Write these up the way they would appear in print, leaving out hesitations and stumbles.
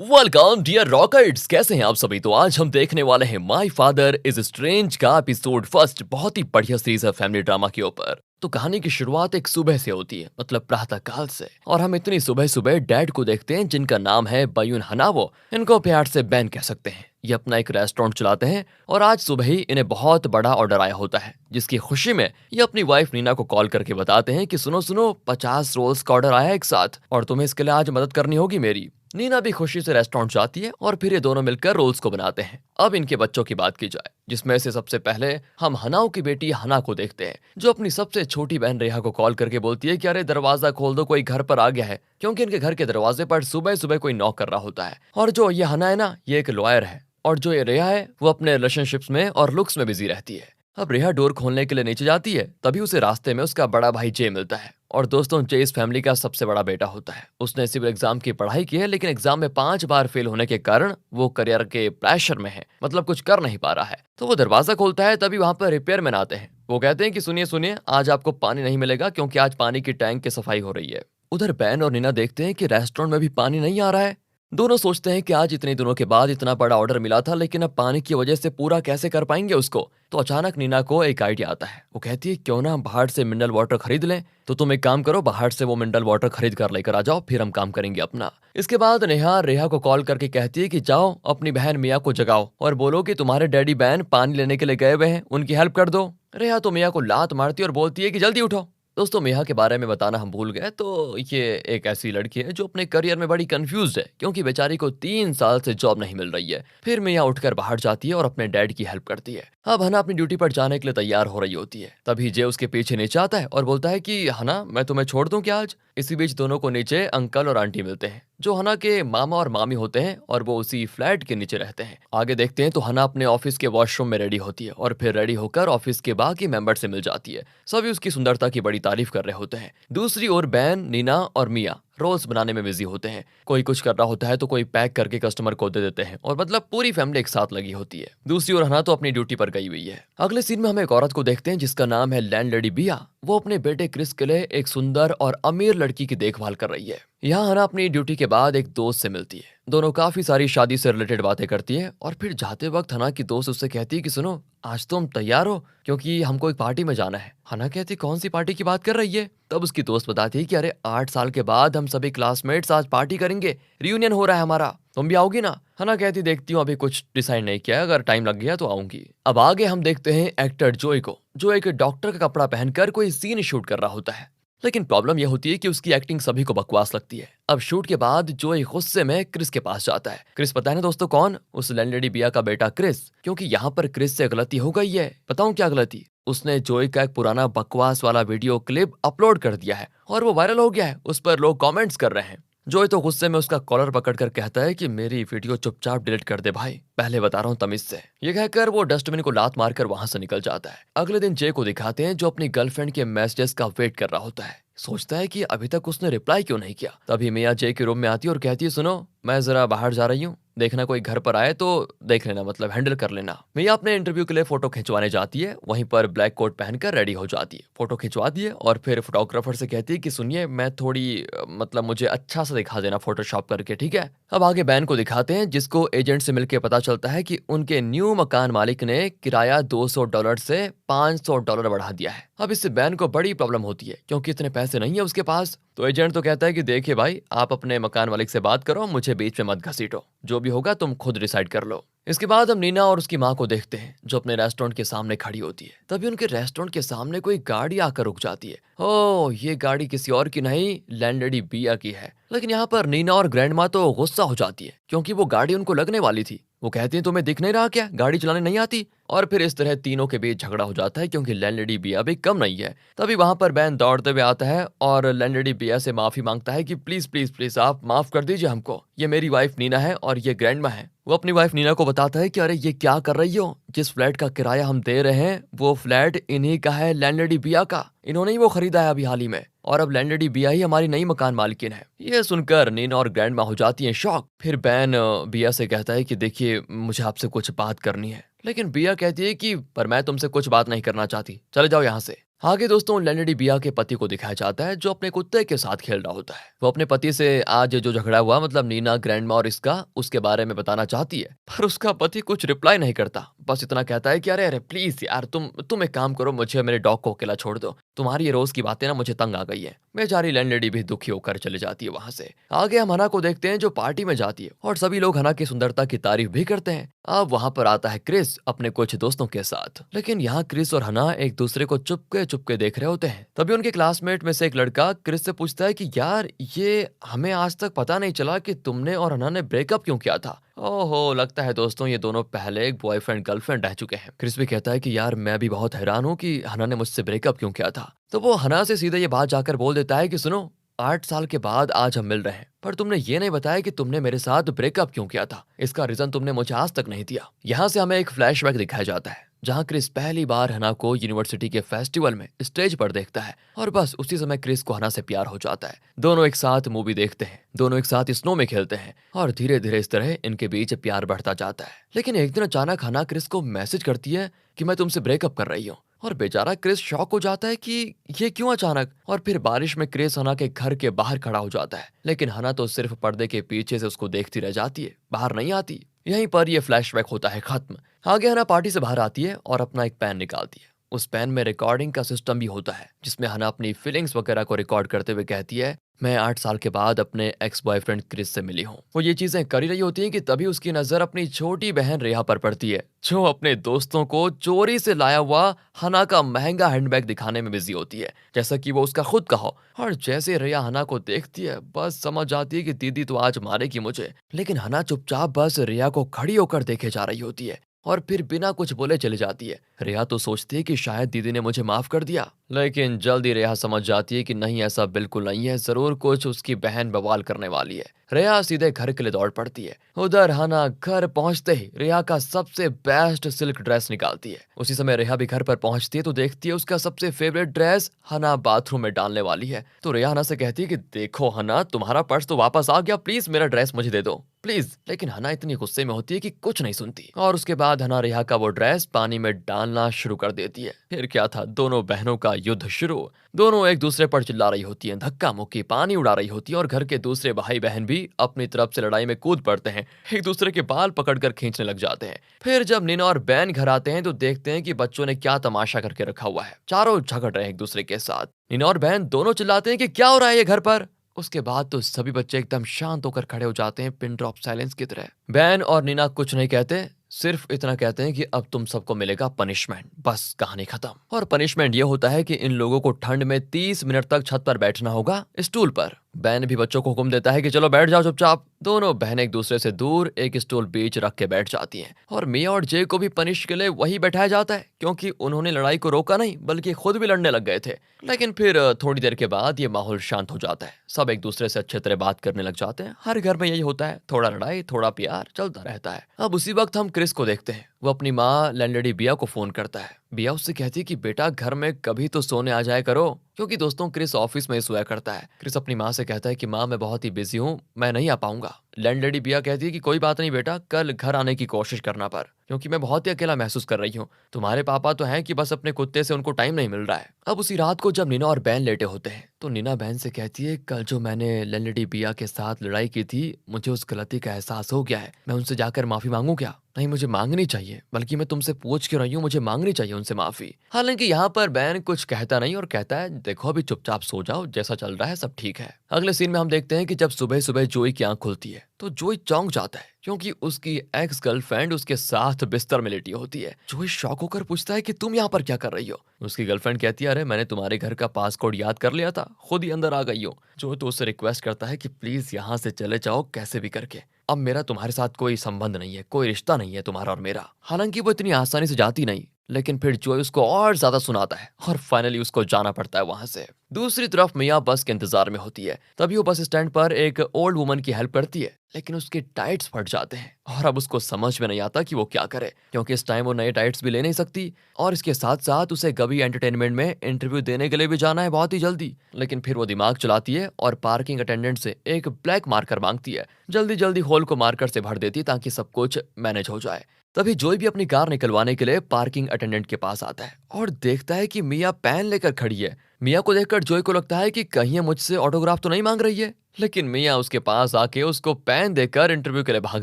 Welcome dear rockets, कैसे हैं आप सभी। तो आज हम देखने वाले हैं माय फादर इज स्ट्रेंज का एपिसोड फर्स्ट। बहुत ही बढ़िया सीरीज है फैमिली ड्रामा के ऊपर। तो कहानी की शुरुआत एक सुबह से होती है, मतलब प्रातः काल से, और हम इतनी सुबह सुबह डैड को देखते हैं जिनका नाम है बयून हनावो। इनको प्यार से बैन कह सकते हैं। ये अपना एक रेस्टोरेंट चलाते हैं और आज सुबह ही इन्हें बहुत बड़ा ऑर्डर आया होता है, जिसकी खुशी में ये अपनी वाइफ नीना को कॉल करके बताते हैं कि सुनो सुनो, 50 रोल्स का ऑर्डर आया है एक साथ और तुम्हें इसके लिए आज मदद करनी होगी मेरी। नीना भी खुशी से रेस्टोरेंट जाती है और फिर ये दोनों मिलकर रोल्स को बनाते हैं। अब इनके बच्चों की बात की जाए, जिसमें से सबसे पहले हम हनाओ की बेटी हना को देखते हैं, जो अपनी सबसे छोटी बहन रेहा को कॉल करके बोलती है कि अरे दरवाजा खोल दो, कोई घर पर आ गया है। क्योंकि इनके घर के दरवाजे पर सुबह सुबह कोई नॉक कर रहा होता है। और जो ये हना है ना, ये एक लॉयर है, और जो ये रेहा है वो अपने रिलेशनशिप्स में और लुक्स में बिजी रहती है। अब रेहा डोर खोलने के लिए नीचे जाती है, तभी उसे रास्ते में उसका बड़ा भाई जे मिलता है। और दोस्तों, जे इस फैमिली का सबसे बड़ा बेटा होता है। उसने सिविल एग्जाम की पढ़ाई की है, लेकिन एग्जाम में 5 बार फेल होने के कारण वो करियर के प्रेशर में है, मतलब कुछ कर नहीं पा रहा है। तो वो दरवाजा खोलता है, तभी वहां पर रिपेयर मैन आते हैं। वो कहते हैं कि सुनिए सुनिए, आज आपको पानी नहीं मिलेगा क्योंकि आज पानी की टैंक की सफाई हो रही है। उधर बैन और नीना देखते हैं कि रेस्टोरेंट में भी पानी नहीं आ रहा है। दोनों सोचते हैं कि आज इतने दिनों के बाद इतना बड़ा ऑर्डर मिला था, लेकिन अब पानी की वजह से पूरा कैसे कर पाएंगे उसको। तो अचानक नीना को एक आइडिया आता है। वो कहती है क्यों ना हम बाहर से मिनरल वाटर खरीद लें। तो तुम एक काम करो, बाहर से वो मिनरल वाटर खरीद कर लेकर आ जाओ, फिर हम काम करेंगे अपना। इसके बाद नेहा रेहा को कॉल करके कहती है कि जाओ अपनी बहन मिया को जगाओ और बोलो कि तुम्हारे डैडी बहन पानी लेने के लिए गए हुए हैं, उनकी हेल्प कर दो। रेहा तो मिया को लात मारती है और बोलती है कि जल्दी उठो। दोस्तों, मेहा के बारे में बताना हम भूल गए। तो ये एक ऐसी लड़की है जो अपने करियर में बड़ी कंफ्यूज है, क्योंकि बेचारी को 3 साल से जॉब नहीं मिल रही है। फिर मेहा उठकर बाहर जाती है और अपने डैड की हेल्प करती है। अब हना अपनी ड्यूटी पर जाने के लिए तैयार हो रही होती है, तभी जे उसके पीछे नीचे आता है और बोलता है कि हना, मैं तुम्हें छोड़ दूं क्या आज। इसी बीच दोनों को नीचे अंकल और आंटी मिलते हैं, जो हना के मामा और मामी होते हैं, और वो उसी फ्लैट के नीचे रहते हैं। आगे देखते हैं तो हना अपने ऑफिस के वॉशरूम में रेडी होती है और फिर रेडी होकर ऑफिस के बाकी मेंबर से मिल जाती है। सभी उसकी सुंदरता की बड़ी तारीफ कर रहे होते हैं। दूसरी ओर बैन, नीना और मिया रोल्स बनाने में बिजी होते हैं। कोई कुछ कर रहा होता है तो कोई पैक करके कस्टमर को दे देते हैं, और मतलब पूरी फैमिली एक साथ लगी होती है। दूसरी ओर हना तो अपनी ड्यूटी पर गई हुई है। अगले सीन में हम एक औरत को देखते हैं जिसका नाम है लैंडलेडी बिया। वो अपने बेटे क्रिस के लिए एक सुंदर और अमीर लड़की की देखभाल कर रही है। यहाँ हना अपनी ड्यूटी के बाद एक दोस्त से मिलती है। दोनों काफी सारी शादी से रिलेटेड बातें करती है, और फिर जाते वक्त हना की दोस्त उससे कहती है कि सुनो, आज तो हम तैयार हो क्योंकि हमको एक पार्टी में जाना है। हना कहती, कौन सी पार्टी की बात कर रही है। तब उसकी दोस्त बताती है कि अरे 8 साल के बाद हम सभी क्लासमेट्स आज पार्टी करेंगे, रियूनियन हो रहा है हमारा, तुम भी आओगी ना। हना कहती, देखती हूँ, अभी कुछ डिसाइड नहीं किया, अगर टाइम लग गया तो आऊंगी। अब आगे हम देखते हैं एक्टर जोई को, जो एक डॉक्टर का कपड़ा पहनकर कोई सीन शूट कर रहा होता है। लेकिन प्रॉब्लम यह होती है कि उसकी एक्टिंग सभी को बकवास लगती है। अब शूट के बाद जोई गुस्से में क्रिस के पास जाता है। क्रिस पता है ना दोस्तों कौन? उस लैंडलेडी बिया का बेटा क्रिस। क्योंकि यहाँ पर क्रिस से गलती हो गई है। बताऊं क्या गलती? उसने जोई का एक पुराना बकवास वाला वीडियो क्लिप अपलोड कर दिया है और वो वायरल हो गया है। उस पर लोग कमेंट्स कर रहे हैं। जोई तो गुस्से में उसका कॉलर पकड़कर कहता है कि मेरी वीडियो चुपचाप डिलीट कर दे भाई, पहले बता रहा हूँ तमीज से। ये कहकर वो डस्टबिन को लात मारकर वहां से निकल जाता है। अगले दिन जे को दिखाते हैं, जो अपनी गर्लफ्रेंड के मैसेजेस का वेट कर रहा होता है। सोचता है कि अभी तक उसने रिप्लाई क्यों नहीं किया। तभी मिया जे के रूम में आती है और कहती है, सुनो, मैं जरा बाहर जा रही हूँ, देखना कोई घर पर आए तो देख लेना, मतलब हैंडल कर लेना। मिया अपने इंटरव्यू के लिए फोटो खिंचवाने जाती है। वहीं पर ब्लैक कोट पहनकर रेडी हो जाती है, फोटो खिंचवाती है और फिर फोटोग्राफर से कहती है कि सुनिए, मैं थोड़ी मतलब मुझे अच्छा सा दिखा देना फोटोशॉप करके, ठीक है। अब आगे बैन को दिखाते हैं, जिसको एजेंट से मिलकर पता चलता है कि उनके न्यू मकान मालिक ने किराया $200 से $500 बढ़ा दिया है। अब इससे बैन को बड़ी प्रॉब्लम होती है, क्योंकि इतने पैसे नहीं है उसके पास। तो एजेंट तो कहता है कि देखिए भाई, आप अपने मकान मालिक से बात करो, मुझे बीच में मत घसीटो, जो भी होगा तुम खुद डिसाइड कर लो। इसके बाद हम नीना और उसकी माँ को देखते हैं, जो अपने रेस्टोरेंट के सामने खड़ी होती है। तभी उनके रेस्टोरेंट के सामने कोई गाड़ी आकर रुक जाती है। ओह, ये गाड़ी किसी और की नहीं, लैंडलेडी बिया की है। लेकिन यहाँ पर नीना और ग्रैंड माँ तो गुस्सा हो जाती है, क्योंकि वो गाड़ी उनको लगने वाली थी। वो कहती है, तुम्हें दिख नहीं रहा क्या, गाड़ी चलाने नहीं आती? और फिर इस तरह तीनों के बीच झगड़ा हो जाता है, क्योंकि लैंडलेडी बिया भी कम नहीं है। तभी वहां पर बैन दौड़ते हुए आता है और लैंडलेडी बिया से माफी मांगता है कि प्लीज प्लीज प्लीज आप माफ कर दीजिए हमको, ये मेरी वाइफ नीना है और ये ग्रैंड माँ है। वो अपनी वाइफ नीना को बताता है कि अरे ये क्या कर रही हो, जिस फ्लैट का किराया हम दे रहे हैं वो फ्लैट इन्हीं का है, लैंडलेडी बिया का। इन्होंने ही वो खरीदा है अभी हाल ही में, और अब लैंडलेडी बिया ही हमारी नई मकान मालकिन है। ये सुनकर नीना और ग्रैंड माँ हो जाती हैं शॉक। फिर बैन बिया से कहता है कि देखिए, मुझे आपसे कुछ बात करनी है। लेकिन बिया कहती है कि पर मैं तुमसे कुछ बात नहीं करना चाहती, चले जाओ यहाँ से। आगे दोस्तों लैंडी बिया के पति को दिखाया जाता है जो अपने कुत्ते के साथ खेल रहा होता है। वो अपने पति से आज जो झगड़ा हुआ मतलब नीना ग्रैंडमा और इसका उसके बारे में बताना चाहती है, पर उसका पति कुछ रिप्लाई नहीं करता। बस इतना कहता है कि अरे अरे प्लीज यार तुम एक काम करो, मुझे मेरे डॉग को अकेला छोड़ दो, तुम्हारी ये रोज की बातें ना मुझे तंग आ गई है। बेचारी लैंडलेडी भी दुखी होकर चले जाती है वहां से। आगे हम हना को देखते हैं जो पार्टी में जाती है और सभी लोग हना की सुंदरता की तारीफ भी करते हैं। अब वहां पर आता है क्रिस अपने कुछ दोस्तों के साथ, लेकिन यहाँ क्रिस और हना एक दूसरे को चुपके चुपके देख रहे होते हैं। तभी उनके क्लासमेट में से एक लड़का क्रिस से पूछता है कि यार ये हमें आज तक पता नहीं चला कि तुमने और हना ने ब्रेकअप क्यों किया था। ओहो, लगता है दोस्तों ये दोनों पहले एक बॉयफ्रेंड गर्लफ्रेंड रह चुके हैं। क्रिस भी कहता है कि यार मैं भी बहुत हैरान हूँ कि हना ने मुझसे ब्रेकअप क्यों किया था। तो वो हना से सीधे ये बात जाकर बोल देता है कि सुनो, 8 साल के बाद आज हम मिल रहे हैं, पर तुमने ये नहीं बताया कि तुमने मेरे साथ ब्रेकअप क्यों किया था। इसका रीजन तुमने मुझे आज तक नहीं दिया। यहाँ से हमें एक फ्लैशबैक दिखाया जाता है जहाँ क्रिस पहली बार हना को यूनिवर्सिटी के फेस्टिवल में स्टेज पर देखता है और बस उसी समय क्रिस को हना से प्यार हो जाता है। दोनों एक साथ मूवी देखते हैं, दोनों एक साथ स्नो में खेलते हैं और धीरे धीरे इस तरह इनके बीच प्यार बढ़ता जाता है। लेकिन एक दिन अचानक हना क्रिस को मैसेज करती है कि मैं तुमसे ब्रेकअप कर रही हूँ और बेचारा क्रिस शॉक हो जाता है कि ये क्यों अचानक। और फिर बारिश में क्रिस हना के घर के बाहर खड़ा हो जाता है, लेकिन हना तो सिर्फ पर्दे के पीछे से उसको देखती रह जाती है, बाहर नहीं आती। यहीं पर यह फ्लैशबैक होता है खत्म। आगे हना पार्टी से बाहर आती है और अपना एक पेन निकालती है। उस पेन में रिकॉर्डिंग का सिस्टम भी होता है जिसमें हना अपनी फीलिंग्स वगैरह को रिकॉर्ड करते हुए कहती है मैं 8 साल के बाद अपने एक्स बॉयफ्रेंड क्रिस से मिली हूँ। वो ये चीजें कर ही रही होती हैं कि तभी उसकी नजर अपनी छोटी बहन रेहा पर पड़ती है जो अपने दोस्तों को चोरी से लाया हुआ हना का महंगा हैंडबैग दिखाने में बिजी होती है, जैसा कि वो उसका खुद का हो। और जैसे रेहा हना को देखती है बस समझ जाती है कि दीदी तो आज मारेगी मुझे। लेकिन हना चुपचाप बस रेहा को खड़ी होकर देखे जा रही होती है और फिर बिना कुछ बोले चली जाती है। रेहा तो सोचती है कि शायद दीदी ने मुझे माफ कर दिया, लेकिन जल्दी रेहा समझ जाती है कि नहीं, ऐसा बिल्कुल नहीं है, जरूर कुछ उसकी बहन बवाल करने वाली है। रेहा सीधे घर के लिए दौड़ पड़ती है। उधर हना घर पहुंचते ही रेहा का सबसे बेस्ट सिल्क ड्रेस निकालती है। उसी समय रेहा भी घर पर पहुंचती है तो देखती है उसका सबसे फेवरेट ड्रेस हना बाथरूम में डालने वाली है। तो रेहा हना से कहती है कि देखो हना, तुम्हारा पर्स तो वापस आ गया, प्लीज मेरा ड्रेस मुझे दे दो प्लीज। लेकिन हना इतनी गुस्से में होती है कि कुछ नहीं सुनती और उसके बाद हना रेहा का वो ड्रेस पानी में डालना शुरू कर देती है। फिर क्या था, दोनों बहनों का युद्ध शुरू। दोनों एक दूसरे पर चिल्ला रही होती हैं, धक्का मुक्की, पानी उड़ा रही होती है और घर के दूसरे भाई बहन भी अपनी तरफ से लड़ाई में कूद पड़ते हैं, एक दूसरे के बाल पकड़कर खींचने लग जाते हैं। फिर जब नीना और बैन घर आते हैं तो देखते हैं कि बच्चों ने क्या तमाशा करके रखा हुआ है। चारों झगड़ रहे हैं एक दूसरे के साथ। नीना और बैन दोनों चिल्लाते हैं कि क्या हो रहा है ये घर पर। उसके बाद तो सभी बच्चे एकदम शांत होकर खड़े हो जाते हैं, पिन ड्रॉप साइलेंस की तरह। बैन और नीना कुछ नहीं कहते, सिर्फ इतना कहते हैं कि अब तुम सबको मिलेगा पनिशमेंट। बस कहानी खत्म। और पनिशमेंट ये होता है कि इन लोगों को ठंड में 30 मिनट तक छत पर बैठना होगा स्टूल पर। बैन भी बच्चों को हुक्म देता है कि चलो बैठ जाओ चुपचाप। दोनों बहनें एक दूसरे से दूर एक स्टूल बीच रख के बैठ जाती हैं और मिया और जे को भी पनिश के लिए वही बैठाया जाता है क्योंकि उन्होंने लड़ाई को रोका नहीं बल्कि खुद भी लड़ने लग गए थे। लेकिन फिर थोड़ी देर के बाद ये माहौल शांत हो जाता है, सब एक दूसरे से अच्छे तरह बात करने लग जाते हैं। हर घर में यही होता है, थोड़ा लड़ाई थोड़ा प्यार चलता रहता है। अब उसी वक्त हम क्रिस को देखते हैं। वो अपनी माँ लैंडलेडी बिया को फोन करता है। बिया उससे कहती है कि बेटा घर में कभी तो सोने आ जाया करो, क्योंकि दोस्तों क्रिस ऑफिस में ही सोया करता है। क्रिस अपनी माँ से कहता है कि माँ मैं बहुत ही बिजी हूँ, मैं नहीं आ पाऊंगा। लैंडलेडी बिया कहती है कि कोई बात नहीं बेटा, कल घर आने की कोशिश करना पर, क्योंकि मैं बहुत ही अकेला महसूस कर रही हूँ। तुम्हारे पापा तो हैं कि बस अपने कुत्ते से उनको टाइम नहीं मिल रहा है। अब उसी रात को जब नीना और बैन लेटे होते हैं तो नीना बहन से कहती है कल जो मैंने लैंडलेडी बिया के साथ लड़ाई की थी, मुझे उस गलती का एहसास हो गया है। मैं उनसे जाकर माफी मांगू क्या? नहीं, मुझे मांगनी चाहिए, बल्कि मैं तुमसे पूछ क्यों रही हूँ, मुझे मांगनी चाहिए उनसे माफी। हालांकि यहाँ पर बैन कुछ कहता नहीं और कहता है देखो अभी चुपचाप सो जाओ, जैसा चल रहा है सब ठीक है। अगले सीन में हम देखते हैं कि जब सुबह सुबह जोई की आंख खुलती है तो जोई चौंक जाता है क्योंकि उसकी एक्स गर्लफ्रेंड उसके साथ बिस्तर में लेटी होती है। जोई शॉक होकर पूछता है कि तुम यहाँ पर क्या कर रही हो? उसकी गर्लफ्रेंड कहती है अरे मैंने तुम्हारे घर का पासकोड याद कर लिया था, खुद ही अंदर आ गई हो। जोई तो उससे रिक्वेस्ट करता है कि प्लीज यहाँ से चले जाओ कैसे भी करके, अब मेरा तुम्हारे साथ कोई संबंध नहीं है, कोई रिश्ता नहीं है तुम्हारा और मेरा। हालांकि वो इतनी आसानी से जाती नहीं, लेकिन फिर जोई उसको और ज्यादा सुनाता है और फाइनली उसको जाना पड़ता है वहां से। दूसरी तरफ मियाँ बस के इंतजार में होती है। तभी वो बस स्टैंड पर एक ओल्ड वुमन की हेल्प करती है, लेकिन उसके टाइट्स फट जाते हैं और अब उसको समझ में नहीं आता कि वो क्या करे, क्योंकि इस टाइम वो नए टाइट्स भी ले नहीं सकती और इसके साथ साथ उसे गबी एंटरटेनमेंट में इंटरव्यू देने के लिए भी जाना है बहुत ही जल्दी। लेकिन फिर वो दिमाग चलाती है और पार्किंग अटेंडेंट से एक ब्लैक मार्कर मांगती है। जल्दी जल्दी होल को मार्कर से भर देती ताकि सब कुछ मैनेज हो जाए। तभी जोई भी अपनी कार निकलवाने के लिए पार्किंग अटेंडेंट के पास आता है और देखता है कि मिया पेन लेकर खड़ी है। मिया को देखकर जोई को लगता है कि कहीं ये मुझसे ऑटोग्राफ तो नहीं मांग रही है, लेकिन मिया उसके पास आके उसको पेन देकर इंटरव्यू के लिए भाग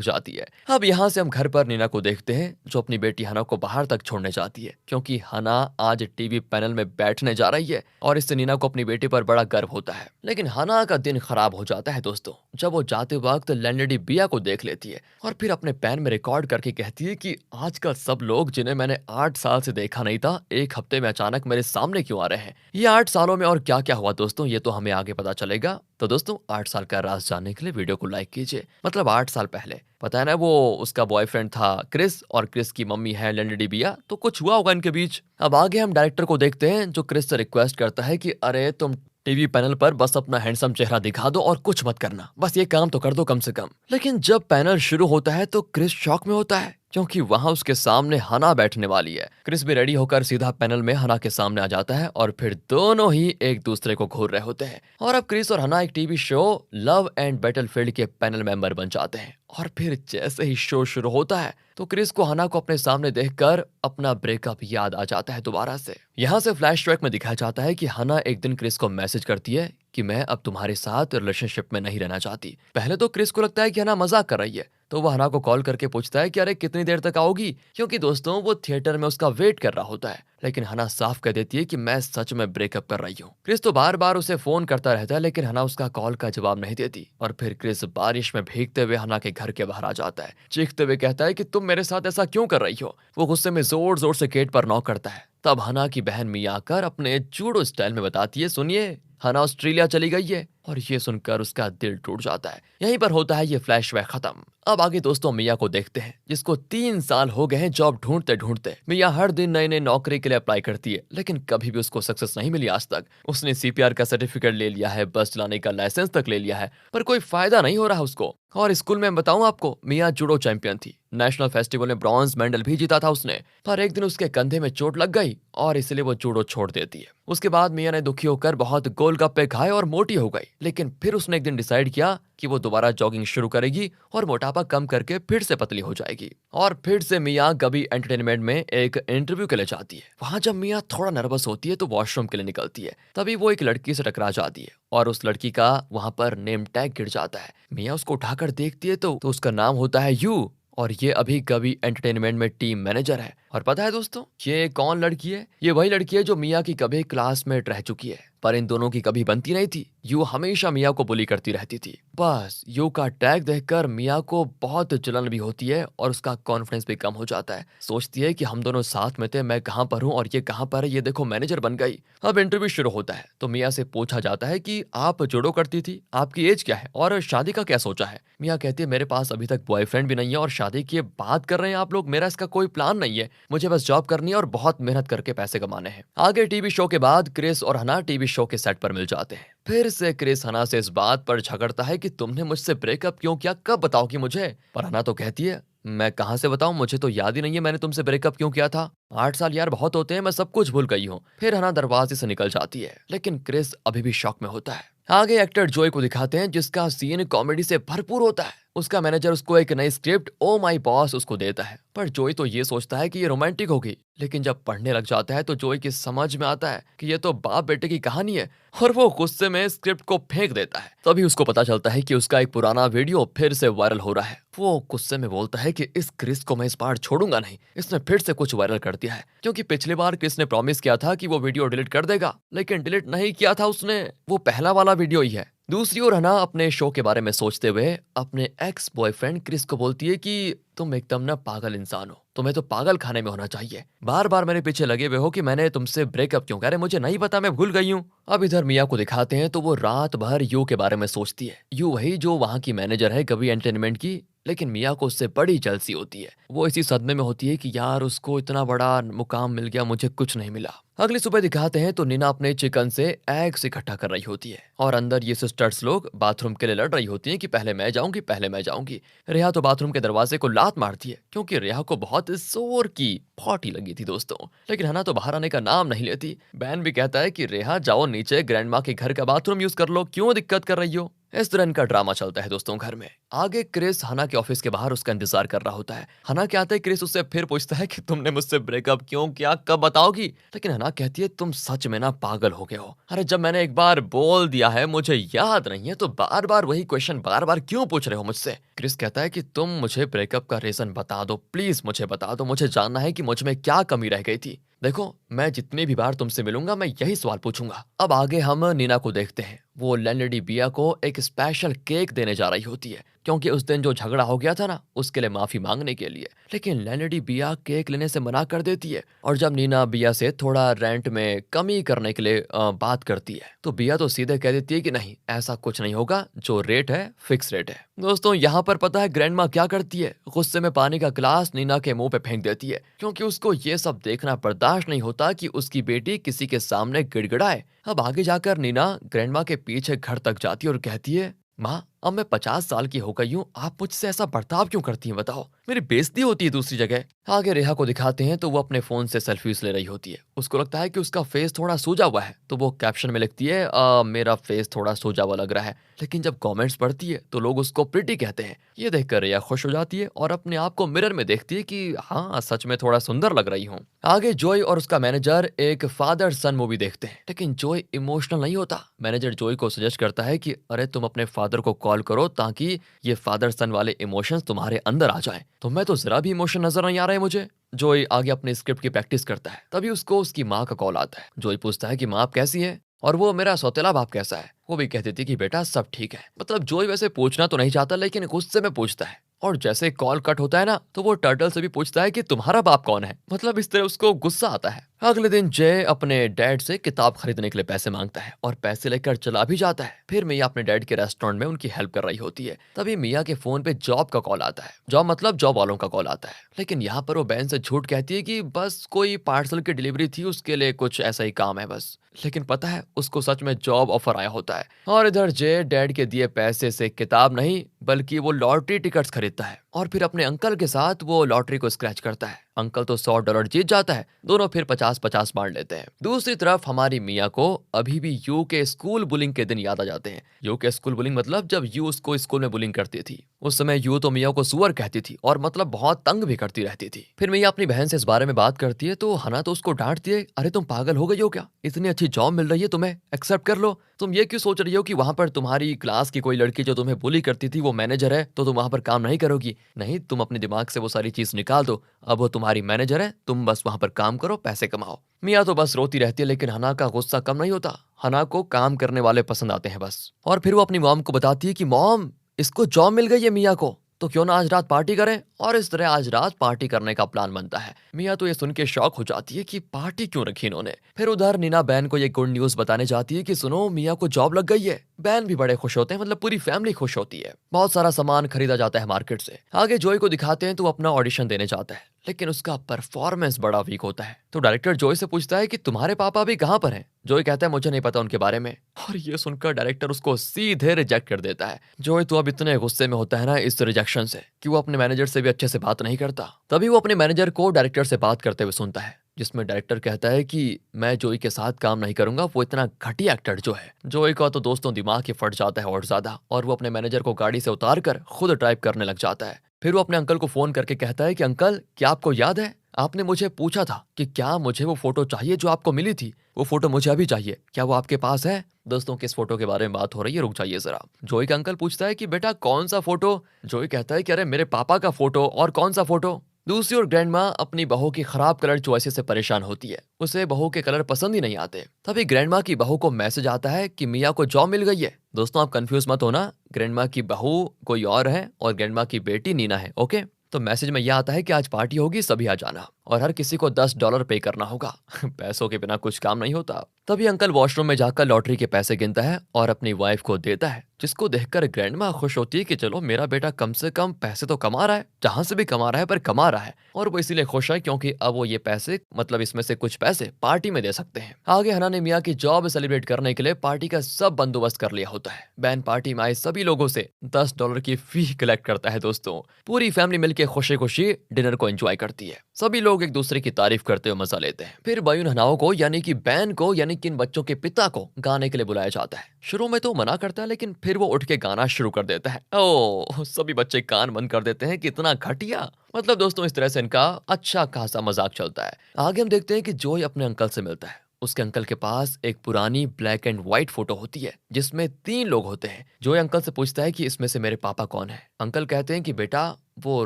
जाती है। अब यहाँ से हम घर पर नीना को देखते हैं, जो अपनी बेटी हना को बाहर तक छोड़ने जाती है, क्योंकि हना आज टीवी पैनल में बैठने जा रही है और इससे नीना को अपनी बेटी पर बड़ा गर्व होता है। लेकिन हना का दिन खराब हो जाता है दोस्तों, जब वो जाते वक्त लैंडलेडी बिया को देख लेती है और फिर अपने पेन में रिकॉर्ड करके कहती है कि आजकल सब लोग जिन्हें मैंने 8 साल से देखा नहीं था, एक हफ्ते में अचानक मेरे सामने क्यों आ रहे हैं। ये 8 सालों में और क्या क्या हुआ दोस्तों, ये तो हमें आगे पता चलेगा। तो दोस्तों 8 साल का राज जानने के लिए वीडियो को लाइक कीजिए। मतलब 8 साल पहले पता है ना, वो उसका बॉयफ्रेंड था क्रिस और क्रिस की मम्मी है लैंडलेडी बिया, तो कुछ हुआ होगा इनके बीच। अब आगे हम डायरेक्टर को देखते हैं, जो क्रिस से रिक्वेस्ट करता है कि अरे तुम टीवी पैनल पर बस अपना हैंडसम चेहरा दिखा दो और कुछ मत करना, बस ये काम तो कर दो कम से कम। लेकिन जब पैनल शुरू होता है तो क्रिस शॉक में होता है, क्योंकि वहां उसके सामने हना बैठने वाली है। क्रिस भी रेडी होकर सीधा पैनल में हना के सामने आ जाता है और फिर दोनों ही एक दूसरे को घूर रहे होते हैं। और अब क्रिस और हना एक TV show love and battlefield के पैनल मेंबर बन जाते हैं। और फिर जैसे ही शो शुरू होता है तो क्रिस को हना को अपने सामने देखकर अपना ब्रेकअप याद आ जाता है दोबारा से। यहाँ से फ्लैशबैक में दिखाया जाता है कि हना एक दिन क्रिस को मैसेज करती है कि मैं अब तुम्हारे साथ रिलेशनशिप में नहीं रहना चाहती। पहले तो क्रिस को लगता है कि हना मजाक कर रही है, तो वो हना को कॉल करके पूछता है कि अरे कितनी देर तक आओगी, क्योंकि दोस्तों वो थिएटर में उसका वेट कर रहा होता है। लेकिन हना साफ कह देती है कि मैं सच में ब्रेकअप कर रही हूँ। क्रिस तो बार बार उसे फोन करता रहता है, लेकिन हना उसका कॉल का जवाब नहीं देती। और फिर क्रिस बारिश में भीगते हुए हना के घर के बाहर आ जाता है, चीखते हुए कहता है कि तुम मेरे साथ ऐसा क्यों कर रही हो। वो गुस्से में जोर जोर से गेट पर नॉक करता है। तब हना की बहन मिया आकर अपने जूडो स्टाइल में बताती है, सुनिए हना ऑस्ट्रेलिया चली गई है। और ये सुनकर उसका दिल टूट जाता है। यहीं पर होता है ये फ्लैशबैक खत्म। अब आगे दोस्तों मिया को देखते हैं, जिसको 3 साल हो गए हैं जॉब ढूंढते ढूंढते। मिया हर दिन नई नई नौकरी के लिए अप्लाई करती है, लेकिन कभी भी उसको सक्सेस नहीं मिली आज तक। उसने सीपीआर का सर्टिफिकेट ले लिया है, बस चलाने का लाइसेंस तक ले लिया है, पर कोई फायदा नहीं हो रहा उसको। और स्कूल में बताऊं आपको, मिया जूडो चैंपियन थी, नेशनल फेस्टिवल में ब्रॉन्ज मेडल भी जीता था उसने। पर एक दिन उसके कंधे में चोट लग गई और इसलिए वो जूडो छोड़ देती है। उसके बाद मिया ने दुखी होकर बहुत गोलगप्पे खाए और मोटी हो गई। लेकिन फिर उसने एक दिन डिसाइड किया कि वो दोबारा जॉगिंग शुरू करेगी और मोटापा कम करके फिर से पतली हो जाएगी। और फिर से मिया गबी एंटरटेनमेंट में एक इंटरव्यू के लिए जाती है। वहां जब मिया थोड़ा नर्वस होती है तो वॉशरूम के लिए निकलती है। तभी वो एक लड़की से टकरा जाती है और उस लड़की का वहां पर नेम टैग गिर जाता है। मिया उसको उठाकर देखती है तो उसका नाम होता है यू, और ये अभी गबी एंटरटेनमेंट में टीम मैनेजर है। और पता है दोस्तों ये कौन लड़की है? ये वही लड़की है जो मिया की कभी क्लासमेट रह चुकी है, पर इन दोनों की कभी बनती नहीं थी। यू हमेशा मिया को बुली करती रहती थी। बस यू का टैग देखकर मिया को बहुत जलन भी होती है और उसका कॉन्फिडेंस भी कम हो जाता है। सोचती है कि हम दोनों साथ में थे, मैं कहाँ पर हूँ और ये कहाँ पर है, ये देखो मैनेजर बन गई। अब इंटरव्यू शुरू होता है तो मिया से पूछा जाता है कि आप जूडो करती थी, आपकी एज क्या है और शादी का क्या सोचा है। मिया कहती है मेरे पास अभी तक बॉयफ्रेंड भी नहीं है और शादी की बात कर रहे हैं आप लोग, मेरा इसका कोई प्लान नहीं है, मुझे बस जॉब करनी है और बहुत मेहनत करके पैसे कमाने हैं। आगे टीवी शो के बाद क्रिस और हना टीवी शो के सेट पर मिल जाते हैं। फिर से क्रिस हना से इस बात पर झगड़ता है कि तुमने मुझसे ब्रेकअप क्यों किया, कब बताओगी मुझे। पर हना तो कहती है मैं कहां से बताऊं, मुझे तो याद ही नहीं है मैंने तुमसे ब्रेकअप क्यों किया था। 8 साल यार बहुत होते हैं, मैं सब कुछ भूल गई हूँ। फिर हना दरवाजे से निकल जाती है, लेकिन क्रिस अभी भी शॉक में होता है। आगे एक्टर जोय को दिखाते हैं, जिसका सीन कॉमेडी से भरपूर होता है। उसका मैनेजर उसको एक नई स्क्रिप्ट ओ माई बॉस उसको देता है, पर जोय तो ये सोचता है कि ये रोमांटिक होगी। लेकिन जब पढ़ने लग जाता है तो जोय की समझ में आता है कि ये तो बाप बेटे की कहानी है और वो गुस्से में स्क्रिप्ट को फेंक देता है। तभी उसको पता चलता है कि उसका एक पुराना वीडियो फिर से वायरल हो रहा है। वो गुस्से में बोलता है कि इस क्रिस को मैं इस बार छोड़ूंगा नहीं, इसने फिर से कुछ वायरल कर दिया है। क्योंकि पिछली बार क्रिस ने प्रॉमिस किया था कि वो वीडियो डिलीट कर देगा, लेकिन डिलीट नहीं किया था उसने, वो पहला वाला वीडियो ही है। दूसरी ओर हना अपने शो के बारे में सोचते हुए अपने एक्स बॉयफ्रेंड क्रिस को बोलती है कि तुम एकदम ना पागल इंसान हो, तुम्हें तो पागल खाने में होना चाहिए, बार बार मेरे पीछे लगे हुए हो कि मैंने तुमसे ब्रेकअप क्यों करा, मुझे नहीं पता, मैं भूल गई हूँ। अब इधर मिया को दिखाते हैं तो वो रात भर यू के बारे में सोचती है। यू वही जो वहाँ की मैनेजर है गबी एंटरटेनमेंट की, लेकिन मिया को उससे बड़ी जलसी होती है। वो इसी सदमे में होती है कि यार उसको इतना बड़ा मुकाम मिल गया, मुझे कुछ नहीं मिला। अगली सुबह दिखाते हैं तो नीना अपने चिकन से एग्स इकट्ठा कर रही होती है और अंदर ये सिस्टर्स लोग बाथरूम के लिए लड़ रही होती हैं कि पहले मैं जाऊंगी, पहले मैं जाऊंगी। रेहा तो बाथरूम के दरवाजे को लात मारती है क्योंकि रेहा को बहुत जोर की पॉटी लगी थी दोस्तों। लेकिन हना तो बाहर आने का नाम नहीं लेती। बैन भी कहता है कि रेहा जाओ नीचे ग्रैंड माँ के घर का बाथरूम यूज कर लो, क्यों दिक्कत कर रही हो। इस तरह इनका ड्रामा चलता है दोस्तों घर में। आगे क्रिस हना के ऑफिस के बाहर उसका इंतजार कर रहा होता है। हना के आते ही क्रिस उससे फिर पूछता है कि तुमने मुझसे ब्रेकअप क्यों किया, कब बताओगी। लेकिन हना कहती है तुम सच में ना पागल हो गए हो। अरे जब मैंने एक बार बोल दिया है मुझे याद नहीं है तो बार बार वही क्वेश्चन बार बार क्यों पूछ रहे हो मुझसे। क्रिस कहता है कि तुम मुझे ब्रेकअप का रीजन बता दो, प्लीज मुझे बता दो, मुझे जानना है कि मुझ में क्या कमी रह गई थी। देखो मैं जितनी भी बार तुमसे मिलूंगा मैं यही सवाल पूछूंगा। अब आगे हम नीना को देखते हैं। वो लैंडलेडी बिया को एक स्पेशल केक देने जा रही होती है क्योंकि उस दिन जो झगड़ा हो गया था ना उसके लिए माफी मांगने के लिए। लेकिन लैंडलेडी बिया केक लेने से मना कर देती है और जब नीना बिया से थोड़ा रेंट में कमी करने के लिए बात करती है तो बिया तो सीधे कह देती है कि नहीं ऐसा कुछ नहीं होगा, जो रेट है फिक्स रेट है। दोस्तों यहाँ पर पता है ग्रैंड माँ क्या करती है, गुस्से में पानी का गिलास नीना के मुंह पे फेंक देती है क्योंकि उसको ये सब देखना बर्दाश्त नहीं होता कि उसकी बेटी किसी के सामने गिड़गिड़ाए। अब आगे जाकर नीना ग्रैंड माँ के पीछे घर तक जाती है और कहती है माँ अब मैं 50 साल की हो गई हूँ, आप मुझसे ऐसा बर्ताव क्यों करती हैं बताओ, मेरी बेइज्जती होती है दूसरी जगह। आगे रेहा को दिखाते हैं तो वो अपने फोन से सेल्फीज ले रही होती है। उसको लगता है कि उसका फेस थोड़ा सूजा हुआ है तो वो कैप्शन में लिखती है मेरा फेस थोड़ा सूजा हुआ लग रहा है। लेकिन जब कमेंट्स पढ़ती है तो लोग उसको प्रिटी कहते हैं। ये देखकर रेहा खुश हो जाती है और अपने आप को मिरर में देखती है कि हाँ सच में थोड़ा सुंदर लग रही हूँ। आगे जॉय और उसका मैनेजर एक फादर सन मूवी देखते हैं लेकिन जॉय इमोशनल नहीं होता। मैनेजर जॉय को सजेस्ट करता है कि अरे तुम अपने फादर को कॉल करो ताकि ये फादर सन वाले इमोशंस तुम्हारे अंदर आ जाएं। तो मैं तो जरा भी इमोशन नजर नहीं आ रहा है मुझे। जॉय आगे अपने स्क्रिप्ट की प्रैक्टिस करता है तभी उसको उसकी माँ का कॉल आता है। जॉय पूछता है कि माँ आप कैसी है और वो मेरा सौतेला बाप कैसा है। वो भी कह देती कि बेटा सब ठीक है। मतलब जॉय वैसे पूछना तो नहीं चाहता लेकिन गुस्से में पूछता है और जैसे कॉल कट होता है ना तो वो टर्टल से भी पूछता है कि तुम्हारा बाप कौन है। मतलब इस तरह उसको गुस्सा आता है। अगले दिन जय अपने डैड से किताब खरीदने के लिए पैसे मांगता है और पैसे लेकर चला भी जाता है। फिर मिया अपने डैड के रेस्टोरेंट में उनकी हेल्प कर रही होती है। तभी मिया के फोन पे जॉब का कॉल आता है। जॉब मतलब जॉब वालों का कॉल आता है। लेकिन यहाँ पर वो बहन से झूठ कहती है कि बस कोई पार्सल की डिलीवरी थी, उसके लिए कुछ ऐसा ही काम है बस। लेकिन पता है उसको सच में जॉब ऑफर आया होता है और इधर जय डैड के दिए पैसे से किताब नहीं बल्कि वो लॉटरी टिकट्स खरीदता है और फिर अपने अंकल के साथ वो लॉटरी को स्क्रैच करता है। अंकल तो $100 जीत जाता है, दोनों फिर 50-50 बांट लेते हैं। दूसरी तरफ हमारी मिया को अभी भी यू के स्कूल बुलिंग के दिन याद आ जाते हैं। यू के स्कूल बुलिंग मतलब जब यू उसको स्कूल में बुलिंग करती थी। उस समय यू तो मिया को सुअर कहती थी और मतलब बहुत तंग भी करती रहती थी। फिर मिया अपनी बहन से इस बारे में बात करती है तो हना तो उसको डांटती है, अरे तुम पागल हो गई हो क्या, इतनी अच्छी जॉब मिल रही है तुम्हें, एक्सेप्ट कर लो। तुम ये क्यों सोच रही हो कि वहां पर तुम्हारी क्लास की कोई लड़की जो तुम्हें बुली करती थी वो मैनेजर है तो तुम वहां पर काम नहीं करोगी। नहीं, तुम अपने दिमाग से वो सारी चीज निकाल दो, अब वो तुम्हारी मैनेजर है, तुम बस वहां पर काम करो, पैसे कमाओ। मिया तो बस रोती रहती है लेकिन हना का गुस्सा कम नहीं होता। हना को काम करने वाले पसंद आते हैं बस। और फिर वो अपनी मॉम को बताती है कि मॉम इसको जॉब मिल गई है मिया को, तो क्यों ना आज रात पार्टी करें। और इस तरह आज रात पार्टी करने का प्लान बनता है। मिया तो ये सुन के शॉक हो जाती है कि पार्टी क्यों रखी इन्होंने। फिर उधर नीना बैन को ये गुड न्यूज बताने जाती है कि सुनो मिया को जॉब लग गई है। बैन भी बड़े खुश होते हैं, मतलब पूरी फैमिली खुश होती है। बहुत सारा सामान खरीदा जाता है मार्केट से। आगे जॉय को दिखाते हैं तो वो अपना ऑडिशन देने जाता है लेकिन उसका परफॉर्मेंस बड़ा वीक होता है। तो डायरेक्टर जॉय से पूछता है कि तुम्हारे पापा अभी कहाँ पर हैं। जॉय कहता है मुझे नहीं पता उनके बारे में। और ये सुनकर डायरेक्टर उसको सीधे रिजेक्ट कर देता है। जॉय तो अब इतने गुस्से में होता है ना इस रिजेक्शन से कि वो अपने मैनेजर से भी अच्छे से बात नहीं करता। तभी वो अपने मैनेजर को डायरेक्टर से बात करते हुए सुनता है जिसमें डायरेक्टर कहता है कि मैं जॉय के साथ काम नहीं करूंगा, वो इतना घटिया एक्टर जो है। जॉय का तो दोस्तों दिमाग ही फट जाता है और ज्यादा, और वो अपने मैनेजर को गाड़ी से उतार कर खुद ड्राइव करने लग जाता है। फिर वो अपने अंकल को फोन करके कहता है कि अंकल क्या आपको याद है आपने मुझे पूछा था कि क्या मुझे वो फोटो चाहिए जो आपको मिली थी, वो फोटो मुझे अभी चाहिए, क्या वो आपके पास है। दोस्तों किस फोटो के बारे में बात हो रही है, रुक जाइए जरा। जॉय का अंकल पूछता है कि बेटा कौन सा फोटो। जॉय कहता है कि अरे मेरे पापा का फोटो, और कौन सा फोटो। दूसरी ओर ग्रैंड माँ अपनी बहू की खराब कलर चॉइसेस से परेशान होती है। उसे बहू के कलर पसंद ही नहीं आते। तभी ग्रैंड माँ की बहू को मैसेज आता है कि मिया को जॉब मिल गई है। दोस्तों आप कंफ्यूज मत होना, ग्रैंड माँ की बहू कोई और है और ग्रैंड माँ की बेटी नीना है, ओके। तो मैसेज में यह आता है कि आज पार्टी होगी, सभी आ जाना। और हर किसी को $10 पे करना होगा। पैसों के बिना कुछ काम नहीं होता। तभी अंकल वॉशरूम में जाकर लॉटरी के पैसे गिनता है और अपनी वाइफ को देता है, जिसको देखकर ग्रैंडमा खुश होती है कि चलो मेरा बेटा कम से कम पैसे तो कमा रहा है, जहां से भी कमा रहा है पर कमा रहा है। और वो इसीलिए खुश है क्योंकि अब वो ये पैसे मतलब इसमें से कुछ पैसे पार्टी में दे सकते हैं। आगे हना ने मियाँ की जॉब सेलिब्रेट करने के लिए पार्टी का सब बंदोबस्त कर लिया होता है। बैन पार्टी में आए सभी लोगों से $10 की फी कलेक्ट करता है। दोस्तों पूरी फैमिली मिलकर खुशी खुशी डिनर को एंजॉय करती है। सभी लोग एक दूसरे की तारीफ करते हुए मजा लेते हैं। फिर बयून हनाओ को यानी कि बैन को यानी कि इन बच्चों के पिता को गाने के लिए बुलाया जाता है। शुरू में तो मना करता है लेकिन फिर वो उठ के गाना शुरू कर देता है। ओह, सभी बच्चे कान बंद कर देते हैं। कितना घटिया। मतलब दोस्तों इस तरह से इनका अच्छा खासा मजाक चलता है। आगे हम देखते हैं कि जॉय अपने अंकल से मिलता है। उसके अंकल के पास एक पुरानी ब्लैक एंड व्हाइट फोटो होती है जिसमें 3 लोग होते हैं। जॉय अंकल से पूछता है कि इसमें से मेरे पापा कौन है। अंकल कहते हैं कि बेटा वो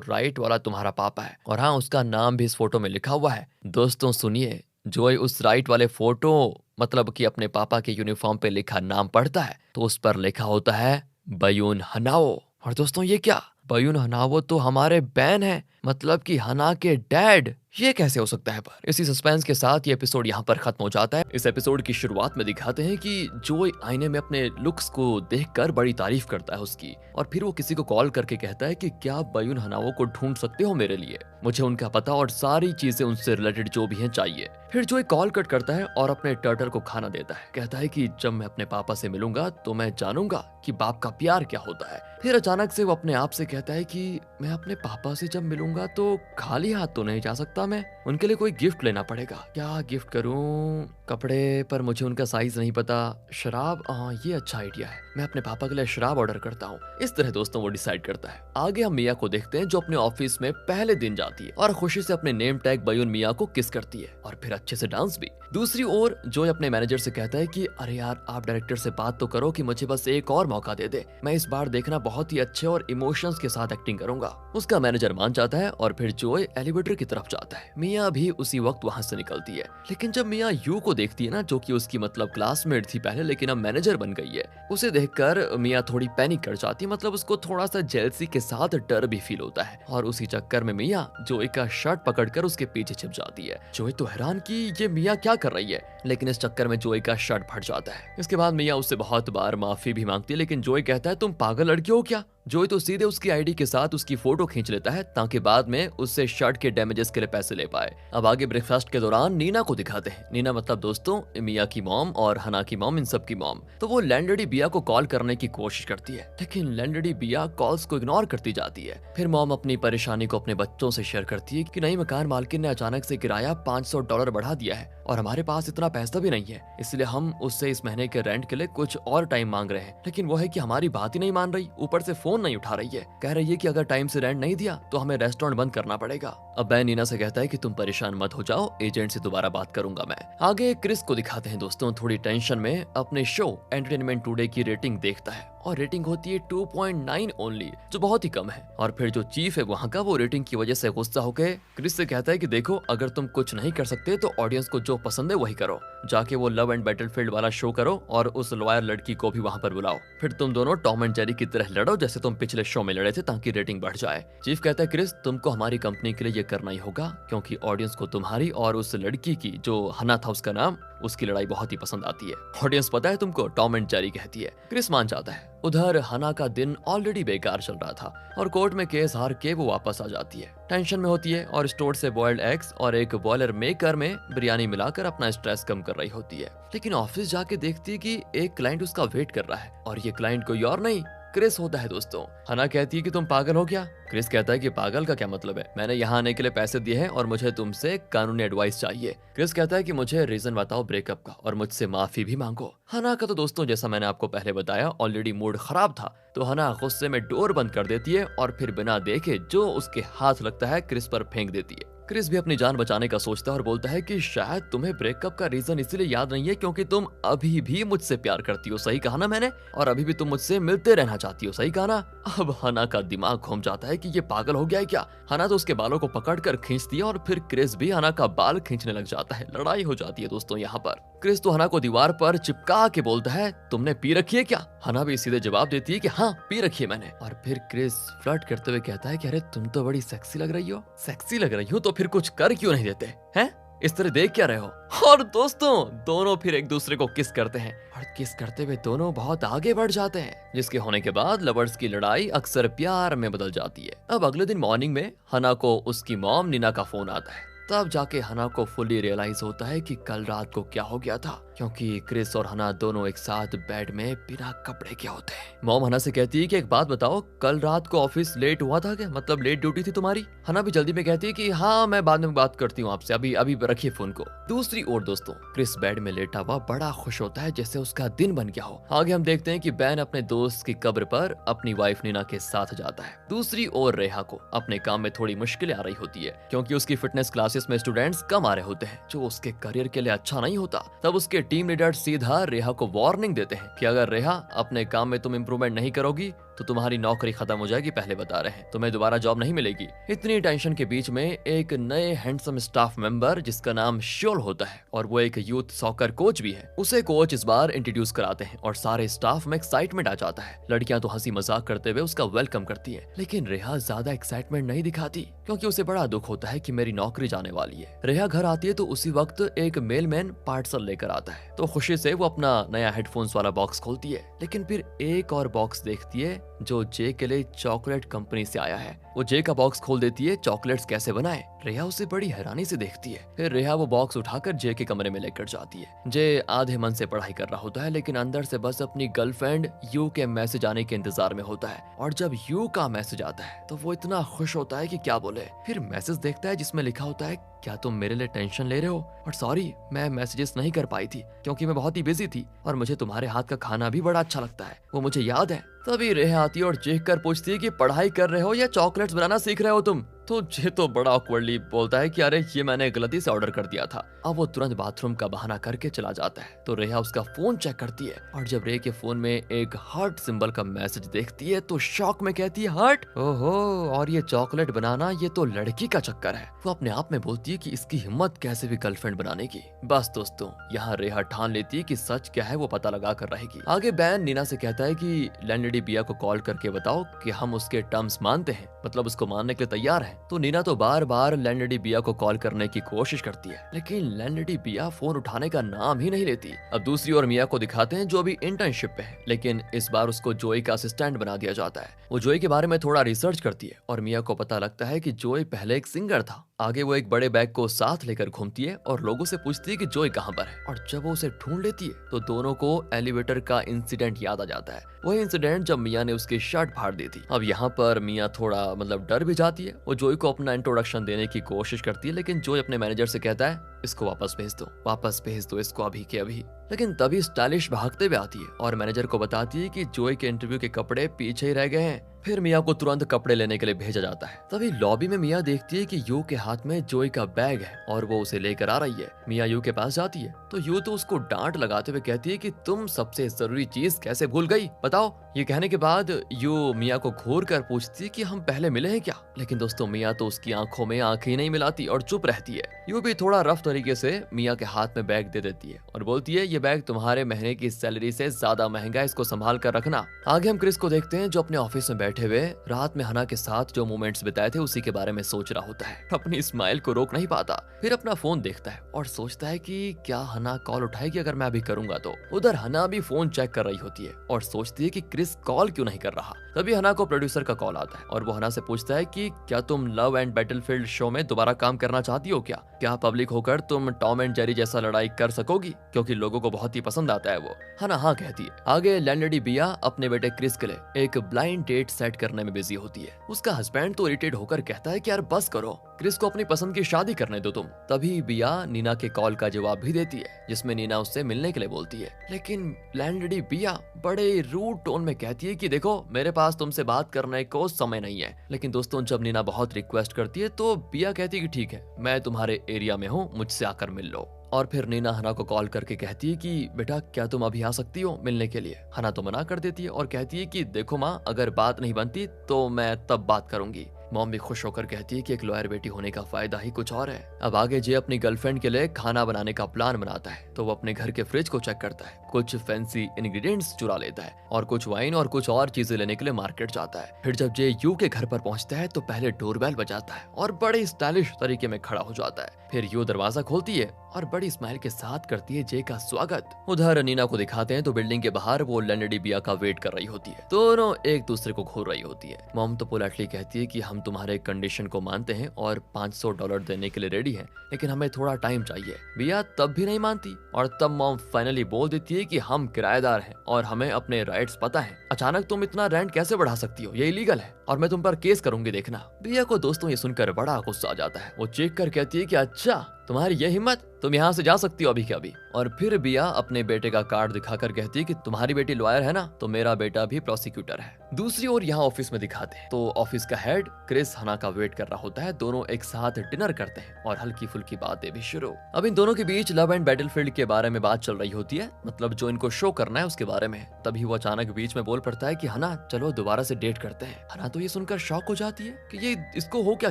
राइट वाला तुम्हारा पापा है और हाँ उसका नाम भी इस फोटो में लिखा हुआ है। दोस्तों सुनिए, जॉय उस राइट वाले फोटो मतलब कि अपने पापा के यूनिफॉर्म पे लिखा नाम पढ़ता है तो उस पर लिखा होता है बयून हनाओ। और दोस्तों ये क्या, बयून हनाओ तो हमारे बैन है, मतलब कि हना के डैड। ये कैसे हो सकता है? पर इसी सस्पेंस के साथ ये एपिसोड यहाँ पर खत्म हो जाता है। इस एपिसोड की शुरुआत में दिखाते हैं कि जॉय आईने में अपने लुक्स को देखकर बड़ी तारीफ करता है उसकी और फिर वो किसी को कॉल करके कहता है कि क्या आप बयून हनाओ को ढूंढ सकते हो मेरे लिए, मुझे उनका पता और सारी चीजें उनसे रिलेटेड जो भी हैं चाहिए। फिर जॉय कॉल कट करता है और अपने टर्टल को खाना देता है। कहता है कि जब मैं अपने पापा से मिलूंगा तो मैं जानूंगा कि बाप का प्यार क्या होता है। फिर अचानक से वो अपने आप से कहता है कि मैं अपने पापा से जब मिलूंगा तो खाली हाथ तो नहीं जा सकता, मैं उनके लिए कोई गिफ्ट लेना पड़ेगा। क्या गिफ्ट करूं? कपड़े, पर मुझे उनका साइज नहीं पता। शराब, हाँ ये अच्छा आइडिया है, मैं अपने पापा के लिए शराब ऑर्डर करता हूँ। इस तरह दोस्तों वो डिसाइड करता है। आगे हम मिया को देखते हैं जो अपने ऑफिस में पहले दिन जाती है और खुशी से अपने नेम टैग बयून मिया को किस करती है और फिर अच्छे से डांस भी। दूसरी ओर जॉय अपने मैनेजर से कहता है कि अरे यार आप डायरेक्टर से बात तो करो कि मुझे बस एक और मौका दे दे, मैं इस बार देखना बहुत ही अच्छे और इमोशंस के साथ एक्टिंग करूंगा। उसका मैनेजर मान जाता है और फिर जॉय एलिवेटर की तरफ जाता है। मिया भी उसी वक्त वहां से निकलती है। लेकिन जब मिया यू को देखती है ना, जो कि उसकी मतलब क्लासमेट थी पहले लेकिन अब मैनेजर बन गई है, उसे देखकर मिया थोड़ी पैनिक कर जाती है। मतलब उसको थोड़ा सा जेलसी के साथ डर भी फील होता है और उसी चक्कर में मिया जॉय का शर्ट पकड़कर उसके पीछे छिप जाती है। जॉय तो हैरान कि ये मिया क्या कर रही है, लेकिन इस चक्कर में जॉय का शर्ट फट जाता है। इसके बाद मिया उससे बहुत बार माफी भी मांगती है लेकिन जॉय कहता है तुम पागल लड़की हो क्या। जॉय तो सीधे उसकी आईडी के साथ उसकी फोटो खींच लेता है ताकि बाद में उससे शर्ट के डैमेजेस के लिए पैसे ले पाए। अब आगे ब्रेकफास्ट के दौरान नीना को दिखाते हैं। नीना मतलब दोस्तों मिया की मॉम और हना की मॉम, इन सब की मॉम। तो वो लैंडलेडी बिया को कॉल करने की कोशिश करती है लेकिन लैंडलेडी बिया कॉल्स को इग्नोर करती जाती है। फिर मॉम अपनी परेशानी को अपने बच्चों से शेयर करती है कि नई मकान मालकिन ने अचानक से किराया $500 बढ़ा दिया है और हमारे पास इतना पैसा भी नहीं है, इसलिए हम उससे इस महीने के रेंट के लिए कुछ और टाइम मांग रहे हैं। लेकिन वो है कि हमारी बात ही नहीं मान रही, ऊपर से फोन नहीं उठा रही है, कह रही है कि अगर टाइम से रेंट नहीं दिया तो हमें रेस्टोरेंट बंद करना पड़ेगा। अब बैन नीना से कहता है कि तुम परेशान मत हो जाओ, एजेंट से दोबारा बात करूंगा मैं। आगे क्रिस को दिखाते हैं दोस्तों थोड़ी टेंशन में अपने शो एंटरटेनमेंट टुडे की रेटिंग देखता है और रेटिंग होती है 2.9 ओनली, जो बहुत ही कम है। और फिर जो चीफ है वहाँ का वो रेटिंग की वजह से गुस्सा होकर क्रिस से कहता है कि देखो अगर तुम कुछ नहीं कर सकते तो ऑडियंस को जो पसंद है वही करो, जाके वो लव एंड बैटलफील्ड वाला शो करो और उस लॉयर लड़की को भी वहाँ पर बुलाओ, फिर तुम दोनों टॉम एंड जेरी की तरह लड़ो जैसे तुम पिछले शो में लड़े थे ताकि रेटिंग बढ़ जाए। चीफ कहता है क्रिस तुमको हमारी कंपनी के लिए ये करना ही होगा क्योंकि ऑडियंस को तुम्हारी और उस लड़की की जो हना था उसका नाम, उसकी लड़ाई बहुत ही पसंद आती है। ऑडियंस पता है तुमको टॉम एंड जेरी कहती है। क्रिस मान जाता है। उधर हना का दिन ऑलरेडी बेकार चल रहा था और कोर्ट में केस हार के वो वापस आ जाती है। टेंशन में होती है और स्टोर से बॉइल्ड एग्स और एक बॉयलर मेकर में बिरयानी मिलाकर अपना स्ट्रेस कम कर रही होती है। लेकिन ऑफिस जाके देखती है कि एक क्लाइंट उसका वेट कर रहा है और ये क्लाइंट कोई और नहीं क्रिस होता है दोस्तों। हना कहती है कि तुम पागल हो क्या। क्रिस कहता है कि पागल का क्या मतलब है, मैंने यहाँ आने के लिए पैसे दिए हैं और मुझे तुमसे कानूनी एडवाइस चाहिए। क्रिस कहता है कि मुझे रीजन बताओ ब्रेकअप का और मुझसे माफी भी मांगो। हना का तो दोस्तों जैसा मैंने आपको पहले बताया ऑलरेडी मूड खराब था, तो हना गुस्से में डोर बंद कर देती है और फिर बिना देखे जो उसके हाथ लगता है क्रिस पर फेंक देती है। क्रिस भी अपनी जान बचाने का सोचता है और बोलता है कि शायद तुम्हें ब्रेकअप का रीजन इसीलिए याद नहीं है क्योंकि तुम अभी भी मुझसे प्यार करती हो, सही कहा ना मैंने, और अभी भी तुम मुझसे मिलते रहना चाहती हो, सही कहा ना। अब हना का दिमाग घूम जाता है कि ये पागल हो गया है क्या। हना तो उसके बालों को पकड़कर खींचती है और फिर क्रिस भी हना का बाल खींचने लग जाता है। लड़ाई हो जाती है दोस्तों यहाँ पर। क्रिस तो हना को दीवार पर चिपका के बोलता है, तुमने पी रखी है क्या? हना भी सीधे जवाब देती है कि हाँ, पी रखी है मैंने। और फिर क्रिस फ्लर्ट करते हुए कहता है कि अरे तुम तो बड़ी सेक्सी लग रही हो। सेक्सी लग रही हो तो फिर कुछ कर क्यों नहीं देते हैं? इस तरह देख क्या रहे हो? और दोस्तों दोनों फिर एक दूसरे को किस करते हैं और किस करते हुए दोनों बहुत आगे बढ़ जाते हैं, जिसके होने के बाद लवर्स की लड़ाई अक्सर प्यार में बदल जाती है। अब अगले दिन मॉर्निंग में हना को उसकी मॉम नीना का फोन आता है। तब जाके हना को फुली रियलाइज होता है कि कल रात को क्या हो गया था, क्योंकि क्रिस और हना दोनों एक साथ बेड में बिना कपड़े के होते हैं। मॉम हना से कहती है कि एक बात बताओ, कल रात को ऑफिस लेट हुआ था क्या? मतलब लेट ड्यूटी थी तुम्हारी? हना भी जल्दी में कहती है कि हाँ, मैं बाद में बात करती हूँ आपसे, अभी अभी रखिए फोन को। दूसरी ओर दोस्तों क्रिस बेड में लेटा हुआ बड़ा खुश होता है जैसे उसका दिन बन गया हो। आगे हम देखते हैं कि बैन अपने दोस्त की कब्र पर अपनी वाइफ नीना के साथ जाता है। दूसरी ओर रेहा को अपने काम में थोड़ी मुश्किलें आ रही होती है, क्योंकि उसकी फिटनेस क्लासेस में स्टूडेंट्स कम आ रहे होते हैं, जो उसके करियर के लिए अच्छा नहीं होता। तब उसके टीम लीडर सीधा रेहा को वार्निंग देते हैं कि अगर रेहा अपने काम में तुम इंप्रूवमेंट नहीं करोगी तो तुम्हारी नौकरी खत्म हो जाएगी, पहले बता रहे हैं, तुम्हें दोबारा जॉब नहीं मिलेगी। इतनी टेंशन के बीच में एक नए हैंडसम स्टाफ मेंबर जिसका नाम श्योल होता है और वो एक यूथ सॉकर कोच भी है, उसे कोच इस बार इंट्रोड्यूस कराते हैं और सारे स्टाफ में एक्साइटमेंट आ जाता है। लड़कियां तो हंसी मजाक करते हुए उसका वेलकम करती है, लेकिन रेहा ज्यादा एक्साइटमेंट नहीं दिखाती, क्योंकि उसे बड़ा दुख होता है कि मेरी नौकरी जाने वाली है। रेहा घर आती है तो उसी वक्त एक मेलमैन पार्सल लेकर आता है, तो खुशी से वो अपना नया हेडफोन्स वाला बॉक्स खोलती है, लेकिन फिर एक और बॉक्स देखती है जो जे के लिए चॉकलेट कंपनी से आया है। वो जे का बॉक्स खोल देती है, चॉकलेट्स कैसे बनाए? रेहा उसे बड़ी हैरानी से देखती है। फिर रेहा वो बॉक्स उठाकर जे के कमरे में लेकर जाती है। जे आधे मन से पढ़ाई कर रहा होता है, लेकिन अंदर से बस अपनी गर्लफ्रेंड यू के मैसेज आने के इंतजार में होता है। और जब यू का मैसेज आता है तो वो इतना खुश होता है कि क्या बोले। फिर मैसेज देखता है जिसमें लिखा होता है, क्या तुम मेरे लिए टेंशन ले रहे हो? और सॉरी, मैं मैसेजेस नहीं कर पाई थी क्योंकि मैं बहुत ही बिजी थी, और मुझे तुम्हारे हाथ का खाना भी बड़ा अच्छा लगता है, वो मुझे याद है। तभी रेहा आती है और देख कर पूछती है कि पढ़ाई कर रहे हो या चॉकलेट्स बनाना सीख रहे हो तुम? तो जे तो बड़ा ऑकवर्डली बोलता है कि अरे ये मैंने गलती से ऑर्डर कर दिया था। अब वो तुरंत बाथरूम का बहाना करके चला जाता है। तो रेहा उसका फोन चेक करती है और जब रे के फोन में एक हार्ट सिंबल का मैसेज देखती है तो शॉक में कहती है, हार्ट? ओहो, और ये चॉकलेट बनाना ये तो लड़की का चक्कर है। वो अपने आप में बोलती है कि इसकी हिम्मत कैसे भी गर्लफ्रेंड बनाने की। बस दोस्तों यहाँ रेहा ठान लेती है कि सच क्या है वो पता लगा कर रहेगी। आगे बैन नीना से कहता है कि लैंडलेडी बिया को कॉल करके बताओ कि हम उसके टर्म्स मानते हैं, मतलब उसको मानने के लिए तैयार है। तो नीना तो बार बार लैंडलेडी बिया को कॉल करने की कोशिश करती है, लेकिन लैंडलेडी बिया फोन उठाने का नाम ही नहीं लेती। अब दूसरी ओर मिया को दिखाते हैं जो अभी इंटर्नशिप पे है, लेकिन इस बार उसको जोई का असिस्टेंट बना दिया जाता है। वो जोई के बारे में थोड़ा रिसर्च करती है और मिया को पता लगता है कि जोई पहले एक सिंगर था। आगे वो एक बड़े बैग को साथ लेकर घूमती है और लोगों से पूछती है कि जोई कहाँ पर है, और जब वो उसे ढूंढ लेती है तो दोनों को एलिवेटर का इंसिडेंट याद आ जाता है। वही इंसिडेंट जब मिया ने उसकी शर्ट फाड़ दी थी। अब यहाँ पर मिया थोड़ा डर भी जाती है। वो जोई को अपना इंट्रोडक्शन देने की कोशिश करती है, लेकिन जोई अपने मैनेजर से कहता है, इसको वापस भेज दो इसको अभी के अभी। लेकिन तभी स्टाइलिश भागते हुए आती है और मैनेजर को बताती है कि जोई के इंटरव्यू के कपड़े पीछे ही रह गए हैं। फिर मिया को तुरंत कपड़े लेने के लिए भेजा जाता है। तभी लॉबी में मिया देखती है कि यू के हाथ में जोई का बैग है और वो उसे लेकर आ रही है। मिया यू के पास जाती है तो यू तो उसको डांट लगाते हुए कहती है कि तुम सबसे जरूरी चीज कैसे भूल गई, बताओ। ये कहने के बाद यू मिया को घूर कर पूछती है कि हम पहले मिले हैं क्या, लेकिन दोस्तों मिया तो उसकी आंखों में आंखें नहीं मिलाती और चुप रहती है। यू भी थोड़ा रफ तरीके से मिया के हाथ में बैग दे देती है और बोलती है, ये बैग तुम्हारे महीने की सैलरी से ज्यादा महंगा है, इसको संभाल कर रखना। आगे हम क्रिस को देखते हैं जो अपने ऑफिस में बैठे हुए रात में हना के साथ जो मोमेंट्स बिताए थे उसी के बारे में सोच रहा होता है। अपनी स्माइल को रोक नहीं पाता। फिर अपना फोन देखता है और सोचता है कि क्या हना कॉल उठाएगी अगर मैं अभी करूंगा तो। उधर हना भी फोन चेक कर रही होती है और सोचती है कि क्रिस कॉल क्यों नहीं कर रहा। तभी हना को प्रोड्यूसर का कॉल आता है और वो हना से पूछता है कि क्या तुम लव एंड बैटलफील्ड शो में दोबारा काम करना चाहती हो क्या पब्लिक होकर तुम टॉम एंड जेरी जैसा लड़ाई कर सकोगी, क्योंकि लोगों को बहुत ही पसंद आता है वो। हना हाँ कहती है। आगे लैंडलेडी बिया अपने बेटे क्रिस के लिए एक ब्लाइंड डेट सेट करने में बिजी होती है। उसका हस्बैंड तो इरिटेट होकर कहता है कि यार बस करो, क्रिस को अपनी पसंद की शादी करने दो तुम। तभी बिया नीना के कॉल का जवाब भी देती है जिसमें नीना उससे मिलने के लिए बोलती है, लेकिन लैंडलेडी बिया बड़े रूड टोन में कहती है कि देखो मेरे पास तुमसे बात करने को समय नहीं है। लेकिन दोस्तों जब नीना बहुत रिक्वेस्ट करती है तो बिया कहती है कि ठीक है, मैं तुम्हारे एरिया में हूँ, मुझसे आकर मिल लो। और फिर नीना हना को कॉल करके कहती है कि बेटा क्या तुम अभी आ सकती हो मिलने के लिए। हना तो मना कर देती है और कहती है कि देखो माँ, अगर बात नहीं बनती तो मैं तब बात करूंगी। मॉम भी खुश होकर कहती है कि एक लॉयर बेटी होने का फायदा ही कुछ और है। अब आगे जे अपनी गर्लफ्रेंड के लिए खाना बनाने का प्लान बनाता है तो वो अपने घर के फ्रिज को चेक करता है, कुछ फैंसी इंग्रेडिएंट्स चुरा लेता है और कुछ वाइन और कुछ और चीजें लेने के लिए मार्केट जाता है। फिर जब जे यू के घर पर पहुंचता है तो पहले डोरबेल बजाता है और बड़े स्टाइलिश तरीके में खड़ा हो जाता है। फिर यू दरवाजा खोलती है और बड़ी स्माइल के साथ करती है जे का स्वागत। उधर नीना को दिखाते हैं तो बिल्डिंग के बाहर वो लैंडी बिया का वेट कर रही होती है। दोनों एक दूसरे को घूर रही होती है। मॉम तो पोलाइटली कहती है कि हम तुम्हारे कंडीशन को मानते हैं और $500 देने के लिए रेडी हैं, लेकिन हमें थोड़ा टाइम चाहिए। बिया तब भी नहीं मानती और तब मॉम फाइनली बोल देती है कि हम किराएदार हैं और हमें अपने राइट्स पता है। अचानक तुम इतना रेंट कैसे बढ़ा सकती हो, ये इलीगल है और मैं तुम पर केस करूंगी देखना। बिया को दोस्तों ये सुनकर बड़ा गुस्सा आ जाता है। वो चीख कर कहती है कि अच्छा तुम्हारी ये हिम्मत, तुम यहाँ से जा सकती हो अभी के अभी। और फिर बिया अपने बेटे का कार्ड दिखाकर कहती है कि तुम्हारी बेटी लॉयर है ना, तो मेरा बेटा भी प्रोसिक्यूटर है। दूसरी ओर यहाँ ऑफिस में दिखाते हैं तो ऑफिस का हेड क्रिस हना का वेट कर रहा होता है। दोनों एक साथ डिनर करते हैं और हल्की फुल्की बातें भी शुरू। अब इन दोनों के बीच लव एंड बैटलफील्ड के बारे में बात चल रही होती है, मतलब जो इनको शो करना है उसके बारे में। तभी वो अचानक बीच में बोल पड़ता है कि हना चलो दोबारा से डेट करते हैं। हना तो ये सुनकर शॉक हो जाती है कि ये इसको हो क्या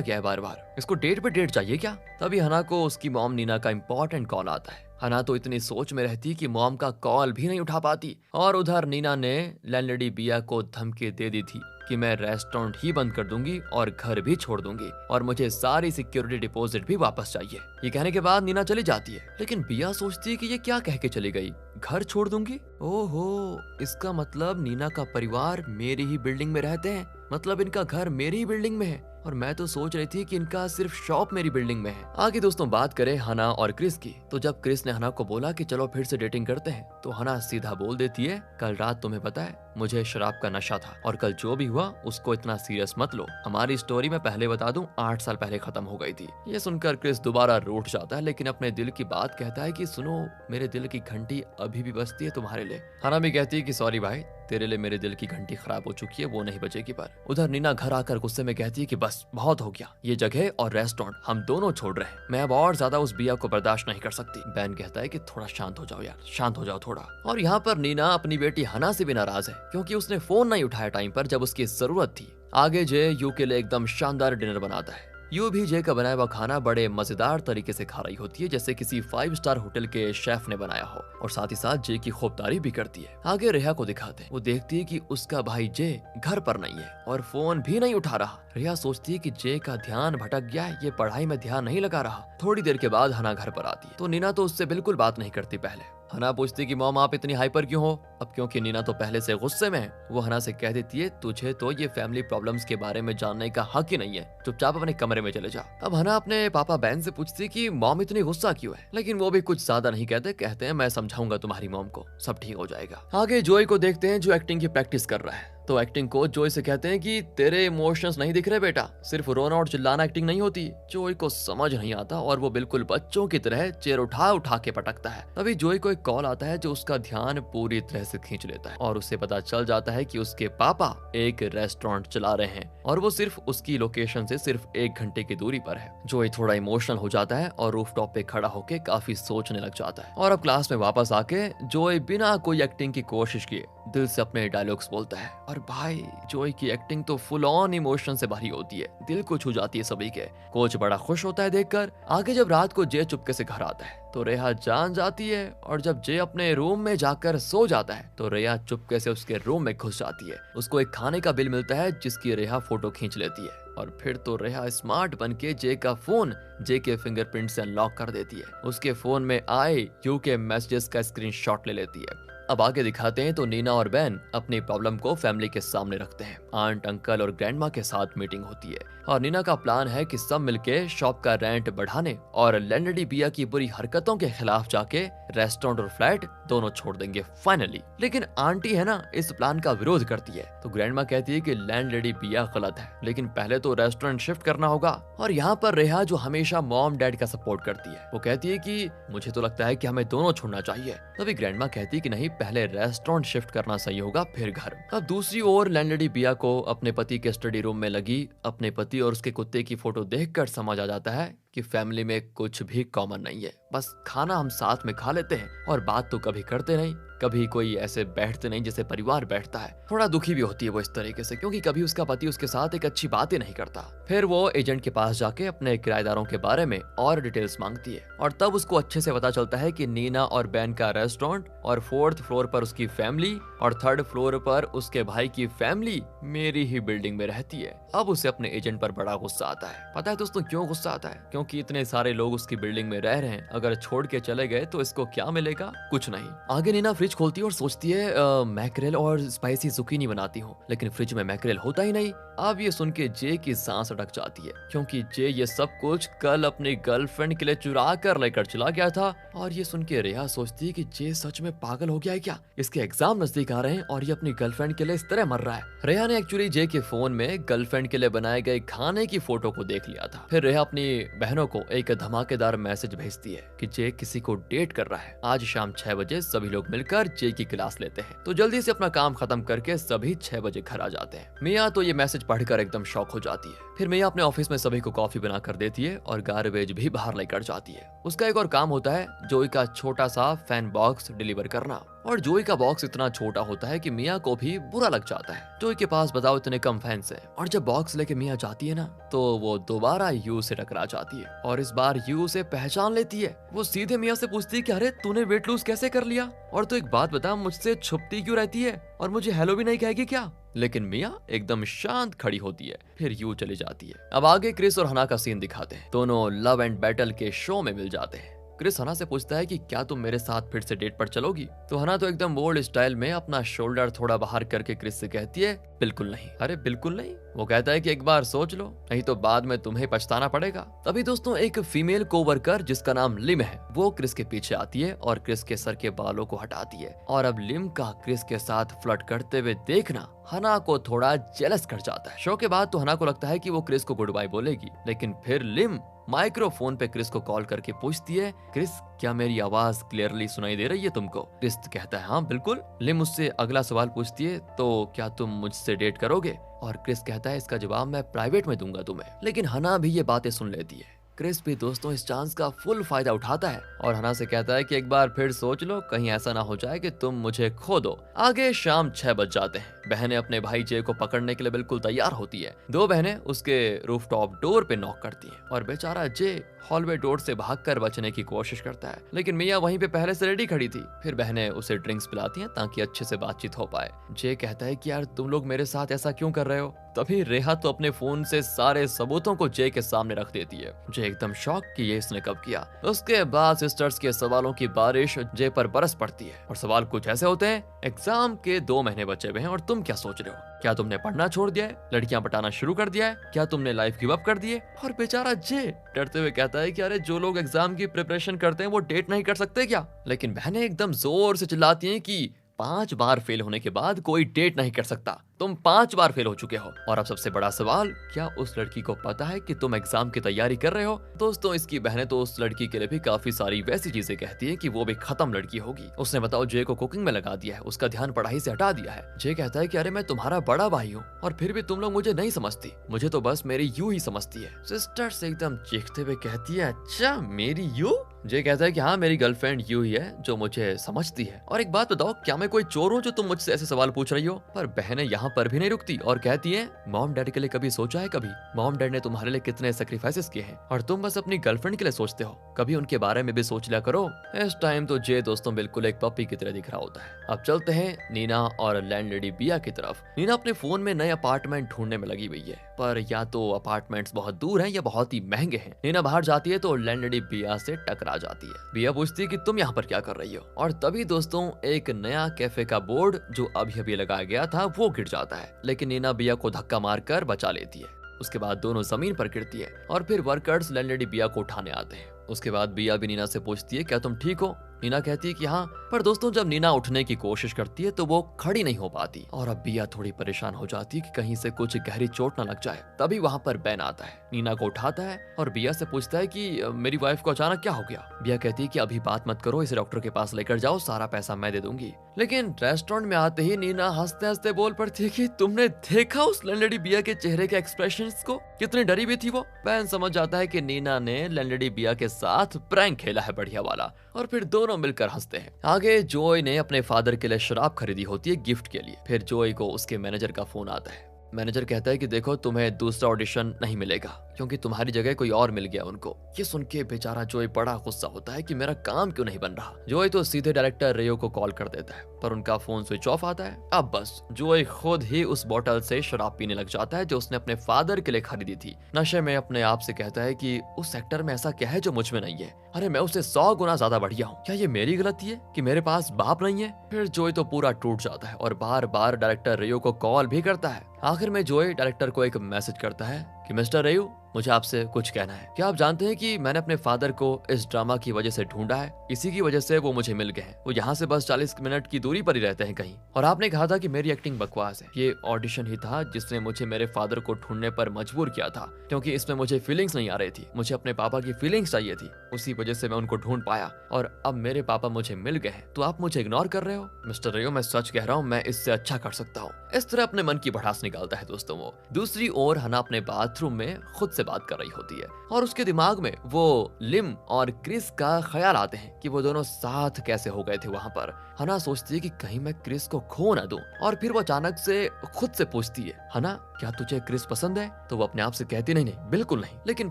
गया है, बार बार इसको डेट पे डेट चाहिए क्या। तभी हना को उसकी मॉम नीना का इंपॉर्टेंट कॉल आता है। हना तो इतनी सोच में रहती कि मॉम का कॉल भी नहीं उठा पाती। और उधर नीना ने लैंडलेडी बिया को धमकी दे दी थी कि मैं रेस्टोरेंट ही बंद कर दूंगी और घर भी छोड़ दूंगी और मुझे सारी सिक्योरिटी डिपॉजिट भी वापस चाहिए। ये कहने के बाद नीना चली जाती है, लेकिन बिया सोचती है कि ये क्या कह के चली गई, घर छोड़ दूंगी। ओहो, इसका मतलब नीना का परिवार मेरी ही बिल्डिंग में रहते हैं, मतलब इनका घर मेरी ही बिल्डिंग में है और मैं तो सोच रही थी कि इनका सिर्फ शॉप मेरी बिल्डिंग में है। आगे दोस्तों बात करें हना और क्रिस की, तो जब क्रिस ने हना को बोला कि चलो फिर से डेटिंग करते हैं तो हना सीधा बोल देती है कल रात तुम्हें पता है मुझे शराब का नशा था और कल जो भी हुआ उसको इतना सीरियस मत लो। हमारी स्टोरी मैं पहले बता दूं 8 साल पहले खत्म हो गई थी। ये सुनकर क्रिस दोबारा रूठ जाता है, लेकिन अपने दिल की बात कहता है कि सुनो मेरे दिल की घंटी अभी भी बजती है तुम्हारे लिए। हना भी कहती है कि सॉरी भाई, तेरे लिए मेरे दिल की घंटी खराब हो चुकी है, वो नहीं बजेगी। पर उधर नीना घर आकर गुस्से में कहती है कि बस बहुत हो गया, ये जगह और रेस्टोरेंट हम दोनों छोड़ रहे हैं, मैं अब और ज्यादा उस बिया को बर्दाश्त नहीं कर सकती। बैन कहता है कि थोड़ा शांत हो जाओ यार, शांत हो जाओ थोड़ा। और यहाँ पर नीना अपनी बेटी हना से भी नाराज है क्योंकि उसने फोन नहीं उठाया टाइम पर जब उसकी जरूरत थी। आगे जे यू के लिए एकदम शानदार डिनर बनाता है। यू भी जे का बनाया हुआ खाना बड़े मजेदार तरीके से खा रही होती है, जैसे किसी 5 स्टार होटल के शेफ ने बनाया हो, और साथ ही साथ जे की खूब तारीफ भी करती है। आगे रेहा को दिखाते हैं, वो देखती है कि उसका भाई जे घर पर नहीं है और फोन भी नहीं उठा रहा। रेहा सोचती है कि जे का ध्यान भटक गया है, ये पढ़ाई में ध्यान नहीं लगा रहा। थोड़ी देर के बाद हना घर पर आती है तो नीना तो उससे बिल्कुल बात नहीं करती। पहले हना पूछती कि मॉम आप इतनी हाइपर क्यों हो। अब क्योंकि नीना तो पहले से गुस्से में है, वो हना से कह देती है तुझे तो ये फैमिली प्रॉब्लम्स के बारे में जानने का हक ही नहीं है, चुपचाप अपने कमरे में चले जा। अब हना अपने पापा बहन से पूछती कि मॉम इतनी गुस्सा क्यों है, लेकिन वो भी कुछ ज्यादा नहीं कहते, कहते हैं मैं समझाऊंगा तुम्हारी मॉम को, सब ठीक हो जाएगा। आगे जोई को देखते हैं जो एक्टिंग की प्रैक्टिस कर रहा है। तो एक्टिंग कोच जोई से कहते हैं कि तेरे इमोशंस नहीं दिख रहे बेटा, सिर्फ रोना और चिल्लाना एक्टिंग नहीं होती। जोई को समझ नहीं आता और वो बिल्कुल बच्चों की तरह चेयर उठा उठा के पटकता है। तभी जोई को एक कॉल आता है जो उसका ध्यान पूरी तरह से खींच लेता है और उसे पता चल जाता है कि उसके पापा एक रेस्टोरेंट चला रहे हैं और वो सिर्फ उसकी लोकेशन से सिर्फ 1 घंटे की दूरी पर है। जोई थोड़ा इमोशनल हो जाता है और रूफटॉप पे खड़ा होके काफी सोचने लग जाता है। और अब क्लास में वापस आके जोई बिना कोई एक्टिंग की कोशिश किए दिल से अपने डायलॉग्स बोलता है। और भाई जोई की एक्टिंग तो फुल ऑन इमोशन से भरी होती है, दिल को छू जाती है सभी के। कोच बड़ा खुश होता है देखकर। आगे जब रात को जे चुपके से घर आता है तो रेहा जान जाती है और जब जे अपने रूम में जाकर सो जाता है तो रेहा चुपके से उसके रूम में घुस जाती है। उसको एक खाने का बिल मिलता है जिसकी रेहा फोटो खींच लेती है और फिर तो रेहा स्मार्ट बनके जे का फोन जे के फिंगरप्रिंट से अनलॉक कर देती है। उसके फोन में आए यू के मैसेजेस का स्क्रीनशॉट ले लेती है। अब आगे दिखाते हैं तो नीना और बैन अपनी प्रॉब्लम को फैमिली के सामने रखते हैं। आंट अंकल और ग्रैंडमा के साथ मीटिंग होती है और नीना का प्लान है कि सब मिलके शॉप का रेंट बढ़ाने और लैंडलेडी बिया की बुरी हरकतों के खिलाफ जाके रेस्टोरेंट और फ्लैट दोनों छोड़ देंगे फाइनली। लेकिन आंटी है ना इस प्लान का विरोध करती है तो ग्रैंडमा कहती है कि लैंडलेडी बिया गलत है, लेकिन पहले तो रेस्टोरेंट शिफ्ट करना होगा। और यहाँ पर रेहा जो हमेशा मॉम डैड का सपोर्ट करती है वो कहती है कि मुझे तो लगता है कि हमें दोनों छोड़ना चाहिए। तभी ग्रैंडमा कहती है कि नहीं, पहले रेस्टोरेंट शिफ्ट करना सही होगा फिर घर। अब दूसरी ओर लैंडलेडी बिया को अपने पति के स्टडी रूम में लगी अपने पति और उसके कुत्ते की फोटो देखकर समझ आ जाता है कि फैमिली में कुछ भी कॉमन नहीं है, बस खाना हम साथ में खा लेते हैं और बात तो कभी करते नहीं, कभी कोई ऐसे बैठते नहीं जैसे परिवार बैठता है। थोड़ा दुखी भी होती है वो इस तरीके से, क्योंकि कभी उसका पति उसके साथ एक अच्छी बात ही नहीं करता। फिर वो एजेंट के पास जाके अपने किराएदारों के बारे में और डिटेल्स मांगती है और तब उसको अच्छे से पता चलता है कि नीना और बैन का रेस्टोरेंट और 4th फ्लोर पर उसकी फैमिली और 3rd फ्लोर पर उसके भाई की फैमिली मेरी ही बिल्डिंग में रहती है। अब उसे अपने एजेंट पर बड़ा गुस्सा आता है। पता है दोस्तों क्यों गुस्सा आता है? क्योंकि इतने सारे लोग उसकी बिल्डिंग में रह रहे हैं, अगर छोड़ के चले गए तो इसको क्या मिलेगा? कुछ नहीं। आगे नीना फ्रिज खोलती है और सोचती है मैकरेल और स्पाइसी जुकीनी बनाती हूँ, लेकिन फ्रिज में मैकरेल होता ही नहीं। अब ये सुन के जे की सांस अटक जाती है, क्योंकि जे ये सब कुछ कल अपनी गर्लफ्रेंड के लिए चुरा कर लेकर चला गया था। और ये सुन के रेहा सोचती है कि जे सच में पागल हो गया है क्या? इसके एग्जाम नजदीक आ रहे हैं और ये अपनी गर्लफ्रेंड के लिए इस तरह मर रहा है। रेहा ने एक्चुअली जे के फोन में गर्लफ्रेंड के लिए बनाए गए खाने की फोटो को देख लिया था। फिर रेहा अपनी बहनों को एक धमाकेदार मैसेज भेजती है कि जे किसी को डेट कर रहा है। आज शाम 6 बजे सभी लोग मिलकर जे की क्लास लेते हैं। तो जल्दी से अपना काम खत्म करके सभी 6 बजे घर आ जाते हैं। मिया तो ये मैसेज पढ़कर एकदम शॉक हो जाती है। फिर मिया अपने ऑफिस में सभी को कॉफी बना कर देती है और गार्बेज भी बाहर लेकर जाती है। उसका एक और काम होता है जोई का छोटा सा फैन बॉक्स डिलीवर करना। और जोई का बॉक्स इतना छोटा होता है कि मिया को भी बुरा लग जाता है। जोई के पास बताओ इतने कम फैंस हैं। और जब बॉक्स लेके मिया जाती है ना, तो वो दोबारा यू से टकरा जाती है और इस बार यू से पहचान लेती है। वो सीधे मिया से पूछती है कि अरे तूने वेट लूज कैसे कर लिया, और तू एक बात बता, मुझसे छुपती क्यों रहती है और मुझे हेलो भी नहीं कहेगी क्या? लेकिन मिया एकदम शांत खड़ी होती है। फिर यू चली जाती है। अब आगे क्रिस और हना का सीन दिखाते हैं। दोनों लव एंड बैटल के शो में मिल जाते हैं। क्रिस हना से पूछता है कि क्या तुम मेरे साथ फिर से डेट पर चलोगी? तो हना तो एकदम बोल्ड स्टाइल में अपना शोल्डर थोड़ा बाहर करके क्रिस से कहती है बिल्कुल नहीं। अरे बिल्कुल नहीं? वो कहता है कि एक बार सोच लो, नहीं तो बाद में तुम्हें पछताना पड़ेगा। तभी दोस्तों एक फीमेल कोवर्कर जिसका नाम लिम है, वो क्रिस के पीछे आती है और क्रिस के सर के बालों को हटाती है। और अब लिम का क्रिस के साथ फ्लर्ट करते हुए देखना हना को थोड़ा जेलस कर जाता है। शो के बाद तो हना को लगता है कि वो क्रिस को गुड बाय बोलेगी, लेकिन फिर लिम माइक्रोफोन पे क्रिस को कॉल करके पूछती है, क्रिस क्या मेरी आवाज क्लियरली सुनाई दे रही है तुमको? क्रिस कहता है हाँ बिल्कुल। लिम उससे अगला सवाल पूछती है, तो क्या तुम मुझसे डेट करोगे? और क्रिस कहता है इसका जवाब मैं प्राइवेट में दूंगा तुम्हें। लेकिन हना भी ये बातें सुन लेती है। क्रिस भी दोस्तों इस चांस का फुल फायदा उठाता है और हना से कहता है कि एक बार फिर सोच लो, कहीं ऐसा ना हो जाए कि तुम मुझे खो दो। आगे शाम 6 बज जाते हैं। बहनें अपने भाई जे को पकड़ने के लिए बिल्कुल तैयार होती है। 2 बहनें उसके रूफटॉप डोर पे नॉक करती हैं और बेचारा जे हॉलवे डोर से भागकर बचने की कोशिश करता है, लेकिन मिया वहीं पे पहले से रेडी खड़ी थी। फिर बहनें उसे ड्रिंक्स पिलाती हैं ताकि अच्छे से बातचीत हो पाए। जे कहता है कि यार तुम लोग मेरे साथ ऐसा क्यों कर रहे हो? तभी रेहा तो अपने फोन से सारे सबूतों को जे के सामने रख देती है। जे एकदम शॉक कि ये इसने कब किया। उसके बाद सिस्टर्स के सवालों की बारिश जे पर बरस पड़ती है और सवाल कुछ ऐसे होते हैं, एग्जाम के 2 महीने बचे हुए हैं और तुम क्या सोच रहे हो? क्या तुमने पढ़ना छोड़ दिया है? लड़कियां पटाना शुरू कर दिया है? क्या तुमने लाइफ गिव अप कर दी है? और बेचारा जे डरते हुए कहता है कि अरे जो लोग एग्जाम की प्रिपरेशन करते हैं वो डेट नहीं कर सकते क्या? लेकिन बहनें एकदम जोर से चिल्लाती हैं कि 5 बार फेल होने के बाद कोई डेट नहीं कर सकता। तुम 5 बार फेल हो चुके हो। और अब सबसे बड़ा सवाल, क्या उस लड़की को पता है कि तुम एग्जाम की तैयारी कर रहे हो? दोस्तों इसकी बहनें तो उस लड़की के लिए भी काफी सारी वैसी चीजें कहती हैं कि वो भी खत्म लड़की होगी। उसने बताओ जे को कुकिंग में लगा दिया है, उसका ध्यान पढ़ाई से हटा दिया है। जे कहता है कि अरे मैं तुम्हारा बड़ा भाई हूँ और फिर भी तुम लोग मुझे नहीं समझती, मुझे तो बस मेरी यू ही समझती है। सिस्टर से एकदम चीखते हुए कहती है, अच्छा मेरी यू? जे कहता है कि हाँ मेरी गर्लफ्रेंड यू ही है जो मुझे समझती है। और एक बात बताओ, क्या मैं कोई चोर हूँ जो तुम मुझसे ऐसे सवाल पूछ रही हो? पर बहनें यहाँ पर भी नहीं रुकती और कहती है, मॉम डैड के लिए कभी सोचा है? कभी मॉम डैड ने तुम्हारे लिए कितने सेक्रीफाइसेस किए हैं और तुम बस अपनी गर्लफ्रेंड के लिए सोचते हो। कभी उनके बारे में भी सोच लिया करो। इस टाइम तो जे दोस्तों बिल्कुल एक पपी की तरह दिख रहा होता है। अब चलते हैं नीना और लैंडलेडी बिया की तरफ। नीना अपने फोन में नए अपार्टमेंट ढूंढने में लगी हुई है, पर या तो अपार्टमेंट्स बहुत दूर हैं या बहुत ही महंगे हैं। नीना बाहर जाती है तो लैंडलेडी बिया से टकरा जाती है। बिया पूछती है कि तुम यहाँ पर क्या कर रही हो? और तभी दोस्तों एक नया कैफे का बोर्ड जो अभी अभी लगाया गया था वो गिर जाता है, लेकिन नीना बिया को धक्का मारकर बचा लेती है। उसके बाद दोनों जमीन पर गिरती है और फिर वर्कर्स लैंडलेडी बिया को उठाने आते हैं। उसके बाद बिया भी नीना से पूछती है, क्या तुम ठीक हो? नीना कहती है कि हाँ, पर दोस्तों जब नीना उठने की कोशिश करती है तो वो खड़ी नहीं हो पाती और अब बिया थोड़ी परेशान हो जाती है कि कहीं से कुछ गहरी चोट न लग जाए। तभी वहाँ पर बैन आता है, नीना को उठाता है और बिया से पूछता है कि मेरी वाइफ को अचानक क्या हो गया। बिया कहती है कि अभी बात मत करो, इसे डॉक्टर के पास लेकर जाओ, सारा पैसा मैं दे दूंगी। लेकिन रेस्टोरेंट में आते ही नीना हंसते हंसते बोल पड़ती है कि तुमने देखा उस लैंडलेडी बिया के चेहरे के एक्सप्रेशंस को, कितनी डरी हुई थी वो। बैन समझ जाता है कि नीना ने लैंडलेडी बिया के साथ प्रैंक खेला है बढ़िया वाला, और फिर दोनों मिलकर हंसते हैं। आगे जॉय ने अपने फादर के लिए शराब खरीदी होती है गिफ्ट के लिए। फिर जॉय को उसके मैनेजर का फोन आता है। मैनेजर कहता है कि देखो तुम्हें दूसरा ऑडिशन नहीं मिलेगा क्योंकि तुम्हारी जगह कोई और मिल गया उनको। ये सुन के बेचारा जॉय बड़ा गुस्सा होता है कि मेरा काम क्यों नहीं बन रहा। जॉय तो सीधे डायरेक्टर रेयो को कॉल कर देता है पर उनका फोन स्विच ऑफ आता है। अब बस जॉय खुद ही उस बोतल से शराब पीने लग जाता है जो उसने अपने फादर के लिए खरीदी थी। नशे में अपने आप से कहता है कि उस सेक्टर में ऐसा क्या है जो मुझ में नहीं है, अरे मैं उससे 100 गुना ज्यादा बढ़िया हूँ, क्या ये मेरी गलती है कि मेरे पास बाप नहीं है। फिर जॉय तो पूरा टूट जाता है और बार बार डायरेक्टर रेयो को कॉल भी करता है। आखिर में जॉय डायरेक्टर को एक मैसेज करता है कि मिस्टर रेयू, मुझे आपसे कुछ कहना है। क्या आप जानते हैं कि मैंने अपने फादर को इस ड्रामा की वजह से ढूंढा है, इसी की वजह से वो मुझे मिल गए हैं। वो यहाँ से बस 40 मिनट की दूरी पर ही रहते हैं कहीं, और आपने कहा था कि मेरी एक्टिंग बकवास है। ये ऑडिशन ही था जिसने मुझे मेरे फादर को ढूंढने पर मजबूर किया था, क्योंकि इसमें मुझे फीलिंग्स नहीं आ रही थी। मुझे अपने पापा की फीलिंग्स चाहिए थी, उसी वजह से मैं उनको ढूंढ पाया, और अब मेरे पापा मुझे मिल गए हैं, तो आप मुझे इग्नोर कर रहे हो। मिस्टर रेयू, मैं सच कह रहा हूँ, मैं इससे अच्छा कर सकता हूँ। इस तरह अपने मन की भड़ास निकालता है दोस्तों वो। दूसरी ओर हना अपने बाथरूम में खुद से बात कर रही होती है और उसके दिमाग में वो लिम और क्रिस का ख्याल आते हैं कि वो दोनों साथ कैसे हो गए थे वहाँ पर। हना सोचती है कि कहीं मैं क्रिस को खो ना दूं, और फिर वो अचानक से खुद से पूछती है, हना क्या तुझे क्रिस पसंद है? तो वो अपने आप से कहती नहीं नहीं बिल्कुल नहीं। लेकिन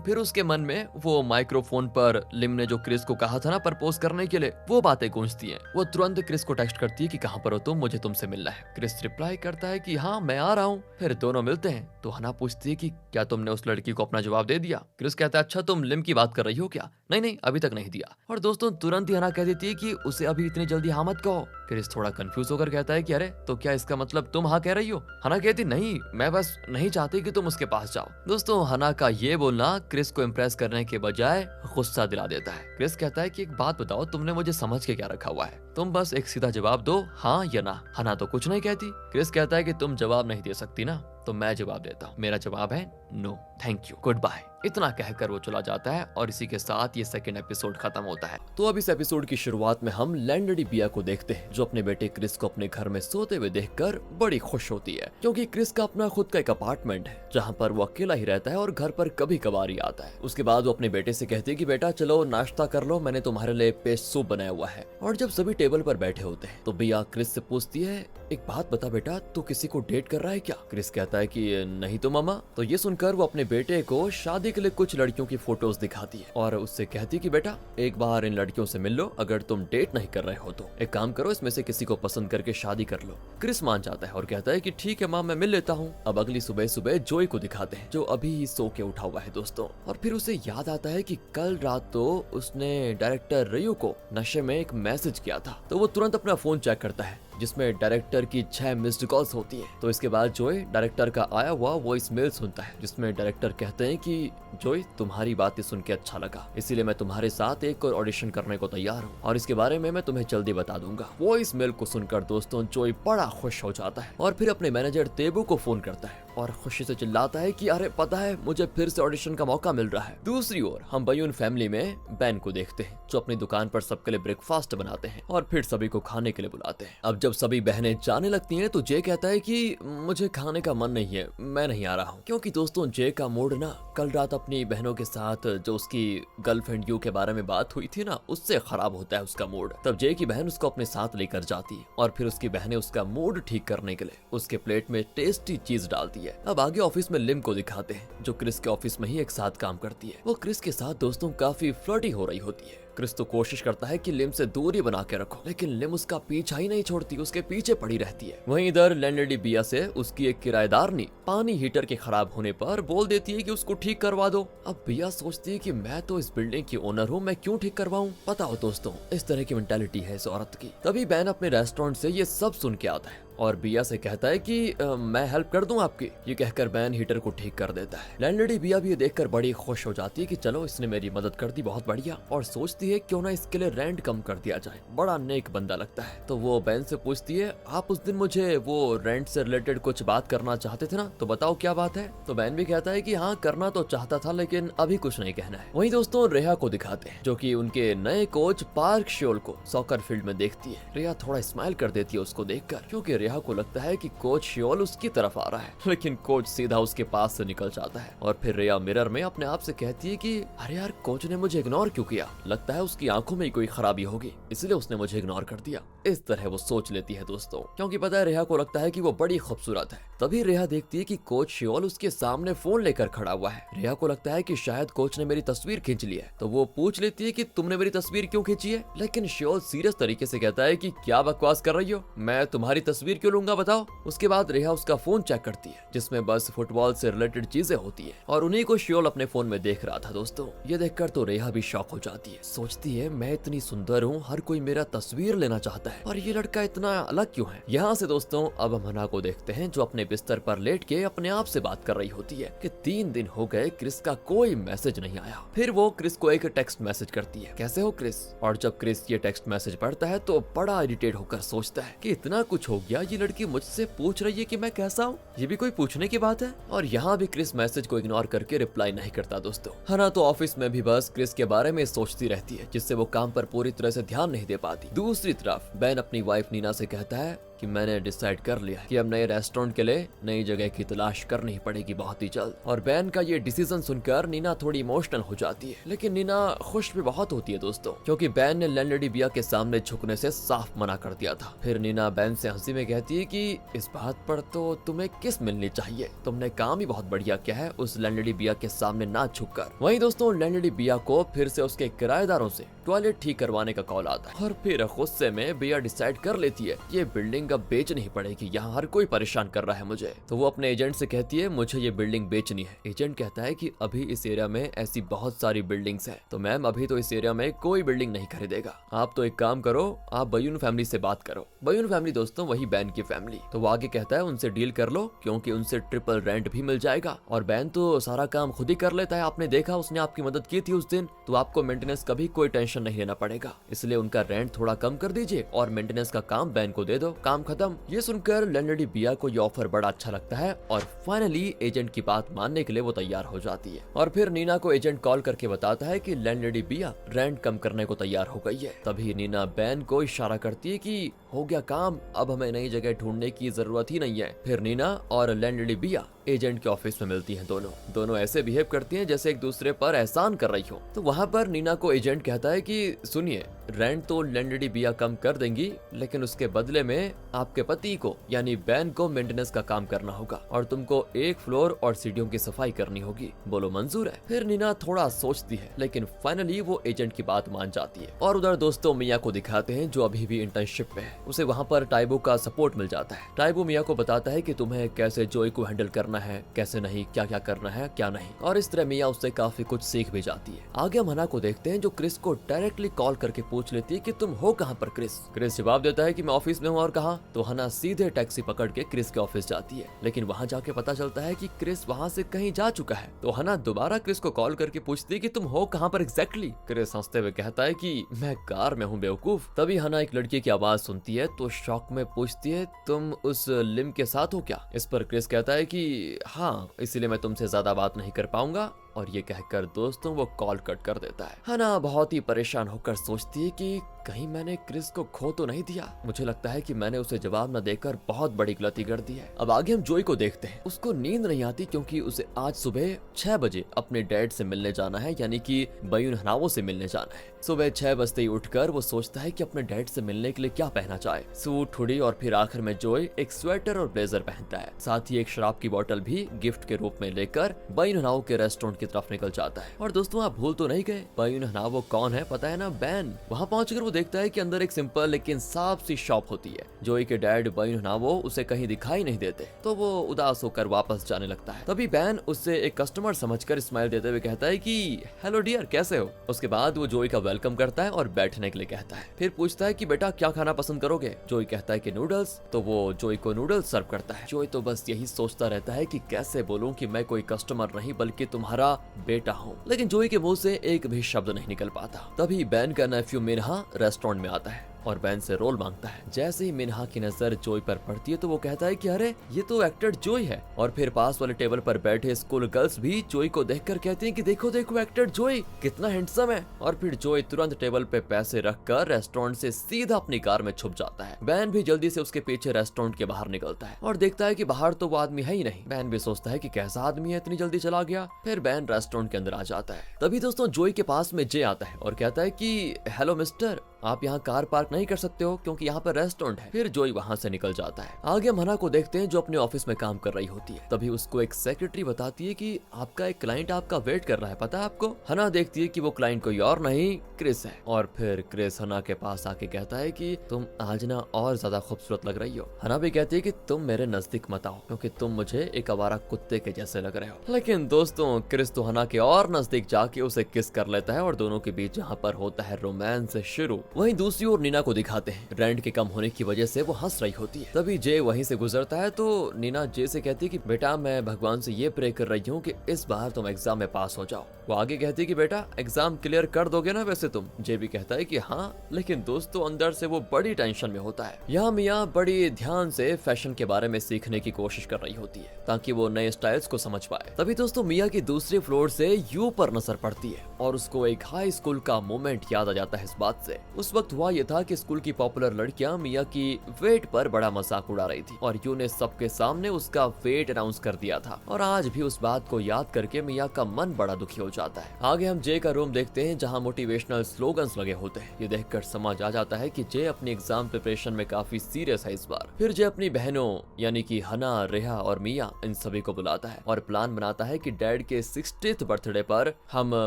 फिर उसके मन में वो माइक्रोफोन पर लिम ने जो क्रिस को कहा था ना प्रपोज करने के लिए, वो बातें गूंजती हैं। वो तुरंत क्रिस को टेक्स्ट करती है कि कहाँ पर हो तुम, मुझे तुमसे मिलना है। क्रिस रिप्लाई करता है कि हाँ मैं आ रहा हूँ। फिर दोनों मिलते हैं तो हना पूछती है कि क्या तुमने उस लड़की को अपना जवाब दे दिया? क्रिस कहता है अच्छा तुम लिम की बात कर रही हो क्या? नहीं नहीं अभी तक नहीं दिया। और दोस्तों तुरंत ही हना कह देती है कि उसे अभी इतनी जल्दी हाँ मत कहो। क्रिस थोड़ा कंफ्यूज होकर कहता है कि अरे तो क्या इसका मतलब तुम हाँ कह रही हो? हना कहती नहीं, मैं बस नहीं चाहती कि तुम उसके पास जाओ। दोस्तों हना का ये बोलना क्रिस को इम्प्रेस करने के बजाय गुस्सा दिला देता है। क्रिस कहता है कि एक बात बताओ, तुमने मुझे समझ के क्या रखा हुआ है? तुम बस एक सीधा जवाब दो, हाँ या ना। हना तो कुछ नहीं कहती। क्रिस कहता है कि तुम जवाब नहीं दे सकती ना, तो मैं जवाब देता हूँ। मेरा जवाब है no, thank you, goodbye. इतना कहकर वो चला जाता है और इसी के साथ ये सेकंड एपिसोड खत्म होता है। तो अब इस एपिसोड की शुरुआत में हम लैंडलेडी बिया को देखते हैं जो अपने बेटे क्रिस को अपने घर में सोते हुए देखकर बड़ी खुश होती है, क्योंकि क्रिस का अपना खुद का एक अपार्टमेंट है जहाँ पर वो अकेला ही रहता है और घर पर कभी कभार ही आता है। उसके बाद वो अपने बेटे से कहती है कि बेटा चलो नाश्ता कर लो, मैंने तुम्हारे लिए पेस्ट सूप बनाया हुआ है। और जब सभी टेबल पर बैठे होते हैं तो बिया क्रिस से पूछती है, एक बात बता बेटा, तू किसी को डेट कर रहा है क्या? क्रिस कहता है कि नहीं तो मामा। तो ये सुनकर वो अपने बेटे को शादी के लिए कुछ लड़कियों की फोटोज दिखाती है और उससे कहती कि बेटा एक बार इन लड़कियों से मिल लो, अगर तुम डेट नहीं कर रहे हो तो एक काम करो, इसमें से किसी को पसंद करके शादी कर लो। क्रिस मान जाता है और कहता है कि ठीक है माँ, मैं मिल लेता हूँ। अब अगली सुबह सुबह जॉय को दिखाते हैं जो अभी ही सो के उठा हुआ है दोस्तों, और फिर उसे याद आता है कि कल रात तो उसने डायरेक्टर रेयू को नशे में एक मैसेज किया था। तो वो तुरंत अपना फोन चेक करता है जिसमें डायरेक्टर की 6 मिस्ड कॉल्स होती है। तो इसके बाद जॉय डायरेक्टर का आया हुआ वॉइस मेल सुनता है जिसमें डायरेक्टर कहते हैं कि जॉय तुम्हारी बातें सुन के अच्छा लगा, इसीलिए मैं तुम्हारे साथ एक और ऑडिशन करने को तैयार हूँ और इसके बारे में मैं तुम्हें जल्दी बता दूंगा। वॉइस मेल को सुनकर दोस्तों जॉय बड़ा खुश हो जाता है और फिर अपने मैनेजर तेबू को फोन करता है और खुशी से चिल्लाता है कि अरे पता है मुझे फिर से ऑडिशन का मौका मिल रहा है। दूसरी ओर हम बयून फैमिली में बैन को देखते हैं जो अपनी दुकान पर सबके लिए ब्रेकफास्ट बनाते हैं और फिर सभी को खाने के लिए बुलाते हैं। अब जब सभी बहनें जाने लगती हैं तो जे कहता है कि मुझे खाने का मन नहीं है, मैं नहीं आ रहा हूँ, क्योंकि दोस्तों जे का मूड ना कल रात अपनी बहनों के साथ जो उसकी गर्लफ्रेंड यू के बारे में बात हुई थी ना, उससे खराब होता है उसका मूड। तब जे की बहन उसको अपने साथ लेकर जाती है और फिर उसकी बहनें उसका मूड ठीक करने के लिए उसके प्लेट में टेस्टी चीज डालती है। अब आगे ऑफिस में लिम को दिखाते हैं जो क्रिस के ऑफिस में ही एक साथ काम करती है। वो क्रिस के साथ दोस्तों काफी फ्लर्टी हो रही होती है। क्रिस तो कोशिश करता है कि लिम से दूरी बना के रखो, लेकिन लिम उसका पीछा ही नहीं छोड़ती, उसके पीछे पड़ी रहती है। वहीं इधर लैंडलेडी बिया से उसकी एक किराएदारनी पानी हीटर के खराब होने पर बोल देती है कि उसको ठीक करवा दो। अब बिया सोचती है कि मैं तो इस बिल्डिंग की ओनर हूँ, मैं क्यों ठीक करवाऊं? पता हो दोस्तों इस तरह की मेंटालिटी है इस औरत की। तभी बैन अपने रेस्टोरेंट से ये सब सुन के आता है और बिया से कहता है कि मैं हेल्प कर दूं आपकी। ये कहकर बैन हीटर को ठीक कर देता है। लैंडलेडी बिया भी ये देखकर बड़ी खुश हो जाती है कि चलो इसने मेरी मदद कर दी, बहुत बढ़िया, और सोचती है क्यों ना इसके लिए रेंट कम कर दिया जाए, बड़ा नेक बंदा लगता है। तो वो बैन से पूछती है आप उस दिन मुझे वो रेंट से रिलेटेड कुछ बात करना चाहते थे ना, तो बताओ क्या बात है। तो बैन भी कहता है कि हाँ करना तो चाहता था लेकिन अभी कुछ नहीं कहना है। वहीं दोस्तों रेहा को दिखाते हैं जो कि उनके नए कोच पार्क श्योल को सॉकर फील्ड में देखती है। रेहा थोड़ा स्माइल कर देती है उसको देखकर, क्योंकि रेहा को लगता है कि कोच श्योल उसकी तरफ आ रहा है, लेकिन कोच सीधा उसके पास से निकल जाता है। और फिर रेहा मिरर में अपने आप से कहती है कि अरे यार कोच ने मुझे इग्नोर क्यों किया, लगता है उसकी आंखों में कोई खराबी होगी इसलिए उसने मुझे इग्नोर कर दिया। इस तरह वो सोच लेती है दोस्तों, क्योंकि पता है रेहा को लगता है कि वो बड़ी खूबसूरत है। तभी रेहा देखती है कि कोच श्योल उसके सामने फोन लेकर खड़ा हुआ है। रेहा को लगता है कि शायद कोच ने मेरी तस्वीर खींच ली है, तो वो पूछ लेती है कि तुमने मेरी तस्वीर क्यों खींची है। लेकिन श्योल सीरियस तरीके से कहता है कि क्या बकवास कर रही हो, मैं तुम्हारी तस्वीर क्यों लूंगा बताओ। उसके बाद रेहा उसका फोन चेक करती है जिसमें बस फुटबॉल से रिलेटेड चीजें होती है, और उन्हीं को श्योल अपने फोन में देख रहा था। दोस्तों ये देखकर तो रेहा भी शॉक हो जाती है, सोचती है मैं इतनी सुंदर हूँ, हर कोई मेरा तस्वीर लेना चाहता है, और ये लड़का इतना अलग क्यों है। यहाँ से दोस्तों अब हम हना को देखते हैं जो अपने बिस्तर पर लेट के अपने आप से बात कर रही होती है कि 3 दिन हो गए क्रिस का कोई मैसेज नहीं आया। फिर वो क्रिस को एक टेक्स्ट मैसेज करती है, कैसे हो क्रिस। और जब क्रिस ये टेक्स्ट मैसेज पढ़ता है तो बड़ा इरिटेट होकर सोचता है कि इतना कुछ हो गया, ये लड़की मुझसे पूछ रही है कि मैं कैसा हूँ, ये भी कोई पूछने की बात है। और यहाँ भी क्रिस मैसेज को इग्नोर करके रिप्लाई नहीं करता। दोस्तों हना तो ऑफिस में भी बस क्रिस के बारे में सोचती रहती है, जिससे वो काम पर पूरी तरह से ध्यान नहीं दे पाती। दूसरी तरफ बैन अपनी वाइफ नीना से कहता है कि मैंने डिसाइड कर लिया कि अब नए रेस्टोरेंट के लिए नई जगह की तलाश करनी पड़ेगी बहुत ही जल्द। और बैन का ये डिसीजन सुनकर नीना थोड़ी इमोशनल हो जाती है, लेकिन नीना खुश भी बहुत होती है दोस्तों, क्योंकि बैन ने लैंडलेडी बिया के सामने झुकने से साफ मना कर दिया था। फिर नीना बैन से हंसी में कहती है कि इस बात पर तो तुम्हें किस मिलनी चाहिए, तुमने काम ही बहुत बढ़िया किया है उस लैंडलेडी बिया के सामने ना झुककर। वहीं दोस्तों लैंडलेडी बिया को फिर से उसके किराएदारों से टॉयलेट ठीक करवाने का कॉल आता है, और फिर गुस्से में बिया डिसाइड कर लेती है ये बिल्डिंग अब बेच नहीं पड़ेगी, यहाँ हर कोई परेशान कर रहा है मुझे। तो वो अपने एजेंट से कहती है मुझे ये बिल्डिंग बेचनी है। एजेंट कहता है कि अभी इस एरिया में ऐसी बहुत सारी बिल्डिंग्स हैं, तो मैम अभी तो इस एरिया में कोई बिल्डिंग नहीं खरीदेगा, आप तो एक काम करो, आप बयून फैमिली से बात करो। बयून फैमिली दोस्तों वही बैन की फैमिली। तो वो आगे कहता है उनसे डील कर लो, क्योंकि उनसे ट्रिपल रेंट भी मिल जाएगा, और बैन तो सारा काम खुद ही कर लेता है, आपने देखा उसने आपकी मदद की थी उस दिन, तो आपको मेंटेनेंस का भी कोई टेंशन नहीं लेना पड़ेगा, इसलिए उनका रेंट थोड़ा कम कर दीजिए और मेंटेनेंस का काम बैन को दे दो, काम खत्म। ये सुनकर लैंडलेडी बिया को ये ऑफर बड़ा अच्छा लगता है, और फाइनली एजेंट की बात मानने के लिए वो तैयार हो जाती है। और फिर नीना को एजेंट कॉल करके बताता है कि लैंडलेडी बिया रेंट कम करने को तैयार हो गई है। तभी नीना बैन को इशारा करती है कि हो गया काम, अब हमें नई जगह ढूंढने की जरूरत ही नहीं है। फिर नीना और लैंडलेडी बिया एजेंट के ऑफिस में मिलती हैं। दोनों ऐसे बिहेव करती हैं जैसे एक दूसरे पर एहसान कर रही हो। तो वहाँ पर नीना को एजेंट कहता है कि सुनिए, रेंट तो लैंडलेडी बिया कम कर देंगी, लेकिन उसके बदले में आपके पति को यानी बैन को मेंटेनेंस का काम करना होगा, और तुमको 1 फ्लोर और सीढ़ियों की सफाई करनी होगी, बोलो मंजूर है। फिर नीना थोड़ा सोचती है, लेकिन फाइनली वो एजेंट की बात मान जाती है। और उधर दोस्तों मिया को दिखाते हैं जो अभी भी इंटर्नशिप में है। उसे वहाँ पर टाइबो का सपोर्ट मिल जाता है। टाइबो मिया को बताता है कि तुम्हें कैसे जोई को हैंडल करना है, कैसे नहीं, क्या क्या करना है क्या नहीं, और इस तरह मिया उससे काफी कुछ सीख भी जाती है। आगे हम हना को देखते हैं जो क्रिस को डायरेक्टली कॉल करके पूछ लेती है कि तुम हो कहाँ पर क्रिस। क्रिस जवाब देता है कि मैं ऑफिस में हूँ, और कहाँ। तो हना सीधे टैक्सी पकड़ के क्रिस के ऑफिस जाती है, लेकिन वहाँ जाके पता चलता है कि क्रिस वहाँ से कहीं जा चुका है। तो हना दोबारा क्रिस को कॉल करके पूछती है कि तुम हो कहाँ पर एग्जैक्टली। क्रिस हंसते हुए कहता है कि मैं कार में हूँ बेवकूफ। तभी हना एक लड़की की आवाज सुनती है, तो शॉक में पूछती है तुम उस लिम के साथ हो क्या। इस पर क्रिस कहता है कि हाँ, इसलिए मैं तुमसे ज्यादा बात नहीं कर पाऊंगा, और ये कहकर दोस्तों वो कॉल कट कर देता है। हना बहुत ही परेशान होकर सोचती है कि कहीं मैंने क्रिस को खो तो नहीं दिया। मुझे लगता है कि मैंने उसे जवाब न देकर बहुत बड़ी गलती कर दी है। अब आगे हम जोई को देखते हैं। उसको नींद नहीं आती क्योंकि उसे आज सुबह 6 बजे अपने डैड से मिलने जाना है, यानी कि बयून हनावो से मिलने जाना है। सुबह 6 बजते ही उठकर वो सोचता है कि अपने डैड से मिलने के लिए क्या पहना चाहे, सूट, हुडी, और फिर आखिर में जोई एक स्वेटर और ब्लेजर पहनता है। साथ ही एक शराब की बोतल भी गिफ्ट के रूप में लेकर बयून हनावो के रेस्टोरेंट की तरफ निकल जाता है। और दोस्तों आप भूल तो नहीं गए, बयून हनावो कौन है, पता है ना, बैन। वहाँ पहुंचकर वो देखता है कि अंदर एक सिंपल लेकिन साफ सी शॉप होती है। जोई के डैड बेन हुनावो उसे कहीं दिखाई नहीं देते, तो वो उदास होकर वापस जाने लगता है। तभी बेन उससे एक कस्टमर समझकर स्माइल देते हुए कहता है कि हेलो डियर, कैसे हो। उसके बाद वो जोई का वेलकम करता है और बैठने के लिए कहता है। फिर पूछता है कि बेटा क्या खाना पसंद करोगे। जोई कहता है कि नूडल्स। तो वो जोई को नूडल्स सर्व करता है। जोई तो बस यही सोचता रहता है कि कैसे बोलूं कि मैं कोई कस्टमर नहीं बल्कि तुम्हारा बेटा हूँ, लेकिन जोई के मुंह से एक भी शब्द नहीं निकल पाता। तभी बेन का नेफ्यू मिन्हा रेस्टोरेंट में आता है और बेन से रोल मांगता है। जैसे ही मिन्हा की नजर जोई पर पड़ती है तो वो कहता है कि अरे ये तो एक्टर जोई है। और फिर पास वाले टेबल पर बैठे स्कूल गर्ल्स भी जोई को देखकर कहती हैं कि देखो देखो एक्टर जोई कितना हैंडसम है। और फिर जोई तुरंत टेबल पे पैसे रखकर रेस्टोरेंट से सीधा अपनी कार में छुप जाता है। बेन भी जल्दी से उसके पीछे रेस्टोरेंट के बाहर निकलता है और देखता है कि बाहर तो वो आदमी है ही नहीं। बेन भी सोचता है कि कैसा आदमी है इतनी जल्दी चला गया। फिर बेन रेस्टोरेंट के अंदर आ जाता है। तभी दोस्तों जोई के पास में जे आता है और कहता है कि हेलो मिस्टर, आप यहाँ कार पार्क नहीं कर सकते हो क्योंकि यहाँ पर रेस्टोरेंट है। फिर जोई वहाँ से निकल जाता है। आगे हम हना को देखते हैं जो अपने ऑफिस में काम कर रही होती है। तभी उसको एक सेक्रेटरी बताती है कि आपका एक क्लाइंट आपका वेट कर रहा है, पता है आपको। हना देखती है कि वो क्लाइंट कोई और नहीं क्रिस है। और फिर क्रिस हना के पास आके कहता है कि तुम आज ना और ज्यादा खूबसूरत लग रही हो। हना भी कहती है कि तुम मेरे नजदीक मत आओ क्योंकि तुम मुझे एक आवारा कुत्ते के जैसे लग रहे हो। लेकिन दोस्तों क्रिस तो हना के और नजदीक जाके उसे किस कर लेता है और दोनों के बीच यहाँ पर होता है रोमांस शुरू। वहीं दूसरी ओर नीना को दिखाते हैं। रेंट के कम होने की वजह से वो हंस रही होती है। तभी जे वहीं से गुजरता है तो नीना जे से कहती है कि बेटा मैं भगवान से ये प्रे कर रही हूँ कि इस बार तुम एग्जाम में पास हो जाओ। वो आगे कहती है कि बेटा एग्जाम क्लियर कर दोगे ना वैसे तुम। जे भी कहता है कि हाँ, लेकिन दोस्तों अंदर से वो बड़ी टेंशन में होता है। यहाँ मियाँ बड़ी ध्यान से फैशन के बारे में सीखने की कोशिश कर रही होती है ताकि वो नए स्टाइल्स को समझ पाए। तभी दोस्तों मियाँ की दूसरे फ्लोर से यू पर नजर पड़ती है और उसको एक हाई स्कूल का मोमेंट याद आ जाता है इस बात से। उस वक्त हुआ ये था कि स्कूल की पॉपुलर लड़कियां मिया की वेट पर बड़ा मजाक उड़ा रही थी और यू ने सबके सामने उसका वेट अनाउंस कर दिया था। और आज भी उस बात को याद करके मिया का मन बड़ा दुखी हो जाता है। आगे हम जे का रूम देखते हैं जहां मोटिवेशनल स्लोगन्स लगे होते हैं। ये देखकर समझ आ जाता है कि जे अपनी एग्जाम प्रिपरेशन में काफी सीरियस है इस बार। फिर जे अपनी बहनों यानी कि हना, रेहा और मिया इन सभी को बुलाता है और प्लान बनाता है कि डैड के 60th बर्थडे पर हम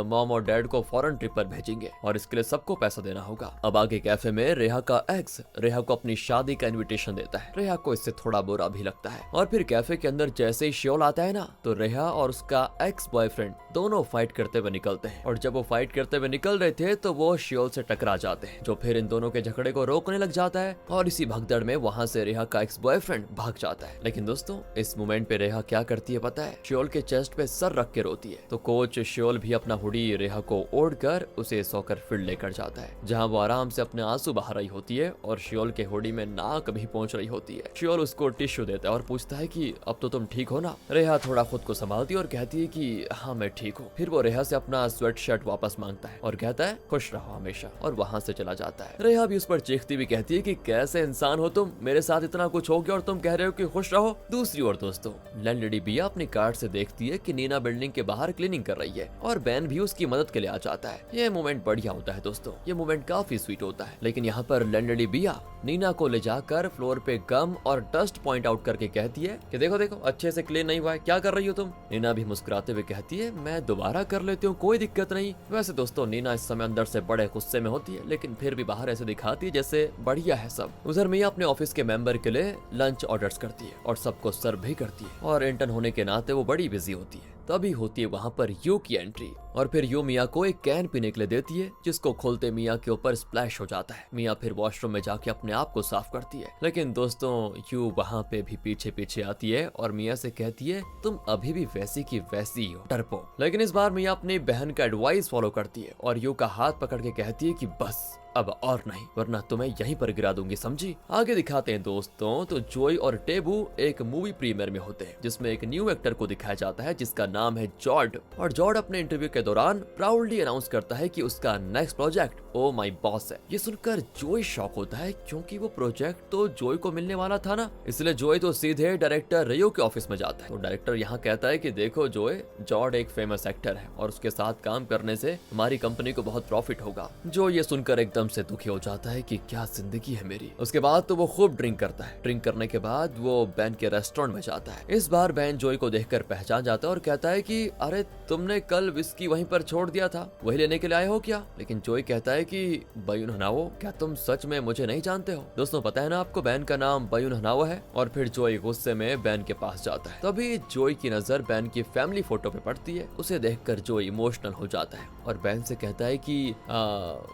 मॉम और डैड को फॉरेन ट्रिप पर भेजेंगे और इसके लिए सबको पैसा देना होगा। अब आगे कैफे में रेहा का एक्स रेहा को अपनी शादी का इनविटेशन देता है। रेहा को इससे थोड़ा बुरा भी लगता है। और फिर कैफे के अंदर जैसे ही श्योल आता है ना तो रेहा और उसका एक्स बॉयफ्रेंड दोनों फाइट करते हुए निकलते हैं। और जब वो फाइट करते हुए निकल रहे थे तो वो श्योल से टकरा जाते हैं जो फिर इन दोनों के झगड़े को रोकने लग जाता है। और इसी भगदड़ में वहाँ से रेहा का एक्स बॉयफ्रेंड भाग जाता है। लेकिन दोस्तों इस मोमेंट पे रेहा क्या करती है पता है? श्योल के चेस्ट पे सर रख के रोती है। तो कोच श्योल भी अपना हुडी रेहा को ओढ़कर उसे सॉकर फील्ड लेकर जाता है जहाँ वो आराम से अपने आंसू बहा रही होती है और श्योल के हुडी में नाक भी पहुंच रही होती है। श्योल उसको टिश्यू देता है और पूछता है कि अब तो तुम ठीक हो ना। रेहा थोड़ा खुद को संभालती है और कहती है कि हाँ मैं ठीक हूँ। फिर वो रेहा से अपना स्वेट शर्ट वापस मांगता है और कहता है खुश रहो हमेशा और वहाँ से चला जाता है। रेहा भी उस पर चीखती भी कहती है कि कैसे इंसान हो तुम, मेरे साथ इतना कुछ हो गया और तुम कह रहे हो कि खुश रहो। दूसरी ओर दोस्तों लैंडलेडी बिया अपनी कार्ड से देखती है कि नीना बिल्डिंग के बाहर क्लीनिंग कर रही है और बेन भी उसकी मदद के लिए आ जाता है। ये मोमेंट बढ़िया होता है दोस्तों, ये मोमेंट काफी स्वीट होता है। लेकिन यहाँ पर लैंडलेडी बिया नीना को ले जाकर फ्लोर पे गम और डस्ट पॉइंट आउट करके कहती है कि देखो देखो अच्छे से क्लीन नहीं हुआ है, क्या कर रही हो तुम। नीना भी मुस्कुराते हुए कहती है मैं दोबारा कर लेती हूँ, कोई दिक्कत नहीं। वैसे दोस्तों नीना इस समय अंदर से बड़े गुस्से में होती है लेकिन फिर भी बाहर ऐसे दिखाती है जैसे बढ़िया है सब। उधर मिया अपने ऑफिस के मेंबर के लिए लंच ऑर्डर्स करती है और सबको सर्व भी करती है और इंटर्न होने के नाते वो बड़ी बिजी होती है। तभी होती है वहाँ पर यू की एंट्री और फिर यू मिया को एक कैन पीने के लिए देती है जिसको खोलते मिया के ऊपर स्प्लैश हो जाता है। मिया फिर वॉशरूम में जाके अपने आप को साफ करती है लेकिन दोस्तों यू वहाँ पे भी पीछे पीछे आती है और मिया से कहती है तुम अभी भी वैसी की वैसी हो डरपोक। लेकिन इस बार मिया अपनी बहन का एडवाइस फॉलो करती है और यू का हाथ पकड़ के कहती है कि बस अब और नहीं वरना तुम्हें यहीं पर गिरा दूंगी, समझी। आगे दिखाते हैं दोस्तों तो जोई और टेबू एक मूवी प्रीमियर में होते हैं जिसमें एक न्यू एक्टर को दिखाया जाता है जिसका नाम है जॉर्ड। और जॉर्ड अपने इंटरव्यू के दौरान प्राउडली अनाउंस करता है कि उसका next project oh my boss है। ये सुनकर जोई शॉक होता है क्योंकि वो प्रोजेक्ट तो जोई को मिलने वाला था ना। इसलिए जोई तो सीधे डायरेक्टर रियो के ऑफिस में जाता है। तो डायरेक्टर यहाँ कहता है कि देखो जोई, जॉर्ड एक फेमस एक्टर है और उसके साथ काम करने से हमारी कंपनी को बहुत प्रॉफिट होगा। जो ये सुनकर एकदम एकदम से दुखी हो जाता है कि क्या जिंदगी है मेरी। उसके बाद तो वो खूब ड्रिंक करता है। ड्रिंक करने के बाद वो बैन के रेस्टोरेंट में जाता है। इस बार बैन जोई को देखकर पहचान जाता है और कहता है कि अरे तुमने कल विस्की वहीं पर छोड़ दिया था, वही लेने के लिए आए हो क्या? लेकिन जोई कहता है कि बायुन हनाओ, क्या तुम सच में मुझे नहीं जानते हो? दोस्तों पता है ना आपको, बैन का नाम बायुन हनाओ है। और फिर जोई गुस्से में बैन के पास जाता है। तभी जोई की नजर बैन की फैमिली फोटो पे पड़ती है। उसे देखकर जोई इमोशनल हो जाता है और बैन से कहता है कि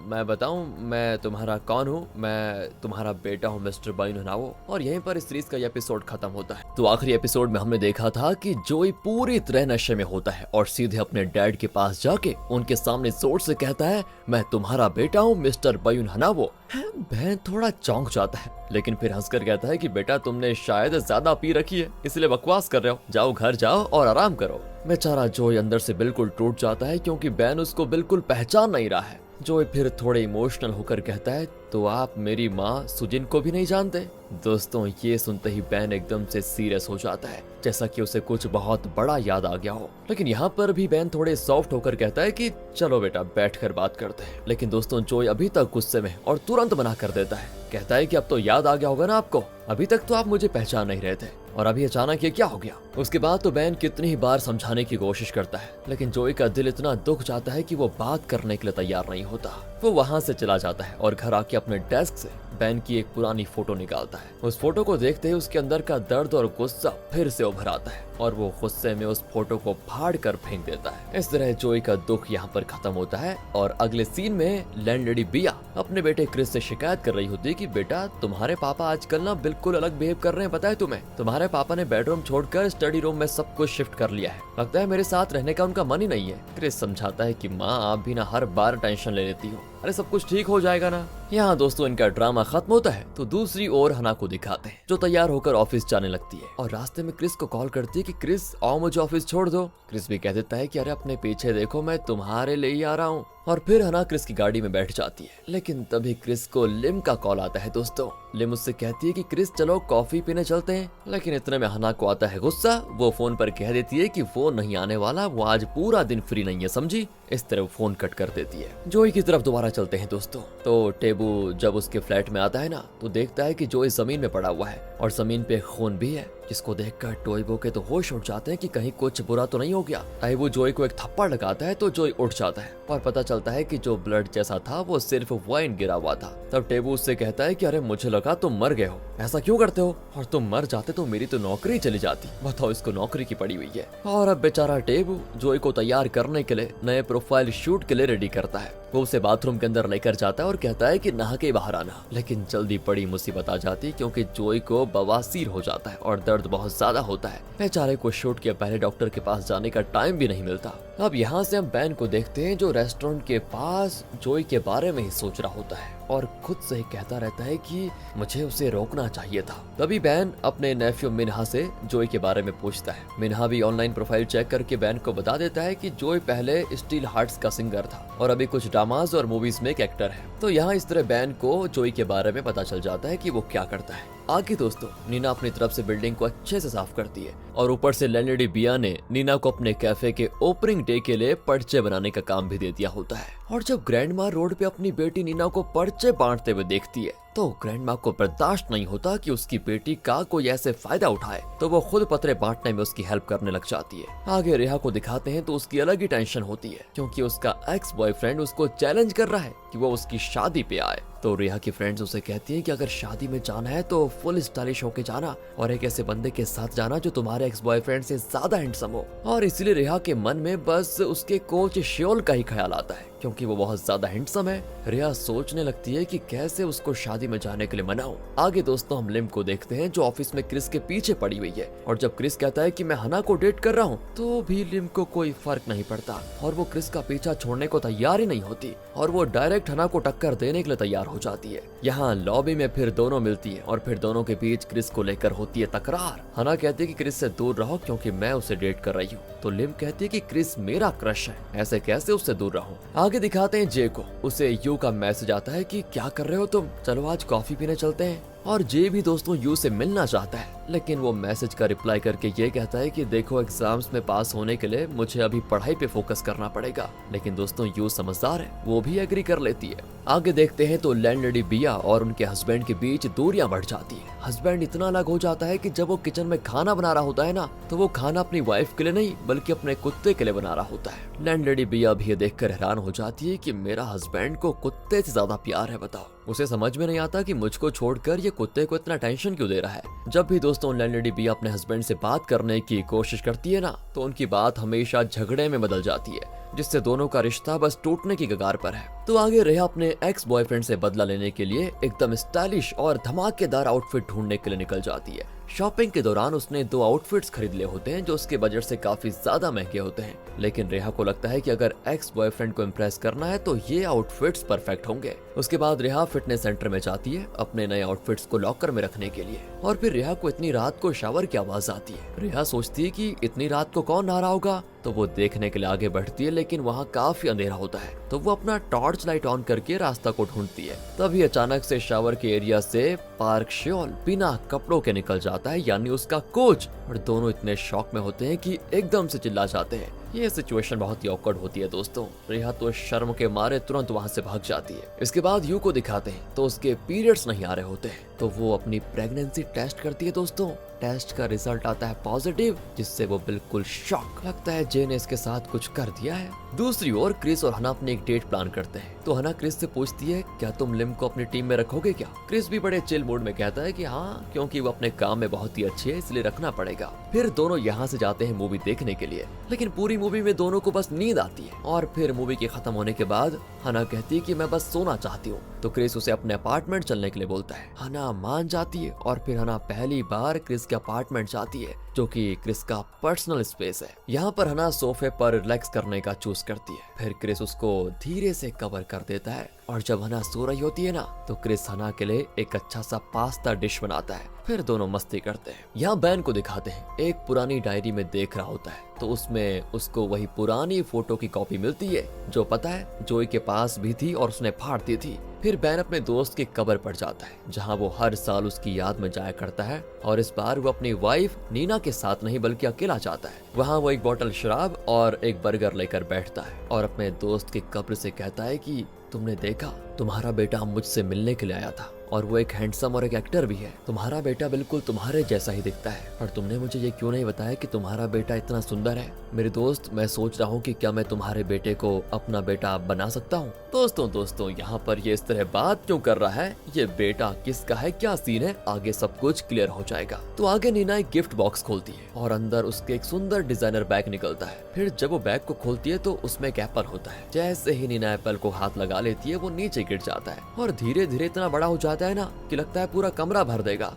मैं बताऊं मैं तुम्हारा कौन हूँ? मैं तुम्हारा बेटा हूँ मिस्टर बायुन हनाओ। और यहीं पर इस सीरीज का एपिसोड खत्म होता है। तो आखिरी एपिसोड में हमने देखा था कि जोई पूरी तरह नशे में होता है और सीधे अपने डैड के पास जाके उनके सामने जोर से कहता है, मैं तुम्हारा बेटा हूँ मिस्टर बायुन हनाओ। बैन थोड़ा चौंक जाता है, लेकिन फिर हंसकर कहता है कि बेटा तुमने शायद ज्यादा पी रखी है, इसलिए बकवास कर रहे हो। जाओ घर जाओ और आराम करो। बेचारा जोई अंदर से बिल्कुल टूट जाता है क्योंकि बैन उसको बिल्कुल पहचान नहीं रहा है। जोई फिर थोड़े इमोशनल होकर कहता है, तो आप मेरी माँ सुजिन को भी नहीं जानते? दोस्तों ये सुनते ही बैन एकदम से सीरियस हो जाता है, जैसा कि उसे कुछ बहुत बड़ा याद आ गया हो। लेकिन यहाँ पर भी बैन थोड़े सॉफ्ट होकर कहता है कि चलो बेटा बैठकर बात करते हैं। लेकिन दोस्तों जोई अभी तक गुस्से में और तुरंत मना कर देता है। कहता है कि अब तो याद आ गया होगा ना आपको, अभी तक तो आप मुझे पहचान नहीं रहे थे और अभी अचानक ये क्या हो गया? उसके बाद तो बैन कितनी ही बार समझाने की कोशिश करता है, लेकिन जोई का दिल इतना दुख जाता है कि वो बात करने के लिए तैयार नहीं होता। वो वहाँ से चला जाता है और घर आके अपने डेस्क से बैन की एक पुरानी फोटो निकालता है। उस फोटो को देखते ही उसके अंदर का दर्द और गुस्सा फिर से उभर आता है और वो गुस्से में उस फोटो को फाड़ कर फेंक देता है। इस तरह जोई का दुख यहाँ पर खत्म होता है और अगले सीन में लैंडलेडी बिया अपने बेटे क्रिस से शिकायत कर रही होती है कि बेटा तुम्हारे पापा आजकल ना बिल्कुल अलग बिहेव कर रहे हैं, पता है तुम्हें? तुम्हारे पापा ने बेडरूम छोड़कर स्टडी रूम में सब कुछ शिफ्ट कर लिया है, लगता है मेरे साथ रहने का उनका मन ही नहीं है। क्रिस समझाता है कि माँ आप भी ना हर बार टेंशन ले लेती हो, अरे सब कुछ ठीक हो जाएगा ना। यहाँ दोस्तों इनका ड्रामा खत्म होता है तो दूसरी ओर हना को दिखाते हैं जो तैयार होकर ऑफिस जाने लगती है और रास्ते में क्रिस को कॉल करती है कि क्रिस आओ मुझे ऑफिस छोड़ दो। क्रिस भी कह देता है कि अरे अपने पीछे देखो मैं तुम्हारे लिए ही आ रहा हूँ। और फिर हना क्रिस की गाड़ी में बैठ जाती है, लेकिन तभी क्रिस को लिम का कॉल आता है। दोस्तों लिम उससे कहती है कि क्रिस चलो कॉफी पीने चलते हैं, लेकिन इतने में हना को आता है गुस्सा। वो फोन पर कह देती है कि वो नहीं आने वाला, वो आज पूरा दिन फ्री नहीं है, समझी? इस तरह फोन कट कर देती है। जोई की तरफ दोबारा चलते हैं दोस्तों। तो टेबू जब उसके फ्लैट में आता है ना तो देखता है कि जोई जमीन में पड़ा हुआ है और जमीन पे खून भी है, जिसको देखकर टोइबो के तो होश उड़ जाते हैं कि कहीं कुछ बुरा तो नहीं हो गया। टेबू जोई को एक थप्पड़ लगाता है तो जोई उठ जाता है और पता चलता है कि जो ब्लड जैसा था वो सिर्फ वाइन गिरा हुआ था। तब टेबू उससे कहता है कि अरे मुझे लगा तुम मर गए हो, ऐसा क्यों करते हो? और तुम मर जाते तो मेरी तो नौकरी चली जाती। बताओ इसको नौकरी की पड़ी हुई है। और अब बेचारा टेबू जोई को तैयार करने के लिए नए प्रोफाइल शूट के लिए रेडी करता है। वो उसे बाथरूम के अंदर लेकर जाता है और कहता है कि नहा के बाहर आना। लेकिन जल्दी बड़ी मुसीबत आ जाती है क्योंकि जोई को बवासीर हो जाता है और दर्द बहुत ज्यादा होता है। बेचारे को शूट के पहले डॉक्टर के पास जाने का टाइम भी नहीं मिलता। अब यहाँ से हम बैन को देखते हैं जो रेस्टोरेंट के पास जोई के बारे में ही सोच रहा होता है और खुद से ही कहता रहता है कि मुझे उसे रोकना चाहिए था। तभी बैन अपने नेफ्यू मिन्हा से जोई के बारे में पूछता है। मिन्हा भी ऑनलाइन प्रोफाइल चेक करके बैन को बता देता है कि जोई पहले स्टील हार्ट्स का सिंगर था और अभी कुछ ड्रामाज और मूवीज में एक एक्टर है। तो यहाँ इस तरह बैन को जोई के बारे में पता चल जाता है कि वो क्या करता है। आगे दोस्तों नीना अपनी तरफ से बिल्डिंग को अच्छे से साफ करती है और ऊपर से लैंडलेडी बिया ने नीना को अपने कैफे के ओपनिंग डे के लिए पर्चे बनाने का काम भी दे दिया होता है। और जब ग्रैंडमा रोड पे अपनी बेटी नीना को पर्चे बांटते हुए देखती है तो ग्रैंडमा को बर्दाश्त नहीं होता कि उसकी बेटी का कोई ऐसे फायदा उठाए, तो वो खुद पत्रे बांटने में उसकी हेल्प करने लग जाती है। आगे रेहा को दिखाते हैं तो उसकी अलग ही टेंशन होती है क्योंकि उसका एक्स बॉयफ्रेंड उसको चैलेंज कर रहा है कि वो उसकी शादी पे आए। तो रेहा की फ्रेंड्स उसे कहती हैं कि अगर शादी में जाना है तो फुल स्टाइलिश होके जाना और एक ऐसे बंदे के साथ जाना जो तुम्हारे एक्स बॉयफ्रेंड से ज्यादा हैंडसम हो। और इसलिए रेहा के मन में बस उसके कोच श्योल का ही ख्याल आता है क्योंकि वो बहुत ज्यादा हैंडसम है। रेहा सोचने लगती है कि कैसे उसको शादी में जाने के लिए मनाऊं। आगे दोस्तों हम लिम को देखते हैं जो ऑफिस में क्रिस के पीछे पड़ी हुई है और जब क्रिस कहता है कि मैं हना को डेट कर रहा हूँ तो भी लिम को कोई फर्क नहीं पड़ता और वो क्रिस का पीछा छोड़ने को तैयार ही नहीं होती और वो डायरेक्ट हना को टक्कर देने के लिए तैयार हो जाती है। यहाँ लॉबी में फिर दोनों मिलती है और फिर दोनों के बीच क्रिस को लेकर होती है तकरार। हना कहती है कि क्रिस से दूर रहो क्योंकि मैं उसे डेट कर रही हूँ, तो लिम कहती है कि क्रिस मेरा क्रश है, ऐसे कैसे उससे दूर रहूं। आगे दिखाते हैं जे को, उसे यू का मैसेज आता है कि क्या कर रहे हो तुम, चलो आज कॉफी पीने चलते हैं। और जे भी दोस्तों यू से मिलना चाहता है लेकिन वो मैसेज का रिप्लाई करके ये कहता है कि देखो एग्जाम्स में पास होने के लिए मुझे अभी पढ़ाई पे फोकस करना पड़ेगा। लेकिन दोस्तों यू समझदार है, वो भी एग्री कर लेती है। आगे देखते हैं तो लैंडलेडी बिया और उनके हस्बैंड के बीच दूरियां बढ़ जाती है। हस्बैंड इतना अलग हो जाता है कि जब वो किचन में खाना बना रहा होता है ना, तो वो खाना अपनी वाइफ के लिए नहीं बल्कि अपने कुत्ते के लिए बना रहा होता है। लैंडलेडी बिया भी ये देखकर हैरान हो जाती है कि मेरा हस्बैंड को कुत्ते से ज्यादा प्यार है, बताओ। उसे समझ में नहीं आता कि मुझको छोड़कर ये कुत्ते को इतना टेंशन क्यों दे रहा है। जब भी दोस्तों लैंडलेडी बिया अपने हस्बैंड से बात करने की कोशिश करती है ना, तो उनकी बात हमेशा झगड़े में बदल जाती है, जिससे दोनों का रिश्ता बस टूटने की कगार पर है। तो आगे रेहा अपने एक्स बॉयफ्रेंड से बदला लेने के लिए एकदम स्टाइलिश और धमाकेदार आउटफिट ढूंढने के लिए निकल जाती है। शॉपिंग के दौरान उसने 2 आउटफिट्स खरीद लिए होते हैं जो उसके बजट से काफी ज्यादा महंगे होते हैं, लेकिन रेहा को लगता है कि अगर एक्स बॉयफ्रेंड को इम्प्रेस करना है तो ये आउटफिट्स परफेक्ट होंगे। उसके बाद रेहा फिटनेस सेंटर में जाती है अपने नए आउटफिट्स को लॉकर में रखने के लिए, और फिर रेहा को इतनी रात को शावर की आवाज आती है। रेहा सोचती है कि इतनी रात को कौन नहा रहा होगा, तो वो देखने के लिए आगे बढ़ती है, लेकिन वहाँ काफी अंधेरा होता है। तो वो अपना टॉर्च लाइट ऑन करके रास्ता को ढूंढती है। तभी अचानक से शावर के एरिया से पार्क श्योल बिना कपड़ों के निकल जाता है, यानी उसका कोच, और दोनों इतने शॉक में होते हैं कि एकदम से चिल्ला जाते हैं। ये सिचुएशन बहुत ही ऑकवर्ड होती है दोस्तों। रेहा तो शर्म के मारे तुरंत वहाँ से भाग जाती है। इसके बाद यू को दिखाते हैं तो उसके पीरियड्स नहीं आ रहे होते हैं, तो वो अपनी प्रेगनेंसी टेस्ट करती है दोस्तों। टेस्ट का रिजल्ट आता है पॉजिटिव, जिससे वो बिल्कुल शॉक। लगता है जे ने इसके साथ कुछ कर दिया है। दूसरी ओर क्रिस और हना अपनी एक डेट प्लान करते हैं, तो हना क्रिस से पूछती है क्या तुम लिम को अपनी टीम में रखोगे क्या। क्रिस भी बड़े चिल मूड में कहता है कि हाँ, क्योंकि वो अपने काम में बहुत ही अच्छी है, इसलिए रखना पड़ेगा। फिर दोनों यहाँ से जाते हैं मूवी देखने के लिए, लेकिन पूरी मूवी में दोनों को बस नींद आती है। और फिर मूवी के खत्म होने के बाद हना कहती है कि मैं बस सोना चाहती हूँ, तो क्रिस उसे अपने अपार्टमेंट चलने के लिए बोलता है। हना मान जाती है और फिर हना पहली बार क्रिस के अपार्टमेंट जाती है, जो कि क्रिस का पर्सनल स्पेस है। यहाँ पर हना सोफे पर रिलैक्स करने का चूज करती है। फिर क्रिस उसको धीरे से कवर कर देता है, और जब हना सो रही होती है ना, तो क्रिस हना के लिए एक अच्छा सा पास्ता डिश बनाता है। फिर दोनों मस्ती करते हैं। यहाँ बैन को दिखाते हैं, एक पुरानी डायरी में देख रहा होता है, तो उसमें उसको वही पुरानी फोटो की कॉपी मिलती है जो पता है जोई के पास भी थी और उसने फाड़ दी थी। फिर बैन अपने दोस्त की कब्र पर जाता है, जहाँ वो हर साल उसकी याद में जाया करता है, और इस बार वो अपनी वाइफ नीना के साथ नहीं बल्कि अकेला जाता है। वहाँ वो एक बोतल शराब और एक बर्गर लेकर बैठता है और अपने दोस्त की कब्र से कहता है कि तुमने देखा, तुम्हारा बेटा मुझसे मिलने के लिए आया था, और वो एक हैंडसम और एक एक्टर भी है। तुम्हारा बेटा बिल्कुल तुम्हारे जैसा ही दिखता है, और तुमने मुझे ये क्यों नहीं बताया कि तुम्हारा बेटा इतना सुंदर है। मेरे दोस्त, मैं सोच रहा हूँ कि क्या मैं तुम्हारे बेटे को अपना बेटा बना सकता हूँ। दोस्तों यहाँ पर ये इस तरह बात क्यों कर रहा है, ये बेटा किसका है, क्या सीन है, आगे सब कुछ क्लियर हो जाएगा। तो आगे नीना एक गिफ्ट बॉक्स खोलती है और अंदर उसके एक सुंदर डिजाइनर बैग निकलता है। फिर जब वो बैग को खोलती है तो उसमें एक एप्पल होता है। जैसे ही नीना एप्पल को हाथ लगा लेती है, वो नीचे गिर जाता है और धीरे धीरे इतना बड़ा हो जाता है ना कि लगता है पूरा कमरा भर देगा।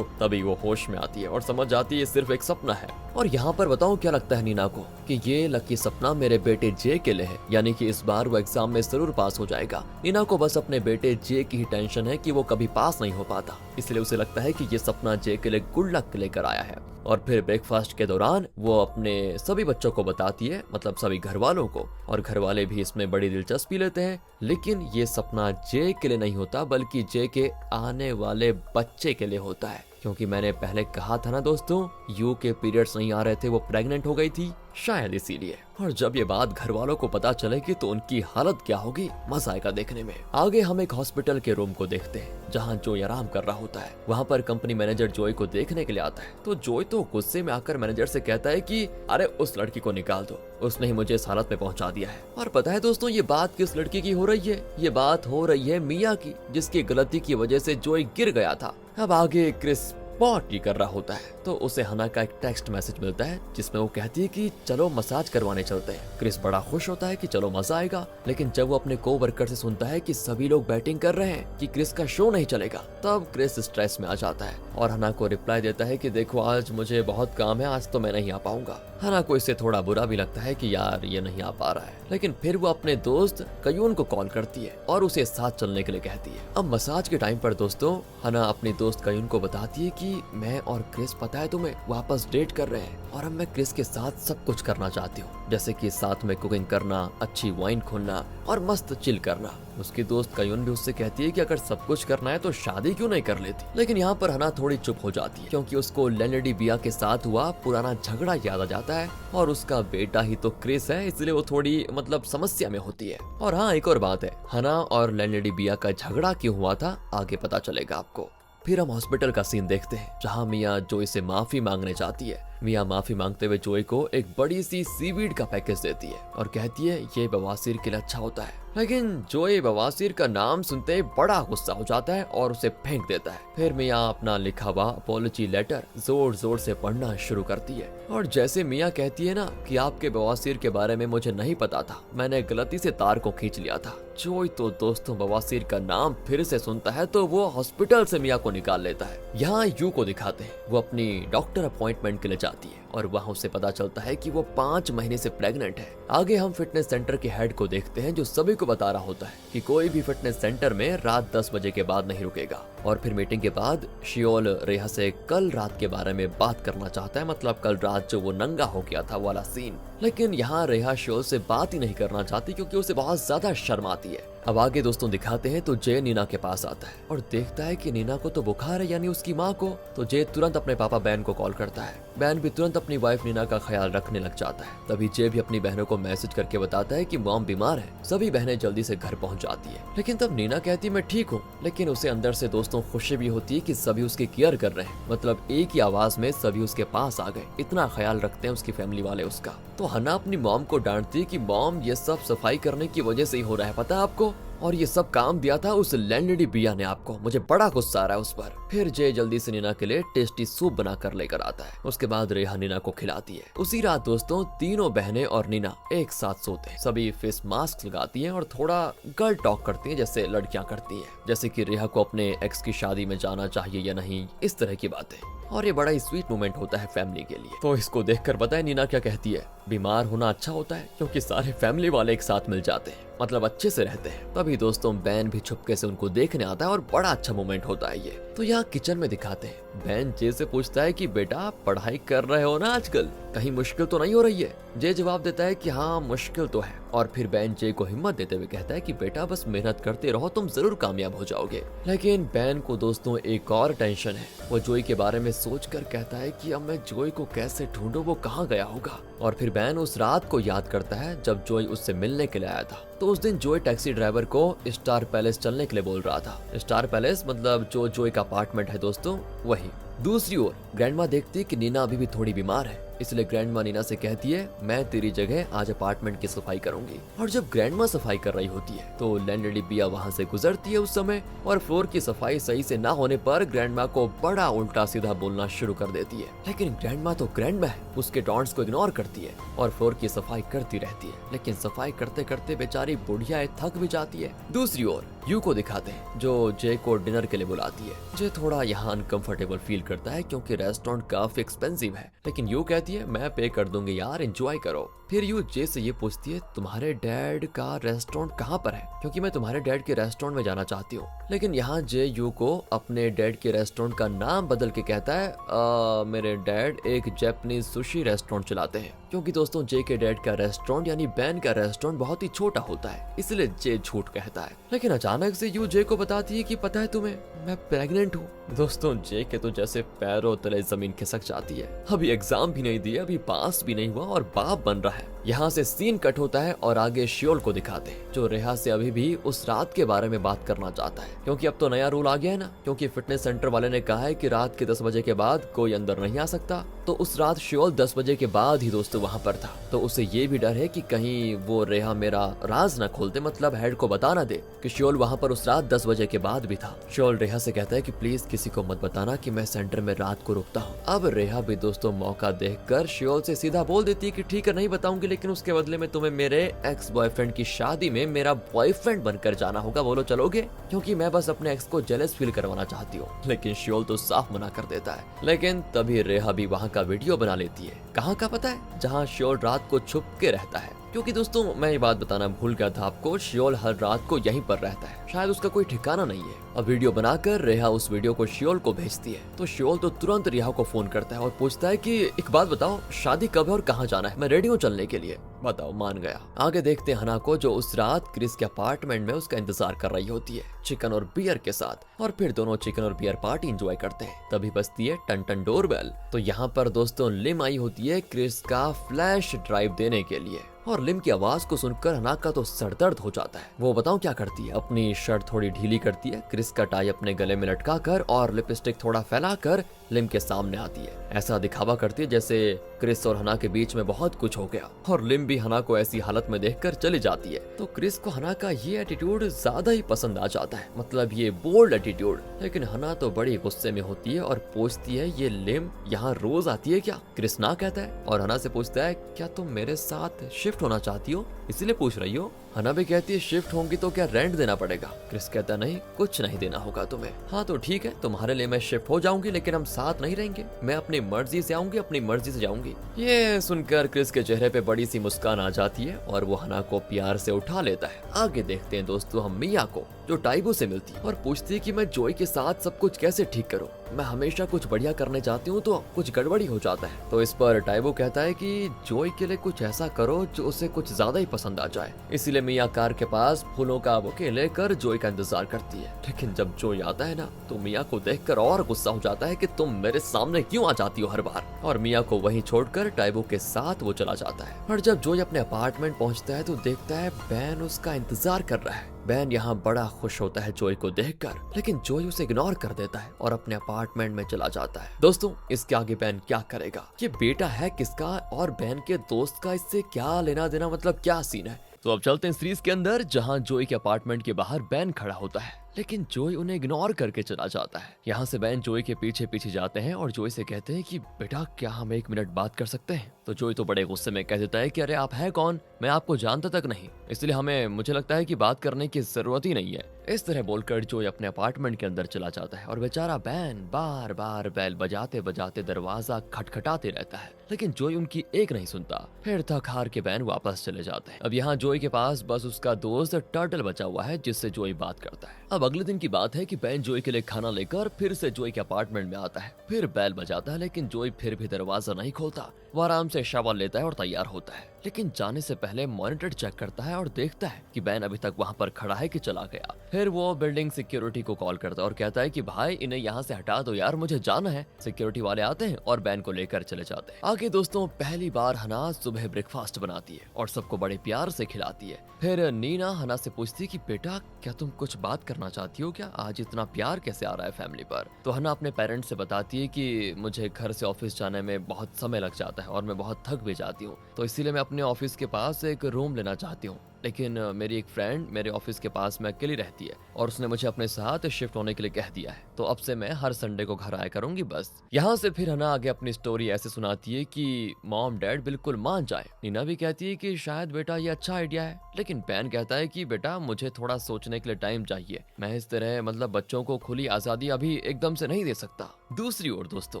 तभी वो होश में आती है और समझ जाती है ये सिर्फ एक सपना है। और यहाँ पर बताऊं क्या लगता है नीना को, कि ये लकी सपना मेरे बेटे जे के लिए है, यानी कि इस बार वो एग्जाम में जरूर पास हो जाएगा। नीना को बस अपने बेटे जे की ही टेंशन है कि वो कभी पास नहीं हो पाता, इसलिए उसे लगता है कि ये सपना जे के लिए गुड लक लेकर आया है। और फिर ब्रेकफास्ट के दौरान वो अपने सभी बच्चों को बताती है, मतलब सभी घर वालों को, और घर वाले भी इसमें बड़ी दिलचस्पी लेते हैं। लेकिन ये सपना जे के लिए नहीं होता, बल्कि जे के आने वाले बच्चे के लिए होता है, क्योंकि मैंने पहले कहा था ना दोस्तों, यू के पीरियड्स नहीं आ रहे थे, वो प्रेग्नेंट हो गई थी, शायद इसीलिए। और जब ये बात घर वालों को पता चलेगी तो उनकी हालत क्या होगी, मजा आएगा देखने में। आगे हम एक हॉस्पिटल के रूम को देखते हैं, जहाँ जोई आराम कर रहा होता है। वहाँ पर कंपनी मैनेजर जोई को देखने के लिए आता है, तो जोई तो गुस्से में आकर मैनेजर से कहता है कि अरे उस लड़की को निकाल दो, उसने ही मुझे इस हालत में पहुँचा दिया है। और पता है दोस्तों, ये बात किस लड़की की हो रही है, ये बात हो रही है मिया की, जिसकी गलती की वजह से जोई गिर गया था। अब आगे क्रिस पार्टी कर रहा होता है, तो उसे हना का एक टेक्स्ट मैसेज मिलता है जिसमें वो कहती है कि चलो मसाज करवाने चलते हैं। क्रिस बड़ा खुश होता है कि चलो मजा आएगा, लेकिन जब वो अपने कोवर्कर से सुनता है कि सभी लोग बैटिंग कर रहे हैं, कि क्रिस का शो नहीं चलेगा, तब क्रिस स्ट्रेस में आ जाता है और हना को रिप्लाई देता है कि देखो आज मुझे बहुत काम है, आज तो मैं नहीं आ पाऊंगा। हना को इससे थोड़ा बुरा भी लगता है कि यार ये नहीं आ पा रहा है, लेकिन फिर वो अपने दोस्त कयून को कॉल करती है और उसे साथ चलने के लिए कहती है। अब मसाज के टाइम पर दोस्तों हना अपनी दोस्त कयून को बताती है कि कि मैं और क्रिस, पता है तुम्हें, वापस डेट कर रहे हैं और अब मैं क्रिस के साथ सब कुछ करना चाहती हूँ, जैसे कि साथ में कुकिंग करना, अच्छी वाइन खोलना और मस्त चिल करना। उसकी दोस्त कयून भी उससे कहती है कि अगर सब कुछ करना है तो शादी क्यों नहीं कर लेती। लेकिन यहाँ पर हना थोड़ी चुप हो जाती है क्योंकि उसको लैंडलेडी बिया के साथ हुआ पुराना झगड़ा याद आ जाता है और उसका बेटा ही तो क्रिस है, इसलिए वो थोड़ी समस्या में होती है। और हाँ, एक और बात है, हना और लैंडलेडी बिया का झगड़ा क्यों हुआ था आगे पता चलेगा आपको। फिर हम हॉस्पिटल का सीन देखते हैं जहाँ मिया जोई से माफी मांगने चाहती है। मिया माफी मांगते हुए जोई को एक बड़ी सी सीवीड का पैकेज देती है और कहती है ये बवासीर के लिए अच्छा होता है। लेकिन जोई बवासीर का नाम सुनते ही बड़ा गुस्सा हो जाता है और उसे फेंक देता है। फिर मिया अपना लिखा हुआ अपॉलॉजी लेटर जोर जोर से पढ़ना शुरू करती है और जैसे मिया कहती है ना कि आपके बवासीर के बारे में मुझे नहीं पता था, मैंने गलती से तार को खींच लिया था। जोई तो दोस्तों बवासीर का नाम फिर से सुनता है तो वो हॉस्पिटल से मिया को निकाल लेता है। यहाँ यू को दिखाते हैं, वो अपनी डॉक्टर अपॉइंटमेंट के लिए जाती है और वहाँ उसे पता चलता है कि वो 5 महीने से प्रेग्नेंट है। आगे हम फिटनेस सेंटर के हेड को देखते हैं जो सभी को बता रहा होता है कि कोई भी फिटनेस सेंटर में रात 10 बजे के बाद नहीं रुकेगा। और फिर मीटिंग के बाद शियोल रेहा से कल रात के बारे में बात करना चाहता है, मतलब कल रात जो वो नंगा हो गया था वाला सीन। लेकिन यहाँ रेहा शियोल से बात ही नहीं करना चाहती क्योंकि उसे बहुत ज्यादा शर्म आती है। अब आगे दोस्तों दिखाते हैं तो जय नीना के पास आता है और देखता है कि नीना को तो बुखार है, यानी उसकी माँ को। तो जय तुरंत अपने पापा बैन को कॉल करता है। बैन भी तुरंत अपनी वाइफ नीना का ख्याल रखने लग जाता है। तभी जय भी अपनी बहनों को मैसेज करके बताता है कि मॉम बीमार है। सभी बहनें जल्दी से घर पहुंच जाती है। लेकिन तब नीना कहती है मैं ठीक हूँ, लेकिन उसे अंदर से दोस्तों खुशी भी होती है कि सभी उसकी केयर कर रहे हैं, मतलब एक ही आवाज में सभी उसके पास आ गए। इतना ख्याल रखते हैं उसकी फैमिली वाले उसका। तो हना अपनी मॉम को डांटती है कि मॉम ये सब सफाई करने की वजह से ही हो रहा है, पता है आपको, और ये सब काम दिया था उस लैंडलेडी बिया ने आपको। मुझे बड़ा गुस्सा आ रहा है उस पर। फिर जय जल्दी से नीना के लिए टेस्टी सूप बनाकर लेकर आता है। उसके बाद रेहा नीना को खिलाती है। उसी रात दोस्तों तीनों बहनें और नीना एक साथ सोते हैं। सभी फेस मास्क लगाती हैं और थोड़ा गर्ल टॉक करती हैं जैसे लड़कियां करती हैं, जैसे कि रेहा को अपने एक्स की शादी में जाना चाहिए या नहीं, इस तरह की बातें। और ये बड़ा ही स्वीट मोमेंट होता है फैमिली के लिए। तो इसको देखकर बताए नीना क्या कहती है, बीमार होना अच्छा होता है क्योंकि सारे फैमिली वाले एक साथ मिल जाते हैं, मतलब अच्छे से रहते हैं। तभी दोस्तों बैन भी छुपके से उनको देखने आता है और बड़ा अच्छा मोमेंट होता है ये। तो यहाँ किचन में दिखाते हैं, बैन जे से पूछता है कि बेटा पढ़ाई कर रहे हो ना आजकल, कहीं मुश्किल तो नहीं हो रही है। जे जवाब देता है कि हाँ मुश्किल तो है। और फिर बैन जे को हिम्मत देते हुए कहता है कि बेटा बस मेहनत करते रहो, तुम जरूर कामयाब हो जाओगे। लेकिन बैन को दोस्तों एक और टेंशन है। वो जोई के बारे में सोचकर कहता है कि अब मैं जोई को कैसे ढूंढूं, वो कहाँ गया होगा। और फिर बैन उस रात को याद करता है जब जोई उससे मिलने के लिए आया था। तो उस दिन जोई टैक्सी ड्राइवर को स्टार पैलेस चलने के लिए बोल रहा था। स्टार पैलेस मतलब जो जोई का अपार्टमेंट है दोस्तों, वही। दूसरी ओर ग्रैंडमा देखती है कि नीना अभी भी थोड़ी बीमार है, इसलिए ग्रैंडमा नीना से कहती है मैं तेरी जगह आज अपार्टमेंट की सफाई करूंगी। और जब ग्रैंडमा सफाई कर रही होती है तो लैंडलेडी बिया वहां से गुजरती है उस समय, और फ्लोर की सफाई सही से ना होने पर ग्रैंडमा को बड़ा उल्टा सीधा बोलना शुरू कर देती है। लेकिन ग्रैंडमा तो ग्रैंडमा है, उसके टॉन्ट्स को इग्नोर करती है और फ्लोर की सफाई करती रहती है। लेकिन सफाई करते करते बेचारी बुढ़िया थक भी जाती है। दूसरी ओर यू को दिखाते हैं जो जे को डिनर के लिए बुलाती है। जे थोड़ा यहाँ अनकंफर्टेबल फील करता है क्योंकि रेस्टोरेंट काफी एक्सपेंसिव है, लेकिन यू कहती है मैं पे कर दूंगी यार, एंजॉय करो। फिर यू जे से ये पूछती है तुम्हारे डैड का रेस्टोरेंट कहाँ पर है, क्योंकि मैं तुम्हारे डैड के रेस्टोरेंट में जाना चाहती हूँ। लेकिन यहाँ जे यू को अपने डैड के रेस्टोरेंट का नाम बदल के कहता है मेरे डैड एक जापानीज सुशी रेस्टोरेंट चलाते हैं, क्योंकि दोस्तों जे के डैड का रेस्टोरेंट यानी बैन का रेस्टोरेंट बहुत ही छोटा होता है, इसलिए जे झूठ कहता है। लेकिन अचानक से यू जे को बताती है कि पता है तुम्हें मैं प्रेग्नेंट हूँ। दोस्तों जे के तो जैसे पैरों तले जमीन खिसक जाती है। अभी एग्जाम भी नहीं दिया, अभी पास भी नहीं हुआ और बाप बन रहा है। यहाँ से सीन कट होता है और आगे शियोल को दिखाते हैं जो रेहा से अभी भी उस रात के बारे में बात करना चाहता है, क्योंकि अब तो नया रूल आ गया है ना, क्योंकि फिटनेस सेंटर वाले ने कहा है कि रात के 10 बजे के बाद कोई अंदर नहीं आ सकता। तो उस रात शियोल 10 बजे के बाद ही दोस्तों वहाँ पर था। तो उसे ये भी डर है कि कहीं वो रेहा मेरा राज न खोल दे, मतलब हेड को बता ना दे कि शियोल वहाँ पर उस रात 10 बजे के बाद भी था। शियोल रेहा से कहता है कि प्लीज किसी को मत बताना कि मैं सेंटर में रात को रुकता हूँ। अब रेहा भी दोस्तों मौका देखकर शियोल से सीधा बोल देती है कि ठीक है नहीं बताऊंगी, लेकिन उसके बदले में तुम्हें मेरे एक्स बॉयफ्रेंड की शादी में मेरा बॉयफ्रेंड बनकर जाना होगा, बोलो चलोगे, क्योंकि मैं बस अपने एक्स को जेलस फील करवाना चाहती हूँ। लेकिन शियोल तो साफ मना कर देता है। लेकिन तभी रेहा भी वहाँ का वीडियो बना लेती है। कहाँ का पता है, जहाँ शियोल रात को छुप के रहता है। क्योंकि दोस्तों मैं ये बात बताना भूल गया था आपको, शियोल हर रात को यहीं पर रहता है, शायद उसका कोई ठिकाना नहीं है। अब वीडियो बनाकर रेहा उस वीडियो को शियोल को भेजती है, तो शियोल तो तुरंत रेहा को फोन करता है और पूछता है कि एक बात बताओ, शादी कब है और कहाँ जाना है, मैं रेडी हूँ चलने के लिए। बताओ, मान गया। आगे देखते हैं हना को, जो उस रात क्रिस के अपार्टमेंट में उसका इंतजार कर रही होती है चिकन और बियर के साथ, और फिर दोनों चिकन और बियर पार्टी एंजॉय करते हैं। तभी बजती है टन टन डोरबेल। तो यहाँ पर दोस्तों लिम आई होती है क्रिस का फ्लैश ड्राइव देने के लिए, और लिम की आवाज को सुनकर हना का तो सरदर्द हो जाता है। वो बताऊं क्या करती है, अपनी शर्ट थोड़ी ढीली करती है, क्रिस का टाई अपने गले में लटका कर और लिपस्टिक थोड़ा फैलाकर लिम के सामने आती है। ऐसा दिखावा करती है जैसे क्रिस और हना के बीच में बहुत कुछ हो गया, और लिम भी हना को ऐसी हालत में देखकर चली जाती है। तो क्रिस को हना का ये एटीट्यूड ज्यादा ही पसंद आ जाता है, मतलब ये बोल्ड एटीट्यूड। लेकिन हना तो बड़ी गुस्से में होती है और पूछती है, ये लिम यहाँ रोज आती है क्या? क्रिस ना कहता है और हना से पूछता है, क्या तुम मेरे साथ शिफ्ट होना चाहती हो, इसीलिए पूछ रही हो? हना भी कहती है, शिफ्ट होंगी तो क्या रेंट देना पड़ेगा? क्रिस कहता नहीं, कुछ नहीं देना होगा तुम्हें। हाँ तो ठीक है, तुम्हारे लिए मैं शिफ्ट हो जाऊंगी, लेकिन हम साथ नहीं रहेंगे। मैं अपनी मर्जी से आऊंगी, अपनी मर्जी से जाऊंगी। ये सुनकर क्रिस के चेहरे पे बड़ी सी मुस्कान आ जाती है और वो हना को प्यार से उठा लेता है। आगे देखते हैं दोस्तों हम मिया को, जो टाइबो से मिलती है और पूछती है कि मैं जोई के साथ सब कुछ कैसे ठीक करूं, मैं हमेशा कुछ बढ़िया करने चाहती हूँ तो कुछ गड़बड़ी हो जाता है। तो इस पर टाइबो कहता है कि जोई के लिए कुछ ऐसा करो जो उसे कुछ ज्यादा ही पसंद आ जाए। इसीलिए मिया कार के पास फूलों का बुके लेकर जोई का इंतजार करती है। लेकिन जब जोई आता है ना, तो मिया को देखकर और गुस्सा हो जाता है कि तुम मेरे सामने क्यों आ जाती हो हर बार, और मिया को वहीं छोड़कर टाइबो के साथ वो चला जाता है। और जब जोई अपने अपार्टमेंट पहुंचता है तो देखता है बैन उसका इंतजार कर रहा है। बैन यहाँ बड़ा खुश होता है जोई को देखकर, लेकिन जोई उसे इग्नोर कर देता है और अपने अपार्टमेंट में चला जाता है। दोस्तों इसके आगे बैन क्या करेगा, ये बेटा है किसका और बैन के दोस्त का इससे क्या लेना देना, मतलब क्या सीन है? तो अब चलते हैं सीरीज के अंदर, जहां जोई के अपार्टमेंट के बाहर बैन खड़ा होता है, लेकिन जोई उन्हें इग्नोर करके चला जाता है। यहाँ से बैन जोई के पीछे पीछे जाते हैं और जोई से कहते हैं कि बेटा क्या हम 1 मिनट बात कर सकते हैं? तो जोई तो बड़े गुस्से में कह देता है कि अरे आप हैं कौन, मैं आपको जानता तक नहीं, इसलिए मुझे लगता है कि बात करने की जरूरत ही नहीं है। इस तरह बोलकर जोई अपने अपार्टमेंट के अंदर चला जाता है और बेचारा बैन बार बार बैल बजाते बजाते दरवाजा खटखटाते रहता है, लेकिन जोई उनकी एक नहीं सुनता। फिर थक हार के बैन वापस चले जाते हैं। अब यहाँ जोई के पास बस उसका दोस्त टर्टल बचा हुआ है जिससे जोई बात करता है। अब अगले दिन की बात है कि बैन जोई के लिए खाना लेकर फिर से जोई के अपार्टमेंट में आता है। फिर बैल बजाता है, लेकिन जोई फिर भी दरवाजा नहीं खोलता। वो आराम से शावर लेता है और तैयार होता है, लेकिन जाने से पहले मॉनिटर चेक करता है और देखता है कि बैन अभी तक वहाँ पर खड़ा है कि चला गया। फिर वो बिल्डिंग सिक्योरिटी को कॉल करता है और कहता है कि भाई इन्हें यहाँ से हटा दो यार, मुझे जाना है। सिक्योरिटी वाले आते हैं और बैन को लेकर चले जाते हैं। आगे दोस्तों पहली बार हना सुबह ब्रेकफास्ट बनाती है और सबको बड़े प्यार से खिलाती है। फिर नीना हना से पूछती है कि बेटा क्या तुम कुछ बात करना चाहती हो क्या, आज इतना प्यार कैसे आ रहा है फैमिली पर? तो हना अपने पेरेंट्स से बताती है कि मुझे घर से ऑफिस जाने में बहुत समय लग जाता है और मैं बहुत थक भी जाती हूँ, तो इसीलिए मैं अपने ऑफिस के पास एक रूम लेना चाहती हूँ। लेकिन मेरी एक फ्रेंड मेरे ऑफिस के पास में अकेली रहती है और उसने मुझे अपने साथ शिफ्ट होने के लिए कह दिया है, तो अब से मैं हर संडे को घर आया करूंगी बस। यहाँ से फिर हना आगे अपनी स्टोरी ऐसे सुनाती है कि मॉम डैड बिल्कुल मान जाए। नीना भी कहती है कि शायद बेटा ये अच्छा आइडिया है, लेकिन बैन कहता है कि बेटा मुझे थोड़ा सोचने के लिए टाइम चाहिए, मैं इस तरह मतलब बच्चों को खुली आजादी अभी एकदम से नहीं दे सकता। दूसरी ओर दोस्तों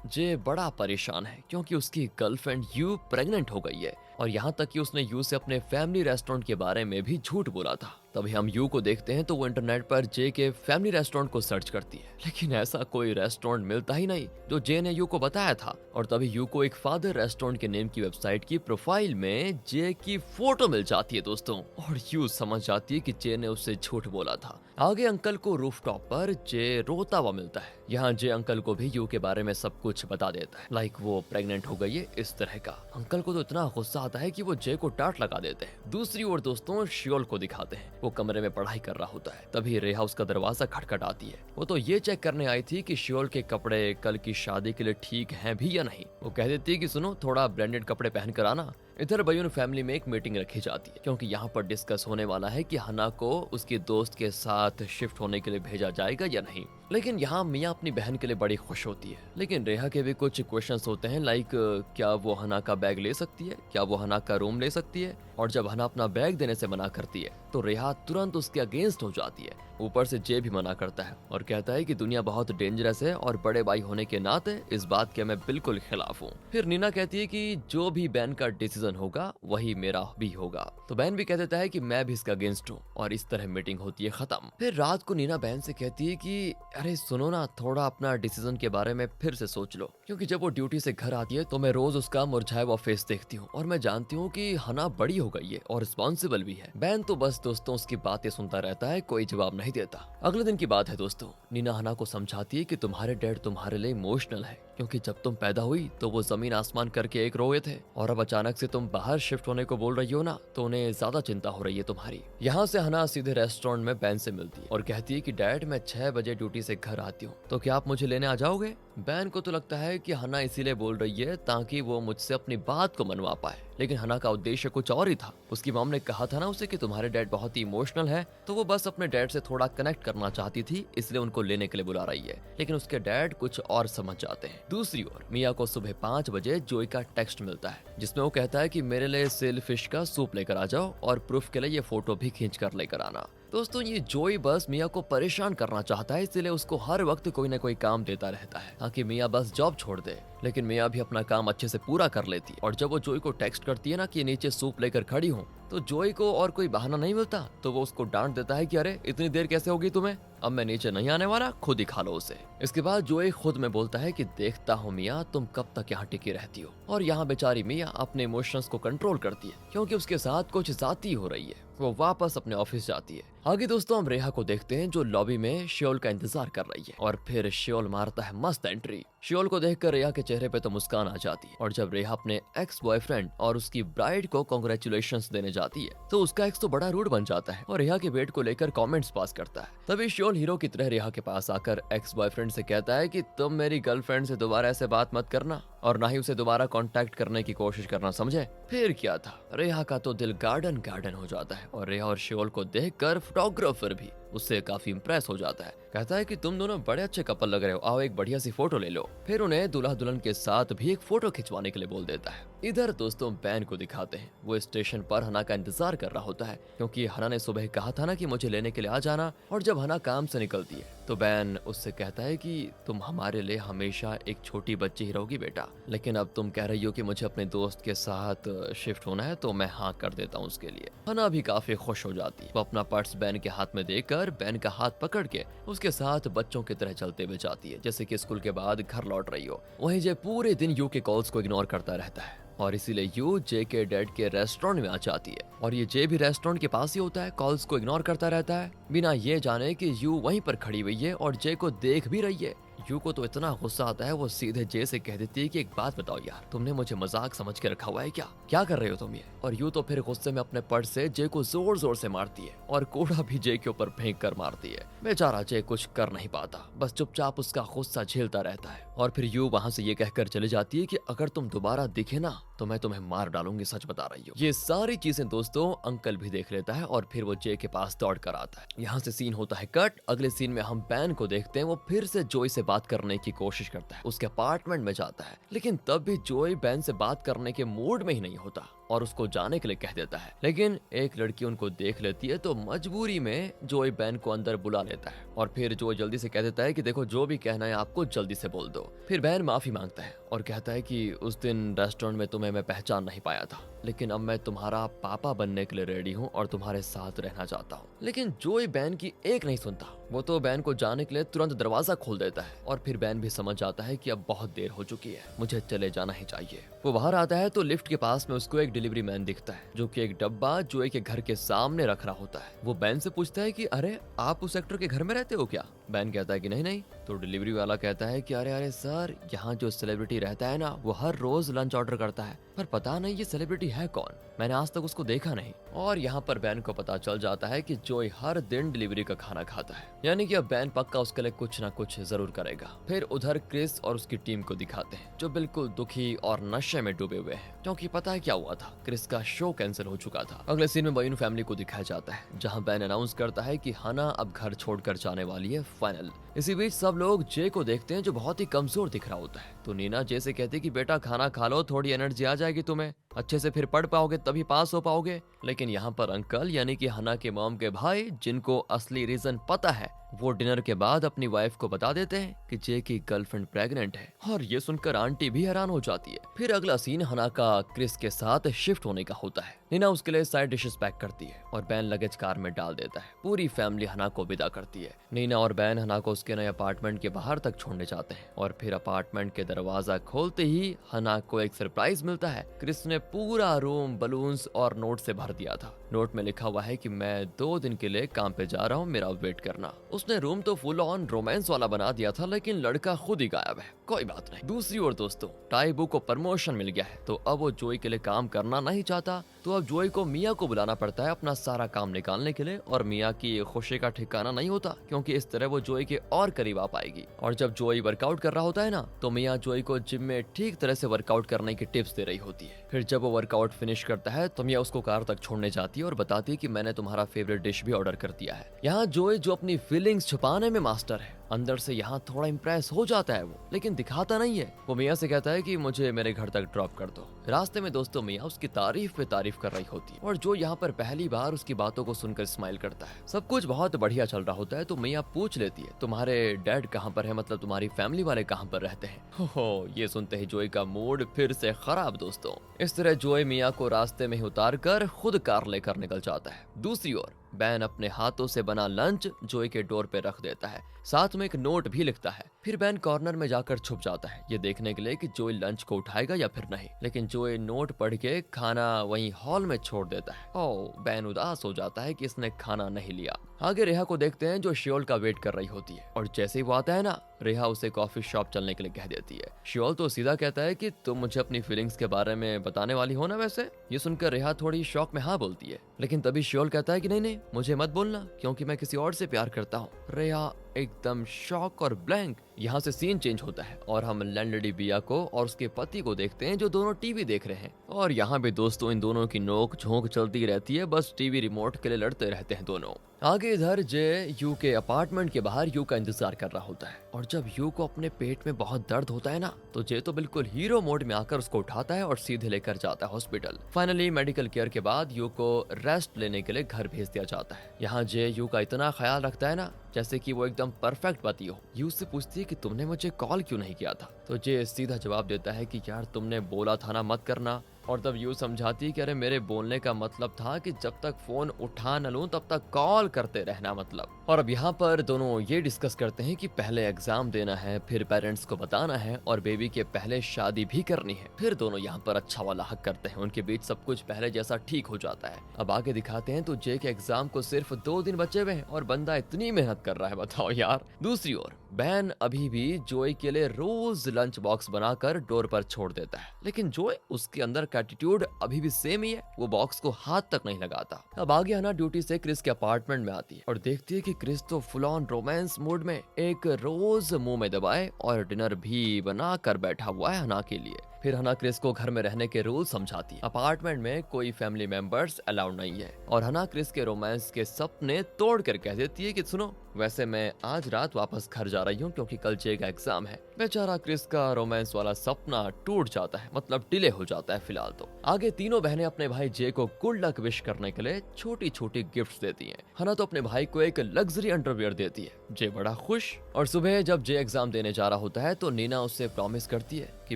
जे बड़ा परेशान है क्योंकि उसकी गर्लफ्रेंड यू प्रेग्नेंट हो गई है, और यहाँ तक कि उसने यू से अपने फैमिली रेस्टोरेंट के बारे में भी झूठ बोला था। तभी हम यू को देखते हैं तो वो इंटरनेट पर जे के फैमिली रेस्टोरेंट को सर्च करती है, लेकिन ऐसा कोई रेस्टोरेंट मिलता ही नहीं जो जे ने यू को बताया था। और तभी यू को एक फादर रेस्टोरेंट के नेम की वेबसाइट की प्रोफाइल में जे की फोटो मिल जाती है दोस्तों, और यू समझ जाती है कि जे ने उससे झूठ बोला था। आगे अंकल को रूफटॉप पर जे रोता हुआ मिलता है। यहाँ जे अंकल को भी यू के बारे में सब कुछ बता देता है, लाइक वो प्रेग्नेंट हो गई है इस तरह का। अंकल को तो इतना गुस्सा आता है कि वो जे को डांट लगा देते हैं। दूसरी ओर दोस्तों शियोल को दिखाते हैं, वो कमरे में पढ़ाई कर रहा होता है। तभी रेहा उसका दरवाजा खटखटाती है। वो तो ये चेक करने आई थी कि शियोल के कपड़े कल की शादी के लिए ठीक हैं भी या नहीं। वो कह देती है कि सुनो थोड़ा ब्रांडेड कपड़े पहन कर आना। इधर बयून फैमिली में एक मीटिंग रखी जाती है क्योंकि यहाँ पर डिस्कस होने वाला है कि हना को उसकी दोस्त के साथ शिफ्ट होने के लिए भेजा जाएगा या नहीं। लेकिन यहाँ मिया अपनी बहन के लिए बड़ी खुश होती है, लेकिन रेहा के भी कुछ क्वेश्चंस होते हैं, लाइक क्या वो हना का बैग ले सकती है, क्या वो हना का रूम ले सकती है। और जब हना अपना बैग देने से मना करती है तो रेहा तुरंत उसके अगेंस्ट हो जाती है। ऊपर से जे भी मना करता है और कहता है कि दुनिया बहुत डेंजरस है और बड़े भाई होने के नाते इस बात के मैं बिल्कुल खिलाफ हूँ। फिर नीना कहती है कि जो भी बैन का डिसीजन डिसीजन होगा वही मेरा भी होगा। तो बहन भी कह देता है कि मैं भी इसका अगेंस्ट हूँ और इस तरह मीटिंग होती है खत्म। फिर रात को नीना बहन से कहती है कि अरे सुनो ना, थोड़ा अपना डिसीजन के बारे में फिर से सोच लो, क्योंकि जब वो ड्यूटी से घर आती है तो मैं रोज उसका मुरझाया हुआ फेस देखती हूँ और मैं जानती हूँ कि हना बड़ी हो गई है और रिस्पॉन्सिबल भी है। बहन तो बस दोस्तों उसकी बातें सुनता रहता है, कोई जवाब नहीं देता। अगले दिन की बात है दोस्तों, नीना हना को समझाती है कि तुम्हारे डैड तुम्हारे लिए इमोशनल है, क्योंकि जब तुम पैदा हुई तो वो जमीन आसमान करके एक रोए थे और अब अचानक से तुम बाहर शिफ्ट होने को बोल रही हो ना, तो उन्हें ज्यादा चिंता हो रही है तुम्हारी। यहाँ से हना सीधे रेस्टोरेंट में बैन से मिलती है और कहती है कि डैड मैं 6 बजे ड्यूटी से घर आती हूँ, तो क्या आप मुझे लेने आ जाओगे? बैन को तो लगता है कि हना इसीलिए बोल रही है ताकि वो मुझसे अपनी बात को मनवा पाए, लेकिन हना का उद्देश्य कुछ और ही था। उसकी मॉम ने कहा था ना उसे कि तुम्हारे डैड बहुत ही इमोशनल है, तो वो बस अपने डैड से थोड़ा कनेक्ट करना चाहती थी, इसलिए उनको लेने के लिए बुला रही है। लेकिन उसके डैड कुछ और समझ जाते हैं। दूसरी ओर मिया को सुबह 5 बजे जोई का टेक्स्ट मिलता है, जिसमें वो कहता है कि मेरे लिए सेल फिश का सूप लेकर आ जाओ और प्रूफ के लिए ये फोटो भी खींच कर लेकर आना। दोस्तों ये जोई बस मिया को परेशान करना चाहता है, इसलिए उसको हर वक्त कोई न कोई काम देता रहता है ताकि मिया बस जॉब छोड़ दे। लेकिन मिया भी अपना काम अच्छे से पूरा कर लेती है और जब वो जोई को टेक्स्ट करती है ना कि नीचे सूप लेकर खड़ी हूँ, तो जोई को और कोई बहाना नहीं मिलता, तो वो उसको डांट देता है कि अरे इतनी देर कैसे होगी तुम्हें, अब मैं नीचे नहीं आने वाला, खुद ही खा लो उसे। इसके बाद जोई खुद में बोलता है कि देखता हूँ मिया तुम कब तक यहाँ टिकी रहती हो। और यहाँ बेचारी मिया अपने इमोशंस को कंट्रोल करती है, क्योंकि उसके साथ कुछ जाती हो रही है। वो वापस अपने ऑफिस जाती है। आगे दोस्तों हम रेहा को देखते हैं जो लॉबी में श्योल का इंतजार कर रही है और फिर श्योल मारता है मस्त एंट्री। श्योल को देखकर रेहा के चेहरे पे तो मुस्कान आ जाती है और जब रेहा अपने एक्स बॉयफ्रेंड और उसकी ब्राइड को कांग्रेचुलेशंस देने जाती है तो उसका एक्स तो बड़ा रूड बन जाता है और रेहा के वेट को लेकर कमेंट्स पास करता है। तभी श्योल हीरो की तरह रेहा के पास आकर एक्स बॉयफ्रेंड से कहता है कि तुम मेरी गर्लफ्रेंड से दोबारा ऐसे बात मत करना और ना ही उसे दोबारा कांटेक्ट करने की कोशिश करना, समझे? फिर क्या था, रेहा का तो दिल गार्डन गार्डन हो जाता है और रेहा और श्योल को देखकर फोटोग्राफर भी उससे काफी इंप्रेस हो जाता है। कहता है कि तुम दोनों बड़े अच्छे कपल लग रहे हो, आओ एक बढ़िया सी फोटो ले लो। फिर उन्हें दूल्हा दुल्हन के साथ भी एक फोटो खिंचवाने के लिए बोल देता है। इधर दोस्तों बैन को दिखाते हैं, वो स्टेशन पर हना का इंतजार कर रहा होता है, क्योंकि हना ने सुबह कहा था ना कि मुझे लेने के लिए आ जाना। और जब हना काम से निकलती है तो बैन उससे कहता है कि तुम हमारे लिए हमेशा एक छोटी बच्ची ही रहोगी बेटा, लेकिन अब तुम कह रही हो कि मुझे अपने दोस्त के साथ शिफ्ट होना है, तो मैं हाँ कर देता हूँ उसके लिए। हना भी काफी खुश हो जाती है। वो अपना पर्स बैन के हाथ में देकर बैन का हाथ पकड़ के उसके साथ बच्चों की तरह चलते हुए जाती है, जैसे कि स्कूल के बाद घर लौट रही हो। वहीं जे पूरे दिन यू के कॉल्स को इग्नोर करता रहता है और इसीलिए यू जे के डैड के रेस्टोरेंट में आ जाती है और ये जे भी रेस्टोरेंट के पास ही होता है, कॉल्स को इग्नोर करता रहता है बिना ये जाने कि यू वहीं पर खड़ी हुई है और जे को देख भी रही है। यू को तो इतना गुस्सा आता है, वो सीधे जे से कह देती है कि एक बात बताओ यार, तुमने मुझे मजाक समझ के रखा हुआ है क्या कर रहे हो तुम ये? और यू तो फिर गुस्से में अपने पर्स से जे को जोर जोर से मारती है और कूड़ा भी जे के ऊपर फेंक कर मारती है। बेचारा जे कुछ कर नहीं पाता, बस चुपचाप उसका गुस्सा झेलता रहता है। और फिर यू वहाँ से ये कहकर चली जाती है कि अगर तुम दोबारा दिखे ना तो मैं तुम्हें मार डालूंगी, सच बता रही हूँ। ये सारी चीजें दोस्तों अंकल भी देख लेता है और फिर वो जे के पास दौड़ कर आता है। यहाँ से सीन होता है कट। अगले सीन में हम बैन को देखते हैं, वो फिर से जोई से बात करने की कोशिश करता है, उसके अपार्टमेंट में जाता है, लेकिन तब भी जोई बैन से बात करने के मूड में ही नहीं होता और उसको जाने के लिए कह देता है। लेकिन एक लड़की उनको देख लेती है तो मजबूरी में जोई बैन को अंदर बुला लेता है और फिर जोई जल्दी से कह देता है कि देखो जो भी कहना है आपको जल्दी से बोल दो। फिर बैन माफी मांगता है और कहता है कि उस दिन रेस्टोरेंट में तुम्हें मैं पहचान नहीं पाया था, लेकिन अब मैं तुम्हारा पापा बनने के लिए रेडी हूँ और तुम्हारे साथ रहना चाहता हूँ। लेकिन जोई बैन की एक नहीं सुनता, वो तो बैन को जाने के लिए तुरंत दरवाजा खोल देता है और फिर बैन भी समझ जाता है कि अब बहुत देर हो चुकी है, मुझे चले जाना ही चाहिए। वो बाहर आता है तो लिफ्ट के पास में उसको एक डिलीवरी मैन दिखता है जो कि एक डब्बा जोई के घर के सामने रख रहा होता है। वो बैन से पूछता है कि अरे आप उस एक्टर के घर में रहते हो क्या? बैन कहता है कि नहीं। तो डिलीवरी वाला कहता है कि अरे सर, यहाँ जो सेलिब्रिटी रहता है ना वो हर रोज लंच ऑर्डर करता है, पर पता नहीं ये सेलिब्रिटी है कौन, मैंने आज तक उसको देखा नहीं। और यहाँ पर बैन को पता चल जाता है कि जोई हर दिन डिलीवरी का खाना खाता है, यानी कि अब बैन पक्का उसके लिए कुछ ना कुछ जरूर करेगा। फिर उधर क्रिस और उसकी टीम को दिखाते हैं जो बिल्कुल दुखी और नशे में डूबे हुए हैं, क्योंकि पता है क्या हुआ था, क्रिस का शो कैंसिल हो चुका था। अगले सीन में बयून फैमिली को दिखाया जाता है जहाँ बैन अनाउंस करता है कि हना अब घर छोड़कर जाने वाली है फाइनल। इसी बीच सब लोग जे को देखते हैं जो बहुत ही कमजोर दिख रहा होता है, तो नीना जे से कहती है कि बेटा खाना खा लो, थोड़ी एनर्जी आ जाएगी तुम्हें, अच्छे से फिर पढ़ पाओगे तभी पास हो पाओगे। लेकिन यहाँ पर अंकल यानी कि हना के मॉम के भाई, जिनको असली रीजन पता है वो डिनर के बाद अपनी वाइफ को बता देते हैं कि जे की गर्लफ्रेंड प्रेग्नेंट है और ये सुनकर आंटी भी हैरान हो जाती है। फिर अगला सीन हना का क्रिस के साथ शिफ्ट होने का होता है। नीना उसके लिए साइड डिशेस पैक करती है और बैन लगेज कार में डाल देता है। पूरी फैमिली हना को विदा करती है। नीना और बैन हना को उसके नए अपार्टमेंट के बाहर तक छोड़ने जाते हैं और फिर अपार्टमेंट के दरवाजा खोलते ही हना को एक सरप्राइज मिलता है। क्रिस ने पूरा रूम बलून्स और नोट से भर दिया था। नोट में लिखा हुआ है कि मैं 2 दिन के लिए काम पे जा रहा हूँ, मेरा वेट करना। उसने रूम तो फुल ऑन रोमांस वाला बना दिया था, लेकिन लड़का खुद ही गायब है। कोई बात नहीं। दूसरी ओर दोस्तों, टाइबू को प्रमोशन मिल गया है, तो अब वो जोई के लिए काम करना नहीं चाहता। तो अब जोई को मिया को बुलाना पड़ता है अपना सारा काम निकालने के लिए, और मिया की खुशी का ठिकाना नहीं होता, क्योंकि इस तरह वो जोई के और करीब आ पाएगी। और जब जोई वर्कआउट कर रहा होता है ना, तो मिया जोई को जिम में ठीक तरह से वर्कआउट करने की टिप्स दे रही होती है। फिर जब वो वर्कआउट फिनिश करता है तो मिया उसको कार तक छोड़ने जाती है और बताती है कि मैंने तुम्हारा फेवरेट डिश भी ऑर्डर कर दिया है। यहाँ जोई जो अपनी फीलिंग्स छुपाने में मास्टर है, अंदर से यहाँ थोड़ा इम्प्रेस हो जाता है वो, लेकिन दिखाता नहीं है। वो मिया से कहता है कि मुझे मेरे घर तक ड्रॉप कर दो। रास्ते में दोस्तों मिया उसकी तारीफ पे तारीफ कर रही होती है, और जो यहाँ पर पहली बार उसकी बातों को सुनकर स्माइल करता है। सब कुछ बहुत बढ़िया चल रहा होता है, तो मिया पूछ लेती है तुम्हारे डैड कहाँ पर है, मतलब तुम्हारी फैमिली वाले कहाँ पर रहते हैं। हो ये सुनते ही जोई का मूड फिर से खराब दोस्तों। इस तरह जोई मिया को रास्ते में ही उतार कर खुद कार लेकर निकल जाता है। दूसरी ओर बैन अपने हाथों से बना लंच जोई के डोर पे रख देता है, साथ में एक नोट भी लिखता है। फिर बैन कॉर्नर में जाकर छुप जाता है, ये देखने के लिए कि जोई लंच को उठाएगा या फिर नहीं। लेकिन जोई नोट पढ़ के खाना वहीं हॉल में छोड़ देता है। ओह, बैन उदास हो जाता है कि इसने खाना नहीं लिया। आगे रेहा को देखते हैं जो शियोल का वेट कर रही होती है, और जैसे ही वो आता है ना, रेहा उसे कॉफी शॉप चलने के लिए कह देती है। शियोल तो सीधा कहता है कि तुम मुझे अपनी फीलिंग्स के बारे में बताने वाली हो ना वैसे। ये सुनकर रेहा थोड़ी शॉक में हाँ बोलती है, लेकिन तभी शियोल कहता है कि नहीं नहीं, मुझे मत बोलना, क्योंकि मैं किसी और से प्यार करता हूँ। रेहा एकदम शॉक और ब्लैंक। यहाँ से सीन चेंज होता है और हम लैंडलेडी बिया को और उसके पति को देखते हैं, जो दोनों टीवी देख रहे हैं। और यहाँ भी दोस्तों इन दोनों की नोक झोंक चलती रहती है, बस टीवी रिमोट के लिए लड़ते रहते हैं दोनों। आगे इधर जे यू के अपार्टमेंट के बाहर यू का इंतजार कर रहा होता है, और जब यू को अपने पेट में बहुत दर्द होता है ना, तो जे तो बिल्कुल हीरो मोड में आकर उसको उठाता है और सीधे लेकर जाता है हॉस्पिटल। फाइनली मेडिकल केयर के बाद यू को रेस्ट लेने के लिए घर भेज दिया जाता है। यहाँ जे यू का इतना ख्याल रखता है ना, जैसे कि वो एकदम परफेक्ट पति हो। यू से पूछती है कि तुमने मुझे कॉल क्यों नहीं किया था, तो जे सीधा जवाब देता है कि यार तुमने बोला था ना मत करना। और तब यू समझाती कि अरे मेरे बोलने का मतलब था कि जब तक फोन उठा न लूं तब तक कॉल करते रहना मतलब। और अब यहाँ पर दोनों ये डिस्कस करते हैं कि पहले एग्जाम देना है, फिर पेरेंट्स को बताना है, और बेबी के पहले शादी भी करनी है। फिर दोनों यहाँ पर अच्छा वाला हक करते हैं, उनके बीच सब कुछ पहले जैसा ठीक हो जाता है। अब आगे दिखाते हैं तो जे के एग्जाम को सिर्फ 2 दिन बचे हुए हैं और बंदा इतनी मेहनत कर रहा है, बताओ यार। दूसरी ओर बैन अभी भी जोई के लिए रोज लंच बॉक्स बनाकर डोर पर छोड़ देता है, लेकिन जोई उसके अंदर का एटीट्यूड अभी भी सेम ही है, वो बॉक्स को हाथ तक नहीं लगाता। अब आगे हना ड्यूटी से क्रिस के अपार्टमेंट में आती है और देखती है कि क्रिस तो फुल ऑन रोमांस मूड में एक रोज मुंह में दबाए और डिनर भी बना कर बैठा हुआ है हना के लिए। फिर हना क्रिस को घर में रहने के रूल समझाती है। अपार्टमेंट में कोई फैमिली मेंबर्स अलाउड नहीं है, और हना क्रिस के रोमांस के सपने तोड़ कर कह देती है कि सुनो, वैसे मैं आज रात वापस घर जा रही हूँ क्योंकि कल जे का एग्जाम है। बेचारा क्रिस का रोमांस वाला सपना टूट जाता है, मतलब डिले हो जाता है फिलहाल तो। आगे तीनों बहनें अपने भाई जे को गुड लक विश करने के लिए छोटी छोटी गिफ्ट्स देती हैं। हना तो अपने भाई को एक लग्जरी अंडरवियर देती है, जे बड़ा खुश। और सुबह जब जे एग्जाम देने जा रहा होता है तो नीना उससे प्रॉमिस करती है कि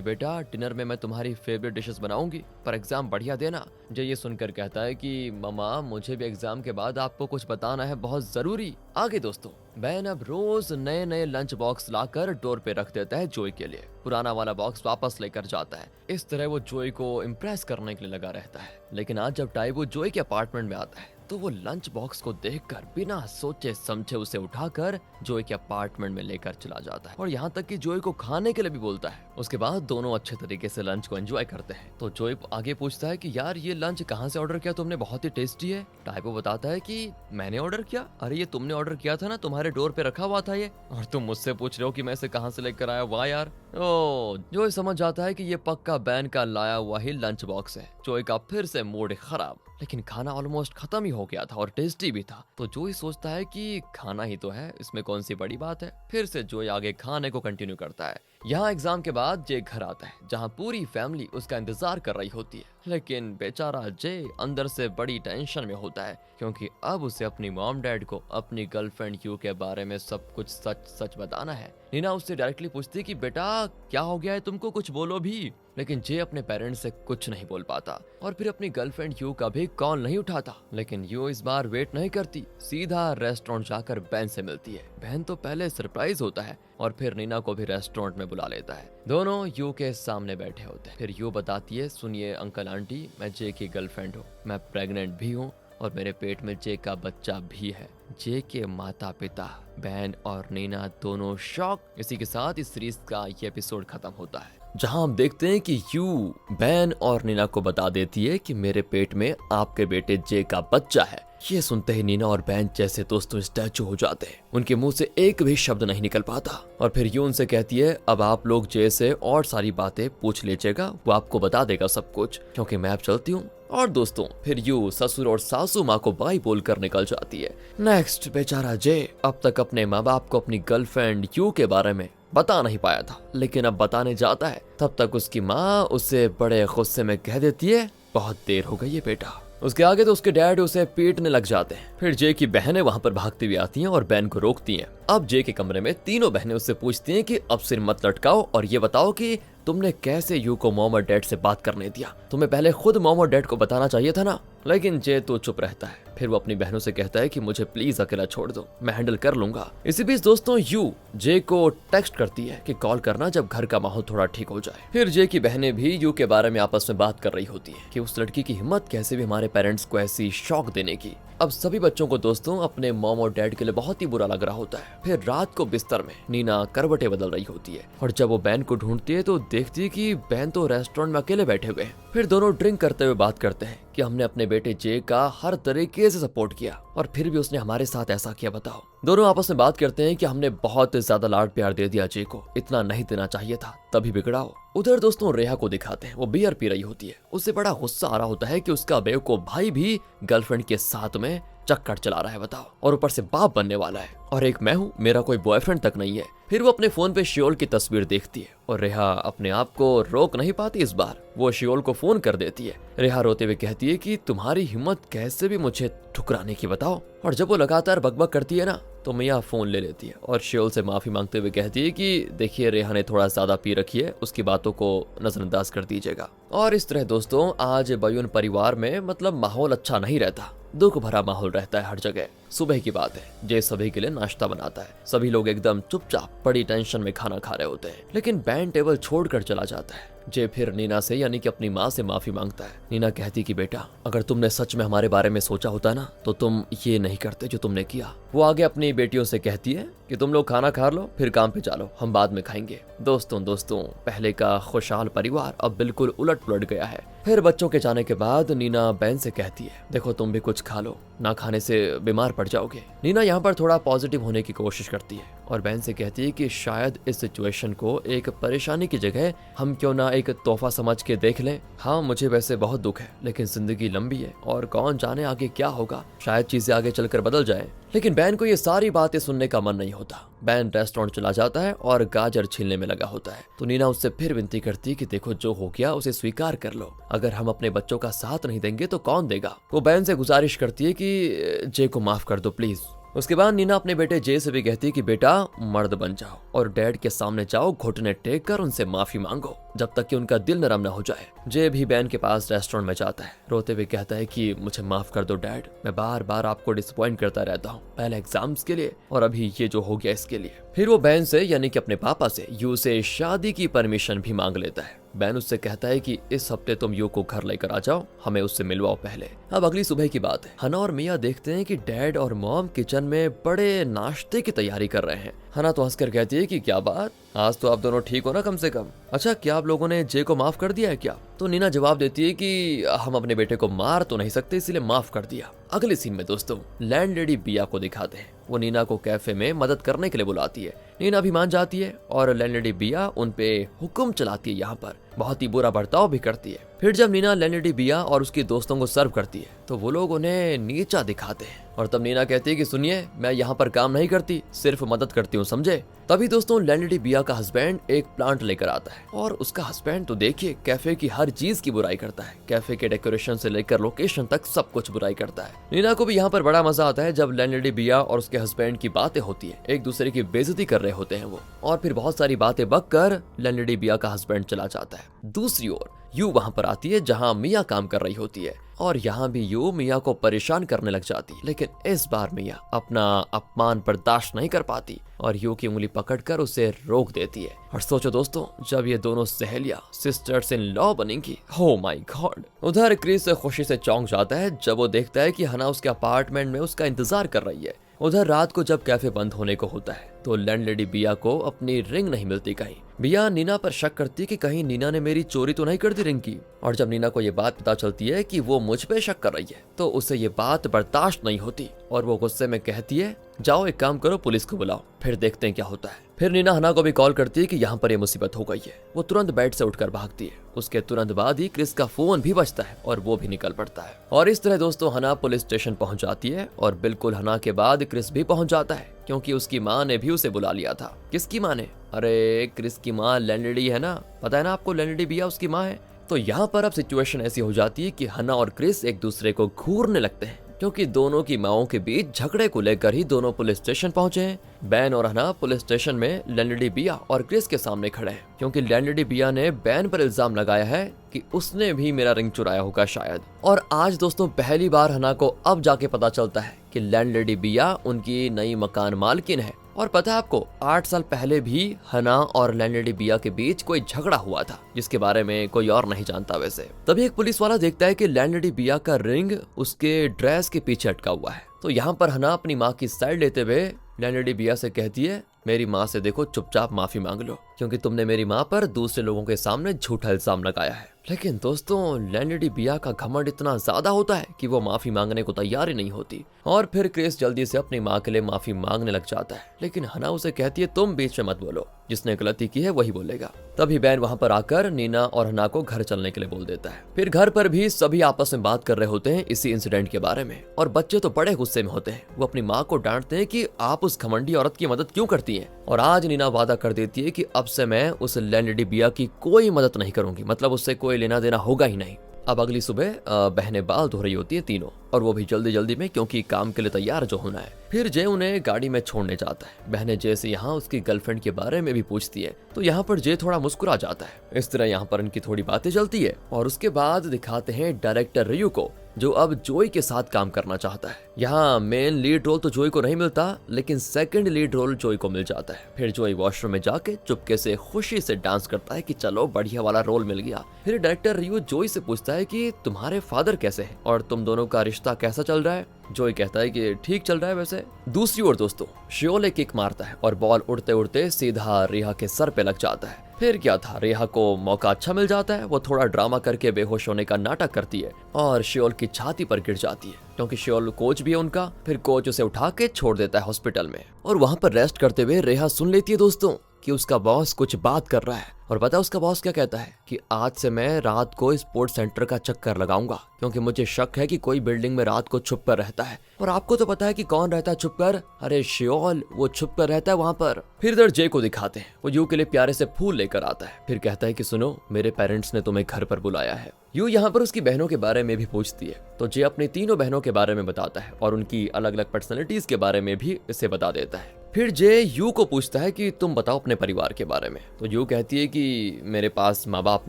बेटा डिनर में मैं तुम्हारी फेवरेट डिशेस बनाऊंगी, पर एग्जाम बढ़िया देना। जे ये सुनकर कहता है कि मम्मा मुझे भी एग्जाम के बाद आपको कुछ बताना है, बहुत जरूरी। आगे दोस्तों बैन अब रोज नए नए लंच बॉक्स लाकर डोर पे रख देता है जोई के लिए। पुराना वाला बॉक्स वापस लेकर जाता है। इस तरह वो जोई को इम्प्रेस करने के लिए लगा रहता है। लेकिन आज जब टाइबू जोई के अपार्टमेंट में आता है तो वो लंच बॉक्स को देखकर बिना सोचे समझे उसे उठाकर जोई के अपार्टमेंट में लेकर चला जाता है, और यहाँ तक कि जोई को खाने के लिए भी बोलता है। उसके बाद दोनों अच्छे तरीके से लंच को एंजॉय करते हैं। तो जोई आगे पूछता है कि यार ये लंच कहाँ से ऑर्डर किया तुमने, बहुत ही टेस्टी है। टाइबू बताता है कि मैंने ऑर्डर किया, अरे ये तुमने ऑर्डर किया था ना, तुम्हारे डोर पे रखा हुआ था ये, और तुम मुझसे पूछ रहे हो कि मैं इसे कहाँ से लेकर आया। वाह यार। ओ जोई समझ जाता है कि ये पक्का बैन का लाया हुआ ही लंच बॉक्स है। जोई का फिर से मूड खराब, लेकिन खाना ऑलमोस्ट खत्म ही हो गया था और टेस्टी भी था। तो जोई सोचता है कि खाना ही तो है, इसमें कौन सी बड़ी बात है। फिर से जोई आगे खाने को कंटिन्यू करता है। यहाँ एग्जाम के बाद जे घर आता है जहाँ पूरी फैमिली उसका इंतजार कर रही होती है, लेकिन बेचारा जे अंदर से बड़ी टेंशन में होता है क्योंकि अब उसे अपनी मॉम डैड को अपनी गर्लफ्रेंड यू के बारे में सब कुछ सच सच बताना है। नीना उससे डायरेक्टली पूछती कि बेटा क्या हो गया है तुमको, कुछ बोलो भी। लेकिन जे अपने पेरेंट्स से कुछ नहीं बोल पाता और फिर अपनी गर्लफ्रेंड यू का भी कॉल नहीं उठाता। लेकिन यू इस बार वेट नहीं करती, सीधा रेस्टोरेंट जाकर बहन से मिलती है। बहन तो पहले सरप्राइज होता है और फिर नीना को भी रेस्टोरेंट में बुला लेता है। दोनों यू के सामने बैठे होते हैं। फिर यू बताती है, सुनिए अंकल आंटी, मैं जे की गर्लफ्रेंड हूँ, मैं प्रेग्नेंट भी हूँ और मेरे पेट में जे का बच्चा भी है। जे के माता पिता बहन और नीना दोनों शॉक। इसी के साथ इस सीरीज का ये एपिसोड खत्म होता है, जहां हम देखते हैं कि यू बहन और नीना को बता देती है कि मेरे पेट में आपके बेटे जे का बच्चा है। ये सुनते ही नीना और बहन जैसे दोस्तों स्टैचू हो जाते हैं, उनके मुंह से एक भी शब्द नहीं निकल पाता। और फिर यू उनसे कहती है, अब आप लोग जे से और सारी बातें पूछ लीजिएगा, वो आपको बता देगा सब कुछ, क्योंकि मैं अब चलती हूँ। और दोस्तों फिर यू ससुर और सासू माँ को बाय बोलकर निकल जाती है। नेक्स्ट बेचारा जे अब तक अपने माँ बाप को अपनी गर्लफ्रेंड यू के बारे में बता नहीं पाया था, लेकिन अब बताने जाता है। तब तक उसकी माँ उसे बड़े गुस्से में कह देती है, बहुत देर हो गई है बेटा। उसके आगे तो उसके डैड उसे पीटने लग जाते हैं। फिर जे की बहनें वहां पर भागती हुई आती हैं और बहन को रोकती हैं। अब जे के कमरे में तीनों बहनें उससे पूछती हैं कि अब सिर मत लटकाओ और ये बताओ कि तुमने कैसे यू को मॉम और डैड से बात करने दिया, तुम्हें पहले खुद मॉम और डैड को बताना चाहिए था ना। लेकिन जे तो चुप रहता है। फिर वो अपनी बहनों से कहता है कि मुझे प्लीज अकेला छोड़ दो, मैं हैंडल कर लूंगा। इसी बीच दोस्तों यू जे को टेक्स्ट करती है कि कॉल करना जब घर का माहौल थोड़ा ठीक हो जाए। फिर जे की बहनें भी यू के बारे में आपस में बात कर रही होती है कि उस लड़की की हिम्मत कैसे भी हमारे पेरेंट्स को ऐसी शॉक देने की। अब सभी बच्चों को दोस्तों अपने मॉम और डैड के लिए बहुत ही बुरा लग रहा होता है। फिर रात को बिस्तर में नीना करवटें बदल रही होती है और जब वो बहन को ढूंढती है तो देखती है कि बहन तो रेस्टोरेंट में अकेले बैठे हुए हैं। फिर दोनों ड्रिंक करते हुए बात करते हैं कि हमने अपने बेटे जे का हर तरीके से सपोर्ट किया और फिर भी उसने हमारे साथ ऐसा किया, बताओ। दोनों आपस में बात करते हैं कि हमने बहुत ज्यादा लाड प्यार दे दिया जे को, इतना नहीं देना चाहिए था, तभी बिगड़ा हो। उधर दोस्तों रेहा को दिखाते हैं, वो बियर पी रही होती है। उससे बड़ा गुस्सा आ रहा होता है कि उसका बेवकूफ भाई भी गर्लफ्रेंड के साथ में चक्कर चला रहा है, बताओ, और ऊपर से बाप बनने वाला है। और एक मैं हूँ, मेरा कोई बॉयफ्रेंड तक नहीं है। फिर वो अपने फोन पे शियोल की तस्वीर देखती है और रेहा अपने आप को रोक नहीं पाती। इस बार वो शियोल को फोन कर देती है। रेहा रोते हुए कहती है कि तुम्हारी हिम्मत कैसे भी मुझे ठुकराने की, बताओ। और जब वो लगातार बकबक करती है ना तो मिया फोन ले लेती है और शियोल से माफी मांगते हुए कहती है कि देखिए रेहा ने थोड़ा ज्यादा पी रखी है, उसकी बातों को नजरअंदाज कर दीजिएगा। और इस तरह दोस्तों आज बयून परिवार में माहौल अच्छा नहीं रहता, दुख भरा माहौल रहता है हर जगह। सुबह की बात है, जे सभी के लिए नाश्ता बनाता है। सभी लोग एकदम चुपचाप बड़ी टेंशन में खाना खा रहे होते हैं, लेकिन बैन टेबल छोड़कर चला जाता है। जे फिर नीना से यानी कि अपनी माँ से माफी मांगता है। नीना कहती कि बेटा अगर तुमने सच में हमारे बारे में सोचा होता ना तो तुम ये नहीं करते जो तुमने किया। वो आगे अपनी बेटियों से कहती है कि तुम लोग खाना खा लो, फिर काम पे चलो, हम बाद में खाएंगे। दोस्तों पहले का खुशहाल परिवार अब बिल्कुल उलट पुलट गया है। फिर बच्चों के जाने के बाद नीना बहन से कहती है, देखो तुम भी कुछ खा लो, ना खाने से बीमार पड़ जाओगे। नीना यहाँ पर थोड़ा पॉजिटिव होने की कोशिश करती है और बहन से कहती है कि शायद इस सिचुएशन को एक परेशानी की जगह हम क्यों ना एक तोहफा समझ के देख लें। हाँ मुझे वैसे बहुत दुख है, लेकिन जिंदगी लंबी है और कौन जाने आगे क्या होगा, शायद चीजें आगे चलकर बदल जाए। लेकिन बहन को ये सारी बातें सुनने का मन नहीं होता। बहन रेस्टोरेंट चला जाता है और गाजर छीलने में लगा होता है। तो नीना उससे फिर विनती करती कि देखो जो हो गया उसे स्वीकार कर लो, अगर हम अपने बच्चों का साथ नहीं देंगे तो कौन देगा। वो बहन से गुजारिश करती है कि जे को माफ कर दो प्लीज। उसके बाद नीना अपने बेटे जे से भी कहती है कि बेटा मर्द बन जाओ और डैड के सामने जाओ, घुटने टेक कर उनसे माफी मांगो जब तक कि उनका दिल नरम न हो जाए। जे भी बहन के पास रेस्टोरेंट में जाता है, रोते हुए कहता है कि मुझे माफ कर दो डैड, मैं बार बार आपको डिसअपॉइंट करता रहता हूँ, पहले एग्जाम्स के लिए और अभी ये जो हो गया इसके लिए। फिर वो बहन से यानी कि अपने पापा से यू से शादी की परमिशन भी मांग लेता है। बहन उससे कहता है कि इस हफ्ते तुम यू को घर लेकर आ जाओ, हमें उससे मिलवाओ पहले। अब अगली सुबह की बात है, हना और मिया देखते हैं कि डैड और मॉम किचन में बड़े नाश्ते की तैयारी कर रहे हैं। हना तो हंसकर कहती है कि क्या बात, आज तो आप दोनों ठीक हो ना कम से कम। अच्छा क्या आप लोगों ने जे को माफ कर दिया है क्या? तो नीना जवाब देती है कि हम अपने बेटे को मार तो नहीं सकते इसलिए माफ कर दिया। अगले सीन में दोस्तों लैंडलेडी बिया को दिखाते हैं। वो नीना को कैफे में मदद करने के लिए बुलाती है। नीना भी मान जाती है और लैंडलेडी बिया उन पे हुक्म चलाती है। यहाँ पर बहुत ही बुरा बर्ताव भी करती है। फिर जब नीना लैंडलेडी बिया और उसके दोस्तों को सर्व करती है तो वो लोग उन्हें नीचा दिखाते हैं और तब नीना कहती है कि सुनिए, मैं यहाँ पर काम नहीं करती, सिर्फ मदद करती हूँ, समझे। तभी दोस्तों लैंडलेडी बिया का हस्बैंड एक प्लांट लेकर आता है और उसका हस्बैंड तो देखिए कैफे की हर चीज की बुराई करता है। कैफे के डेकोरेशन से लेकर लोकेशन तक सब कुछ बुराई करता है। नीना को भी यहाँ पर बड़ा मजा आता है जब लैंडलेडी बिया और उसके हस्बैंड की बातें होती है, एक दूसरे की बेइज्जती कर रहे होते हैं वो, और फिर बहुत सारी बातें बककर लैंडलेडी बिया का हस्बैंड चला जाता है। दूसरी ओर यू वहां पर आती है जहां मिया काम कर रही होती है और यहाँ भी यू मिया को परेशान करने लग जाती है, लेकिन इस बार मिया अपना अपमान बर्दाश्त नहीं कर पाती और यू की उंगली पकड़कर उसे रोक देती है। और सोचो दोस्तों, जब ये दोनों सहेलियां सिस्टर्स इन लॉ बनेंगी, हो माय गॉड। उधर क्रिस खुशी से चौंक जाता है जब वो देखता है कि हना उसके अपार्टमेंट में उसका इंतजार कर रही है। उधर रात को जब कैफे बंद होने को होता है तो लैंडलेडी बिया को अपनी रिंग नहीं मिलती कहीं। बिया नीना पर शक करती है कि कहीं नीना ने मेरी चोरी तो नहीं कर दी रिंग की, और जब नीना को ये बात पता चलती है कि वो मुझ पे शक कर रही है तो उसे ये बात बर्दाश्त नहीं होती और वो गुस्से में कहती है, जाओ एक काम करो, पुलिस को बुलाओ, फिर देखते हैं क्या होता है। फिर नीना हना को भी कॉल करती है कि यहाँ पर ये मुसीबत हो गई है। वो तुरंत बेड से उठकर भागती है। उसके तुरंत बाद ही क्रिस का फोन भी बजता है और वो भी निकल पड़ता है। और इस तरह दोस्तों हना पुलिस स्टेशन पहुंच जाती है और बिल्कुल हना के बाद क्रिस भी पहुंच जाता है, क्योंकि उसकी माँ ने भी उसे बुला लिया था। किसकी माँ ने? अरे क्रिस की माँ लैंडलेडी है ना, पता है ना आपको, लैंडलेडी बिया उसकी माँ है। तो यहाँ पर अब सिचुएशन ऐसी हो जाती है कि हना और क्रिस एक दूसरे को घूरने लगते हैं, क्योंकि दोनों की माओं के बीच झगड़े को लेकर ही दोनों पुलिस स्टेशन पहुंचे हैं। बैन और हना पुलिस स्टेशन में लैंडलेडी बिया और क्रिस के सामने खड़े हैं, क्योंकि लैंडलेडी बिया ने बैन पर इल्जाम लगाया है कि उसने भी मेरा रिंग चुराया होगा शायद। और आज दोस्तों पहली बार हना को अब जाके पता चलता है कि लैंडलेडी बिया उनकी नई मकान मालकिन है। और पता है आपको, 8 साल पहले भी हना और लैंडलेडी बिया के बीच कोई झगड़ा हुआ था जिसके बारे में कोई और नहीं जानता वैसे। तभी एक पुलिस वाला देखता है कि लैंडलेडी बिया का रिंग उसके ड्रेस के पीछे अटका हुआ है। तो यहाँ पर हना अपनी माँ की साइड लेते हुए लैंडलेडी बिया से कहती है, मेरी माँ से देखो चुपचाप माफी मांग लो, क्योंकि तुमने मेरी माँ पर दूसरे लोगों के सामने झूठा इल्जाम लगाया है। लेकिन दोस्तों लैंडलेडी बिया का घमंड इतना ज्यादा होता है कि वो माफी मांगने को तैयार ही नहीं होती। और फिर क्रिस जल्दी से अपनी माँ के लिए माफी मांगने लग जाता है, लेकिन हना उसे कहती है, तुम बीच में मत बोलो, जिसने गलती की है वही बोलेगा। तभी बैन वहाँ पर आकर नीना और हना को घर चलने के लिए बोल देता है। फिर घर पर भी सभी आपस में बात कर रहे होते हैं इसी इंसिडेंट के बारे में, और बच्चे तो बड़े गुस्से में होते हैं। वो अपनी माँ को डांटते हैं कि आप उस घमंडी औरत की मदद क्यों करती हैं। और आज नीना वादा कर देती है कि अब से मैं उस लैंडलेडी बिया की कोई मदद नहीं करूंगी, मतलब उससे कोई लेना देना होगा ही नहीं। अब अगली सुबह बहनें बाल धो रही होती है तीनों, और वो भी जल्दी जल्दी में, क्योंकि काम के लिए तैयार जो होना है। फिर जय उन्हें गाड़ी में छोड़ने जाता है। बहनें जय से यहाँ उसकी गर्लफ्रेंड के बारे में भी पूछती है, तो यहाँ पर जय थोड़ा मुस्कुरा जाता है। इस तरह यहाँ पर इनकी थोड़ी बातें चलती है और उसके बाद दिखाते हैं डायरेक्टर रियू को, जो अब जोई के साथ काम करना चाहता है। यहाँ मेन लीड रोल तो जोई को नहीं मिलता, लेकिन सेकंड लीड रोल जोई को मिल जाता है। फिर जोई वॉशरूम में जाके चुपके से खुशी से डांस करता है कि चलो बढ़िया वाला रोल मिल गया। फिर डायरेक्टर रियू जोई से पूछता है कि तुम्हारे फादर कैसे हैं और तुम दोनों का रिश्ता कैसा चल रहा है। जोई कहता है कि ठीक चल रहा है वैसे। दूसरी ओर दोस्तों शियोल एक किक मारता है और बॉल उड़ते उड़ते सीधा रेहा के सर पे लग जाता है। फिर क्या था, रेहा को मौका अच्छा मिल जाता है। वो थोड़ा ड्रामा करके बेहोश होने का नाटक करती है और शियोल की छाती पर गिर जाती है, क्योंकि शियोल कोच भी है उनका। फिर कोच उसे उठा के छोड़ देता है हॉस्पिटल में, और वहाँ पर रेस्ट करते हुए रेहा सुन लेती है दोस्तों कि उसका बॉस कुछ बात कर रहा है। और पता है उसका बॉस क्या कहता है कि आज से मैं रात को स्पोर्ट्स सेंटर का चक्कर लगाऊंगा, क्योंकि मुझे शक है कि कोई बिल्डिंग में रात को छुप कर रहता है। और आपको तो पता है कि कौन रहता है छुप कर, अरे शियोल, वो छुप कर रहता है वहाँ पर। फिर इधर जे को दिखाते हैं, वो यू के लिए प्यारे से फूल लेकर आता है। फिर कहता है कि सुनो, मेरे पेरेंट्स ने तुम्हें घर पर बुलाया है। यू यहाँ पर उसकी बहनों के बारे में भी पूछती है, तो जे अपनी तीनों बहनों के बारे में बताता है और उनकी अलग अलग पर्सनैलिटीज के बारे में भी इसे बता देता है। फिर जे यू को पूछता है कि तुम बताओ अपने परिवार के बारे में, तो यू कहती है कि मेरे पास माँ बाप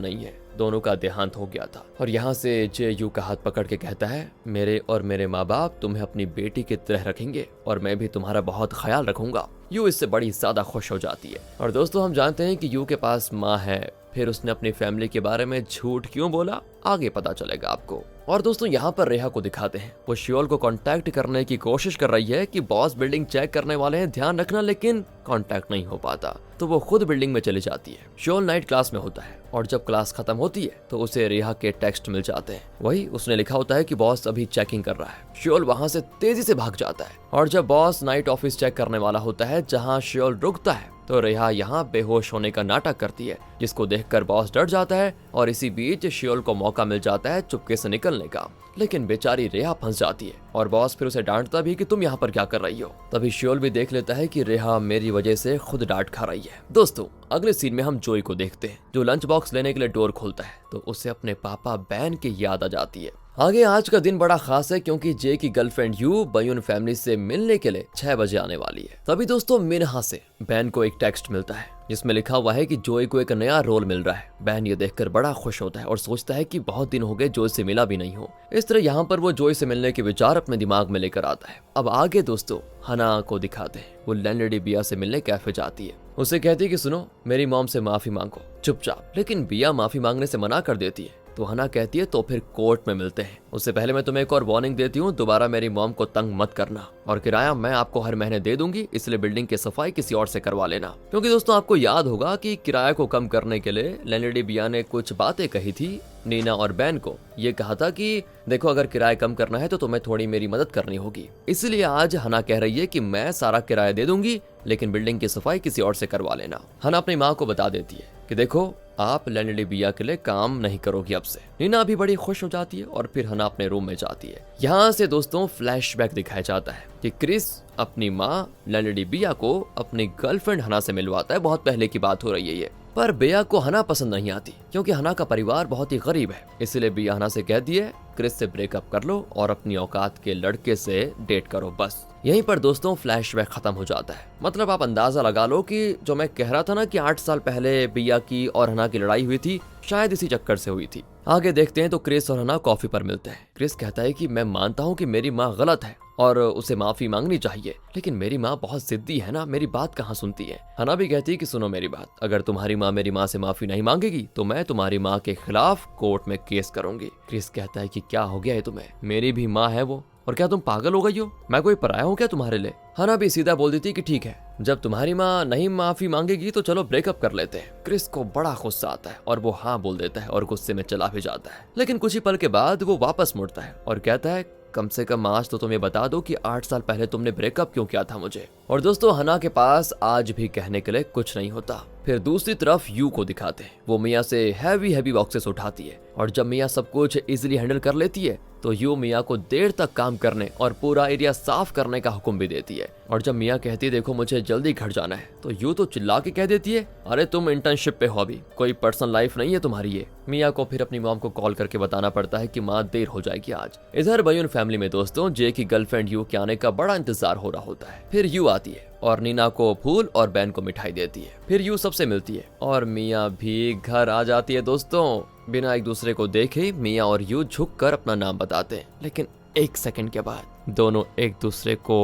नहीं है, दोनों का देहांत हो गया था। और यहाँ से जे यू का हाथ पकड़ के कहता है, मेरे और मेरे माँ बाप तुम्हें अपनी बेटी की तरह रखेंगे और मैं भी तुम्हारा बहुत ख्याल रखूंगा। यू इससे बड़ी ज्यादा खुश हो जाती है। और दोस्तों हम जानते हैं कि यू के पास माँ है, फिर उसने अपनी फैमिली के बारे में झूठ क्यों बोला आगे पता चलेगा आपको। और दोस्तों यहाँ पर रेहा को दिखाते हैं, वो शियोल को कांटेक्ट करने की कोशिश कर रही है कि बॉस बिल्डिंग चेक करने वाले हैं, ध्यान रखना, लेकिन कांटेक्ट नहीं हो पाता। तो वो खुद बिल्डिंग में चली जाती है। शियोल नाइट क्लास में होता है और जब क्लास खत्म होती है तो उसे रेहा के टेक्स्ट मिल जाते हैं। वही उसने लिखा होता है कि बॉस अभी चेकिंग कर रहा है। शियोल वहां से तेजी से भाग जाता है और जब बॉस नाइट ऑफिस चेक करने वाला होता है जहाँ शियोल रुकता है, तो तो रेहा यहाँ बेहोश होने का नाटक करती है, जिसको देखकर बॉस डर जाता है और इसी बीच शियोल को मौका मिल जाता है चुपके से निकलने का। लेकिन बेचारी रेहा फंस जाती है और बॉस फिर उसे डांटता भी कि तुम यहाँ पर क्या कर रही हो। तभी शियोल भी देख लेता है कि रेहा मेरी वजह से खुद डांट खा रही है। दोस्तों अगले सीन में हम जोई को देखते हैं, जो लंच बॉक्स लेने के लिए डोर खोलता है तो उसे अपने पापा बैन की याद आ जाती है। आगे आज का दिन बड़ा खास है क्योंकि जे की गर्लफ्रेंड यू बयून फैमिली से मिलने के लिए 6 बजे आने वाली है। तभी दोस्तों मिन्हा से बैन को एक टेक्स्ट मिलता है जिसमें लिखा हुआ है कि जोई को एक नया रोल मिल रहा है। बैन ये देखकर बड़ा खुश होता है और सोचता है कि बहुत दिन हो गए जोई से मिला भी नहीं हो। इस तरह यहाँ पर वो जोई से मिलने के विचार अपने दिमाग में लेकर आता है। अब आगे दोस्तों हना को दिखाते हैं, वो लैंडलेडी बिया से मिलने कैफे जाती है। उसे कहती है कि सुनो मेरी मॉम से माफी मांगो चुपचाप, लेकिन बिया माफी मांगने से मना कर देती है। तो हना कहती है तो फिर कोर्ट में मिलते हैं। उससे पहले मैं तुम्हें एक और वार्निंग देती हूँ, दोबारा मेरी मॉम को तंग मत करना और किराया मैं आपको हर महीने दे दूंगी, इसलिए बिल्डिंग की सफाई किसी और से करवा लेना। क्योंकि दोस्तों आपको याद होगा कि किराया को कम करने के लिए लैंडलेडी बिया ने कुछ बातें कही थी नीना और बैन को। ये कहा था कि देखो अगर किराया कम करना है तो तुम्हें थोड़ी मेरी मदद करनी होगी। इसलिए आज हना कह रही है कि मैं सारा किराया दे दूंगी लेकिन बिल्डिंग की सफाई किसी और से करवा लेना। हना अपनी माँ को बता देती है कि देखो आप लैंडलेडी बिया के लिए काम नहीं करोगी अब से। नीना भी बड़ी खुश हो जाती है और फिर हना अपने रूम में जाती है। यहाँ से दोस्तों फ्लैशबैक दिखाया जाता है कि क्रिस अपनी माँ लैंडलेडी बिया को अपनी गर्लफ्रेंड हना से मिलवाता है। बहुत पहले की बात हो रही है ये, पर बिया को हना पसंद नहीं आती क्योंकि हना का परिवार बहुत ही गरीब है। इसलिए बिया हना से कहती है क्रिस से ब्रेकअप कर लो और अपनी औकात के लड़के से डेट करो बस। यहीं पर दोस्तों फ्लैशबैक खत्म हो जाता है। मतलब आप अंदाजा लगा लो कि जो मैं कह रहा था ना कि 8 साल पहले बिया की और हना की लड़ाई हुई थी, शायद इसी चक्कर से हुई थी। आगे देखते हैं तो क्रिस और हना कॉफी पर मिलते हैं। क्रिस कहता है कि मैं मानता हूँ कि मेरी माँ गलत है और उसे माफी मांगनी चाहिए, लेकिन मेरी माँ बहुत जिद्दी है ना, मेरी बात कहाँ सुनती है। हना भी कहती है कि सुनो मेरी बात, अगर तुम्हारी माँ मेरी माँ से माफी नहीं मांगेगी तो मैं तुम्हारी माँ के खिलाफ कोर्ट में केस करूंगी। क्रिस कहता है कि क्या हो गया है तुम्हें, मेरी भी माँ है वो, और क्या तुम पागल हो गई हो, मैं कोई पराया हूँ क्या तुम्हारे लिए। हना भी सीधा बोल देती कि ठीक है, जब तुम्हारी माँ नहीं माफी मांगेगी तो चलो ब्रेकअप कर लेते हैं। क्रिस को बड़ा गुस्सा आता है और वो हाँ बोल देता है और गुस्से में चला भी जाता है। लेकिन कुछ ही पल के बाद वो वापस मुड़ता है और कहता है कम से कम आज तो तुम्हें बता दो कि 8 साल पहले तुमने ब्रेकअप क्यों किया था मुझे। और दोस्तों हना के पास आज भी कहने के लिए कुछ नहीं होता। फिर दूसरी तरफ यू को दिखाते हैं, वो मिया से हैवी बॉक्सेस उठाती है और जब मिया सब कुछ इजीली हैंडल कर लेती है तो यू मिया को देर तक काम करने और पूरा एरिया साफ करने का हुक्म भी देती है। और जब मिया कहती है देखो मुझे जल्दी घर जाना है तो यू तो चिल्ला के कह देती है अरे तुम इंटर्नशिप पे हो अभी, कोई पर्सनल लाइफ नहीं है तुम्हारी ये। मिया को फिर अपनी मॉम को कॉल करके बताना पड़ता है कि माँ देर हो जाएगी आज। इधर बयून फैमिली में दोस्तों जे की गर्लफ्रेंड यू के आने का बड़ा इंतजार हो रहा होता है। फिर यू आती है और नीना को फूल और बैन को मिठाई देती है। फिर यू सबसे मिलती है और मिया भी घर आ जाती है। दोस्तों बिना एक दूसरे को देखे मिया और यू झुककर अपना नाम बताते हैं, लेकिन 1 सेकंड के बाद दोनों एक दूसरे को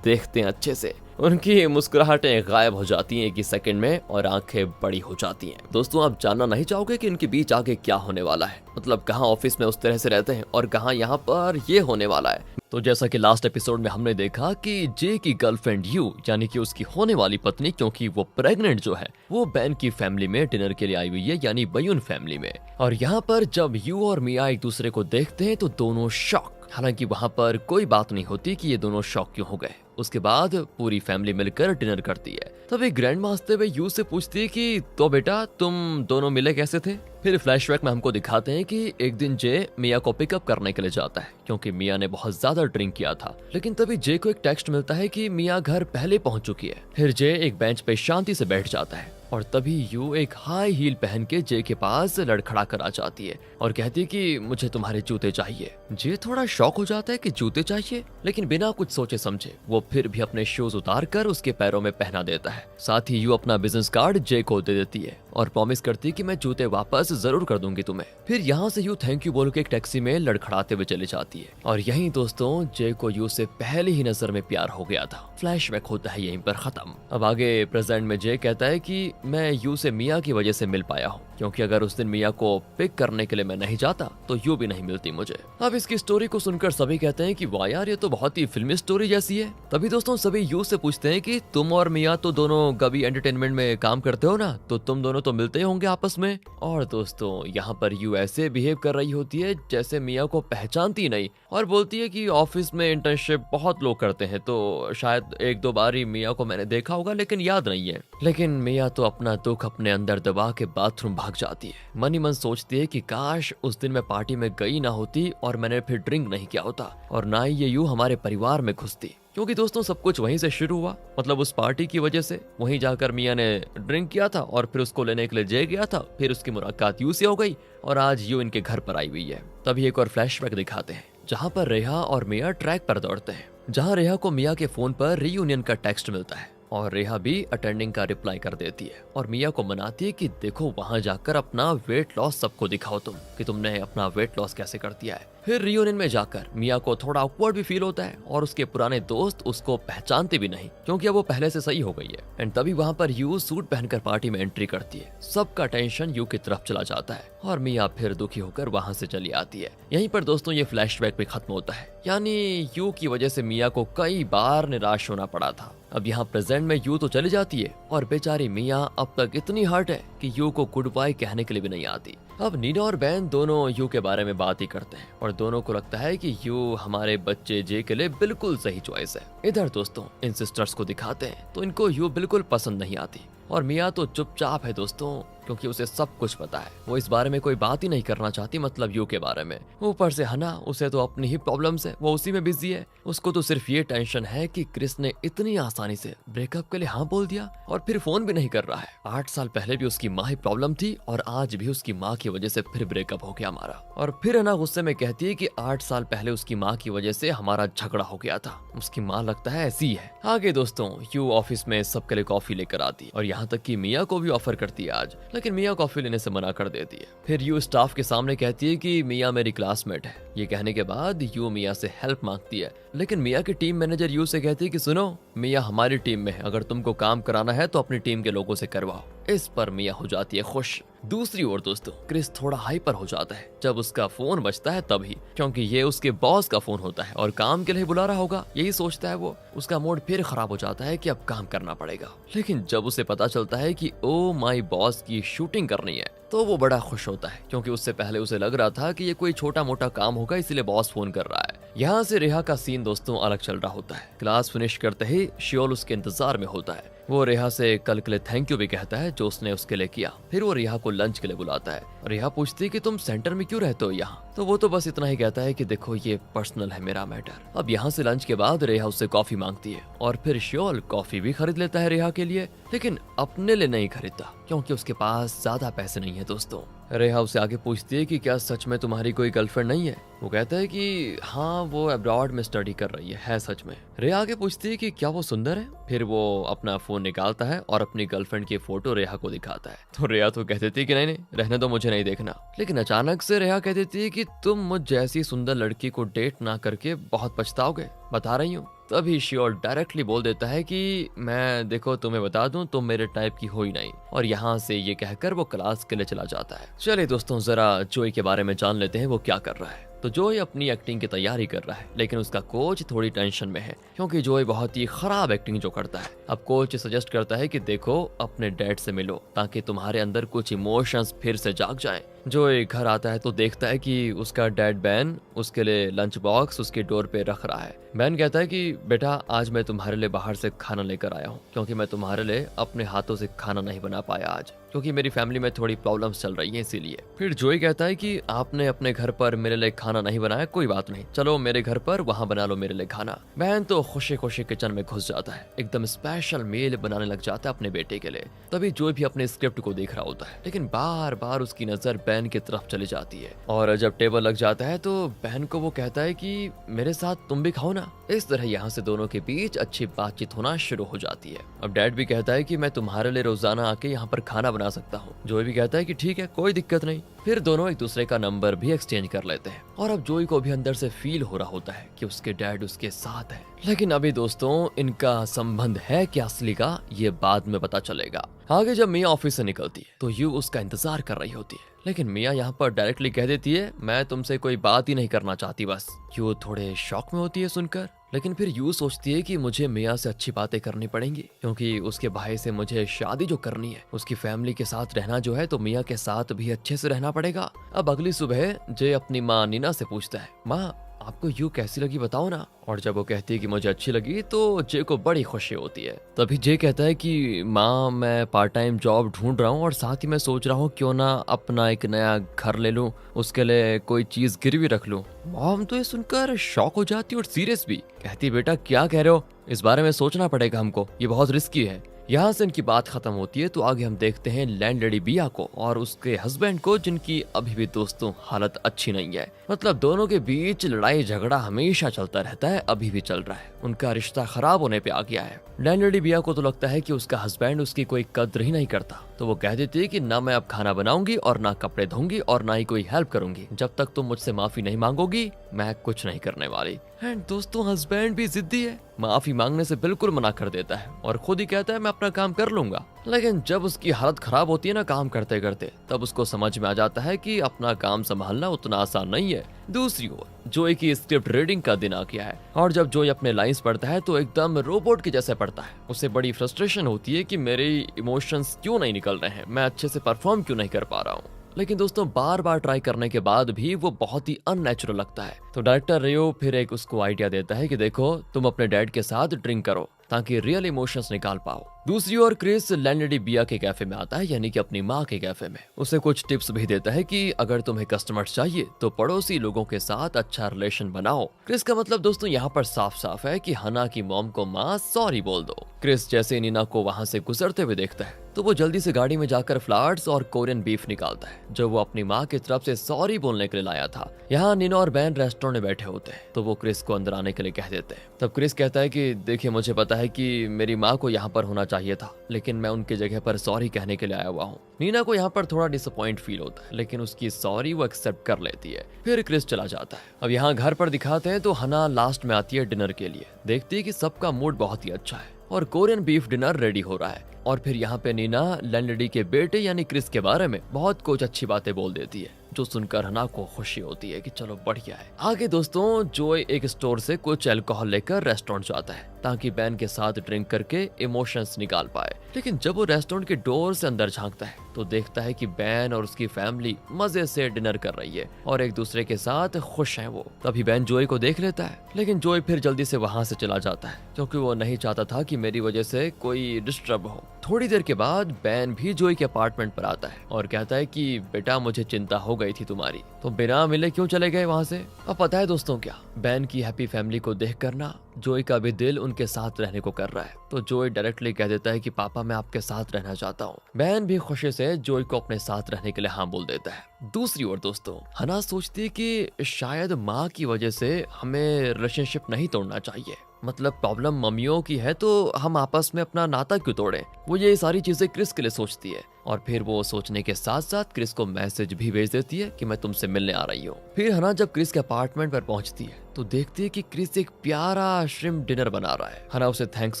देखते हैं अच्छे से। उनकी मुस्कुराहटें गायब हो जाती हैं 1 ही सेकंड में और आंखें बड़ी हो जाती हैं। दोस्तों आप जानना नहीं चाहोगे कि इनके बीच आगे क्या होने वाला है, मतलब कहाँ ऑफिस में उस तरह से रहते हैं और कहाँ यहाँ पर ये होने वाला है। तो जैसा कि लास्ट एपिसोड में हमने देखा कि जे की गर्लफ्रेंड यू यानी कि उसकी होने वाली पत्नी, क्योंकि वो प्रेग्नेंट जो है वो बैन की फैमिली में डिनर के लिए आई हुई है, यानी बयून फैमिली में। और यहाँ पर जब यू और मिया एक दूसरे को देखते हैं तो दोनों शॉक। हालांकि वहाँ पर कोई बात नहीं होती कि ये दोनों शॉक क्यों हो गए। उसके बाद पूरी फैमिली मिलकर डिनर करती है। तभी ग्रैंड माँ हंसते हुए यू से पूछती है कि तो बेटा तुम दोनों मिले कैसे थे। फिर फ्लैशबैक में हमको दिखाते हैं कि एक दिन जे मिया को पिकअप करने के लिए जाता है क्योंकि मिया ने बहुत ज्यादा ड्रिंक किया था। लेकिन तभी जे को एक टेक्स्ट मिलता है कि मिया घर पहले पहुंच चुकी है। फिर जे एक बेंच पे शांति से बैठ जाता है और तभी यू एक हाई हील पहन के जे के पास लड़खड़ा कर आ जाती है और कहती है कि मुझे तुम्हारे जूते चाहिए। जे थोड़ा शॉक हो जाता है कि जूते चाहिए, लेकिन बिना कुछ सोचे समझे वो फिर भी अपने शूज उतार कर उसके पैरों में पहना देता है। साथ ही यू अपना बिजनेस कार्ड जे को दे देती है और प्रॉमिस करती है कि मैं जूते वापस जरूर कर दूंगी तुम्हें। फिर यहाँ से यू थैंक यू बोल के एक टैक्सी में लड़खड़ाते हुए चली जाती है और यहीं दोस्तों जे को यू से पहली ही नजर में प्यार हो गया था। फ्लैशबैक होता है यहीं पर खत्म। अब आगे प्रेजेंट में जे कहता है कि मैं यू से मिया की वजह से मिल पाया हूँ, क्योंकि अगर उस दिन मिया को पिक करने के लिए मैं नहीं जाता तो यू भी नहीं मिलती मुझे। अब इसकी स्टोरी को सुनकर सभी कहते हैं कि वाह यार, ये तो बहुत ही फिल्मी स्टोरी जैसी है। तभी दोस्तों सभी यू से पूछते हैं कि तुम और मिया तो दोनों गबी एंटरटेनमेंट में काम करते हो ना, तो तुम दोनों तो मिलते ही होंगे आपस में। और दोस्तों यहाँ पर यू ऐसे बिहेव कर रही होती है जैसे मिया को पहचानती नहीं, और बोलती है कि ऑफिस में इंटर्नशिप बहुत लोग करते हैं, तो शायद एक दो बार ही मिया को मैंने देखा होगा लेकिन याद नहीं है। लेकिन मिया तो अपना दुख अपने अंदर दबा के बाथरूम भाग जाती है। मन ही मन सोचती है कि काश उस दिन मैं पार्टी में गई ना होती और मैंने फिर ड्रिंक नहीं किया होता, और ना ही ये यू हमारे परिवार में घुसती। क्योंकि दोस्तों सब कुछ वहीं से शुरू हुआ, मतलब उस पार्टी की वजह से। वहीं जाकर मिया ने ड्रिंक किया था और फिर उसको लेने के लिए जे गया था, फिर उसकी मुलाकात यू से हो गई और आज यू इनके घर पर आई हुई है। तभी एक और फ्लैशबैक दिखाते हैं जहाँ पर रेहा और मिया ट्रैक पर दौड़ते हैं, जहाँ रेहा को मिया के फोन पर रीयूनियन का टेक्स्ट मिलता है और रेहा भी अटेंडिंग का रिप्लाई कर देती है और मिया को मनाती है कि देखो वहां जाकर अपना वेट लॉस सबको दिखाओ तुम, कि तुमने अपना वेट लॉस कैसे कर दिया है। फिर रियूनियन में जाकर मिया को थोड़ा ऑकवर्ड भी फील होता है और उसके पुराने दोस्त उसको पहचानते भी नहीं, क्योंकि अब वो पहले से सही हो गई है। एंड तभी वहां पर यू सूट पहनकर पार्टी में एंट्री करती है। सबका टेंशन यू की तरफ चला जाता है और मिया फिर दुखी होकर वहां से चली आती है। यहीं पर दोस्तों ये फ्लैशबैक भी खत्म होता है, यानी यू की वजह से मिया को कई बार निराश होना पड़ा था। अब यहाँ प्रेजेंट में यू तो चली जाती है और बेचारी मिया अब तक इतनी हर्ट है कि यू को गुड बाय कहने के लिए भी नहीं आती। अब नीना और बैन दोनों यू के बारे में बात ही करते हैं और दोनों को लगता है कि यू हमारे बच्चे जे के लिए बिल्कुल सही चॉइस है। इधर दोस्तों इन सिस्टर्स को दिखाते हैं तो इनको यू बिल्कुल पसंद नहीं आती और मिया तो चुपचाप है दोस्तों, क्योंकि उसे सब कुछ पता है। वो इस बारे में कोई बात ही नहीं करना चाहती, मतलब यू के बारे में। ऊपर से हना, उसे तो अपनी ही प्रॉब्लम्स है, वो उसी में बिजी है। उसको तो सिर्फ ये टेंशन है कि क्रिस ने इतनी आसानी से ब्रेकअप के लिए हाँ बोल दिया और फिर फोन भी नहीं कर रहा है। 8 साल पहले भी उसकी माँ ही प्रॉब्लम थी और आज भी उसकी माँ की वजह से फिर ब्रेकअप हो गया हमारा। और फिर हना गुस्से में कहती है कि 8 साल पहले उसकी माँ की वजह से हमारा झगड़ा हो गया था। उसकी माँ लगता है ऐसी है। आगे दोस्तों यू ऑफिस में सबके लिए कॉफी लेकर आती और यहाँ तक कि मिया को भी ऑफर करती है आज, लेकिन मिया कॉफी लेने से मना कर देती है। फिर यू स्टाफ के सामने कहती है कि मिया मेरी क्लासमेट है। ये कहने के बाद यू मिया से हेल्प मांगती है, लेकिन मिया की टीम मैनेजर यू से कहती है कि सुनो, मिया हमारी टीम में है, अगर तुमको काम कराना है तो अपनी टीम के लोगों से करवाओ। इस पर मिया हो जाती है खुश। दूसरी ओर दोस्तों क्रिस थोड़ा हाइपर हो जाता है जब उसका फोन बजता है तभी, क्योंकि ये उसके बॉस का फोन होता है और काम के लिए बुला रहा होगा, यही सोचता है वो। उसका मूड फिर खराब हो जाता है कि अब काम करना पड़ेगा। लेकिन जब उसे पता चलता है कि ओ माई बॉस की शूटिंग करनी है तो वो बड़ा खुश होता है, क्योंकि उससे पहले उसे लग रहा था कि ये कोई छोटा मोटा काम होगा इसलिए बॉस फोन कर रहा है। यहाँ से रेहा का सीन दोस्तों अलग चल रहा होता है। क्लास फिनिश करते ही शियोल उसके इंतजार में होता है। वो रेहा से कल के लिए थैंक यू भी कहता है जो उसने उसके लिए किया। फिर वो रेहा को लंच के लिए बुलाता है। रेहा पूछती है कि तुम सेंटर में क्यों रहते हो यहाँ, तो वो तो बस इतना ही कहता है कि देखो ये पर्सनल है मेरा मैटर। अब यहाँ से लंच के बाद रेहा उससे कॉफी मांगती है और फिर शियोल कॉफी भी खरीद लेता है रेहा के लिए, लेकिन अपने लिए नहीं खरीदता क्योंकि उसके पास ज्यादा पैसे नहीं है दोस्तों। रेहा उससे आगे पूछती है कि क्या सच में तुम्हारी कोई गर्लफ्रेंड नहीं है। वो कहता है कि हाँ वो अब्रॉड में स्टडी कर रही है सच में। रेहा आगे पूछती है कि क्या वो सुंदर है। फिर वो अपना फोन निकालता है और अपनी गर्लफ्रेंड की फोटो रेहा को दिखाता है। तो रेहा तो कह देती है कि नहीं नहीं रहने दो, मुझे नहीं देखना। लेकिन अचानक से रेहा कह देती है कि तुम मुझ जैसी सुंदर लड़की को डेट ना करके बहुत पछताओगे, बता रही हूँ। तभी शियोल डायरेक्टली बोल देता है कि मैं देखो तुम्हें बता दूं तुम मेरे टाइप की हो ही नहीं, और यहाँ से ये कहकर वो क्लास के लिए चला जाता है। चलिए दोस्तों जरा जोई के बारे में जान लेते हैं वो क्या कर रहा है। तो जोई अपनी एक्टिंग की तैयारी कर रहा है, लेकिन उसका कोच थोड़ी टेंशन में है क्योंकि जोई बहुत ही खराब एक्टिंग जो करता है। अब कोच सजेस्ट करता है कि देखो अपने डैड से मिलो ताकि तुम्हारे अंदर कुछ इमोशंस फिर से जाग जाएं। जोई घर आता है तो देखता है कि उसका डैड बैन उसके लिए लंच बॉक्स उसके डोर पे रख रहा है। बैन कहता है कि बेटा आज मैं तुम्हारे लिए बाहर से खाना लेकर आया हूँ, क्योंकि मैं तुम्हारे लिए अपने हाथों से खाना नहीं बना पाया आज, क्योंकि मेरी फैमिली में थोड़ी प्रॉब्लम्स चल रही हैं इसीलिए। फिर जोई कहता है कि आपने अपने घर पर मेरे लिए खाना नहीं बनाया, कोई बात नहीं, चलो मेरे घर पर वहाँ बना लो मेरे लिए खाना। बैन तो खुशी खुशी किचन में घुस जाता है, एकदम स्पेशल मील बनाने लग जाता है अपने बेटे के लिए। तभी जोई भी अपने स्क्रिप्ट को देख रहा होता है, लेकिन बार बार उसकी नजर बैन की तरफ चली जाती है और जब टेबल लग जाता है तो बैन को वो कहता है कि मेरे साथ तुम भी खाओ ना। इस तरह यहाँ से दोनों के बीच अच्छी बातचीत होना शुरू हो जाती है। अब डैड भी कहता है कि मैं तुम्हारे लिए रोजाना आके यहाँ पर खाना बना सकता हूँ। जोई भी कहता है कि ठीक है कोई दिक्कत नहीं। फिर दोनों एक दूसरे का नंबर भी एक्सचेंज कर लेते हैं और अब जोई को भी अंदर से फील हो रहा होता है कि उसके डैड उसके साथ है। लेकिन अभी दोस्तों इनका संबंध है क्या असली का, ये बाद में पता चलेगा। आगे जब मिया ऑफिस से निकलती है तो यू उसका इंतजार कर रही होती है, लेकिन मिया यहाँ पर डायरेक्टली कह देती है मैं तुमसे कोई बात ही नहीं करना चाहती बस। यू थोड़े शॉक में होती है सुनकर, लेकिन फिर यू सोचती है कि मुझे मिया से अच्छी बातें करनी पड़ेंगी, क्योंकि उसके भाई से मुझे शादी जो करनी है, उसकी फैमिली के साथ रहना जो है, तो मिया के साथ भी अच्छे से रहना पड़ेगा। अब अगली सुबह जे अपनी माँ नीना से पूछता है माँ आपको यू कैसी लगी बताओ ना। और जब वो कहती है कि मुझे अच्छी लगी तो जे को बड़ी खुशी होती है। तभी जे कहता है कि माँ मैं पार्ट टाइम जॉब ढूंढ रहा हूँ और साथ ही मैं सोच रहा हूँ क्यों ना अपना एक नया घर ले लूँ, उसके लिए कोई चीज गिरवी रख लूँ। मॉम तो ये सुनकर शॉक हो जाती है और सीरियस भी, कहती बेटा क्या कह रहे हो, इस बारे में सोचना पड़ेगा हमको, ये बहुत रिस्की है। यहाँ से इनकी बात खत्म होती है तो आगे हम देखते हैं लैंडलेडी बिया को और उसके हस्बैंड को, जिनकी अभी भी दोस्तों हालत अच्छी नहीं है। मतलब दोनों के बीच लड़ाई झगड़ा हमेशा चलता रहता है, अभी भी चल रहा है, उनका रिश्ता खराब होने पे आ गया है। लैंडलेडी बिया को तो लगता है कि उसका हस्बैंड उसकी कोई कद्र ही नहीं करता, तो वो कह देती है कि ना मैं अब खाना बनाऊंगी और ना कपड़े धोऊंगी और ना ही कोई हेल्प करूंगी, जब तक तुम मुझसे माफी नहीं मांगोगी मैं कुछ नहीं करने वाली। एंड दोस्तों हस्बैंड भी जिद्दी है, माफी मांगने से बिल्कुल मना कर देता है और खुद ही कहता है मैं अपना काम कर लूंगा। लेकिन जब उसकी हालत खराब होती है ना काम करते करते, तब उसको समझ में आ जाता है कि अपना काम संभालना उतना आसान नहीं है। दूसरी ओर जोई की स्क्रिप्ट रीडिंग का दिन आ गया है और जब जोई अपने लाइंस पढ़ता है तो एकदम रोबोट के जैसे पढ़ता है। उसे बड़ी फ्रस्ट्रेशन होती है कि मेरे इमोशंस क्यों नहीं निकल रहे हैं, मैं अच्छे से परफॉर्म क्यों नहीं कर पा रहा हूँ। लेकिन दोस्तों बार बार ट्राई करने के बाद भी वो बहुत ही अननेचुरल लगता है। तो डायरेक्टर रियो फिर एक उसको आइडिया देता है कि देखो तुम अपने डैड के साथ ड्रिंक करो ताकि रियल इमोशंस निकाल पाओ। दूसरी ओर क्रिस लैंडलेडी बिया के कैफे में आता है, यानी कि अपनी माँ के कैफे में। उसे कुछ टिप्स भी देता है कि अगर तुम्हें कस्टमर्स चाहिए तो पड़ोसी लोगों के साथ अच्छा रिलेशन बनाओ। क्रिस का मतलब दोस्तों यहाँ पर साफ साफ है कि हना की मॉम को माँ सॉरी बोल दो। क्रिस जैसे नीना को वहाँ से गुजरते हुए देखता है तो वो जल्दी से गाड़ी में जाकर फ्लावर्स और कोरियन बीफ निकालता है जो वो अपनी माँ की तरफ से सॉरी बोलने के लिए लाया था। यहाँ नीना और बैन रेस्टोरेंट में बैठे होते हैं तो वो क्रिस को अंदर आने के लिए कह देते हैं। तब क्रिस कहता है कि देखिए मुझे पता है कि मेरी माँ को यहाँ पर होना चाहिए था, लेकिन मैं उनके जगह पर सॉरी कहने के लिए आया हुआ हूँ। नीना को यहाँ पर थोड़ा डिसअपॉइंट फील होता है, लेकिन उसकी सॉरी वो एक्सेप्ट कर लेती है। फिर क्रिस चला जाता है। अब यहाँ घर पर दिखाते हैं तो हना लास्ट में आती है डिनर के लिए। देखती है कि सबका मूड बहुत ही अच्छा है और कोरियन बीफ डिनर रेडी हो रहा है। और फिर यहाँ पे नीना लैंडलेडी के बेटे यानी क्रिस के बारे में बहुत कुछ अच्छी बातें बोल देती है, जो सुनकर हना को खुशी होती है कि चलो बढ़िया है। आगे दोस्तों जोय एक स्टोर से कुछ अल्कोहल लेकर रेस्टोरेंट जाता है ताकि बैन के साथ ड्रिंक करके इमोशंस निकाल पाए। लेकिन जब वो रेस्टोरेंट के डोर से अंदर झांकता है तो देखता है कि बैन और उसकी फैमिली मजे से डिनर कर रही है और एक दूसरे के साथ खुश हैं वो। तभी बैन जोय को देख लेता है, लेकिन जोय फिर जल्दी से वहां से चला जाता है क्योंकि वो नहीं चाहता था कि मेरी वजह से कोई डिस्टर्ब हो। थोड़ी देर के बाद बैन भी जोई के अपार्टमेंट पर आता है और कहता है कि बेटा मुझे चिंता हो गई थी तुम्हारी, तो बिना मिले क्यों चले गए वहां से। अब पता है दोस्तों क्या, बैन की हैप्पी फैमिली को देखकर ना जोई का भी दिल उनके साथ रहने को कर रहा है। तो जोई डायरेक्टली कह देता है कि पापा मैं आपके साथ रहना चाहता हूँ। बैन भी खुशी से जोई को अपने साथ रहने के लिए हाँ बोल देता है। दूसरी ओर दोस्तों हना सोचती है कि शायद माँ की वजह से हमें रिलेशनशिप नहीं तोड़ना चाहिए, मतलब प्रॉब्लम मम्मियों की है तो हम आपस में अपना नाता क्यों तोड़े। वो ये सारी चीजें क्रिस के लिए सोचती है और फिर वो सोचने के साथ साथ क्रिस को मैसेज भी भेज देती है कि मैं तुमसे मिलने आ रही हूँ। फिर हना जब क्रिस के अपार्टमेंट पर पहुंचती है तो देखती है कि क्रिस एक प्यारा श्रिम्प डिनर बना रहा है। हना उसे थैंक्स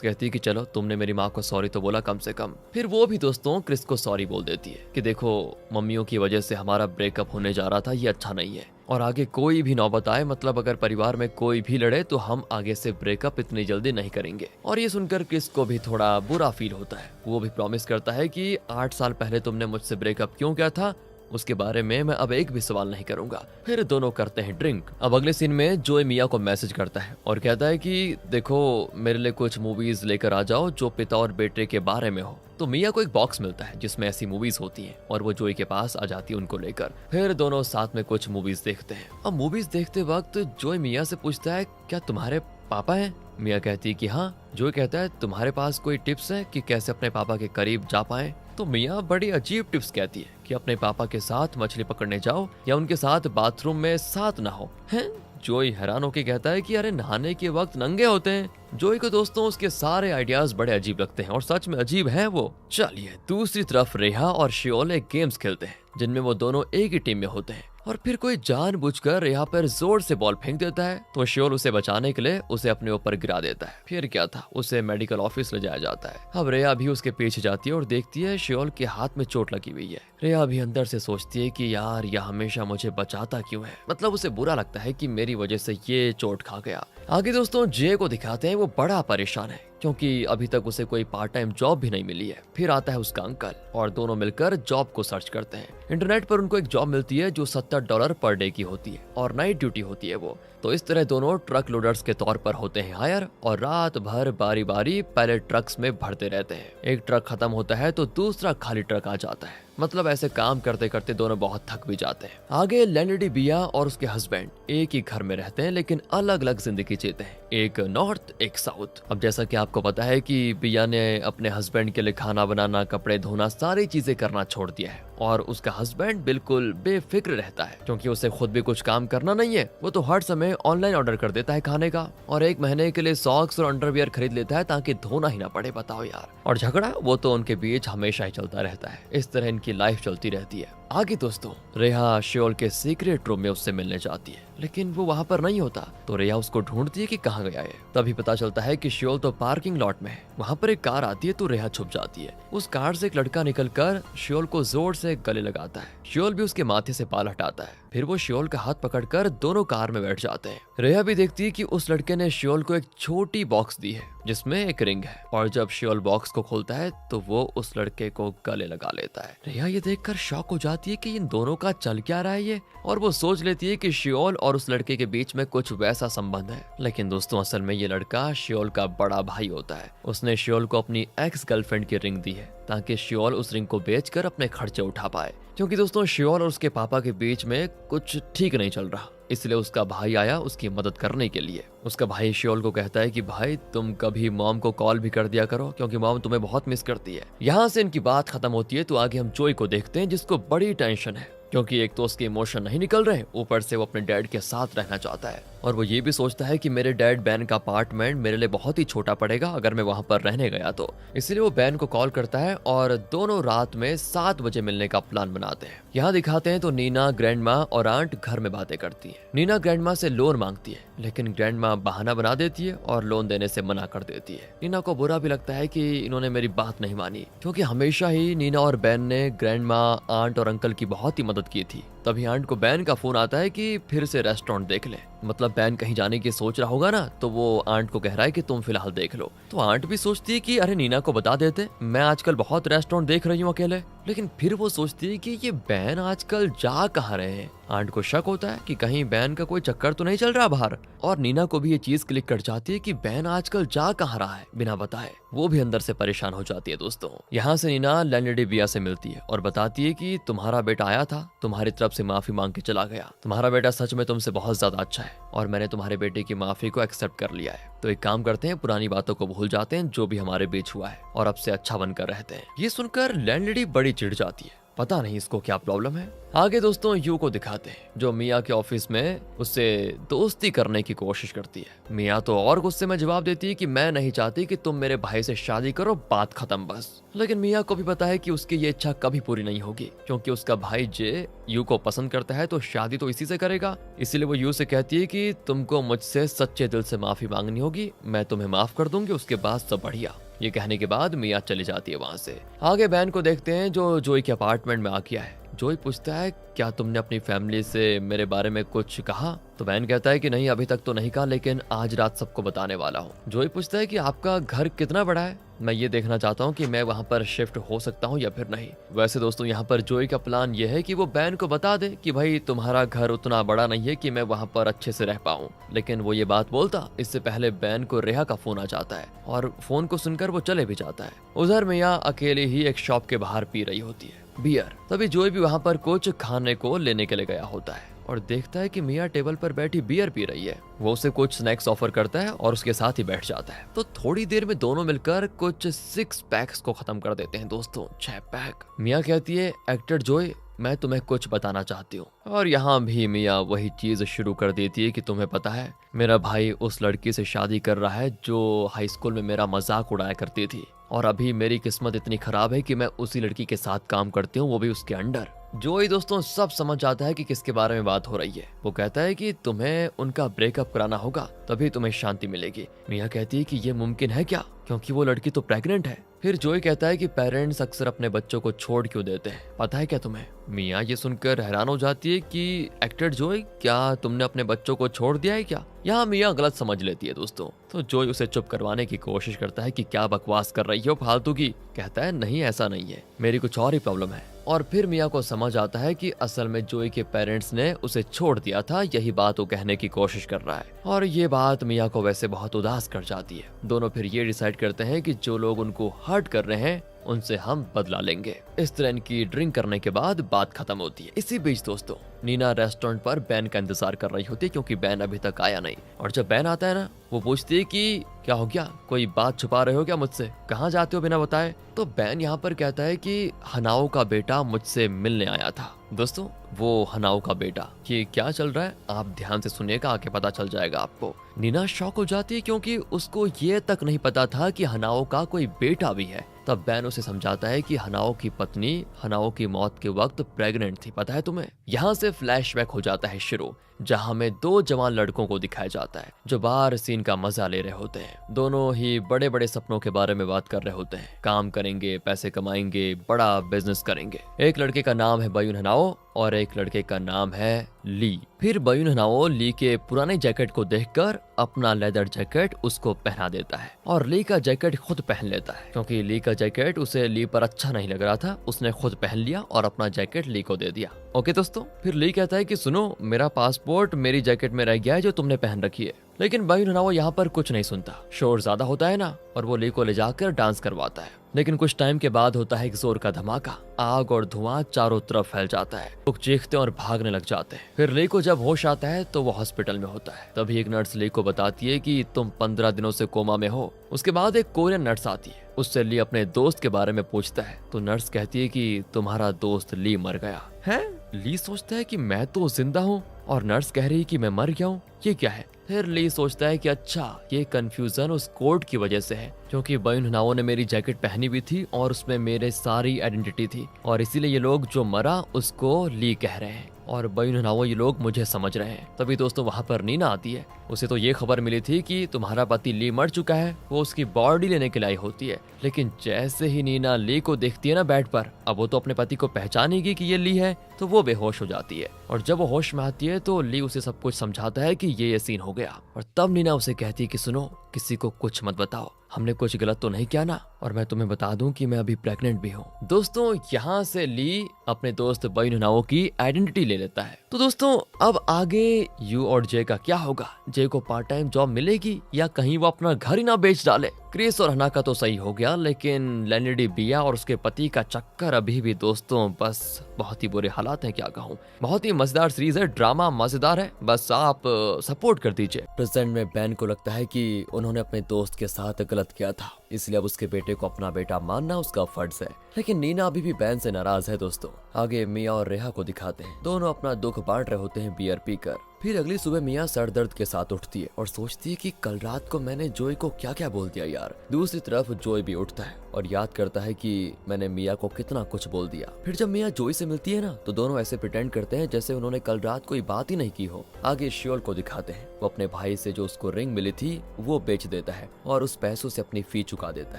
कहती है कि चलो तुमने मेरी माँ को सॉरी तो बोला कम से कम। फिर वो भी दोस्तों क्रिस को सॉरी बोल देती है कि देखो मम्मियों की वजह से हमारा ब्रेकअप होने जा रहा था, ये अच्छा नहीं है और आगे कोई भी नौबत आए, मतलब अगर परिवार में कोई भी लड़े तो हम आगे से ब्रेकअप इतनी जल्दी नहीं करेंगे। और ये सुनकर क्रिस को भी थोड़ा बुरा फील होता है। वो भी प्रॉमिस करता है कि 8 साल पहले तुमने मुझसे ब्रेकअप क्यों किया था उसके बारे में मैं अब एक भी सवाल नहीं करूंगा। फिर दोनों करते हैं ड्रिंक। अब अगले सीन में जोय मिया को मैसेज करता है और कहता है कि देखो मेरे लिए कुछ मूवीज लेकर आ जाओ जो पिता और बेटे के बारे में हो। तो मिया को एक बॉक्स मिलता है जिसमें ऐसी मूवीज होती हैं और वो जोई के पास आ जाती है उनको लेकर। फिर दोनों साथ में कुछ मूवीज देखते हैं। अब मूवीज देखते वक्त जोय मिया से पूछता है क्या तुम्हारे पापा हैं। मिया कहती है कि हाँ। जोई कहता है तुम्हारे पास कोई टिप्स है कि कैसे अपने पापा के करीब जा पाए। तो मिया बड़ी अजीब टिप्स कहती है कि अपने पापा के साथ मछली पकड़ने जाओ या उनके साथ बाथरूम में साथ नहाओ। हैं जोई हैरान होकर कहता है कि अरे नहाने के वक्त नंगे होते हैं। जोई को दोस्तों उसके सारे आइडियाज बड़े अजीब लगते हैं और सच में अजीब है वो। चलिए दूसरी तरफ रेहा और शिओल एक गेम्स खेलते हैं जिनमें वो दोनों एक ही टीम में होते हैं और फिर कोई जानबूझकर रेहा पर जोर से बॉल फेंक देता है तो श्योल उसे बचाने के लिए उसे अपने ऊपर गिरा देता है। फिर क्या था, उसे मेडिकल ऑफिस ले जाया जाता है। अब रेहा भी उसके पीछे जाती है और देखती है श्योल के हाथ में चोट लगी हुई है। रेहा भी अंदर से सोचती है कि यार यह हमेशा मुझे बचाता क्यों है, मतलब उसे बुरा लगता है कि मेरी वजह से ये चोट खा गया। आगे दोस्तों जे को दिखाते हैं, वो बड़ा परेशान है क्योंकि अभी तक उसे कोई पार्ट टाइम जॉब भी नहीं मिली है। फिर आता है उसका अंकल और दोनों मिलकर जॉब को सर्च करते हैं। इंटरनेट पर उनको एक जॉब मिलती है जो $70 पर डे की होती है और नाइट ड्यूटी होती है वो। तो इस तरह दोनों ट्रक लोडर्स के तौर पर होते हैं हायर और रात भर बारी बारी पहले ट्रक्स में भरते रहते हैं। एक ट्रक खत्म होता है तो दूसरा खाली ट्रक आ जाता है। मतलब ऐसे काम करते करते दोनों बहुत थक भी जाते हैं। आगे लैंडलेडी बिया और उसके हस्बैंड एक ही घर में रहते हैं लेकिन अलग अलग जिंदगी जीते हैं, एक नॉर्थ एक साउथ। अब जैसा कि आपको पता है कि बिया ने अपने हस्बैंड के लिए खाना बनाना, कपड़े धोना, सारी चीजें करना छोड़ दिया है और उसका हस्बैंड बिल्कुल बेफिक्र रहता है क्योंकि उसे खुद भी कुछ काम करना नहीं है। वो तो हर समय ऑनलाइन ऑर्डर कर देता है खाने का और 1 महीने के लिए सॉक्स और अंडरवियर खरीद लेता है ताकि धोना ही ना पड़े। बताओ यार। और झगड़ा वो तो उनके बीच हमेशा ही चलता रहता है। इस तरह इनकी लाइफ चलती रहती है। आगे दोस्तों रेहा श्योल के सीक्रेट रूम में उससे मिलने जाती है लेकिन वो वहाँ पर नहीं होता तो रेहा उसको ढूंढती है कि कहाँ गया है। तभी पता चलता है कि श्योल तो पार्किंग लॉट में है। वहाँ पर एक कार आती है तो रेहा छुप जाती है। उस कार से एक लड़का निकलकर श्योल को जोर से गले लगाता है। श्योल भी उसके माथे से बाल हटाता है। फिर वो श्योल का हाथ पकड़कर दोनों कार में बैठ जाते हैं। रेहा भी देखती है कि उस लड़के ने श्योल को एक छोटी बॉक्स दी है जिसमें एक रिंग है और जब श्योल बॉक्स को खोलता है तो वो उस लड़के को गले लगा लेता है। रेहा ये देखकर शॉक हो जाती है कि इन दोनों का चल क्या रहा है ये, और वो सोच लेती है कि श्योल और उस लड़के के बीच में कुछ वैसा संबंध है। लेकिन दोस्तों असल में ये लड़का श्योल का बड़ा भाई होता है। उसने श्योल को अपनी एक्स गर्लफ्रेंड की रिंग दी है ताकि श्योल उस रिंग को बेचकर अपने खर्चे उठा पाए क्योंकि दोस्तों श्योल और उसके पापा के बीच में कुछ ठीक नहीं चल रहा। इसलिए उसका भाई आया उसकी मदद करने के लिए। उसका भाई श्योल को कहता है कि भाई तुम कभी मॉम को कॉल भी कर दिया करो क्योंकि मॉम तुम्हें बहुत मिस करती है। यहाँ से इनकी बात खत्म होती है तो आगे हम जोई को देखते हैं जिसको बड़ी टेंशन है क्योंकि एक तो उसके इमोशन नहीं निकल रहे, ऊपर से वो अपने डैड के साथ रहना चाहता है और वो ये भी सोचता है कि मेरे डैड बैन का अपार्टमेंट मेरे लिए बहुत ही छोटा पड़ेगा अगर मैं वहां पर रहने गया तो। इसलिए वो बैन को कॉल करता है और दोनों रात में 7 बजे मिलने का प्लान बनाते हैं। यहाँ दिखाते हैं तो नीना, ग्रैंडमा और आंट घर में बातें करती है। नीना ग्रैंडमा से लोन मांगती है लेकिन ग्रैंडमा बहाना बना देती है और लोन देने से मना कर देती है। नीना को बुरा भी लगता है कि इन्होंने मेरी बात नहीं मानी क्योंकि हमेशा ही नीना और बैन ने ग्रैंडमा, आंट और अंकल की बहुत ही मदद की थी। तभी आंट को बैन का फोन आता है कि फिर से रेस्टोरेंट देख ले। मतलब बैन कहीं जाने की सोच रहा होगा ना तो वो आंट को कह रहा है कि तुम फिलहाल देख लो। तो आंट भी सोचती है कि अरे नीना को बता देते, मैं आजकल बहुत रेस्टोरेंट देख रही हूँ अकेले। लेकिन फिर वो सोचती है कि ये बैन आजकल जा कहाँ रहे हैं। आंट को शक होता है कि कहीं बैन का कोई चक्कर तो नहीं चल रहा बाहर, और नीना को भी ये चीज क्लिक कर जाती है कि बैन आजकल जा कहाँ रहा है बिना बताए। वो भी अंदर से परेशान हो जाती है। दोस्तों यहाँ से नीना लैंडलेडी बिया से मिलती है और बताती है कि तुम्हारा बेटा आया था, तुम्हारी तरफ से माफी मांग के चला गया। तुम्हारा बेटा सच में तुमसे बहुत ज्यादा अच्छा है और मैंने तुम्हारे बेटे की माफी को एक्सेप्ट कर लिया है। तो एक काम करते हैं, पुरानी बातों को भूल जाते हैं जो भी हमारे बीच हुआ है और अब से अच्छा बनकर रहते हैं। ये सुनकर लैंडलेडी बड़ी चिढ़ जाती है, पता नहीं इसको क्या प्रॉब्लम है। आगे दोस्तों यू को दिखाते हैं जो मिया के ऑफिस में उससे दोस्ती करने की कोशिश करती है। मिया तो और गुस्से में जवाब देती है कि मैं नहीं चाहती कि तुम मेरे भाई से शादी करो, बात खत्म बस। लेकिन मिया को भी पता है कि उसकी ये इच्छा कभी पूरी नहीं होगी क्योंकि उसका भाई जे यू को पसंद करता है तो शादी तो इसी से करेगा। इसीलिए वो यू से कहती है कि तुमको मुझसे सच्चे दिल से माफी मांगनी होगी, मैं तुम्हें माफ कर दूंगी, उसके बाद सब बढ़िया। ये कहने के बाद मिया चली जाती है वहां से। आगे बैन को देखते हैं जो जोई के अपार्टमेंट में आ गया है। जोई पूछता है क्या तुमने अपनी फैमिली से मेरे बारे में कुछ कहा? तो बैन कहता है कि नहीं अभी तक तो नहीं कहा, लेकिन आज रात सबको बताने वाला हूँ। जोई पूछता है कि आपका घर कितना बड़ा है, मैं ये देखना चाहता हूँ कि मैं वहाँ पर शिफ्ट हो सकता हूँ या फिर नहीं। वैसे दोस्तों यहाँ पर जोई का प्लान ये है कि वो बैन को बता दे कि भाई तुम्हारा घर उतना बड़ा नहीं है कि मैं वहाँ पर अच्छे से रह पाऊँ। लेकिन वो ये बात बोलता इससे पहले बैन को रेहा का फोन आ जाता है और फोन को सुनकर वो चले भी जाता है। उधर मिया अकेले ही एक शॉप के बाहर पी रही होती है बियर। तभी जोई भी वहाँ पर कुछ खाने को लेने के लिए गया होता है और देखता है कि मिया टेबल पर बैठी बियर पी रही है। वो उसे कुछ स्नैक्स ऑफर करता है और उसके साथ ही बैठ जाता है। तो थोड़ी देर में दोनों मिलकर कुछ 6 पैक्स को खत्म कर देते हैं। दोस्तों 6 पैक। मिया कहती है एक्टर जोई मैं तुम्हें कुछ बताना चाहती हूँ, और यहाँ भी मिया वही चीज शुरू कर देती है कि तुम्हें पता है मेरा भाई उस लड़की से शादी कर रहा है जो हाई स्कूल में मेरा मजाक उड़ाया करती थी। और अभी मेरी किस्मत इतनी खराब है कि मैं उसी लड़की के साथ काम करती हूँ, वो भी उसके अंडर। जोई दोस्तों सब समझ जाता है कि किसके बारे में बात हो रही है। वो कहता है कि तुम्हें उनका ब्रेकअप कराना होगा, तभी तुम्हें शांति मिलेगी। मिया कहती है कि ये मुमकिन है क्या, क्योंकि वो लड़की तो प्रेग्नेंट है। फिर जोई कहता है कि पेरेंट्स अक्सर अपने बच्चों को छोड़ क्यों देते हैं, पता है क्या तुम्हें। मिया ये सुनकर हैरान हो जाती है कि एक्टर जोई, क्या तुमने अपने बच्चों को छोड़ दिया है क्या। यहाँ मिया गलत समझ लेती है दोस्तों, तो जोई उसे चुप करवाने की कोशिश करता है कि क्या बकवास कर रही हो फालतू की। कहता है नहीं ऐसा नहीं है, मेरी कुछ और ही प्रॉब्लम है। और फिर मिया को समझ आता है कि असल में जोई के पेरेंट्स ने उसे छोड़ दिया था, यही बात वो कहने की कोशिश कर रहा है। और ये बात मिया को वैसे बहुत उदास कर जाती है। दोनों फिर ये डिसाइड करते हैं कि जो लोग उनको हर्ट कर रहे हैं उनसे हम बदला लेंगे। इस तरह इनकी ड्रिंक करने के बाद बात खत्म होती है। इसी बीच दोस्तों नीना रेस्टोरेंट पर बैन का इंतजार कर रही होती है, क्योंकि बैन अभी तक आया नहीं। और जब बैन आता है ना, वो पूछती है कि क्या हो गया, कोई बात छुपा रहे हो क्या मुझसे, कहाँ जाते हो बिना बताए। तो बैन यहाँ पर कहता है कि हनाओ का बेटा मुझसे मिलने आया था। दोस्तों वो हनाओ का बेटा, ये क्या चल रहा है आप ध्यान से सुनिएगा, आगे पता चल जाएगा आपको। नीना शॉक हो जाती है, क्योंकि उसको ये तक नहीं पता था कि हनाओ का कोई बेटा भी है। तब बैन उसे समझाता है कि हनाओ की पत्नी हनाओ की मौत के वक्त प्रेग्नेंट थी, पता है तुम्हें। यहाँ से फ्लैशबैक हो जाता है शुरू, जहाँ हमें दो जवान लड़कों को दिखाया जाता है जो बाहर सीन का मजा ले रहे होते हैं। दोनों ही बड़े बड़े सपनों के बारे में बात कर रहे होते हैं, काम करेंगे, पैसे कमाएंगे, बड़ा बिजनेस करेंगे। एक लड़के का नाम है बयून हनाओ और एक लड़के का नाम है ली। फिर बयून हनाओ ली के पुराने जैकेट को देखकर अपना लेदर जैकेट उसको पहना देता है और ली का जैकेट खुद पहन लेता है, क्योंकि ली का जैकेट उसे ली पर अच्छा नहीं लग रहा था। उसने खुद पहन लिया और अपना जैकेट ली को दे दिया। ओके दोस्तों, फिर ली कहता है कि सुनो, मेरा पासपोर्ट मेरी जैकेट में रह गया है जो तुमने पहन रखी है। लेकिन बयून हनाओ यहाँ पर कुछ नहीं सुनता, शोर ज्यादा होता है ना, और वो ली को ले जाकर डांस करवाता है। लेकिन कुछ टाइम के बाद होता है एक जोर का धमाका, आग और धुआं चारों तरफ फैल जाता है। लोग चीखते और भागने लग जाते हैं। फिर ली को जब होश आता है तो वो हॉस्पिटल में होता है। तभी एक नर्स ली को बताती है कि तुम 15 दिनों से कोमा में हो। उसके बाद एक कोरियन नर्स आती है, उससे ली अपने दोस्त के बारे में पूछता है। तो नर्स कहती है कि तुम्हारा दोस्त ली मर गया है। ली सोचता है कि मैं तो जिंदा हूँ और नर्स कह रही कि मैं मर गया हूँ, ये क्या है। फिर ली सोचता है कि अच्छा, ये कंफ्यूजन उस कोड की वजह से है, क्योंकि बयून हनाओ ने मेरी जैकेट पहनी हुई थी और उसमें मेरे सारी आइडेंटिटी थी, और इसीलिए ये लोग जो मरा उसको ली कह रहे हैं और बयून हनाओ ये लोग मुझे समझ रहे हैं। तभी दोस्तों वहाँ पर नीना आती है। उसे तो ये खबर मिली थी कि तुम्हारा पति ली मर चुका है, वो उसकी बॉडी लेने के लिए आई होती है। लेकिन जैसे ही नीना ली को देखती है ना बेड पर, अब वो तो अपने पति को पहचानेगी कि ये ली है, तो वो बेहोश हो जाती है। और जब वो होश में आती है तो ली उसे सब कुछ समझाता है कि ये सीन हो गया। और तब नीना उसे कहती है कि सुनो, किसी को कुछ मत बताओ, हमने कुछ गलत तो नहीं किया ना, और मैं तुम्हें बता दूं कि मैं अभी प्रेग्नेंट भी हूँ। दोस्तों यहाँ से ली अपने दोस्त बयून हनाओ की आइडेंटिटी ले लेता है। तो दोस्तों अब आगे यू और जे का क्या होगा। जे को पार्ट टाइम जॉब मिलेगी या कहीं वो अपना घर ही ना बेच डाले। क्रिस और हना का तो सही हो गया, लेकिन लेनिडी बिया और उसके पति का चक्कर अभी भी दोस्तों बस बहुत ही बुरे हालात हैं, क्या कहूँ। बहुत ही मजेदार सीरीज है, ड्रामा मजेदार है, बस आप सपोर्ट कर दीजिए। प्रेजेंट में बैन को लगता है कि उन्होंने अपने दोस्त के साथ गलत किया था, इसलिए अब उसके बेटे को अपना बेटा मानना उसका फर्ज है। लेकिन नीना अभी भी बैन से नाराज है। दोस्तों आगे मिया और रेहा को दिखाते हैं, दोनों अपना दुख बांट रहे होते हैं बियर पीकर। फिर अगली सुबह मिया सर दर्द के साथ उठती है और सोचती है कि कल रात को मैंने जोई को क्या क्या बोल दिया यार। दूसरी तरफ जोई भी उठता है और याद करता है कि मैंने मिया को कितना कुछ बोल दिया। फिर जब मिया जोई से मिलती है ना, तो दोनों ऐसे प्रिटेंड करते हैं जैसे उन्होंने कल रात कोई बात ही नहीं की हो। आगे शियोल को दिखाते हैं, वो अपने भाई से जो उसको रिंग मिली थी वो बेच देता है और उस पैसों से अपनी फी चुका देता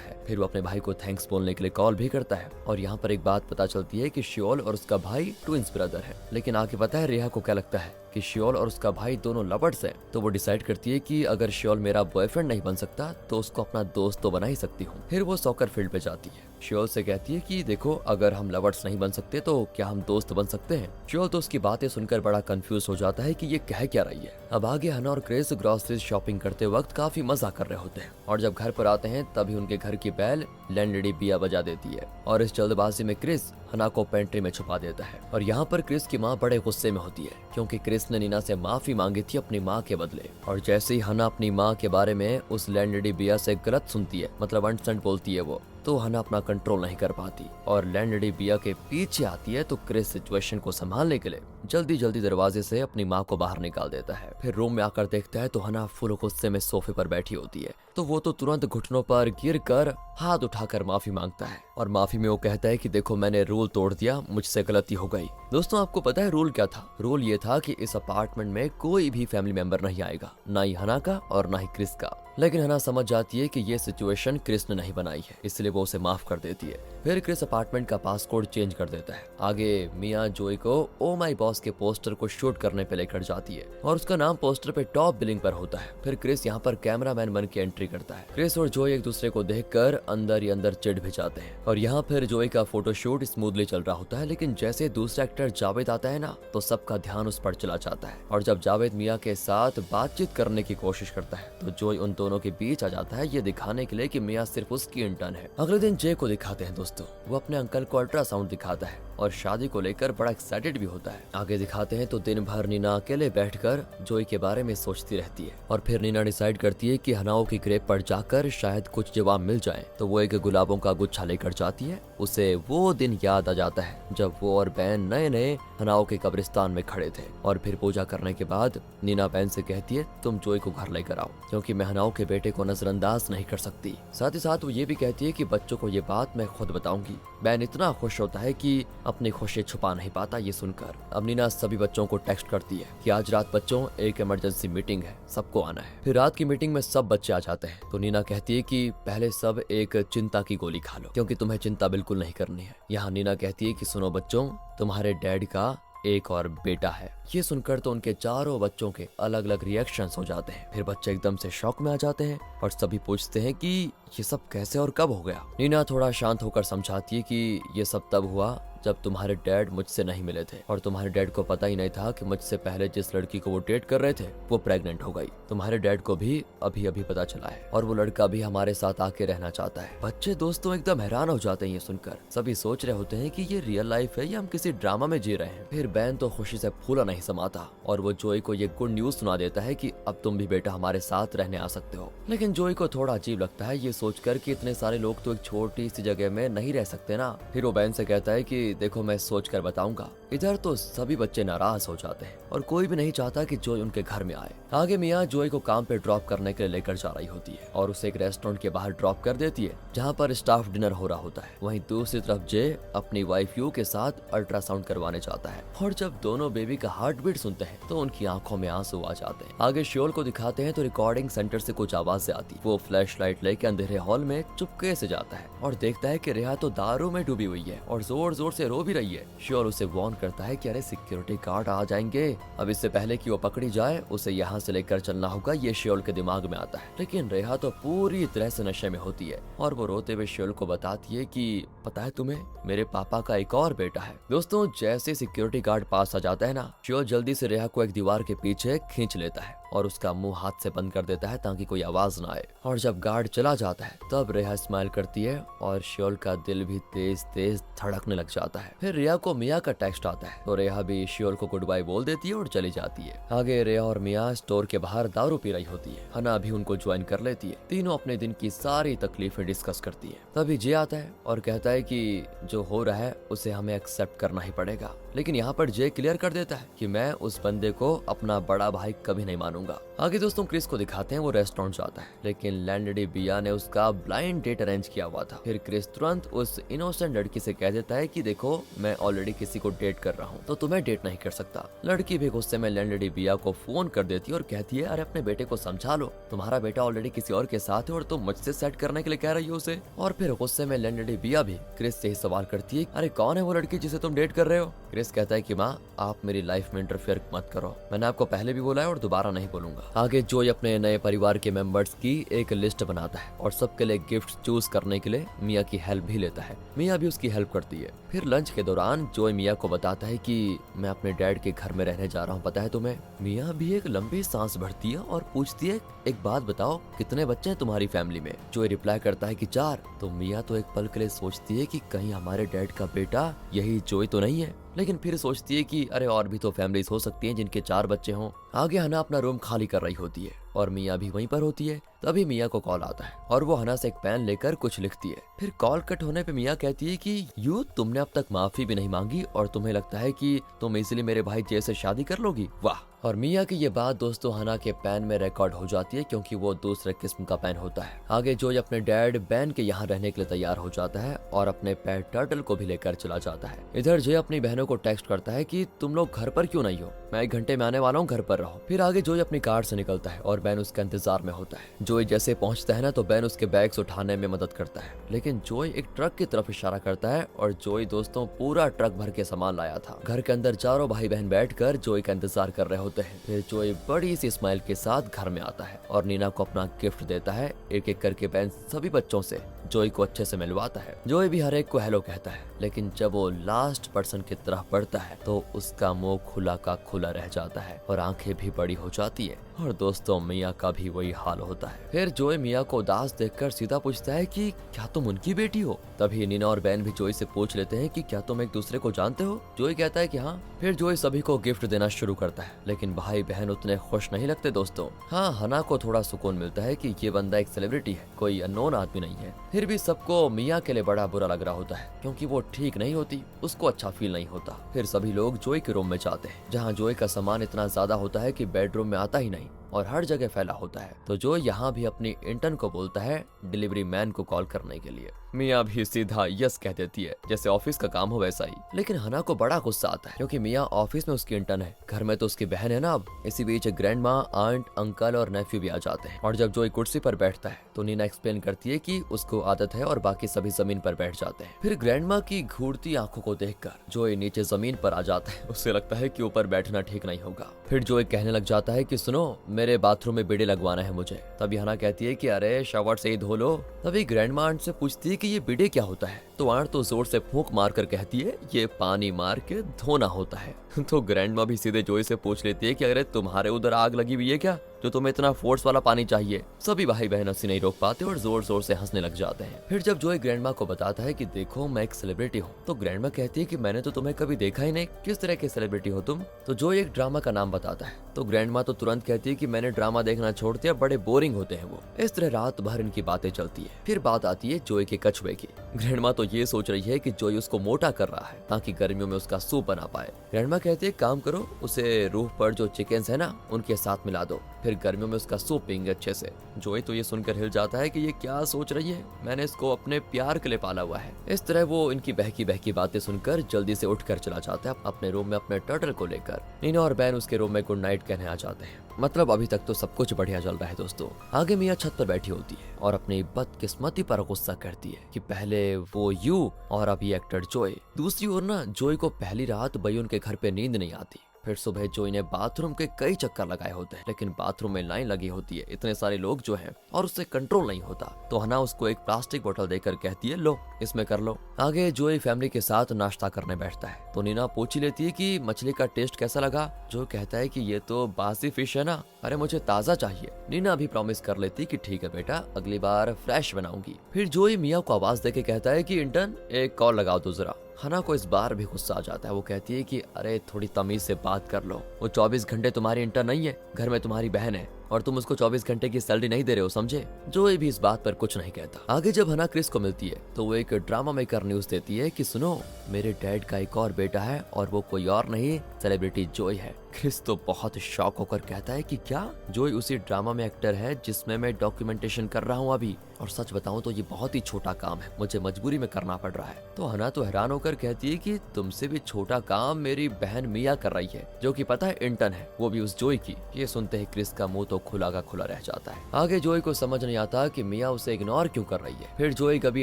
है। फिर वो अपने भाई को थैंक्स बोलने के लिए कॉल भी करता है। और यहाँ पर एक बात पता चलती है कि शियोल और उसका भाई ट्विंस ब्रदर है। लेकिन आगे पता है रेहा को क्या लगता है कि शियोल और उसका भाई दोनों लवर्स हैं। तो वो डिसाइड करती है कि अगर शियोल मेरा बॉयफ्रेंड नहीं बन सकता तो उसको अपना दोस्त तो बना ही सकती हूँ। फिर वो सॉकर फील्ड पे जाती है। शियोल से कहती है कि देखो, अगर हम लवर्स नहीं बन सकते तो क्या हम दोस्त बन सकते हैं। शियोल तो उसकी बातें सुनकर बड़ा कंफ्यूज हो जाता है कि ये कह क्या रही है। अब आगे हना और क्रिस ग्रोसरीज शॉपिंग करते वक्त काफी मजा कर रहे होते हैं और जब घर पर आते हैं तभी उनके घर की बैल लैंडलेडी बिया बजा देती है और इस जल्दबाजी में क्रिस हना को पेंट्री में छुपा देता है। और यहाँ पर क्रिस की माँ बड़े गुस्से में होती है, क्योंकि क्रिस ने नीना से माफी मांगी थी अपनी माँ के बदले। और जैसे ही हना अपनी माँ के बारे में उस लैंडलेडी बिया से गलत सुनती है, मतलब अनसेंट बोलती है वो, तो हना अपना कंट्रोल नहीं कर पाती और लैंडलेडी बिया के पीछे आती है। तो क्रिस सिचुएशन को संभालने के लिए जल्दी जल्दी दरवाजे से अपनी माँ को बाहर निकाल देता है। फिर रूम में आकर देखता है तो हना फुल गुस्से में सोफे पर बैठी होती है। तो वो तो तुरंत घुटनों पर गिरकर हाथ उठाकर माफी मांगता है और माफी में वो कहता है कि देखो मैंने रूल तोड़ दिया, मुझसे गलती हो गई। दोस्तों आपको पता है रूल क्या था? रूल ये था कि इस अपार्टमेंट में कोई भी फैमिली मेंबर नहीं आएगा, ना ही हना का और ना ही क्रिस का। लेकिन हना समझ जाती है कि ये सिचुएशन क्रिस ने नहीं बनाई है, इसलिए वो उसे माफ कर देती है। फिर क्रिस अपार्टमेंट का पासकोड चेंज कर देता है। आगे मिया जोई को ओ माई बॉस के पोस्टर को शूट करने पे लेकर जाती है और उसका नाम पोस्टर पे टॉप बिलिंग पर होता है। फिर क्रिस यहाँ पर कैमरामैन बन के एंट्री करता है। क्रिस और जोई एक दूसरे को देखकर अंदर ही अंदर चिढ़ भी जाते हैं और यहाँ फिर जोई का फोटोशूट स्मूथली चल रहा होता है। लेकिन जैसे दूसरा एक्टर जावेद आता है ना, तो सबका ध्यान उस पर चला जाता है और जब जावेद मिया के साथ बातचीत करने की कोशिश करता है तो जोई उन दोनों के बीच आ जाता है, ये दिखाने के लिए कि मिया सिर्फ उसकी इंटर्न है। अगले दिन जे को दिखाते हैं दोस्तों, वो अपने अंकल को अल्ट्रासाउंड दिखाता है और शादी को लेकर बड़ा एक्साइटेड भी होता है। आगे दिखाते हैं तो दिन भर नीना अकेले बैठकर जोई के बारे में सोचती रहती है और फिर नीना डिसाइड करती है कि हनाओ की ग्रेव पर जाकर शायद कुछ जवाब मिल जाए। तो वो एक गुलाबों का गुच्छा लेकर जाती है। उसे वो दिन याद आ जाता है जब वो और बहन नए नए हनाओ के कब्रिस्तान में खड़े थे। और फिर पूजा करने के बाद नीना बहन से कहती है तुम जोई को घर लेकर आओ, क्योंकि मैं हनाओ के बेटे को नजरअंदाज नहीं कर सकती। साथ ही साथ वो ये भी कहती है कि बच्चों को ये बात मैं खुद बताऊंगी। बहन इतना खुश होता है कि अपनी खुशी छुपा नहीं पाता ये सुनकर। अब नीना सभी बच्चों को टेक्स्ट करती है कि आज रात बच्चों एक इमरजेंसी मीटिंग है, सबको आना है। फिर रात की मीटिंग में सब बच्चे आ जाते हैं। तो नीना कहती है कि पहले सब एक चिंता की गोली खा लो, क्योंकि तुम्हें चिंता बिल्कुल नहीं करनी है। यहाँ नीना कहती है कि सुनो बच्चों, तुम्हारे डैड का एक और बेटा है। ये सुनकर तो उनके चारों बच्चों के अलग अलग रिएक्शंस हो जाते हैं। फिर बच्चे एकदम से शॉक में आ जाते हैं और सभी पूछते हैं कि ये सब कैसे और कब हो गया। नीना थोड़ा शांत होकर समझाती है कि ये सब तब हुआ जब तुम्हारे डैड मुझसे नहीं मिले थे और तुम्हारे डैड को पता ही नहीं था कि मुझसे पहले जिस लड़की को वो डेट कर रहे थे वो प्रेग्नेंट हो गई। तुम्हारे डैड को भी अभी अभी पता चला है और वो लड़का भी हमारे साथ आके रहना चाहता है। बच्चे दोस्तों एकदम हैरान हो जाते हैं ये सुनकर। सभी सोच रहे होते हैं कि ये रियल लाइफ है या हम किसी ड्रामा में जी रहे हैं। फिर बैन तो खुशी से फूला नहीं समाता और वो जोई को ये गुड न्यूज सुना देता है कि अब तुम भी बेटा हमारे साथ रहने आ सकते हो। लेकिन जोई को थोड़ा अजीब लगता है ये सोचकर कि इतने सारे लोग तो एक छोटी सी जगह में नहीं रह सकते ना। फिर वो बैन से कहता है कि देखो मैं सोच कर बताऊंगा। इधर तो सभी बच्चे नाराज हो जाते हैं और कोई भी नहीं चाहता कि जोई उनके घर में आए। आगे मिया जोई को काम पे ड्रॉप करने के लिए लेकर जा रही होती है और उसे एक रेस्टोरेंट के बाहर ड्रॉप कर देती है जहाँ पर स्टाफ डिनर हो रहा होता है। वहीं दूसरी तरफ जे अपनी वाइफ यू के साथ अल्ट्रासाउंड करवाने जाता है और जब दोनों बेबी का हार्ट बीट सुनते हैं तो उनकी आंखों में आंसू आ जाते हैं। आगे श्योल को दिखाते हैं तो रिकॉर्डिंग सेंटर से कुछ आवाजें आती। वो फ्लैश लाइट लेके अंधेरे हॉल में चुपके से जाता है और देखता है कि रेहा तो दारू में डूबी हुई है और जोर जोर से रो भी रही है। श्योल उसे वार्न करता है कि अरे सिक्योरिटी गार्ड आ जाएंगे, अब इससे पहले कि वो पकड़ी जाए उसे यहाँ से लेकर चलना होगा, ये श्योल के दिमाग में आता है। लेकिन रेहा तो पूरी तरह से नशे में होती है और वो रोते हुए श्योल को बताती है कि पता है तुम्हें, मेरे पापा का एक और बेटा है। दोस्तों जैसे सिक्योरिटी गार्ड पास आ जाता है ना, श्योल जल्दी से रेहा को एक दीवार के पीछे खींच लेता है और उसका मुंह हाथ से बंद कर देता है ताकि कोई आवाज ना आए। और जब गार्ड चला जाता है तब रेहा स्माइल करती है और श्योल का दिल भी तेज तेज धड़कने लग जाता है। फिर रेहा को मिया का टेक्स्ट आता है तो रेहा भी श्योल को गुड बाय बोल देती है और चली जाती है। आगे रेहा और मिया स्टोर के बाहर दारू पी रही होती है। हना भी उनको ज्वाइन कर लेती है। तीनों अपने दिन की सारी तकलीफें डिस्कस करती है। तभी जे आता है और कहता है कि जो हो रहा है उसे हमें एक्सेप्ट करना ही पड़ेगा। लेकिन यहाँ पर जे क्लियर कर देता है कि मैं उस बंदे को अपना बड़ा भाई कभी नहीं मानूंगा। आगे दोस्तों क्रिस को दिखाते हैं वो रेस्टोरेंट जाता है, लेकिन लैंडलेडी बिया ने उसका ब्लाइंड डेट अरेंज किया हुआ था। फिर क्रिस तुरंत उस इनोसेंट लड़की से कह देता है कि देखो मैं ऑलरेडी किसी को डेट कर रहा हूँ तो तुम्हें डेट नहीं कर सकता। लड़की भी गुस्से में लैंडलेडी बिया को फोन कर देती है और कहती है अरे अपने बेटे को समझा लो, तुम्हारा बेटा ऑलरेडी किसी और के साथ है और तुम मुझसे सेट करने के लिए कह रही हो उसे। और फिर गुस्से में लैंडलेडी बिया भी क्रिस से ही सवाल करती है अरे कौन है वो लड़की जिसे तुम डेट कर रहे हो। क्रिस कहता है कि माँ आप मेरी लाइफ में इंटरफेयर मत करो, मैंने आपको पहले भी बोला है और दोबारा नहीं बोलूंगा। आगे जोई अपने नए परिवार के मेंबर्स की एक लिस्ट बनाता है और सबके लिए गिफ्ट चूज करने के लिए मिया की हेल्प भी लेता है। मिया भी उसकी हेल्प करती है। फिर लंच के दौरान जोई मिया को बताता है कि मैं अपने डैड के घर में रहने जा रहा हूँ, पता है तुम्हें। मिया भी एक लंबी सांस भरती है और पूछती है एक बात बताओ कितने बच्चे हैं तुम्हारी फैमिली में। जोई रिप्लाई करता है कि 4। तो मिया तो एक पल के लिए सोचती है कि कहीं हमारे डैड का बेटा यही जोई तो नहीं है, लेकिन फिर सोचती है कि अरे और भी तो फैमिलीज हो सकती हैं जिनके 4 बच्चे हों। आगे हना अपना रूम खाली कर रही होती है और मिया भी वहीं पर होती है। तभी मिया को कॉल आता है और वो हना से एक पेन लेकर कुछ लिखती है। फिर कॉल कट होने पे मिया कहती है कि तुमने अब तक माफी भी नहीं मांगी और तुम्हें लगता है कि तुम इजीली मेरे भाई जे से शादी कर लोगी, वाह। और मिया की ये बात दोस्तों हना के पेन में रिकॉर्ड हो जाती है, क्योंकि वो दूसरे किस्म का पेन होता है। आगे जोई अपने डैड बैन के यहाँ रहने के लिए तैयार हो जाता है और अपने पेट टर्टल को भी लेकर चला जाता है। इधर जे अपनी बहनों को टेक्स्ट करता है कि तुम लोग घर पर क्यों नहीं हो, मैं 1 घंटे में आने वाला हूँ, घर पर रहो। फिर आगे जोई अपनी कार से निकलता है और बैन उसका इंतजार में होता है। जोई जैसे पहुंचता है ना तो बैन उसके बैग्स उठाने में मदद करता है, लेकिन जोई एक ट्रक की तरफ इशारा करता है और जोई दोस्तों पूरा ट्रक भर के सामान लाया था। घर के अंदर चारों भाई बहन बैठकर जोई का इंतजार कर रहे होते हैं। फिर जोई बड़ी सी स्माइल के साथ घर में आता है और नीना को अपना गिफ्ट देता है। एक एक करके बैन सभी बच्चों से जोई को अच्छे से मिलवाता है। जोई भी हर एक को हेलो कहता है, लेकिन जब वो लास्ट पर्सन की तरफ बढ़ता है तो उसका मुंह खुला का खुला रह जाता है और आंखें भी बड़ी हो जाती है। और दोस्तों मिया का भी वही हाल होता है। फिर जोई मिया को उदास देखकर सीधा पूछता है कि क्या तुम उनकी बेटी हो। तभी नीना और बैन भी जोई से पूछ लेते हैं कि क्या तुम एक दूसरे को जानते हो। जोई कहता है कि हाँ। फिर जोई सभी को गिफ्ट देना शुरू करता है, लेकिन भाई बहन उतने खुश नहीं लगते दोस्तों। हाँ, हना को थोड़ा सुकून मिलता है कि ये बंदा एक सेलिब्रिटी है, कोई अननोन आदमी नहीं है। फिर भी सबको मिया के लिए बड़ा बुरा लग रहा होता है, क्योंकि वो ठीक नहीं होती, उसको अच्छा फील नहीं होता। फिर सभी लोग जोई के रूम में जाते हैं, जहाँ जोई का सामान इतना ज्यादा होता है कि बेडरूम में आता ही नहीं और हर जगह फैला होता है। तो जो यहाँ भी अपनी इंटर्न को बोलता है डिलीवरी मैन को कॉल करने के लिए। मिया भी सीधा यस कह देती है, जैसे ऑफिस का काम हो वैसा ही। लेकिन हना को बड़ा गुस्सा आता है, क्योंकि मिया ऑफिस में उसकी इंटर्न है, घर में तो उसकी बहन है ना अब। इसी बीच ग्रैंड माँ, आंट, अंकल और नेफ्यू भी आ जाते हैं। और जब जोई कुर्सी पर बैठता है तो नीना एक्सप्लेन करती है कि उसको आदत है और बाकी सभी जमीन पर बैठ जाते हैं। फिर ग्रैंड माँ की घूरती आंखों को देखकर जोई नीचे जमीन पर आ जाता है। उससे लगता है कि ऊपर बैठना ठीक नहीं होगा। फिर जोई कहने लग जाता है कि सुनो, मेरे बाथरूम में बिडे लगवाना है मुझे। तभी हना कहती है कि अरे शावर से ही धो लो। तभी ग्रैंड माँ आंट से पूछती है कि ये बिडे क्या होता है। तो आंट तो जोर से फूंक मार कर कहती है ये पानी मार के धोना होता है। तो ग्रैंड माँ भी सीधे जोई से पूछ लेती है कि अरे तुम्हारे उधर आग लगी हुई है क्या, जो तुम्हें इतना फोर्स वाला पानी चाहिए। सभी भाई बहन हंसी नहीं रोक पाते और जोर जोर से हंसने लग जाते हैं। फिर जब जोई ग्रैंड माँ को बताता है कि देखो मैं एक सेलिब्रिटी हूँ, तो ग्रैंड माँ कहती है कि मैंने तो तुम्हें कभी देखा ही नहीं, किस तरह के सेलिब्रिटी हो तुम। तो जोई एक ड्रामा का नाम बताता है, तो ग्रैंड माँ तो तुरंत कहती है कि मैंने ड्रामा देखना छोड़ दिया, बड़े बोरिंग होते हैं वो। इस तरह रात भर इनकी बातें चलती है। फिर बात आती है जोई के कछुए की। ग्रैंड माँ तो ये सोच रही है कि जोई उसको मोटा कर रहा है ताकि गर्मियों में उसका सूप बना पाए। ग्रैंड माँ कहती है काम करो, उसे रूफ पर जो चिकन्स है ना उनके साथ मिला दो, फिर गर्मियों में उसका सूप पिएंगे अच्छे से। जोई तो ये सुनकर हिल जाता है कि ये क्या सोच रही है, मैंने इसको अपने प्यार के लिए पाला हुआ है। इस तरह वो इनकी बहकी बहकी बातें सुनकर जल्दी से उठकर चला जाता है अपने रूम में अपने टर्टल को लेकर। नीना और बैन उसके रूम में गुड नाइट कहने आ जाते हैं। मतलब अभी तक तो सब कुछ बढ़िया चल रहा है दोस्तों। आगे मिया छत पर बैठी होती है और अपनी बदकिस्मती पर गुस्सा करती है कि पहले वो यू और अभी एक्टर जोई। दूसरी ओर ना जोई को पहली रात बयून के घर पे नींद नहीं आती। फिर सुबह जोई ने बाथरूम के कई चक्कर लगाए होते हैं, लेकिन बाथरूम में लाइन लगी होती है, इतने सारे लोग जो हैं, और उससे कंट्रोल नहीं होता। तो हना उसको एक प्लास्टिक बोतल देकर कहती है लो इसमें कर लो। आगे जोई फैमिली के साथ नाश्ता करने बैठता है, तो नीना पूछ ही लेती है कि मछली का टेस्ट कैसा लगा। जो कहता है कि ये तो बासी फिश है ना, अरे मुझे ताजा चाहिए। नीना भी प्रॉमिस कर लेती कि ठीक है बेटा, अगली बार फ्रेश बनाऊंगी। फिर जोई मिया को आवाज देके कहता है कि इंटर्न एक कॉल लगाओ तो जरा। हना को इस बार भी गुस्सा आ जाता है। वो कहती है कि अरे थोड़ी तमीज से बात कर लो, वो 24 घंटे तुम्हारी इंटर्न नहीं है, घर में तुम्हारी बहन है और तुम उसको 24 घंटे की सैलरी नहीं दे रहे हो, समझे। जोई भी इस बात पर कुछ नहीं कहता। आगे जब हना क्रिस को मिलती है तो वो एक ड्रामा मेकर न्यूज देती है कि सुनो, मेरे डैड का एक और बेटा है और वो कोई और नहीं सेलिब्रिटी जोई है। क्रिस तो बहुत शॉक होकर कहता है कि क्या जोई उसी ड्रामा में एक्टर है जिसमें मैं डॉक्यूमेंटेशन कर रहा हूँ अभी, और सच बताऊं तो ये बहुत ही छोटा काम है, मुझे मजबूरी में करना पड़ रहा है। तो हना तो हैरान होकर कहती है कि तुमसे भी छोटा काम मेरी बहन मिया कर रही है, जो कि पता है इंटर्न है, वो भी उस जोई की। ये सुनते ही क्रिस का मुंह तो खुला का खुला रह जाता है। आगे जोई को समझ नहीं आता कि मिया उसे इग्नोर क्यों कर रही है। फिर जोई कभी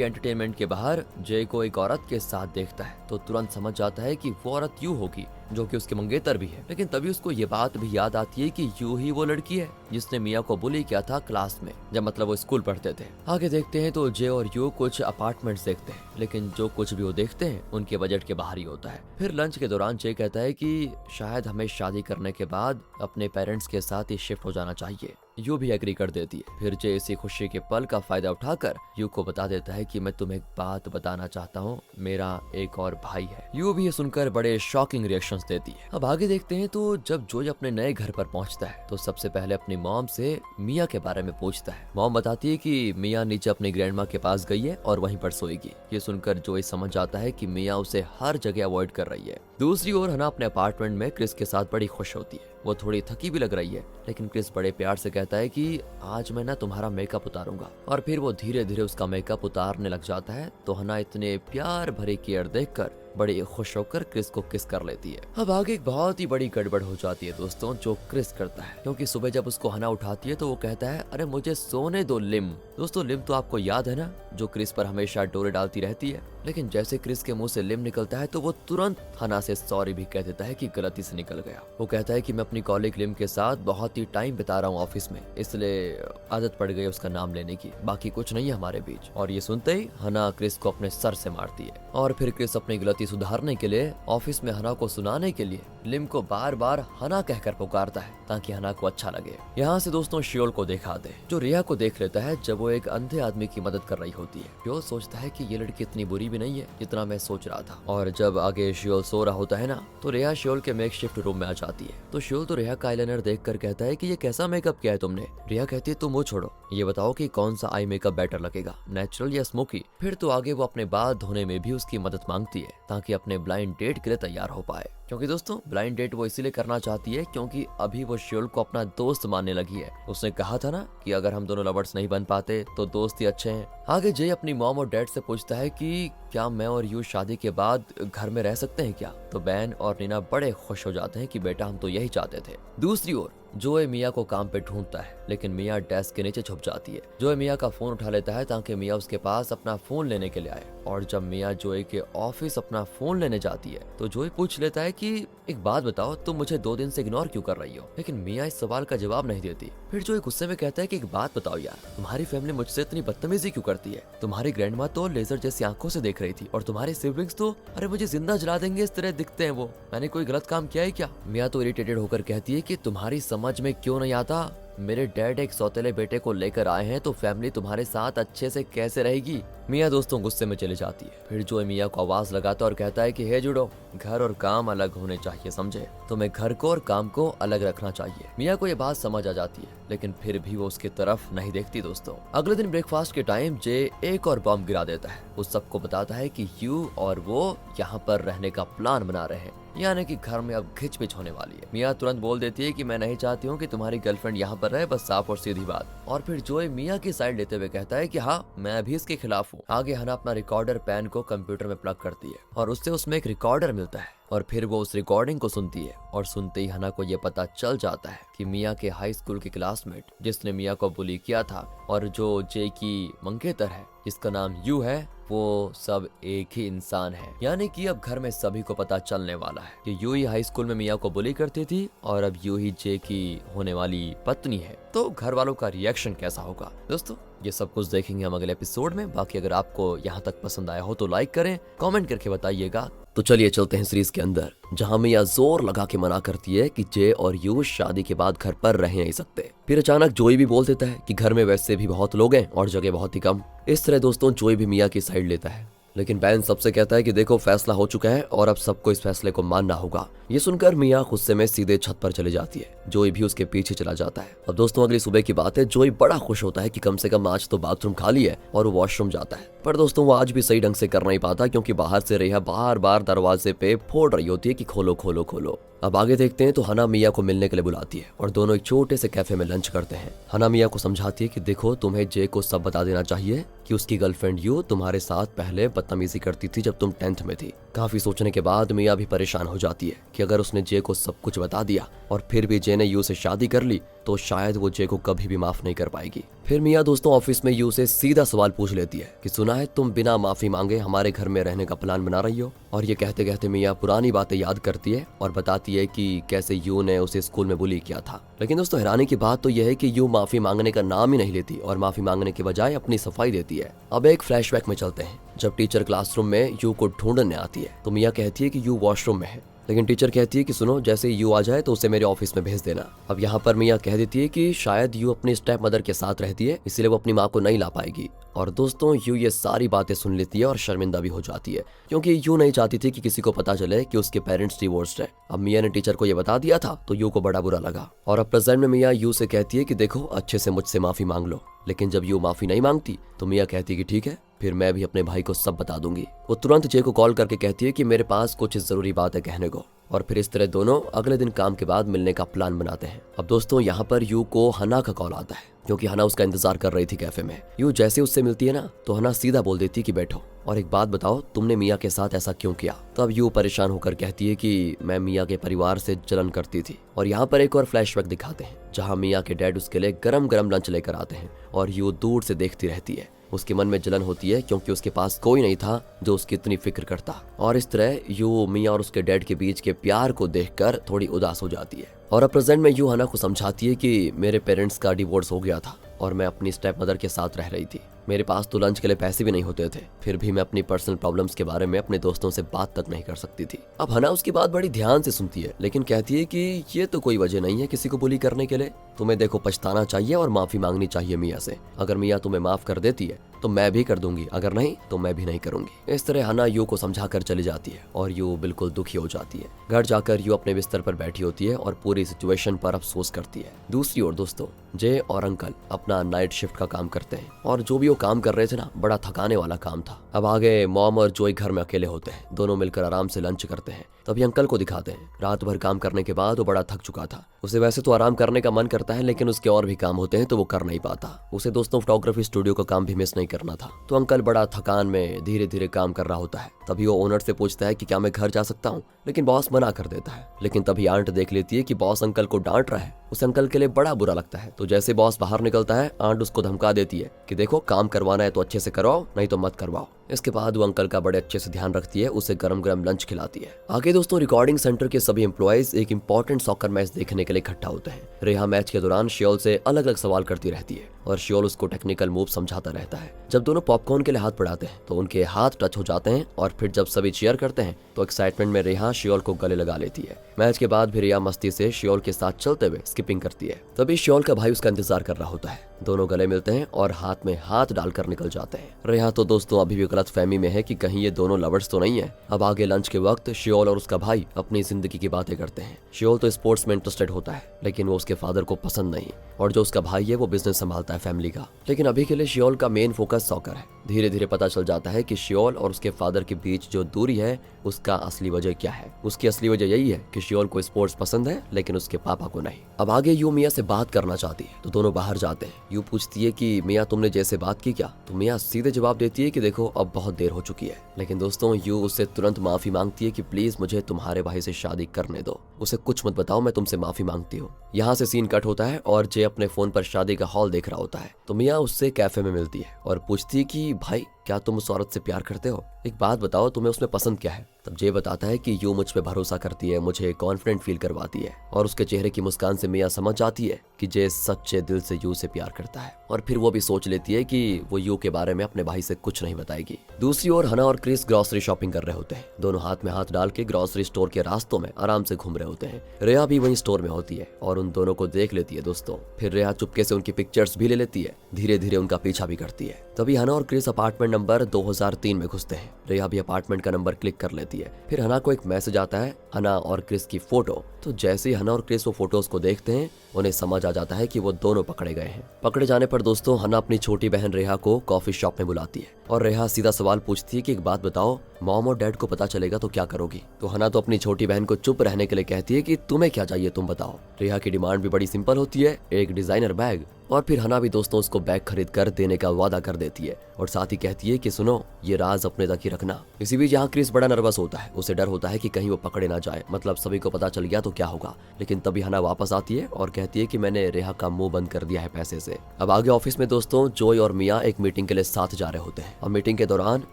एंटरटेनमेंट के बाहर जय को एक औरत के साथ देखता है तो तुरंत समझ जाता है कि वो औरत यू होगी, जो कि उसके मंगेतर भी है। लेकिन तभी उसको ये बात भी याद आती है कि यू ही वो लड़की है जिसने मिया को बुली किया था क्लास में, जब मतलब वो स्कूल पढ़ते थे। आगे देखते हैं तो जे और यू कुछ अपार्टमेंट्स देखते हैं, लेकिन जो कुछ भी वो देखते हैं उनके बजट के बाहर ही होता है। फिर लंच के दौरान जे कहता है कि शायद हमें शादी करने के बाद अपने पेरेंट्स के साथ ही शिफ्ट हो जाना चाहिए। यू भी एग्री कर देती है। फिर जे इसी खुशी के पल का फायदा उठाकर यू को बता देता है कि मैं तुम्हें एक बात बताना चाहता हूँ, मेरा एक और भाई है। यू भी ये सुनकर बड़े शॉकिंग रिएक्शंस देती है। अब आगे देखते हैं तो जब जोई अपने नए घर पर पहुंचता है तो सबसे पहले अपनी मॉम से मिया के बारे में पूछता है। मॉम बताती है कि मिया नीचे अपनी ग्रैंडमा के पास गई है और वहीं पर सोएगी। ये सुनकर जोई समझ जाता है कि मिया उसे हर जगह अवॉइड कर रही है। दूसरी ओर हना अपने अपार्टमेंट में क्रिस के साथ बड़ी खुश होती है। वो थोड़ी थकी भी लग रही है, लेकिन क्रिस बड़े प्यार से कहता है कि आज मैं ना तुम्हारा मेकअप उतारूंगा, और फिर वो धीरे धीरे उसका मेकअप उतारने लग जाता है। तो हना इतने प्यार भरी केयर देखकर बड़ी खुश होकर क्रिस को किस कर लेती है। अब आगे एक बहुत ही बड़ी गड़बड़ हो जाती है दोस्तों, जो क्रिस करता है, क्योंकि सुबह जब उसको हना उठाती है तो वो कहता है, अरे मुझे सोने दो लिम। दोस्तों लिम तो आपको याद है ना, जो क्रिस पर हमेशा डोरे डालती रहती है। लेकिन जैसे क्रिस के मुंह से लिम निकलता है तो वो तुरंत हना से सॉरी भी कह देता है कि गलती से निकल गया। वो कहता है कि मैं अपनी कॉलीग लिम के साथ बहुत ही टाइम बिता रहा हूँ ऑफिस में, इसलिए आदत पड़ गई उसका नाम लेने की, बाकी कुछ नहीं है हमारे बीच। और ये सुनते ही हना क्रिस को अपने सर से मारती है, और फिर क्रिस अपनी गलती सुधारने के लिए ऑफिस में हना को सुनाने के लिए लिम को बार बार हना कहकर पुकारता है, ताकि हना को अच्छा लगे। यहाँ से दोस्तों शियोल को दिखाते हैं, जो रिया को देख लेता है जब वो एक अंधे आदमी की मदद कर रही होती है। शियोल सोचता है कि ये लड़की इतनी बुरी भी नहीं है जितना मैं सोच रहा था। और जब आगे शियोल सो रहा होता है ना, तो रिया शियोल के मेकशिफ्ट रूम में आ जाती है। तो शियोल तो रिया का आईलाइनर देखकर कहता है कि ये कैसा मेकअप किया है तुमने। रिया कहती है तुम वो छोड़ो, ये बताओ कि कौन सा आई मेकअप बेटर लगेगा, नेचुरल या स्मोकी। फिर तो आगे वो अपने बाल धोने में भी उसकी मदद मांगती है, ताकि अपने ब्लाइंड डेट के लिए तैयार हो पाए। क्योंकि दोस्तों ब्लाइंड डेट वो इसीलिए करना चाहती है क्योंकि अभी वो शियोल को अपना दोस्त मानने लगी है। उसने कहा था ना कि अगर हम दोनों लवर्स नहीं बन पाते तो दोस्त ही अच्छे हैं। आगे जय अपनी मॉम और डैड से पूछता है कि क्या मैं और यू शादी के बाद घर में रह सकते हैं क्या। तो बैन और नीना बड़े खुश हो जाते हैं कि बेटा हम तो यही चाहते थे। दूसरी ओर जोए मिया को काम पे ढूंढता है, लेकिन मिया डेस्क के नीचे छुप जाती है। जोए मिया का फोन उठा लेता है ताकि मिया उसके पास अपना फोन लेने के लिए आए। और जब मिया जोए के ऑफिस अपना फोन लेने जाती है तो जोए पूछ लेता है कि एक बात बताओ, तुम मुझे 2 दिन से इग्नोर क्यों कर रही हो। लेकिन मिया इस सवाल का जवाब नहीं देती। फिर जोए गुस्से में कहता है कि एक बात बताओ यार, तुम्हारी फैमिली मुझसे इतनी बदतमीजी क्यों करती है। तुम्हारी ग्रैंडमा तो लेजर जैसी आंखों से देख रही थी, और तुम्हारे सिबलिंग्स तो अरे मुझे जिंदा जला देंगे इस तरह दिखते हैं वो। मैंने कोई गलत काम किया है क्या। मिया तो इरिटेटेड होकर कहती है कि तुम्हारी समझ में क्यों नहीं आता, मेरे डैड एक सौतेले बेटे को लेकर आए हैं तो फैमिली तुम्हारे साथ अच्छे से कैसे रहेगी। मिया दोस्तों गुस्से में चली जाती है। फिर जो मिया को आवाज लगाता और कहता है कि हे जुड़ो, घर और काम अलग होने चाहिए, समझे। तुम्हें घर को और काम को अलग रखना चाहिए। मिया को ये बात समझ आ जाती है, लेकिन फिर भी वो उसकी तरफ नहीं देखती। दोस्तों अगले दिन ब्रेकफास्ट के टाइम जे एक और बम गिरा देता है। वो सबको बताता है कि यू और वो यहाँ पर रहने का प्लान बना रहे हैं, यानी कि घर में अब घिचपिच होने वाली है। मिया तुरंत बोल देती है कि मैं नहीं चाहती हूँ कि तुम्हारी गर्लफ्रेंड यहाँ पर रहे, बस साफ और सीधी बात। और फिर जोए मिया की साइड लेते हुए कहता है कि हाँ मैं भी इसके खिलाफ हूँ। आगे हना अपना रिकॉर्डर पेन को कंप्यूटर में प्लग करती है और उससे उसमें एक रिकॉर्डर मिलता है, और फिर वो उस रिकॉर्डिंग को सुनती है। और सुनते ही हना को ये पता चल जाता है कि मिया के हाई स्कूल के क्लासमेट जिसने मिया को बुली किया था और जो जे की मंगेतर है जिसका नाम यू है, वो सब एक ही इंसान है। यानी कि अब घर में सभी को पता चलने वाला है कि यू ही हाई स्कूल में मिया को बुली करती थी और अब यू ही जे की होने वाली पत्नी है। तो घर वालों का रिएक्शन कैसा होगा दोस्तों, ये सब कुछ देखेंगे हम अगले एपिसोड में। बाकी अगर आपको यहाँ तक पसंद आया हो तो लाइक करें, कमेंट करके बताइएगा। तो चलिए चलते हैं सीरीज के अंदर, जहाँ मिया जोर लगा के मना करती है कि जे और यू शादी के बाद घर पर रह नहीं सकते। फिर अचानक जोई भी बोल देता है कि घर में वैसे भी बहुत लोग हैं और जगह बहुत ही कम। इस तरह दोस्तों जोई भी मिया की साइड लेता है, लेकिन बैन सबसे कहता है कि देखो फैसला हो चुका है और अब सबको इस फैसले को मानना होगा। ये सुनकर मिया गुस्से में सीधे छत पर चली जाती है। जोई भी उसके पीछे चला जाता है। अब दोस्तों अगली सुबह की बात है, जोई बड़ा खुश होता है कि कम से कम आज तो बाथरूम खाली है, और वो वॉशरूम जाता है। पर दोस्तों वो आज भी सही ढंग से कर नहीं पाता, क्योंकि बाहर से रिया बार बार दरवाजे पे फोड़ रही होती है कि खोलो खोलो खोलो। अब आगे देखते हैं तो हना मिया को मिलने के लिए बुलाती है और दोनों एक छोटे से कैफे में लंच करते हैं। हना मिया को समझाती है कि देखो तुम्हें जे को सब बता देना चाहिए कि उसकी गर्लफ्रेंड यू तुम्हारे साथ पहले बदतमीजी करती थी जब तुम 10th में थी। काफी सोचने के बाद मिया भी परेशान हो जाती है कि अगर उसने जे को सब कुछ बता दिया और फिर भी जे ने यू से शादी कर ली तो शायद वो जे को कभी भी माफ नहीं कर पाएगी। फिर मिया दोस्तों ऑफिस में यू से सीधा सवाल पूछ लेती है कि सुना है तुम बिना माफी मांगे हमारे घर में रहने का प्लान बना रही हो। और ये कहते कहते मिया पुरानी बातें याद करती है और बताती है कि कैसे यू ने उसे स्कूल में बुली किया था। लेकिन दोस्तों हैरानी की बात तो यह है कि यू माफी मांगने का नाम ही नहीं लेती और माफी मांगने के बजाय अपनी सफाई देती है। अब एक फ्लैशबैक में चलते हैं, जब टीचर क्लासरूम में यू को ढूंढने आती है तो मिया कहती है कि यू वॉशरूम में है। लेकिन टीचर कहती है कि सुनो, जैसे यू आ जाए तो उसे मेरे ऑफिस में भेज देना। अब यहाँ पर मिया कह देती है कि शायद यू अपनी स्टेप मदर के साथ रहती है, इसलिए वो अपनी माँ को नहीं ला पाएगी। और दोस्तों यू ये सारी बातें सुन लेती है और शर्मिंदा भी हो जाती है, क्योंकि यू नहीं चाहती थी कि किसी को पता चले कि उसके पेरेंट्स डिवोर्स्ड है। अब मिया ने टीचर को ये बता दिया था तो यू को बड़ा बुरा लगा, और अब प्रेजेंट में मिया यू से कहती है कि देखो अच्छे से मुझसे माफी मांग लो। लेकिन जब यू माफी नहीं मांगती तो मिया कहती है कि ठीक है, फिर मैं भी अपने भाई को सब बता दूंगी। वो तुरंत जे को कॉल करके कहती है कि मेरे पास कुछ जरूरी बात है कहने को, और फिर इस तरह दोनों अगले दिन काम के बाद मिलने का प्लान बनाते हैं। अब दोस्तों यहाँ पर यू को हना का कॉल आता है, क्योंकि हना उसका इंतजार कर रही थी कैफे में। यू जैसे उससे मिलती है ना तो हना सीधा बोल देती है कि बैठो और एक बात बताओ, तुमने मिया के साथ ऐसा क्यों किया। तो अब यू परेशान होकर कहती है कि मैं मिया के परिवार से जलन करती थी। और यहाँ पर एक और फ्लैशबैक दिखाते हैं जहाँ मिया के डैड उसके लिए गरम गरम लंच लेकर आते हैं और यू दूर से देखती रहती है। उसके मन में जलन होती है क्योंकि उसके पास कोई नहीं था जो उसकी इतनी फिक्र करता। और इस तरह यू मिया और उसके डैड के बीच के प्यार को देखकर थोड़ी उदास हो जाती है। और अब प्रेजेंट में यू हना को समझाती है कि मेरे पेरेंट्स का डिवोर्स हो गया था और मैं अपनी स्टेप मदर के साथ रह रही थी। मेरे पास तो लंच के लिए पैसे भी नहीं होते थे, फिर भी मैं अपनी पर्सनल प्रॉब्लम्स के बारे में अपने दोस्तों से बात तक नहीं कर सकती थी। अब हना उसकी बात बड़ी ध्यान से सुनती है, लेकिन कहती है कि ये तो कोई वजह नहीं है किसी को बुली करने के लिए। तुम्हें देखो पछताना चाहिए और माफी मांगनी चाहिए मिया से। अगर मिया तुम्हें माफ कर देती है तो मैं भी कर दूंगी, अगर नहीं तो मैं भी नहीं करूंगी। इस तरह हना यू को समझा कर चली जाती है और यू बिल्कुल दुखी हो जाती है। घर जाकर यू अपने बिस्तर पर बैठी होती है और पूरी सिचुएशन पर अफसोस करती है। दूसरी ओर दोस्तों जे और अंकल अपना नाइट शिफ्ट का काम करते हैं, और जो भी वो काम कर रहे थे ना, बड़ा थकाने वाला काम था। अब आगे मॉम और जोई घर में अकेले होते हैं, दोनों मिलकर आराम से लंच करते हैं। तभी अंकल को दिखाते हैं। रात भर काम करने के बाद वो बड़ा थक चुका था। उसे वैसे तो आराम करने का मन करता है, लेकिन उसके और भी काम होते हैं तो वो कर नहीं पाता। उसे दोस्तों फोटोग्राफी स्टूडियो का काम भी मिस नहीं करना था। तो अंकल बड़ा थकान में धीरे धीरे काम कर रहा होता है। तभी वो ओनर से पूछता है कि क्या मैं घर जा सकता हूँ, लेकिन बॉस मना कर देता है। लेकिन तभी आंट देख लेती है कि बॉस अंकल को डांट रहा है। उस अंकल के लिए बड़ा बुरा लगता है। तो जैसे बॉस बाहर निकलता है, आंट उसको धमका देती है कि देखो काम करवाना है तो अच्छे से करवाओ, नहीं तो मत करवाओ। इसके बाद वो अंकल का बड़े अच्छे से ध्यान रखती है, उसे गरम गरम लंच खिलाती है। आगे दोस्तों रिकॉर्डिंग सेंटर के सभी एम्प्लॉइज एक इंपॉर्टेंट सॉकर मैच देखने के लिए इकट्ठा होते हैं। रेहा मैच के दौरान शियोल से अलग अलग सवाल करती रहती है और शियोल उसको टेक्निकल मूव समझाता रहता है। जब दोनों पॉपकॉर्न के लिए हाथ बढ़ाते हैं तो उनके हाथ टच हो जाते हैं, और फिर जब सभी चीयर करते हैं तो एक्साइटमेंट में रेहा शियोल को गले लगा लेती है। मैच के बाद भी रेहा मस्ती से शियोल के साथ चलते हुए स्किपिंग करती है। तभी शियोल का भाई उसका इंतजार कर रहा होता है। दोनों गले मिलते हैं और हाथ में हाथ डालकर निकल जाते हैं। रेहा तो दोस्तों अभी भी गलत फहमी में है कि कहीं ये दोनों लवर्स तो नहीं है। अब आगे लंच के वक्त शियोल और उसका भाई अपनी जिंदगी की बातें करते हैं। शियोल तो स्पोर्ट्स में इंटरेस्टेड होता है, लेकिन वो उसके फादर को पसंद नहीं, और जो उसका भाई है वो बिजनेस संभालता है फैमिली का। लेकिन अभी के लिए शियोल का मेन फोकस सॉकर है। धीरे धीरे पता चल जाता है कि शियोल और उसके फादर के बीच जो दूरी है उसका असली वजह क्या है। उसकी असली वजह यही है कि शियोल को स्पोर्ट्स पसंद है, लेकिन उसके पापा को नहीं। अब आगे यू मिया से बात करना चाहती है तो दोनों बाहर जाते हैं। यू पूछती है कि मिया तुमने जैसे बात की क्या, तो मिया सीधे जवाब देती है कि देखो अब बहुत देर हो चुकी है। लेकिन दोस्तों यू उससे तुरंत माफी मांगती है कि प्लीज मुझे तुम्हारे भाई से शादी करने दो, उसे कुछ मत बताओ, मैं तुमसे माफी मांगती हूँ। यहाँ से सीन कट होता है और जे अपने फोन पर शादी का हॉल देख रहा होता है। तो मिया उससे कैफे में मिलती है और पूछती है कि भाई क्या तुम उस औरत से प्यार करते हो, एक बात बताओ तुम्हें उसमें पसंद क्या है। तब जे बताता है कि यू मुझ पे भरोसा करती है, मुझे कॉन्फिडेंट फील करवाती है, और उसके चेहरे की मुस्कान से मिया समझ जाती है कि जे सच्चे दिल से यू से प्यार करता है। और फिर वो भी सोच लेती है कि वो यू के बारे में अपने भाई से कुछ नहीं बताएगी। दूसरी ओर हना और क्रिस ग्रोसरी शॉपिंग कर रहे होते हैं। दोनों हाथ में हाथ डाल के ग्रोसरी स्टोर के रास्तों में आराम से घूम रहे होते हैं। रेहा भी वहीं स्टोर में होती है और उन दोनों को देख लेती है दोस्तों। फिर रेहा चुपके से उनकी पिक्चर्स भी ले लेती है, धीरे धीरे उनका पीछा भी करती है। तभी हना और क्रिस अपार्टमेंट नंबर 2003 में घुसते हैं। रेहा भी अपार्टमेंट का नंबर क्लिक कर लेती है। फिर हना को एक मैसेज आता है, हना और क्रिस की फोटो। तो जैसे ही हना और क्रिस वो फोटोज को देखते हैं उन्हें समझ आ जाता है कि वो दोनों पकड़े गए हैं। पकड़े जाने पर दोस्तों हना अपनी छोटी बहन रेहा को कॉफी शॉप में बुलाती है और रेहा सीधा सवाल पूछती है कि एक बात बताओ, मॉम और डैड को पता चलेगा तो क्या करोगी। तो हना तो अपनी छोटी बहन को चुप रहने के लिए कहती है कि तुम्हें क्या चाहिए तुम बताओ। रेहा की डिमांड भी बड़ी सिंपल होती है, एक डिजाइनर बैग। और फिर हना भी दोस्तों उसको बैग खरीद कर देने का वादा कर देती है और साथ ही कहती है कि सुनो ये राज अपने तक ही रखना। इसी बीच यहाँ क्रिस बड़ा नर्वस होता है, उसे डर होता है कि कहीं वो पकड़े ना जाए, मतलब सभी को पता चल गया तो क्या होगा। लेकिन तभी हना वापस आती है और कहती है कि मैंने रेहा का मुंह बंद कर दिया है पैसे से। अब आगे ऑफिस में दोस्तों जोई और मिया एक मीटिंग के लिए साथ जा रहे होते हैं और मीटिंग के दौरान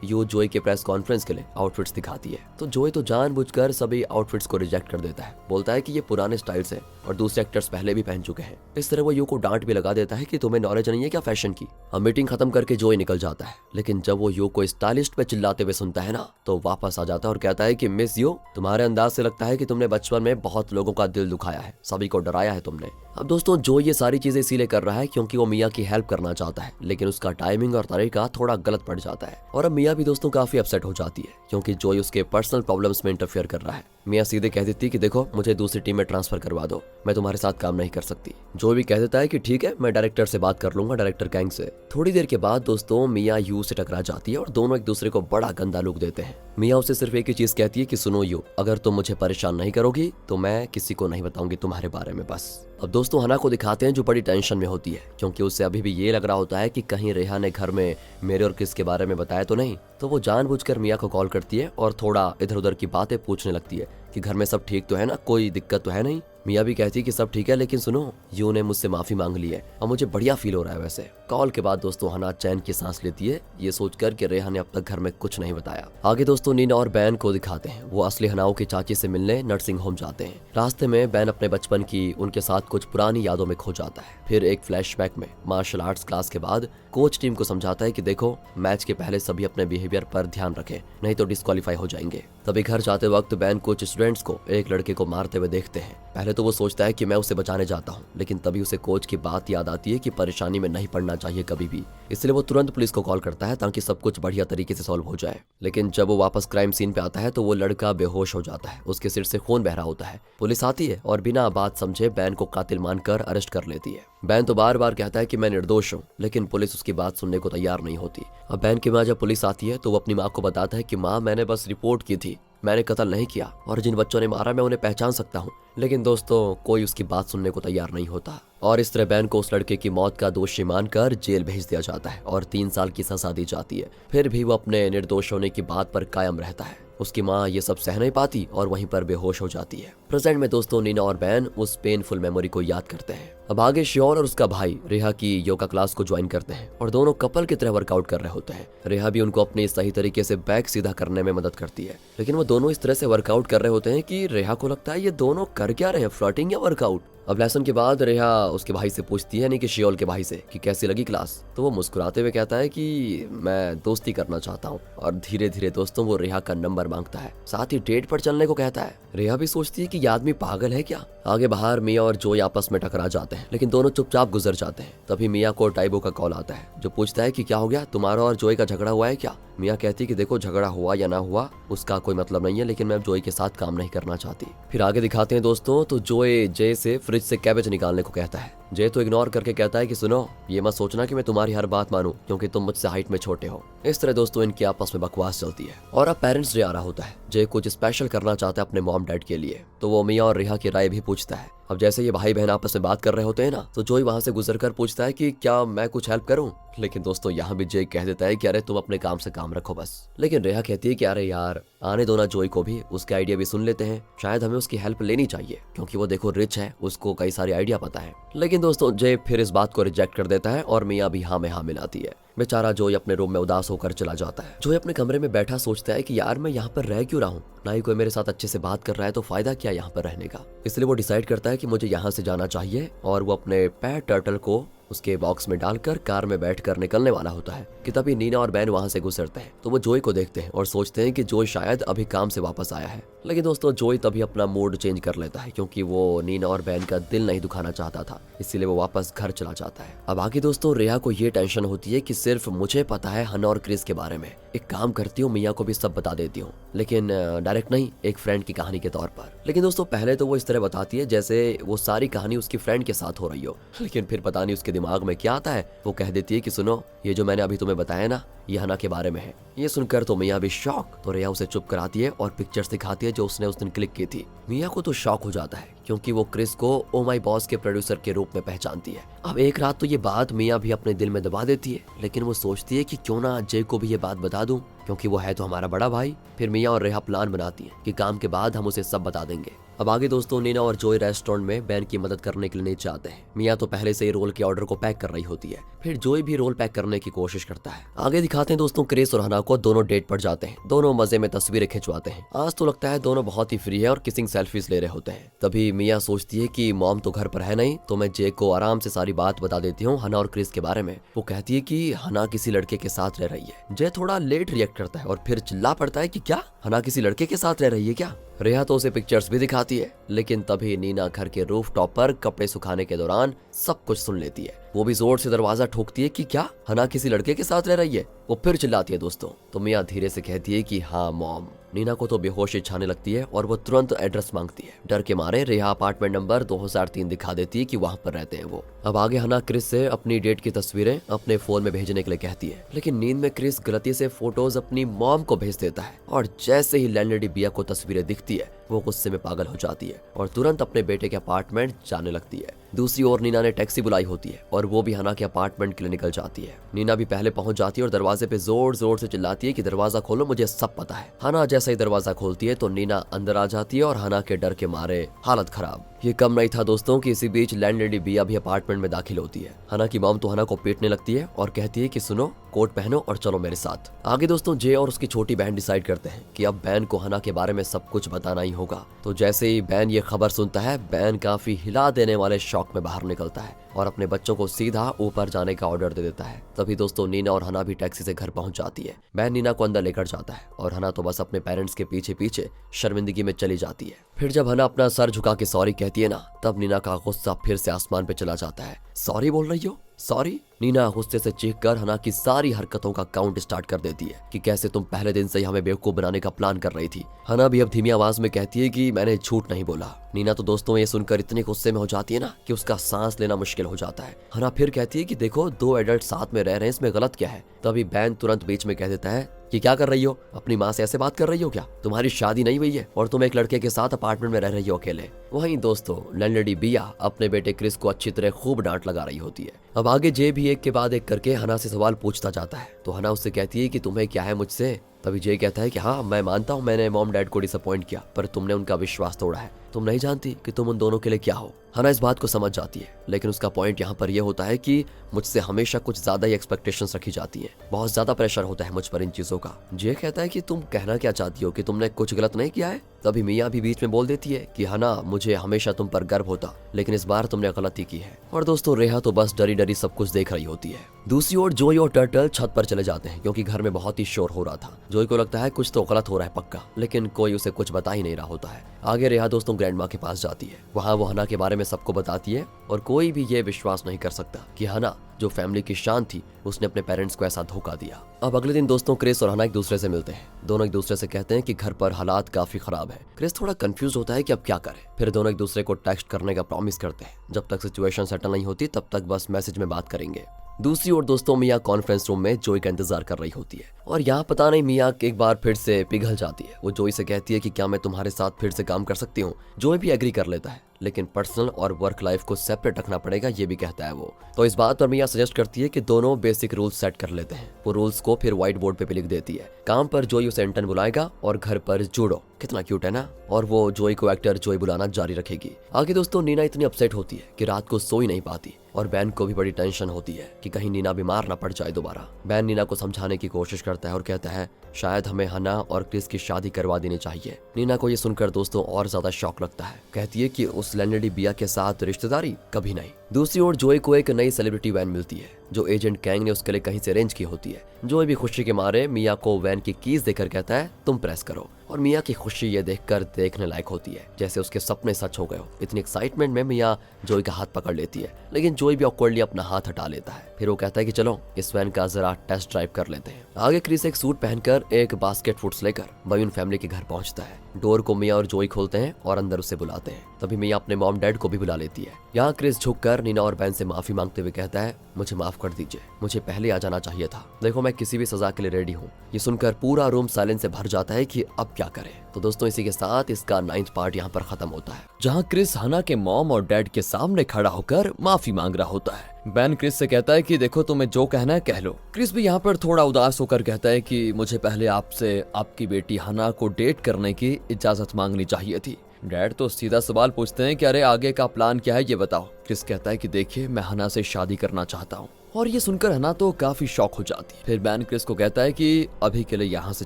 यू जोई के प्रेस कॉन्फ्रेंस के लिए लिए आउटफिट्स दिखाती है। तो जोई तो जानबूझकर सभी आउटफिट्स को रिजेक्ट कर देता है, बोलता है कि ये पुराने स्टाइल्स हैं और दूसरे एक्टर्स पहले भी पहन चुके हैं। इस तरह वो यू को डांट भी लगा देता है कि तुम्हें नॉलेज नहीं है क्या फैशन की। अब मीटिंग खत्म करके जोई निकल जाता है, लेकिन जब वो यू को स्टाइलिस्ट पे चिल्लाते हुए सुनता है ना, तो वापस आ जाता है और कहता है कि मिस यू, तुम्हारे अंदाज से लगता है कि तुमने बचपन में बहुत लोगों का दिल दुखाया है, सभी को डराया है तुमने। अब दोस्तों जो ये सारी चीजें इसीलिए कर रहा है क्योंकि वो मिया की हेल्प करना चाहता है, लेकिन उसका टाइमिंग और तरीका थोड़ा गलत पड़ जाता है और अब मिया भी दोस्तों काफी अपसेट हो जाती है क्योंकि जोई उसके पर्सनल प्रॉब्लम्स में इंटरफेयर कर रहा है। मिया सीधे कह देती है कि देखो मुझे दूसरी टीम में ट्रांसफर करवा दो, मैं तुम्हारे साथ काम नहीं कर सकती। जोई भी कह देता है कि ठीक है, मैं डायरेक्टर से बात कर लूंगा, डायरेक्टर गैंग से। थोड़ी देर के बाद दोस्तों मिया यू से टकरा जाती है और दोनों एक दूसरे को बड़ा गंदा लुक देते हैं। मिया उसे सिर्फ एक ही चीज कहती है कि सुनो यू, अगर तुम मुझे परेशान नहीं करोगी तो मैं किसी को नहीं बताऊंगी तुम्हारे बारे में बस। अब दोस्तों हना को दिखाते हैं जो बड़ी टेंशन में होती है क्योंकि उसे अभी भी ये लग रहा होता है कि कहीं रेहा ने घर में मेरे और क्रिस के बारे में बताया तो नहीं। तो वो जानबूझकर मिया को कॉल करती है और थोड़ा इधर उधर की बातें पूछने लगती है कि घर में सब ठीक तो है ना, कोई दिक्कत तो है नहीं। मिया भी कहती है कि सब ठीक है, लेकिन सुनो यू ने मुझसे माफी मांग ली है और मुझे बढ़िया फील हो रहा है। वैसे कॉल के बाद दोस्तों हना चैन की सांस लेती है, ये सोचकर कि रेहा ने अब तक घर में कुछ नहीं बताया। आगे दोस्तों नीना और बैन को दिखाते हैं, वो असली हनाओं की चाची से मिलने नर्सिंग होम जाते हैं। रास्ते में बैन अपने बचपन की उनके साथ कुछ पुरानी यादों में खो जाता है। फिर एक फ्लैशबैक में मार्शल आर्ट्स क्लास के बाद कोच टीम को समझाता है कि देखो मैच के पहले सभी अपने बिहेवियर पर ध्यान रखें, नहीं तो डिस्क्वालीफाई हो जाएंगे। तभी घर जाते वक्त बैन कुछ स्टूडेंट्स को एक लड़के को मारते हुए देखते हैं। पहले तो वो सोचता है कि मैं उसे बचाने जाता हूँ, लेकिन तभी उसे कोच की बात याद आती है कि परेशानी में नहीं पड़ना चाहिए कभी भी। इसलिए वो तुरंत पुलिस को कॉल करता है ताकि सब कुछ बढ़िया तरीके से सॉल्व हो जाए। लेकिन जब वो वापस क्राइम सीन पे आता है तो वो लड़का बेहोश हो जाता है, उसके सिर से खून बह रहा होता है। पुलिस आती है और बिना बात समझे बैन को कातिल मानकर अरेस्ट कर लेती है। बैन तो बार बार कहता है कि मैं निर्दोष हूँ, लेकिन पुलिस उसकी बात सुनने को तैयार नहीं होती। अब बैन की माँ जब पुलिस आती है तो वो अपनी माँ को बताता है कि माँ मैंने बस रिपोर्ट की थी, मैंने कत्ल नहीं किया और जिन बच्चों ने मारा मैं उन्हें पहचान सकता हूँ। लेकिन दोस्तों कोई उसकी बात सुनने को तैयार नहीं होता और इस तरह बैन को उस लड़के की मौत का दोषी मानकर जेल भेज दिया जाता है और 3 साल की सजा दी जाती है। फिर भी वो अपने निर्दोष होने की बात पर कायम रहता है। उसकी माँ ये सब सह नहीं पाती और वहीं पर बेहोश हो जाती है। प्रेजेंट में दोस्तों नीना और बैन उस पेनफुल मेमोरी को याद करते हैं। अब आगे श्योर और उसका भाई रेहा की योगा क्लास को ज्वाइन करते हैं और दोनों कपल की तरह वर्कआउट कर रहे होते हैं। रेहा भी उनको अपने सही तरीके से बैक सीधा करने में मदद करती है, लेकिन वो दोनों इस तरह से वर्कआउट कर रहे होते हैं कि रेहा को लगता है ये दोनों कर क्या रहे हैं, फ्लर्टिंग या वर्कआउट। अब लेसन के बाद रेहा उसके भाई से पूछती है, यानी कि शियोल के भाई से, कि कैसी लगी क्लास। तो वो मुस्कुराते हुए कहता है कि मैं दोस्ती करना चाहता हूँ और धीरे धीरे दोस्तों वो रेहा का नंबर मांगता है, साथ ही डेट पर चलने को कहता है। रेहा भी सोचती है कि ये आदमी पागल है क्या। आगे बाहर मिया और जोई आपस में टकरा जाते हैं, लेकिन दोनों चुपचाप गुजर जाते हैं। तभी मिया को टाइबो का कॉल आता है जो पूछता है कि क्या हो गया, तुम्हारा और जोई का झगड़ा हुआ है क्या। मिया कहती है कि देखो झगड़ा हुआ या ना हुआ उसका कोई मतलब नहीं है, लेकिन मैं जोई के साथ काम नहीं करना चाहती। फिर आगे दिखाते हैं दोस्तों तो जोई जय से फ्रिज से कैबेज निकालने को कहता है। जय तो इग्नोर करके कहता है कि सुनो ये मत सोचना कि मैं तुम्हारी हर बात मानूं क्योंकि तुम मुझसे हाइट में छोटे हो। इस तरह दोस्तों इनकी आपस में बकवास चलती है और अब पेरेंट्स डे आ रहा होता है। जय कुछ स्पेशल करना चाहता है अपने मॉम डैड के लिए, तो वो मिया और रेहा की राय भी पूछता है। अब जैसे ये भाई बहन आपस में बात कर रहे होते हैं ना, तो जोई वहां से गुजरकर पूछता है कि क्या मैं कुछ हेल्प करूं। लेकिन दोस्तों यहाँ भी जय कह देता है कि अरे तुम अपने काम से काम रखो बस। लेकिन रेहा कहती है कि अरे यार आने दो ना जोई को भी, उसके आइडिया भी सुन लेते हैं, शायद हमें उसकी हेल्प लेनी चाहिए क्योंकि वो देखो रिच है, उसको कई सारे आइडिया पता है। लेकिन दोस्तों जय फिर इस बात को रिजेक्ट कर देता है और मिया भी हाँ में हाँ मिलाती है। बेचारा जोई अपने रूम में उदास होकर चला जाता है। जोई अपने कमरे में बैठा सोचता है कि यार मैं यहाँ पर रह क्यों रहा हूँ, ना ही कोई मेरे साथ अच्छे से बात कर रहा है, तो फायदा क्या यहाँ पर रहने का। इसलिए वो डिसाइड करता है कि मुझे यहाँ से जाना चाहिए और वो अपने पैट टर्टल को उसके बॉक्स में डालकर कार में बैठकर निकलने वाला होता है कि तभी नीना और बैन वहां से गुजरते हैं। तो वो जोई को देखते हैं और सोचते हैं कि जोई शायद अभी काम से वापस आया है। लेकिन दोस्तों जोई तभी अपना मूड चेंज कर लेता है क्योंकि वो नीना और बैन का दिल नहीं दुखाना चाहता था, इसीलिए वो वापस घर चला जाता है। अब आगे दोस्तों रेहा को ये टेंशन होती है कि सिर्फ मुझे पता है हना और क्रिस के बारे में, एक काम करती हूँ मिया को भी सब बता देती हूँ, लेकिन डायरेक्ट नहीं, एक फ्रेंड की कहानी के तौर पर। लेकिन दोस्तों पहले तो वो इस तरह बताती है जैसे वो सारी कहानी उसकी फ्रेंड के साथ हो रही हो, लेकिन फिर पता नहीं उसके दिमाग में क्या आता है, वो कह देती है कि सुनो ये जो मैंने अभी तुम्हें बताया ना ये हना के बारे में है। ये सुनकर तो मिया भी शॉक, तो रेहा उसे चुप कराती है और पिक्चर्स दिखाती है जो उसने उस दिन क्लिक की थी। मिया को तो शॉक हो जाता है क्योंकि वो क्रिस को ओ माई बॉस के प्रोड्यूसर के रूप में पहचानती है। अब एक रात तो ये बात मिया भी अपने दिल में दबा देती है, लेकिन वो सोचती है कि क्यों ना जय को भी ये बात बता दूं क्योंकि वो है तो हमारा बड़ा भाई। फिर मिया और रेहा प्लान बनाती है कि काम के बाद हम उसे सब बता देंगे। अब आगे दोस्तों नीना और जोई रेस्टोरेंट में बैन की मदद करने के लिए नीचे आते हैं। मिया तो पहले से ही रोल के ऑर्डर को पैक कर रही होती है, फिर जोई भी रोल पैक करने की कोशिश करता है। आगे दिखाते हैं दोस्तों क्रिस और हना को दोनों डेट पर जाते हैं। दोनों मजे में तस्वीरें खिंचवाते हैं। आज तो लगता है दोनों बहुत ही फ्री है और किसिंग सेल्फीज ले रहे होते हैं। तभी मिया सोचती है कि मॉम तो घर पर है नहीं, तो मैं जे को आराम से सारी बात बता देती हूँ हना और क्रिस के बारे में। वो कहती है कि हना किसी लड़के के साथ रह रही है। जे थोड़ा लेट रिएक्ट करता है और फिर चिल्ला पड़ता है कि क्या हना किसी लड़के के साथ रह रही है क्या। रेहा तो उसे पिक्चर्स भी दिखाती है, लेकिन तभी नीना घर के रूफटॉप पर कपड़े सुखाने के दौरान सब कुछ सुन लेती है। वो भी जोर से दरवाजा ठोकती है कि क्या हना किसी लड़के के साथ रह रही है। वो फिर चिल्लाती है दोस्तों, तो मिया धीरे से कहती है कि हाँ मॉम। नीना को तो बेहोशी छाने लगती है और वो तुरंत एड्रेस मांगती है। डर के मारे रेहा अपार्टमेंट नंबर 2003 दिखा देती है कि वहाँ पर रहते हैं वो। अब आगे हना क्रिस से अपनी डेट की तस्वीरें अपने फोन में भेजने के लिए कहती है, लेकिन नींद में क्रिस गलती से फोटोज अपनी मॉम को भेज देता है और जैसे ही लैंडलेडी बिया को तस्वीरें दिखती है वो गुस्से में पागल हो जाती है और तुरंत अपने बेटे के अपार्टमेंट जाने लगती है। दूसरी ओर नीना ने टैक्सी बुलाई होती है और वो भी हना के अपार्टमेंट के लिए निकल जाती है। नीना भी पहले पहुंच जाती है और दरवाजे पे जोर जोर से चिल्लाती है कि दरवाजा खोलो, मुझे सब पता है। हना जैसे ही दरवाजा खोलती है तो नीना अंदर आ जाती है और हना के डर के मारे हालत खराब। ये कम नहीं था दोस्तों कि इसी बीच लैंडलेडी बिया भी अपार्टमेंट में दाखिल होती है। हना की मॉम तो हना को पीटने लगती है और कहती है कि सुनो, कोट पहनो और चलो मेरे साथ। आगे दोस्तों जे और उसकी छोटी बहन डिसाइड करते हैं कि अब बैन को हना के बारे में सब कुछ बताना ही होगा। तो जैसे ही बैन ये खबर सुनता है, बैन काफी हिला देने वाले शौक में बाहर निकलता है और अपने बच्चों को सीधा ऊपर जाने का ऑर्डर दे देता है। तभी दोस्तों नीना और हना भी टैक्सी से घर पहुंच जाती है। बैन नीना को अंदर लेकर जाता है और हना तो बस अपने पेरेंट्स के पीछे पीछे शर्मिंदगी में चली जाती है। फिर जब हना अपना सर झुका के सॉरी कहती है ना, तब नीना का गुस्सा फिर से आसमान पे चला जाता है। सॉरी बोल रही हो, सॉरी। नीना गुस्से से चीख कर हना की सारी हरकतों का काउंट स्टार्ट कर देती है कि कैसे तुम पहले दिन से ही हमें बेवकूफ बनाने का प्लान कर रही थी। हना भी अब धीमी आवाज में कहती है कि मैंने झूठ नहीं बोला। नीना तो दोस्तों ये सुनकर इतने गुस्से में हो जाती है ना कि उसका सांस लेना मुश्किल हो जाता है। हना फिर कहती है कि देखो, दो एडल्ट साथ में रह रहे हैं, इसमें गलत क्या है। तभी बैन तुरंत बीच में कह देता है कि क्या कर रही हो, अपनी माँ से ऐसे बात कर रही हो क्या? तुम्हारी शादी नहीं हुई है और तुम एक लड़के के साथ अपार्टमेंट में रह रही हो अकेले। वहीं दोस्तों लैंडलेडी बिया अपने बेटे क्रिस को अच्छी तरह खूब डांट लगा रही होती है। अब आगे जे भी एक के बाद एक करके हना से सवाल पूछता जाता है। तो हना उससे कहती है कि तुम्हें क्या है मुझसे। तभी जे कहता है कि हाँ, मैं मानता हूँ मैंने मॉम डैड को डिसअपॉइंट किया, पर तुमने उनका विश्वास तोड़ा है। तुम नहीं जानती कि तुम उन दोनों के लिए क्या हो। हना इस बात को समझ जाती है, लेकिन उसका पॉइंट यहाँ पर यह होता है कि मुझसे हमेशा कुछ ज्यादा ही एक्सपेक्टेशंस रखी जाती हैं। बहुत ज्यादा प्रेशर होता है मुझ पर इन चीजों का। जे कहता है कि तुम कहना क्या चाहती हो, कि तुमने कुछ गलत नहीं किया है। तभी मिया भी बीच में बोल देती है कि हना, मुझे हमेशा तुम पर गर्व होता, लेकिन इस बार तुमने गलती की है। और दोस्तों रेहा तो बस डरी डरी सब कुछ देख रही होती है। दूसरी ओर जोई और टर्टल छत पर चले जाते हैं क्योंकि घर में बहुत ही शोर हो रहा था। जोई को लगता है कुछ तो गलत हो रहा है पक्का, लेकिन कोई उसे कुछ बता ही नहीं रहा होता है। आगे रेहा दोस्तों ग्रैंड माँ के पास जाती है। वहाँ वो हना के बारे में सबको बताती है और कोई भी ये विश्वास नहीं कर सकता कि हना, जो फैमिली की शान थी, उसने अपने पेरेंट्स को ऐसा धोखा दिया। अब अगले दिन दोस्तों क्रिस और हना एक दूसरे से मिलते हैं। दोनों एक दूसरे से कहते हैं कि घर पर हालात काफी खराब है। क्रिस थोड़ा कंफ्यूज होता है कि अब क्या करे। फिर दोनों एक दूसरे को टेक्स्ट करने का प्रॉमिस करते हैं। जब तक सिचुएशन सेटल नहीं होती तब तक बस मैसेज में बात करेंगे। दूसरी ओर दोस्तों मिया कॉन्फ्रेंस रूम में जोई का इंतजार कर रही होती है और यहाँ पता नहीं मिया एक बार फिर से पिघल जाती है। वो जोई से कहती है कि क्या मैं तुम्हारे साथ फिर से काम कर सकती हूँ। जोई भी एग्री कर लेता है, लेकिन पर्सनल और वर्क लाइफ को सेपरेट रखना पड़ेगा, ये भी कहता है वो। तो इस बात पर मिया सजेस्ट करती है कि दोनों बेसिक रूल्स सेट कर लेते हैं। वो रूल्स को फिर व्हाइट बोर्ड पे भी लिख देती है। काम पर जोई उसे इंटर्न बुलाएगा और घर पर जूडो। कितना क्यूट है ना। और वो जोई को एक्टर जोई बुलाना जारी रखेगी। आगे दोस्तों नीना इतनी अपसेट होती है कि रात को सो ही नहीं पाती और बैन को भी बड़ी टेंशन होती है कि कहीं नीना बीमार ना पड़ जाए दोबारा। बैन नीना को समझाने की कोशिश करता है और कहता है शायद हमें हना और क्रिस की शादी करवा देनी चाहिए। नीना को ये सुनकर दोस्तों और ज्यादा शॉक लगता है। कहती है कि उस लैंडलेडी बिया के साथ रिश्तेदारी कभी नहीं। दूसरी ओर जोई को एक नई सेलिब्रिटी वैन मिलती है जो एजेंट कैंग ने उसके लिए कहीं से अरेंज की होती है। जोई भी खुशी के मारे मिया को वैन की कीज देकर कहता है तुम प्रेस करो। और मिया की खुशी ये देखकर देखने लायक होती है, जैसे उसके सपने सच हो गए हो। इतनी एक्साइटमेंट में मिया जोई का हाथ पकड़ लेती है, लेकिन जोई भी ऑकवर्डली अपना हाथ हटा लेता है। फिर वो कहता है कि चलो इस वैन का जरा टेस्ट ड्राइव कर लेते हैं। आगे क्रिस एक सूट पहनकर एक बास्केट फूड्स लेकर बयून फैमिली के घर पहुंचता है। डोर को मिया और जोई खोलते हैं और अंदर उसे बुलाते हैं। तभी मिया अपने मॉम डैड को भी बुला लेती है। यहाँ क्रिस झुककर नीना और बैन से माफी मांगते हुए कहता है मुझे माफ कर दीजिए, मुझे पहले आ जाना चाहिए था। देखो मैं किसी भी सजा के लिए रेडी हूँ। ये सुनकर पूरा रूम साइलेंस से भर जाता है कि अब क्या करें। तो दोस्तों इसी के साथ इसका 9th पार्ट यहाँ पर खत्म होता है, जहाँ क्रिस हना के मॉम और डैड के सामने खड़ा होकर माफी मांग रहा होता है। बैन क्रिस से कहता है कि देखो तुम्हें जो कहना है कह लो। क्रिस भी यहाँ पर थोड़ा उदास होकर कहता है कि मुझे पहले आपसे आपकी बेटी हना को डेट करने की इजाजत मांगनी चाहिए थी। डैड तो सीधा सवाल पूछते हैं कि अरे आगे का प्लान क्या है ये बताओ। क्रिस कहता है कि देखिए मैं हना से शादी करना चाहता हूँ, और ये सुनकर हना तो काफी शॉक हो जाती है। फिर बैन क्रिस को कहता है कि अभी के लिए यहाँ से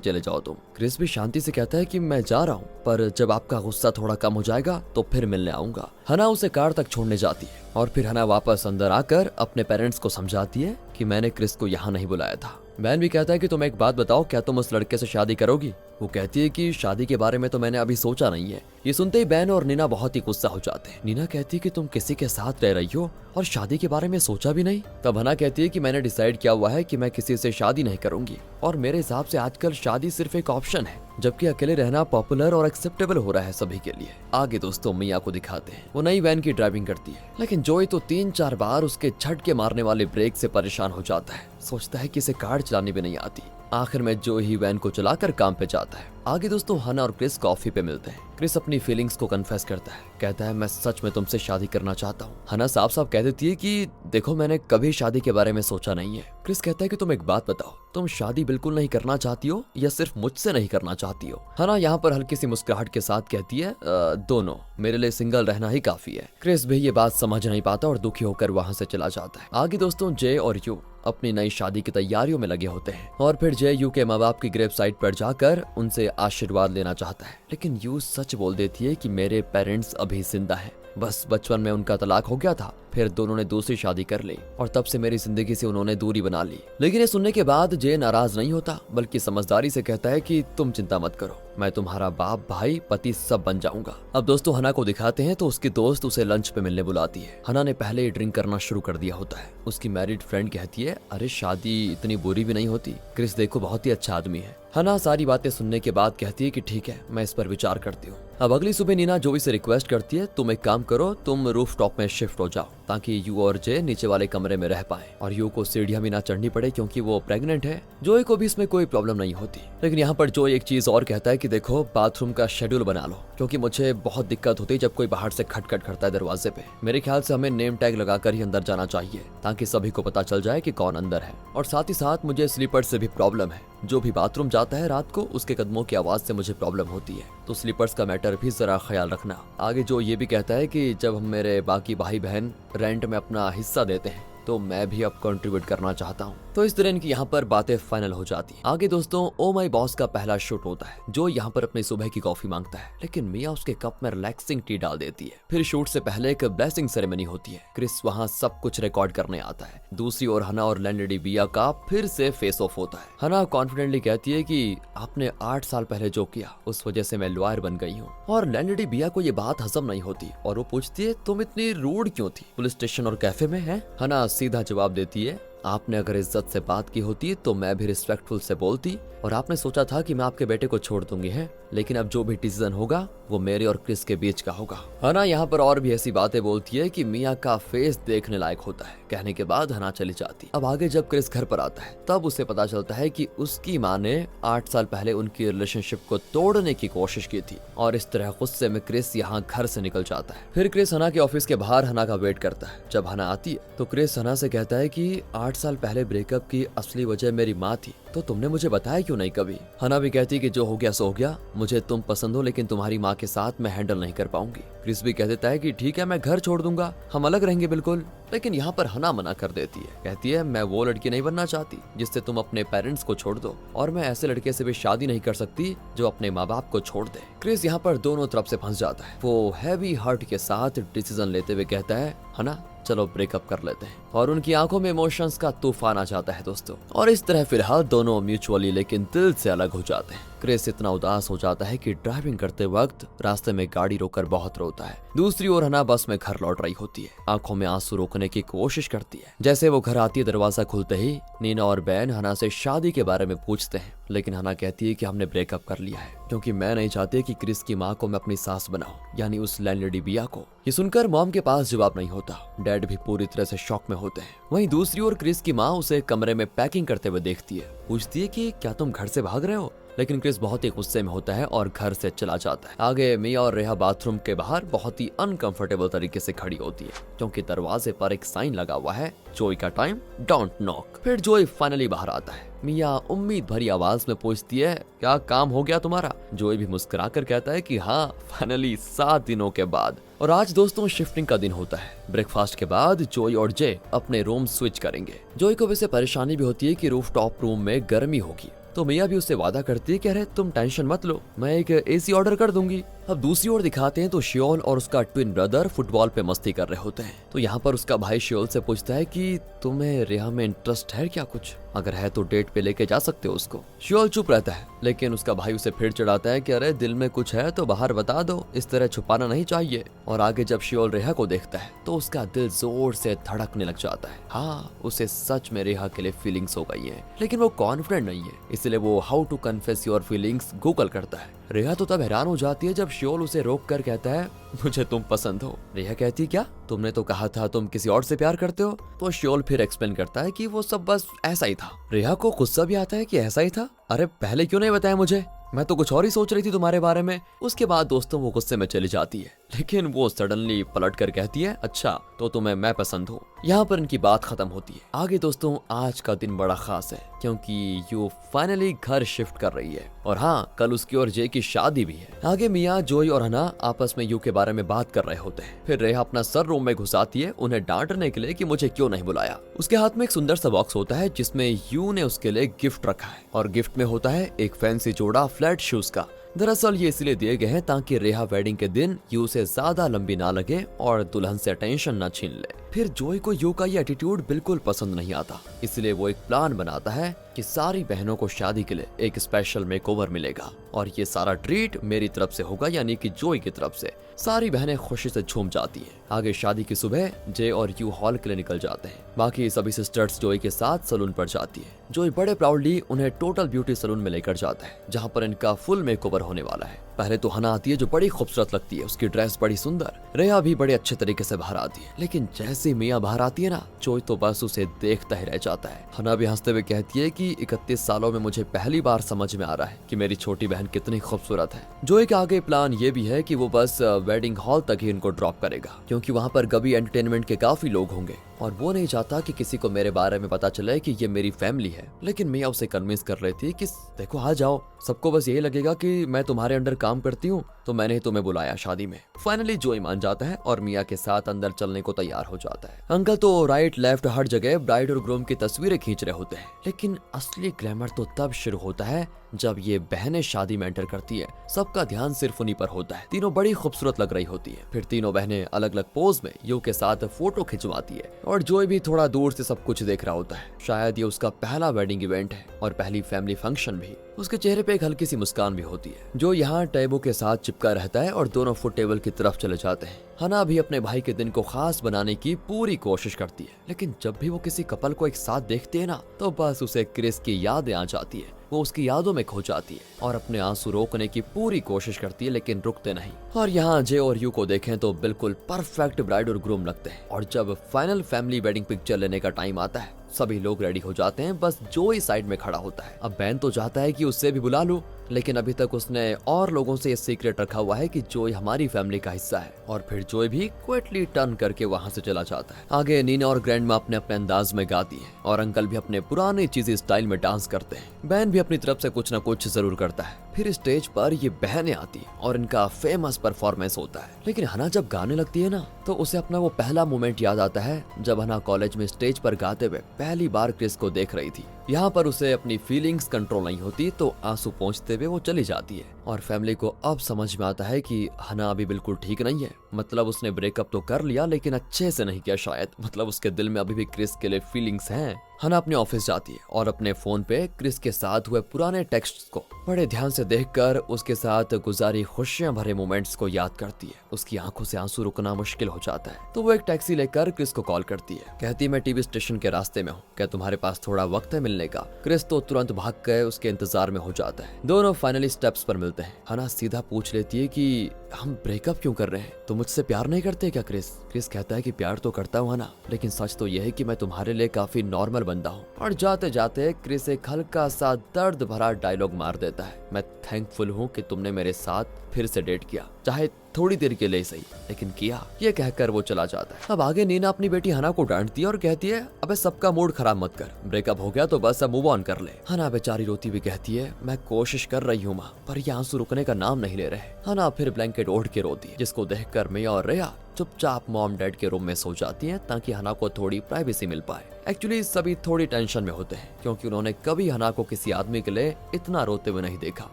चले जाओ तुम। क्रिस भी शांति से कहता है कि मैं जा रहा हूँ, पर जब आपका गुस्सा थोड़ा कम हो जाएगा तो फिर मिलने आऊंगा। हना उसे कार तक छोड़ने जाती है और फिर हना वापस अंदर आकर अपने पेरेंट्स को समझाती है कि मैंने क्रिस को यहाँ नहीं बुलाया था। बैन भी कहता है कि तुम एक बात बताओ, क्या तुम उस लड़के से शादी करोगी? वो कहती है कि शादी के बारे में तो मैंने अभी सोचा नहीं है। ये सुनते ही बैन और नीना बहुत ही गुस्सा हो जाते हैं। नीना कहती है कि तुम किसी के साथ रह रही हो और शादी के बारे में सोचा भी नहीं। तब हना कहती है कि मैंने डिसाइड किया हुआ है कि मैं किसी से शादी नहीं करूंगी, और मेरे हिसाब से आजकल शादी सिर्फ एक ऑप्शन है, जबकि अकेले रहना पॉपुलर और एक्सेप्टेबल हो रहा है सभी के लिए। आगे दोस्तों मिया को दिखाते हैं, वो नई वैन की ड्राइविंग करती है, लेकिन जोई तो 3-4 बार उसके झटके मारने वाले ब्रेक से परेशान हो जाता है। सोचता है कि इसे कार चलानी भी नहीं आती। आखिर में जो ही वैन को चलाकर काम पे जाता है। आगे दोस्तों हना और क्रिस कॉफी पे मिलते हैं। क्रिस अपनी फीलिंग्स को कन्फेस करता है, कहता है मैं सच में तुमसे शादी करना चाहता हूँ। हना साफ साफ कह देती है कि देखो मैंने कभी शादी के बारे में सोचा नहीं है। क्रिस कहता है कि तुम एक बात बताओ, तुम शादी बिल्कुल नहीं करना चाहती हो या सिर्फ मुझसे नहीं करना चाहती हो? हना यहाँ पर हल्की सी मुस्कुराहट के साथ कहती है दोनों, मेरे लिए सिंगल रहना ही काफी है। क्रिस भी ये बात समझ नहीं पाता और दुखी होकर वहाँ से चला जाता है। आगे दोस्तों जे और यू अपनी नई शादी की तैयारियों में लगे होते हैं, और फिर जय यू के माँ बाप की ग्रेव साइट पर जाकर उनसे आशीर्वाद लेना चाहता है, लेकिन यू सच बोल देती है कि मेरे पेरेंट्स अभी जिंदा हैं, बस बचपन में उनका तलाक हो गया था, फिर दोनों ने दूसरी शादी कर ली और तब से मेरी जिंदगी से उन्होंने दूरी बना ली। लेकिन ये सुनने के बाद जय नाराज नहीं होता, बल्कि समझदारी से कहता है कि तुम चिंता मत करो, मैं तुम्हारा बाप, भाई, पति सब बन जाऊंगा। अब दोस्तों हना को दिखाते हैं तो उसकी दोस्त उसे लंच पे मिलने बुलाती है। हना ने पहले ही ड्रिंक करना शुरू कर दिया होता है। उसकी मैरिड फ्रेंड कहती है अरे शादी इतनी बुरी भी नहीं होती, क्रिस देखो बहुत ही अच्छा आदमी है। हना सारी बातें सुनने के बाद कहती है कि ठीक है, मैं इस पर विचार करती हूँ। अब अगली सुबह नीना जोई से रिक्वेस्ट करती है तुम एक काम करो, तुम रूफ टॉप में शिफ्ट हो जाओ ताकि यू और जे नीचे वाले कमरे में रह पाए और यू को सीढ़ियां भी ना चढ़नी पड़े क्योंकि वो प्रेग्नेंट है। जोई को भी इसमें कोई प्रॉब्लम नहीं होती। लेकिन यहाँ पर जोई एक चीज और कहता है कि देखो बाथरूम का शेड्यूल बना लो, क्योंकि मुझे बहुत दिक्कत होती है जब कोई बाहर से खटखट करता है दरवाजे पे। मेरे ख्याल से हमें नेम टैग लगाकर ही अंदर जाना चाहिए ताकि सभी को पता चल जाए कि कौन अंदर है। और साथ ही साथ मुझे स्लीपर से भी प्रॉब्लम है, जो भी बाथरूम जाता है रात को उसके कदमों की आवाज से मुझे प्रॉब्लम होती है, तो स्लीपर्स का मैटर भी जरा ख्याल रखना। आगे जो ये भी कहता है कि जब हम मेरे बाकी भाई बहन रेंट में अपना हिस्सा देते हैं तो मैं भी अब कंट्रीब्यूट करना चाहता हूँ। तो इस तरह इनकी यहाँ पर बातें फाइनल हो जाती हैं। आगे दोस्तों ओ माई बॉस का पहला शूट होता है। जो यहाँ पर अपनी सुबह की कॉफी मांगता है, लेकिन मिया उसके कप में रिलैक्सिंग टी डाल देती है। फिर शूट से पहले एक ब्लेसिंग सेरेमनी होती है। क्रिस वहाँ सब कुछ रिकॉर्ड करने आता है। दूसरी ओर हना और लैंडडी बिया का फिर से फेस ऑफ होता है। हना कॉन्फिडेंटली कहती है कि आपने 8 साल पहले जो किया उस वजह से मैं लॉयर बन गई हूँ। और लैंडडी बिया को ये बात हजम नहीं होती और वो पूछती है तुम इतनी रूड क्यों थी, पुलिस स्टेशन और कैफे में है? हना सीधा जवाब देती है आपने अगर इज्जत से बात की होती तो मैं भी रिस्पेक्टफुल से बोलती, और आपने सोचा था कि मैं आपके बेटे को छोड़ दूंगी है, लेकिन अब जो भी डिसीजन होगा वो मेरे और क्रिस के बीच का होगा। हना यहाँ पर और भी ऐसी बातें बोलती है कि मिया का फेस देखने लायक होता है। कहने के बाद हना चली जाती। अब आगे जब क्रिस घर पर आता है तब उसे पता चलता है कि उसकी माँ ने 8 साल पहले उनकी रिलेशनशिप को तोड़ने की कोशिश की थी, और इस तरह गुस्से में क्रिस यहाँ घर से निकल जाता है। फिर क्रिस हना के ऑफिस के बाहर हना का वेट करता है। जब हना आती है तो क्रिस हना से कहता है कि 8 साल पहले ब्रेकअप की असली वजह मेरी माँ थी, तो तुमने मुझे बताया क्यों नहीं कभी? हना भी कहती कि जो हो गया सो हो गया, मुझे तुम पसंद हो लेकिन तुम्हारी माँ के साथ मैं हैंडल नहीं कर पाऊंगी। क्रिस भी कह देता है कि ठीक है मैं घर छोड़ दूंगा, हम अलग रहेंगे बिल्कुल। लेकिन यहाँ पर हना मना कर देती है, कहती है मैं वो लड़की नहीं बनना चाहती जिससे तुम अपने पेरेंट्स को छोड़ दो, और मैं ऐसे लड़के से भी शादी नहीं कर सकती जो अपने माँ बाप को छोड़ दे। क्रिस यहाँ पर दोनों तरफ से फंस जाता है। वो हैवी हार्ट के साथ डिसीजन लेते हुए कहता है हना चलो ब्रेकअप कर लेते हैं, और उनकी आंखों में इमोशंस का तूफान आ जाता है दोस्तों। और इस तरह फिलहाल दोनों म्यूचुअली लेकिन दिल से अलग हो जाते हैं। क्रिस इतना उदास हो जाता है कि ड्राइविंग करते वक्त रास्ते में गाड़ी रोककर बहुत रोता है। दूसरी ओर हना बस में घर लौट रही होती है, आंखों में आंसू रोकने की कोशिश करती है। जैसे वो घर आती है दरवाजा खुलते ही नीना और बैन हना से शादी के बारे में पूछते हैं, लेकिन हना कहती है कि हमने ब्रेकअप कर लिया है क्योंकि मैं नहीं चाहती कि क्रिस की माँ को मैं अपनी सास बनाऊं, यानी उस लैंडलेडी बिया को। ये सुनकर मॉम के पास जवाब नहीं होता। डैड भी पूरी तरह से शॉक में होते हैं। वहीं दूसरी ओर क्रिस की माँ उसे कमरे में पैकिंग करते हुए देखती है, पूछती है कि क्या तुम घर से भाग रहे हो? लेकिन क्रिस बहुत ही गुस्से में होता है और घर से चला जाता है। आगे मिया और रेहा बाथरूम के बाहर बहुत ही अनकंफर्टेबल तरीके से खड़ी होती है क्योंकि दरवाजे पर एक साइन लगा हुआ है, जोई का टाइम, डोंट नॉक। फिर जोई फाइनली बाहर आता है। मिया उम्मीद भरी आवाज में पूछती है, क्या काम हो गया तुम्हारा? जोई भी मुस्कुराकर कहता है कि हाँ, फाइनली 7 दिनों के बाद। और आज दोस्तों शिफ्टिंग का दिन होता है। ब्रेकफास्ट के बाद जोई और जे अपने रूम स्विच करेंगे। जोई को वैसे परेशानी भी होती है कि रूफटॉप रूम में गर्मी होगी, तो मिया भी उससे वादा करती है कि अरे तुम टेंशन मत लो, मैं एक एसी ऑर्डर कर दूंगी। अब दूसरी ओर दिखाते हैं तो शियोल और उसका ट्विन ब्रदर फुटबॉल पे मस्ती कर रहे होते हैं। तो यहाँ पर उसका भाई शियोल से पूछता है कि तुम्हें रेहा में इंटरेस्ट है क्या कुछ? अगर है तो डेट पे लेके जा सकते हो उसको। शियोल चुप रहता है, लेकिन उसका भाई उसे फिर चढ़ाता है कि अरे दिल में कुछ है तो बाहर बता दो, इस तरह छुपाना नहीं चाहिए। और आगे जब शियोल रेहा को देखता है तो उसका दिल जोर से धड़कने लग जाता है। हाँ, उसे सच में रेहा के लिए फीलिंग्स हो गई है, लेकिन वो कॉन्फिडेंट नहीं है, इसलिए वो how to confess your feelings Google करता है। रेहा तो तब हैरान हो जाती है जब शियोल उसे रोक कर कहता है, मुझे तुम पसंद हो। रेहा कहती, क्या? तुमने तो कहा था तुम किसी और से प्यार करते हो। तो शियोल फिर एक्सप्लेन करता है कि वो सब बस ऐसा ही था। रेहा को गुस्सा भी आता है कि ऐसा ही था, अरे पहले क्यों नहीं बताया मुझे, मैं तो कुछ और ही सोच रही थी तुम्हारे बारे में। उसके बाद दोस्तों वो गुस्से में चली जाती है, लेकिन वो सडनली पलट कर कहती है, अच्छा तो तुम्हें मैं पसंद हूँ। यहाँ पर इनकी बात खत्म होती है। आगे दोस्तों आज का दिन बड़ा खास है क्योंकि यू फाइनली घर शिफ्ट कर रही है और हाँ, कल उसकी और जे की शादी भी है। आगे मिया, जोई और हना आपस में यू के बारे में बात कर रहे होते हैं। फिर रेहा अपना सर रूम में घुसाती है उन्हें डांटने के लिए कि मुझे क्यों नहीं बुलाया। उसके हाथ में एक सुंदर सा बॉक्स होता है जिसमें यू ने उसके लिए गिफ्ट रखा है और गिफ्ट में होता है एक फैंसी जोड़ा फ्लैट शूज का। दरअसल ये इसलिए दिए गए हैं ताकि रेहा वेडिंग के दिन यू से ज्यादा लंबी ना लगे और दुल्हन से अटेंशन ना छीन ले। फिर जोई को यू का ये एटीट्यूड बिल्कुल पसंद नहीं आता, इसलिए वो एक प्लान बनाता है कि सारी बहनों को शादी के लिए एक स्पेशल मेकओवर मिलेगा और ये सारा ट्रीट मेरी तरफ से होगा, यानी कि जोई की तरफ से। सारी बहनें खुशी से झूम जाती हैं। आगे शादी की सुबह जे और यू हॉल के लिए निकल जाते हैं। बाकी सभी सिस्टर्स जोई के साथ सलून पर जाती है। जोई बड़े प्राउडली उन्हें टोटल ब्यूटी सलून में लेकर जाता है जहाँ पर इनका फुल मेकओवर होने वाला है। पहले तो हना आती है जो बड़ी खूबसूरत लगती है, उसकी ड्रेस बड़ी सुंदर। रेहा भी बड़े अच्छे तरीके से बाहर आती है, लेकिन जैसे मिया बाहर आती है ना, जोई तो बस उसे देखता ही रह जाता है। हना भी हंसते हुए कहती है कि 31 सालों में मुझे पहली बार समझ में आ रहा है कि मेरी छोटी बहन कितनी खूबसूरत है। जोई का आगे प्लान ये भी है कि वो बस वेडिंग हॉल तक ही इनको ड्रॉप करेगा क्योंकि वहाँ पर गबी एंटरटेनमेंट के काफी लोग होंगे और वो नहीं चाहता कि किसी को मेरे बारे में पता चले कि ये मेरी फैमिली है। लेकिन मिया उसे कन्विंस कर रही थी कि देखो आ जाओ, सबको बस यही लगेगा कि मैं तुम्हारे अंडर काम करती हूँ, तो मैंने ही तुम्हें बुलाया शादी में। फाइनली जोई मान जाता है और मिया के साथ अंदर चलने को तैयार हो जाता है। अंकल तो राइट लेफ्ट हर जगह ब्राइड और ग्रूम की तस्वीरें खींच रहे होते हैं, लेकिन असली ग्लैमर तो तब शुरू होता है जब ये बहनें शादी में एंटर करती है। सबका ध्यान सिर्फ उन्हीं पर होता है। तीनों बड़ी खूबसूरत लग रही होती है। फिर तीनों बहनें अलग अलग पोज में यू के साथ फोटो खिंचवाती है और जोई भी थोड़ा दूर से सब कुछ देख रहा होता है। शायद ये उसका पहला वेडिंग इवेंट है और पहली फैमिली फंक्शन भी। उसके चेहरे पे एक हल्की सी मुस्कान भी होती है। जो यहाँ टैबो के साथ चिपका रहता है और दोनों फुट टेबल की तरफ चले जाते हैं। हना भी अपने भाई के दिन को खास बनाने की पूरी कोशिश करती है, लेकिन जब भी वो किसी कपल को एक साथ देखती है ना, तो बस उसे क्रिस की यादें आ जाती है। वो उसकी यादों में खो जाती है और अपने आंसू रोकने की पूरी कोशिश करती है, लेकिन रुकते नहीं। और यहाँ जे और यू को देखें तो बिल्कुल परफेक्ट ब्राइड और ग्रूम लगते हैं। और जब फाइनल फैमिली वेडिंग पिक्चर लेने का टाइम आता है, सभी लोग रेडी हो जाते हैं, बस जो ही साइड में खड़ा होता है। अब बैन तो चाहता है कि उससे भी बुला लूं, लेकिन अभी तक उसने और लोगों से ये सीक्रेट रखा हुआ है कि जोई हमारी फैमिली का हिस्सा है। और फिर जोई भी क्विकली टर्न करके वहां से चला जाता है। आगे नीना और ग्रैंडमा अपने अपने अंदाज में गाती है और अंकल भी अपने पुराने चीजी स्टाइल में डांस करते हैं। बैन भी अपनी तरफ से कुछ न कुछ जरूर करता है। फिर स्टेज पर ये बहनें आती है और इनका फेमस परफॉर्मेंस होता है। लेकिन हना जब गाने लगती है ना, तो उसे अपना वो पहला मोमेंट याद आता है जब हना कॉलेज में स्टेज पर गाते हुए पहली बार क्रिस को देख रही थी। यहाँ पर उसे अपनी फीलिंग्स कंट्रोल नहीं होती, तो आंसू पोंछते हुए वो चली जाती है। और फैमिली को अब समझ में आता है कि हना अभी बिल्कुल ठीक नहीं है। मतलब उसने ब्रेकअप तो कर लिया, लेकिन अच्छे से नहीं किया शायद। मतलब उसके दिल में अभी भी क्रिस के लिए फीलिंग्स हैं। हना अपने ऑफिस जाती है और अपने फोन पे क्रिस के साथ हुए पुराने टेक्स्ट्स को बड़े ध्यान से देखकर उसके साथ गुजारी खुशियां भरे मोमेंट्स को याद करती है। उसकी आंखों से आंसू रुकना मुश्किल हो जाता है, तो वो एक टैक्सी लेकर क्रिस को कॉल करती है। कहती है मैं टीवी स्टेशन के रास्ते में हूँ, क्या तुम्हारे पास थोड़ा वक्त है मिलने का? क्रिस तो तुरंत भाग कर उसके इंतजार में हो जाता है। दोनों फाइनली स्टेप्स पर मिलते हैं। हना सीधा पूछ लेती है कि हम ब्रेकअप क्यों कर रहे हैं? तुम मुझसे प्यार नहीं करते क्या क्रिस? क्रिस कहता है कि प्यार तो करता हूँ ना, लेकिन सच तो यह है कि मैं तुम्हारे लिए काफी नॉर्मल बंदा हूँ। और जाते जाते क्रिस एक हल्का सा दर्द भरा डायलॉग मार देता है, मैं थैंकफुल हूँ कि तुमने मेरे साथ फिर से डेट किया, चाहे थोड़ी देर के लिए सही, लेकिन किया। ये कहकर वो चला जाता है। अब आगे नीना अपनी बेटी हना को डांटती है और कहती है, अबे सबका मूड खराब मत कर, ब्रेकअप हो गया तो बस अब मूव ऑन कर ले। हना बेचारी रोती हुई कहती है, मैं कोशिश कर रही हूँ माँ, पर ये आंसू रुकने का नाम नहीं ले रहे। हना फिर ब्लैंकेट ओढ़ के रोती है, जिसको देखकर मिया और रेया चुपचाप मॉम डैड के रूम में सो जाती हैं ताकि हना को थोड़ी प्राइवेसी मिल पाए। एक्चुअली सभी थोड़ी टेंशन में होते हैं क्योंकि उन्होंने कभी हना को किसी आदमी के लिए इतना रोते हुए नहीं देखा।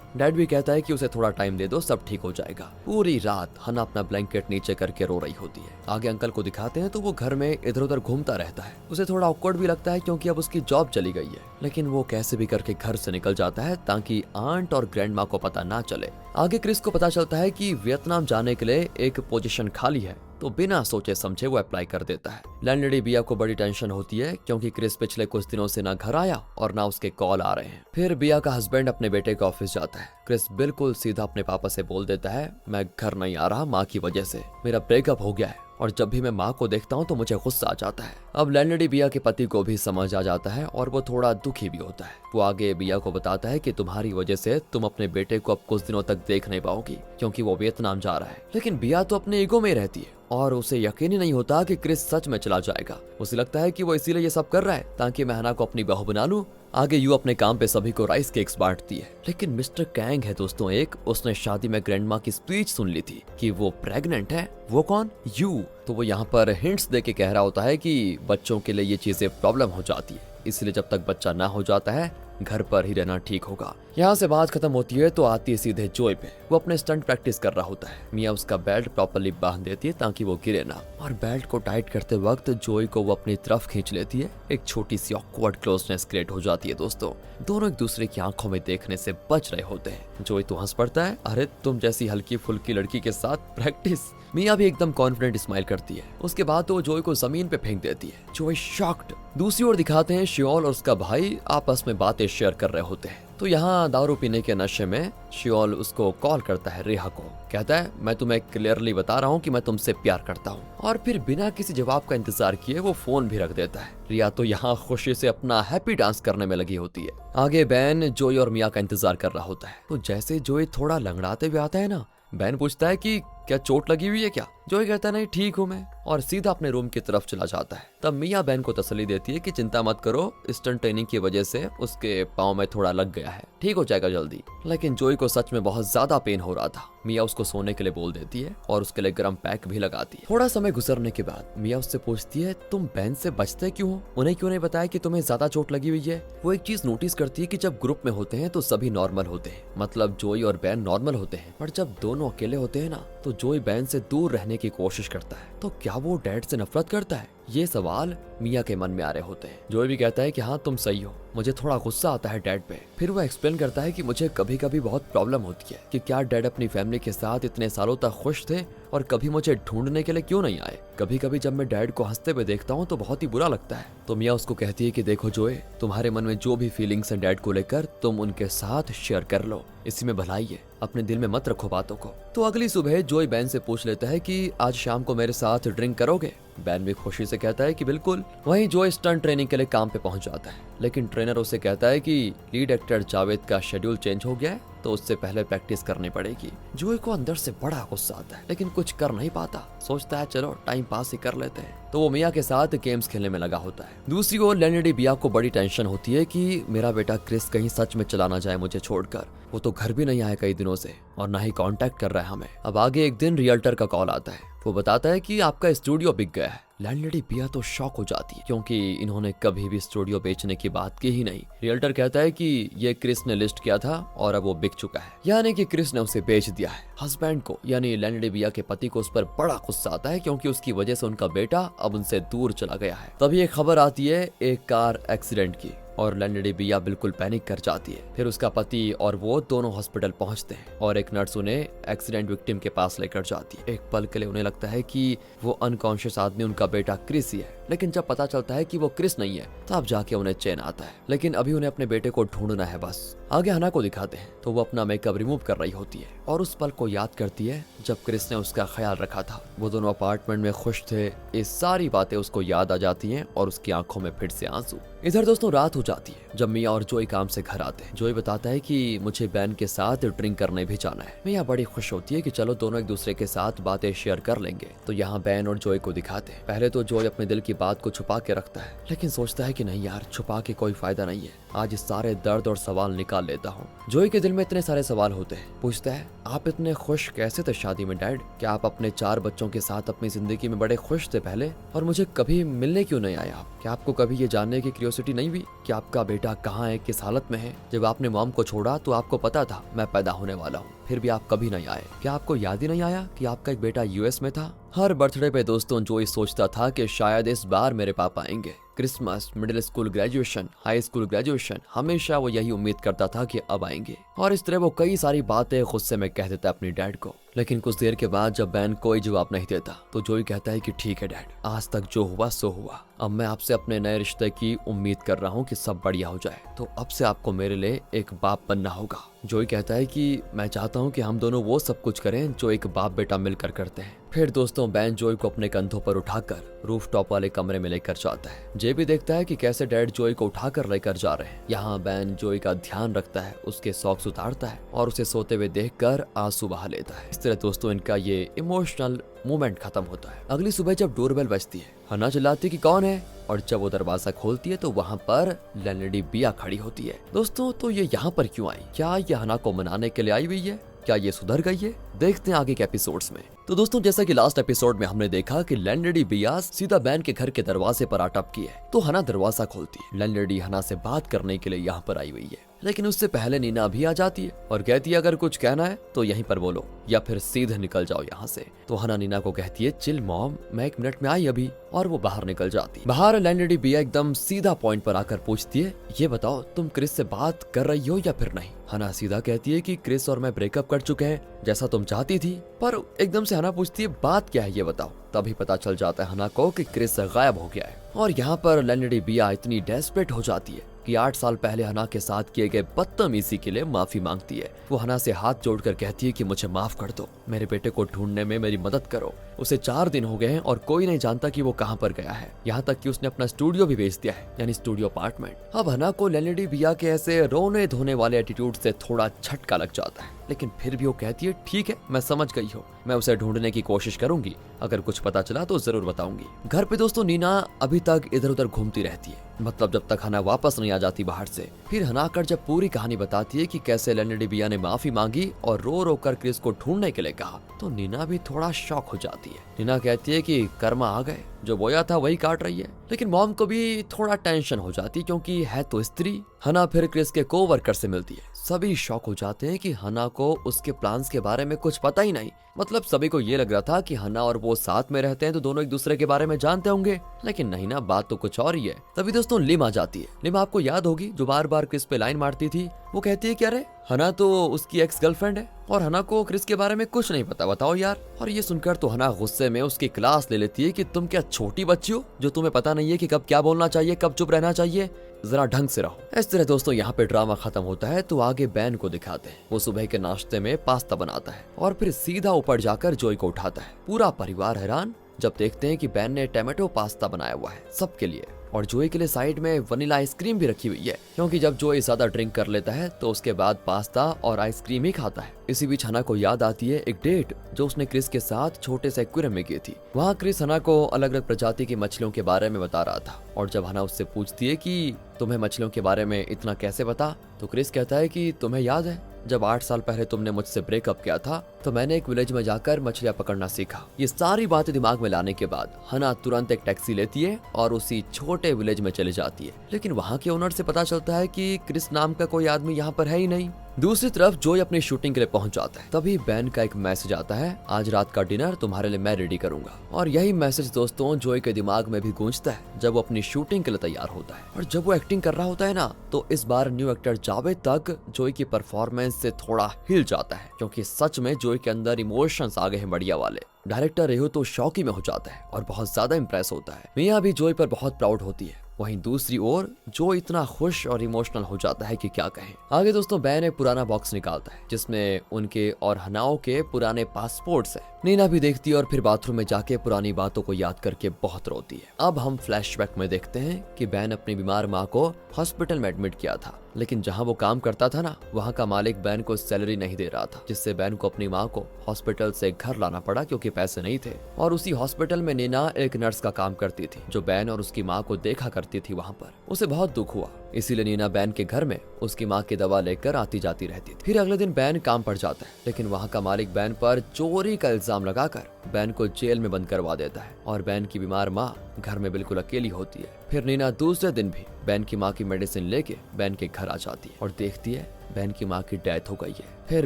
डैड भी कहता है कि उसे थोड़ा टाइम दे दो, सब ठीक हो जाएगा। पूरी रात हना अपना ब्लैंकेट नीचे करके रो रही होती है। आगे अंकल को दिखाते हैं तो वो घर में इधर उधर घूमता रहता है। उसे थोड़ा ऑकवर्ड भी लगता है क्योंकि अब उसकी जॉब चली गई है, लेकिन वो कैसे भी करके घर से निकल जाता है ताकि आंट और ग्रैंड माँ को पता ना चले। आगे क्रिस को पता चलता है कि वियतनाम जाने के लिए एक पोजीशन खाली है, तो बिना सोचे समझे वो अप्लाई कर देता है। लैंडलेडी बिया को बड़ी टेंशन होती है क्योंकि क्रिस पिछले कुछ दिनों से ना घर आया और ना उसके कॉल आ रहे हैं। फिर बिया का हस्बैंड अपने बेटे के ऑफिस जाता है। क्रिस बिल्कुल सीधा अपने पापा से बोल देता है, मैं घर नहीं आ रहा माँ की वजह से, मेरा ब्रेकअप हो गया है और जब भी मैं माँ को देखता हूँ तो मुझे गुस्सा आ जाता है। अब लैंडलेडी बिया के पति को भी समझ आ जाता है और वो थोड़ा दुखी भी होता है। वो आगे बिया को बताता है कि तुम्हारी वजह से तुम अपने बेटे को अब कुछ दिनों तक देख नहीं पाओगी क्योंकि वो वियतनाम जा रहा है। लेकिन बिया तो अपने ईगो में रहती है और उसे यकीन ही नहीं होता कि क्रिस सच में चला जाएगा। उसे लगता है कि वो इसीलिए ये सब कर रहा है ताकि मैं हना को अपनी बहू बना लूं। आगे यू अपने काम पे सभी को राइस केक्स बांटती है, लेकिन मिस्टर कैंग है दोस्तों एक, उसने शादी में ग्रैंड माँ की स्पीच सुन ली थी कि वो प्रेग्नेंट है। वो कौन? यू। तो वो यहाँ पर हिंट्स दे के कह रहा होता है कि बच्चों के लिए ये चीजें प्रॉब्लम हो जाती है, इसलिए जब तक बच्चा ना हो जाता है घर पर ही रहना ठीक होगा। यहाँ से बात खत्म होती है तो आती है सीधे जोय पे। वो अपने स्टंट प्रैक्टिस कर रहा होता है। मिया उसका बेल्ट प्रॉपर्ली बांध देती है ताकि वो गिरे ना, और बेल्ट को टाइट करते वक्त जोय को वो अपनी तरफ खींच लेती है। एक छोटी सी ऑकवर्ड क्लोजनेस क्रिएट हो जाती है दोस्तों। दोनों एक दूसरे की आंखों में देखने से बच रहे होते हैं। जोय तो हंस पड़ता है, अरे तुम जैसी हल्की फुल्की लड़की के साथ प्रैक्टिस। मिया भी एकदम कॉन्फिडेंट स्माइल करती है। उसके बाद तो जोय को जमीन पे फेंक देती है। जोय शॉक्ड। दूसरी ओर दिखाते हैं शियोल और उसका भाई आपस में बातें शेयर कर रहे होते हैं। तो यहाँ दारू पीने के नशे में शियोल उसको कॉल करता है, रेहा को। कहता है, मैं तुम्हें क्लियरली बता रहा हूँ कि मैं तुमसे प्यार करता हूँ। और फिर बिना किसी जवाब का इंतजार किए वो फोन भी रख देता है। रिया तो यहाँ खुशी से अपना हैप्पी डांस करने में लगी होती है। आगे बैन जोय और मिया का इंतजार कर रहा होता है। तो जैसे जोय थोड़ा लंगड़ाते हुए आता है ना, बैन पूछता है कि क्या चोट लगी हुई है क्या? जोय कहता है नहीं ठीक हूँ मैं, और सीधा अपने रूम की तरफ चला जाता है। तब मिया बैन को तसल्ली देती है कि चिंता मत करो, स्टंट ट्रेनिंग की वजह से उसके पाँव में थोड़ा लग गया है, ठीक हो जाएगा जल्दी। लेकिन जोय को सच में बहुत ज्यादा पेन हो रहा था। मिया उसको सोने के लिए बोल देती है और उसके लिए गर्म पैक भी लगाती है। थोड़ा समय गुजरने के बाद मिया उससे पूछती है, तुम बैन से बचते क्यों हो? उन्हें क्यों नहीं बताया कि तुम्हें ज्यादा चोट लगी हुई है? वो एक चीज नोटिस करती है कि जब ग्रुप में होते हैं तो सभी नॉर्मल होते हैं, मतलब जोय और बैन नॉर्मल होते हैं, पर जब दोनों अकेले होते हैं ना तो जोय बैन से दूर रहने की कोशिश करता है। तो क्या वो डैड से नफरत करता है? ये सवाल मिया के मन में आ रहे होते हैं। जोय भी कहता है कि हाँ तुम सही हो, मुझे थोड़ा गुस्सा आता है डैड पे। फिर वो एक्सप्लेन करता है कि मुझे कभी कभी बहुत प्रॉब्लम होती है कि क्या डैड अपनी फैमिली के साथ इतने सालों तक खुश थे और कभी मुझे ढूंढने के लिए क्यों नहीं आए। कभी कभी जब मैं डैड को हंसते हुए देखता हूँ तो बहुत ही बुरा लगता है। तो मिया उसको कहती है कि देखो जोय, तुम्हारे मन में जो भी फीलिंग्स हैं डैड को लेकर, तुम उनके साथ शेयर कर लो, इसी में भलाई है, अपने दिल में मत रखो बातों को। तो अगली सुबह जोय बैन से पूछ लेता है कि आज शाम को मेरे साथ ड्रिंक करोगे? बैन भी खुशी से कहता है कि बिल्कुल। वहीं जोय स्टंट ट्रेनिंग के लिए काम पे पहुंच जाता है, लेकिन ट्रेनर उसे कहता है कि लीड एक्टर जावेद का शेड्यूल चेंज हो गया है तो उससे पहले प्रैक्टिस करनी पड़ेगी। जोय को अंदर से बड़ा गुस्सा आता है, लेकिन कुछ कर नहीं पाता। सोचता है चलो टाइम पास ही कर लेते हैं, तो वो मिया के साथ गेम्स खेलने में लगा होता है। दूसरी ओर लैंडलेडी बिया को बड़ी टेंशन होती है कि मेरा बेटा क्रिस कहीं सच में चला ना जाए मुझे छोड़कर। वो तो घर भी नहीं आया कई दिनों से और ना ही कांटेक्ट कर रहा है हमें। अब आगे एक दिन रियल्टर का कॉल आता है। वो बताता है कि आपका स्टूडियो बिक गया है। लैंडलेडी बिया तो शॉक हो जाती है क्योंकि इन्होंने कभी भी स्टूडियो बेचने की बात की ही नहीं। रियल्टर कहता है कि ये क्रिस ने लिस्ट किया था और अब वो बिक चुका है, यानी कि क्रिस ने उसे बेच दिया है। हस्बैंड को यानी लैंडलेडी बिया के पति को उस पर बड़ा गुस्सा आता है क्योंकि उसकी वजह से उनका बेटा अब उनसे दूर चला गया है। तभी एक खबर आती है एक कार एक्सीडेंट की। और लैंडलेडी बिया बिल्कुल पैनिक कर जाती है। फिर उसका पति और वो दोनों हॉस्पिटल पहुंचते हैं और एक नर्स उन्हें एक्सीडेंट विक्टिम के पास लेकर जाती है। एक पल के लिए उन्हें लगता है कि वो अनकॉन्शियस आदमी उनका बेटा क्रिस ही है, लेकिन जब पता चलता है कि वो क्रिस नहीं है तब जाके उन्हें चैन आता है। लेकिन अभी उन्हें अपने बेटे को ढूंढना है बस। आगे हना को दिखाते हैं तो वो अपना मेकअप रिमूव कर रही होती है और उस पल को याद करती है जब क्रिस ने उसका ख्याल रखा था। वो दोनों अपार्टमेंट में खुश थे। ये सारी बातें उसको याद आ जाती हैं और उसकी आंखों में फिर से आंसू। इधर दोस्तों रात हो जाती है जब मिया और जोई काम से घर आते हैं। जोई बताता है कि मुझे बैन के साथ ड्रिंक करने भी जाना है। मिया बड़ी खुश होती है कि चलो दोनों एक दूसरे के साथ बातें शेयर कर लेंगे। तो यहाँ बैन और जोई को दिखाते हैं। पहले तो जोई अपने दिल की बात को छुपा के रखता है, लेकिन सोचता है कि नहीं यार, छुपा के कोई फायदा नहीं है। आज इस सारे दर्द और सवाल निकाल लेता हूँ। जोई के दिल में इतने सारे सवाल होते हैं। पूछता है, आप इतने खुश कैसे थे शादी में डैड? क्या आप अपने 4 बच्चों के साथ अपनी जिंदगी में बड़े खुश थे पहले? और मुझे कभी मिलने क्यों नहीं आया आप? क्या आपको कभी ये जानने की क्यूरियोसिटी नहीं हुई कि आपका बेटा कहाँ है, किस हालत में है? जब आपने मॉम को छोड़ा तो आपको पता था मैं पैदा होने वाला हूँ, फिर भी आप कभी नहीं आए। क्या आपको याद ही नहीं आया कि आपका एक बेटा यूएस में था? हर बर्थडे पे दोस्तों जोई सोचता था कि शायद इस बार मेरे पापा आएंगे। Christmas, middle school graduation, high school graduation, हमेशा वो यही उम्मीद करता था कि अब आएंगे। और इस तरह वो कई सारी बातें गुस्से में कह देता अपनी डैड को। लेकिन कुछ देर के बाद जब बैन कोई जवाब नहीं देता तो जोई कहता है कि ठीक है डैड, आज तक जो हुआ सो हुआ। अब मैं आपसे अपने नए रिश्ते की उम्मीद कर रहा हूँ कि सब बढ़िया हो जाए। तो अब से आपको मेरे लिए एक बाप बनना होगा। जोई कहता है कि मैं चाहता हूँ कि हम दोनों वो सब कुछ करें जो एक बाप बेटा मिलकर करते हैं। फिर दोस्तों बैन जोई को अपने कंधों पर उठाकर रूफटॉप वाले कमरे में लेकर जाता है। जे भी देखता है कि कैसे डैड जोई को उठाकर लेकर जा रहे हैं। यहाँ बैन जोई का ध्यान रखता है, उसके सॉक्स उतारता है और उसे सोते हुए देखकर आंसू बहा लेता है। इस तरह दोस्तों इनका ये इमोशनल मोमेंट खत्म होता है। अगली सुबह जब डोरबेल बजती है, हना चिल्लाती कि कौन है, और जब वो दरवाजा खोलती है तो वहाँ पर लैंडलेडी बिया खड़ी होती है। दोस्तों तो ये यहाँ पर क्यों आई? क्या ये हना को मनाने के लिए आई हुई है? क्या ये सुधर गई है? देखते हैं आगे के एपिसोड्स में। तो दोस्तों जैसा कि लास्ट एपिसोड में हमने देखा कि लैंडलेडी बिया सीधा बैन के घर के दरवाजे पर आ टपकी है तो हना दरवाजा खोलती है। लैंडलेडी हना से बात करने के लिए यहाँ पर आई हुई है, लेकिन उससे पहले नीना भी आ जाती है और कहती है अगर कुछ कहना है तो यहीं पर बोलो या फिर सीधे निकल जाओ यहाँ से। तो हना नीना को कहती है चिल मॉम, मैं 1 मिनट में आई अभी, और वो बाहर निकल जाती है। बाहर लैंडलेडी बिया एकदम सीधा पॉइंट पर आकर पूछती है, ये बताओ तुम क्रिस से बात कर रही हो या फिर नहीं? हना सीधा कहती है कि क्रिस और मैं ब्रेकअप कर चुके हैं जैसा तुम चाहती थी। पर एकदम से हना पूछती है बात क्या है ये बताओ। तभी पता चल जाता है हना को कि क्रिस गायब हो गया है। और यहाँ पर लैंडलेडी बिया इतनी डेस्परेट हो जाती है कि 8 साल पहले हना के साथ किए गए बदतमीजी के लिए माफी मांगती है। वो हना से हाथ जोड़कर कहती है कि मुझे माफ कर दो, मेरे बेटे को ढूंढने में मेरी मदद करो। उसे 4 दिन हो गए हैं और कोई नहीं जानता कि वो कहाँ पर गया है। यहाँ तक कि उसने अपना स्टूडियो भी बेच दिया है, यानी स्टूडियो अपार्टमेंट। अब हना को लैंडलेडी बिया के ऐसे रोने धोने वाले एटीट्यूड से थोड़ा झटका लग जाता है, लेकिन फिर भी वो कहती है ठीक है मैं समझ गई हूँ, मैं उसे ढूंढने की कोशिश करूंगी, अगर कुछ पता चला तो जरूर बताऊंगी। घर पे दोस्तों नीना अभी तक इधर उधर घूमती रहती है, मतलब जब तक हना वापस नहीं आ जाती बाहर से। फिर हना आकर जब पूरी कहानी बताती है कि कैसे लैंडलेडी बिया ने माफी मांगी और रो रो कर क्रिस को ढूंढने के लिए कहा, तो नीना भी थोड़ा शॉक हो जाती है। नीना कहती है कि कर्मा आ गए, जो बोया था वही काट रही है। लेकिन मॉम को भी थोड़ा टेंशन हो जाती है क्योंकि है तो स्त्री। हना फिर क्रिस के कोवर्कर से मिलती है। सभी शॉक हो जाते हैं कि हना को उसके प्लान्स के बारे में कुछ पता ही नहीं। मतलब सभी को ये लग रहा था कि हना और वो साथ में रहते हैं तो दोनों एक दूसरे के बारे में जानते होंगे, लेकिन नहीं ना, बात तो कुछ और ही है। तभी दोस्तों लिम आ जाती है। लिम आपको याद होगी जो बार बार क्रिस पे लाइन मारती थी। वो कहती है कि अरे हना तो उसकी एक्स गर्लफ्रेंड है और हना को क्रिस के बारे में कुछ नहीं पता, बताओ यार। और ये सुनकर तो हना गुस्से में उसकी क्लास ले लेती है कि तुम क्या छोटी बच्ची हो जो तुम्हें पता नहीं है कि कब क्या बोलना चाहिए, कब चुप रहना चाहिए, जरा ढंग से रहो। इस तरह दोस्तों यहाँ पे ड्रामा खत्म होता है। तो आगे बैन को दिखाते हैं। वो सुबह के नाश्ते में पास्ता बनाता है और फिर सीधा ऊपर जाकर जोई को उठाता है। पूरा परिवार हैरान जब देखते हैं कि बैन ने टोमेटो पास्ता बनाया हुआ है सबके लिए, और जोई के लिए साइड में वनीला आइसक्रीम भी रखी हुई है, क्योंकि जब जोई ज्यादा ड्रिंक कर लेता है तो उसके बाद पास्ता और आइसक्रीम ही खाता है। इसी बीच हना को याद आती है एक डेट जो उसने क्रिस के साथ छोटे से एक्वेरियम में की थी। वहाँ क्रिस हना को अलग अलग प्रजाति की मछलियों के बारे में बता रहा था, और जब हना उससे पूछती है कि तुम्हें मछलियों के बारे में इतना कैसे पता, तो क्रिस कहता है कि तुम्हें याद है जब 8 साल पहले तुमने मुझसे ब्रेकअप किया था तो मैंने एक विलेज में जाकर मछलियां पकड़ना सीखा। ये सारी बातें दिमाग में लाने के बाद हना तुरंत एक टैक्सी लेती है और उसी छोटे विलेज में चली जाती है। लेकिन वहाँ के ओनर से पता चलता है कि क्रिस नाम का कोई आदमी यहाँ पर है ही नहीं। दूसरी तरफ जोई अपनी शूटिंग के लिए पहुंच जाता है। तभी बैन का एक मैसेज आता है, आज रात का डिनर तुम्हारे लिए मैं रेडी करूंगा। और यही मैसेज दोस्तों जोई के दिमाग में भी गूंजता है जब वो अपनी शूटिंग के लिए तैयार होता है। और जब वो एक्टिंग कर रहा होता है ना, तो इस बार न्यू एक्टर जावेद तक जोई की परफॉर्मेंस से थोड़ा हिल जाता है, क्योंकि सच में जोई के अंदर इमोशंस आ गए हैं बढ़िया वाले। डायरेक्टर रेहू तो शौकी में हो जाता है और बहुत ज्यादा इंप्रेस होता है। मिया भी जोई पर बहुत प्राउड होती है। वहीं दूसरी ओर जो इतना खुश और इमोशनल हो जाता है कि क्या कहें। आगे दोस्तों बैन एक पुराना बॉक्स निकालता है जिसमें उनके और हनाओ के पुराने पासपोर्ट्स हैं। नीना भी देखती है और फिर बाथरूम में जाके पुरानी बातों को याद करके बहुत रोती है। अब हम फ्लैशबैक में देखते हैं कि बैन अपनी बीमार माँ को हॉस्पिटल में एडमिट किया था, लेकिन जहाँ वो काम करता था ना, वहाँ का मालिक बैन को सैलरी नहीं दे रहा था, जिससे बैन को अपनी माँ को हॉस्पिटल से घर लाना पड़ा क्योंकि पैसे नहीं थे। और उसी हॉस्पिटल में नीना एक नर्स का काम करती थी जो बैन और उसकी माँ को देखा करती थी वहाँ पर। उसे बहुत दुख हुआ, इसीलिए नीना बैन के घर में उसकी माँ की दवा लेकर आती जाती रहती थी। फिर अगले दिन बैन काम पर जाता है, लेकिन वहाँ का मालिक बैन पर चोरी का इल्जाम लगाकर बैन को जेल में बंद करवा देता है और बैन की बीमार माँ घर में बिल्कुल अकेली होती है। फिर नीना दूसरे दिन भी बैन की माँ की मेडिसिन लेके बैन के घर आ जाती है और देखती है बैन की माँ की डेथ हो गई है। फिर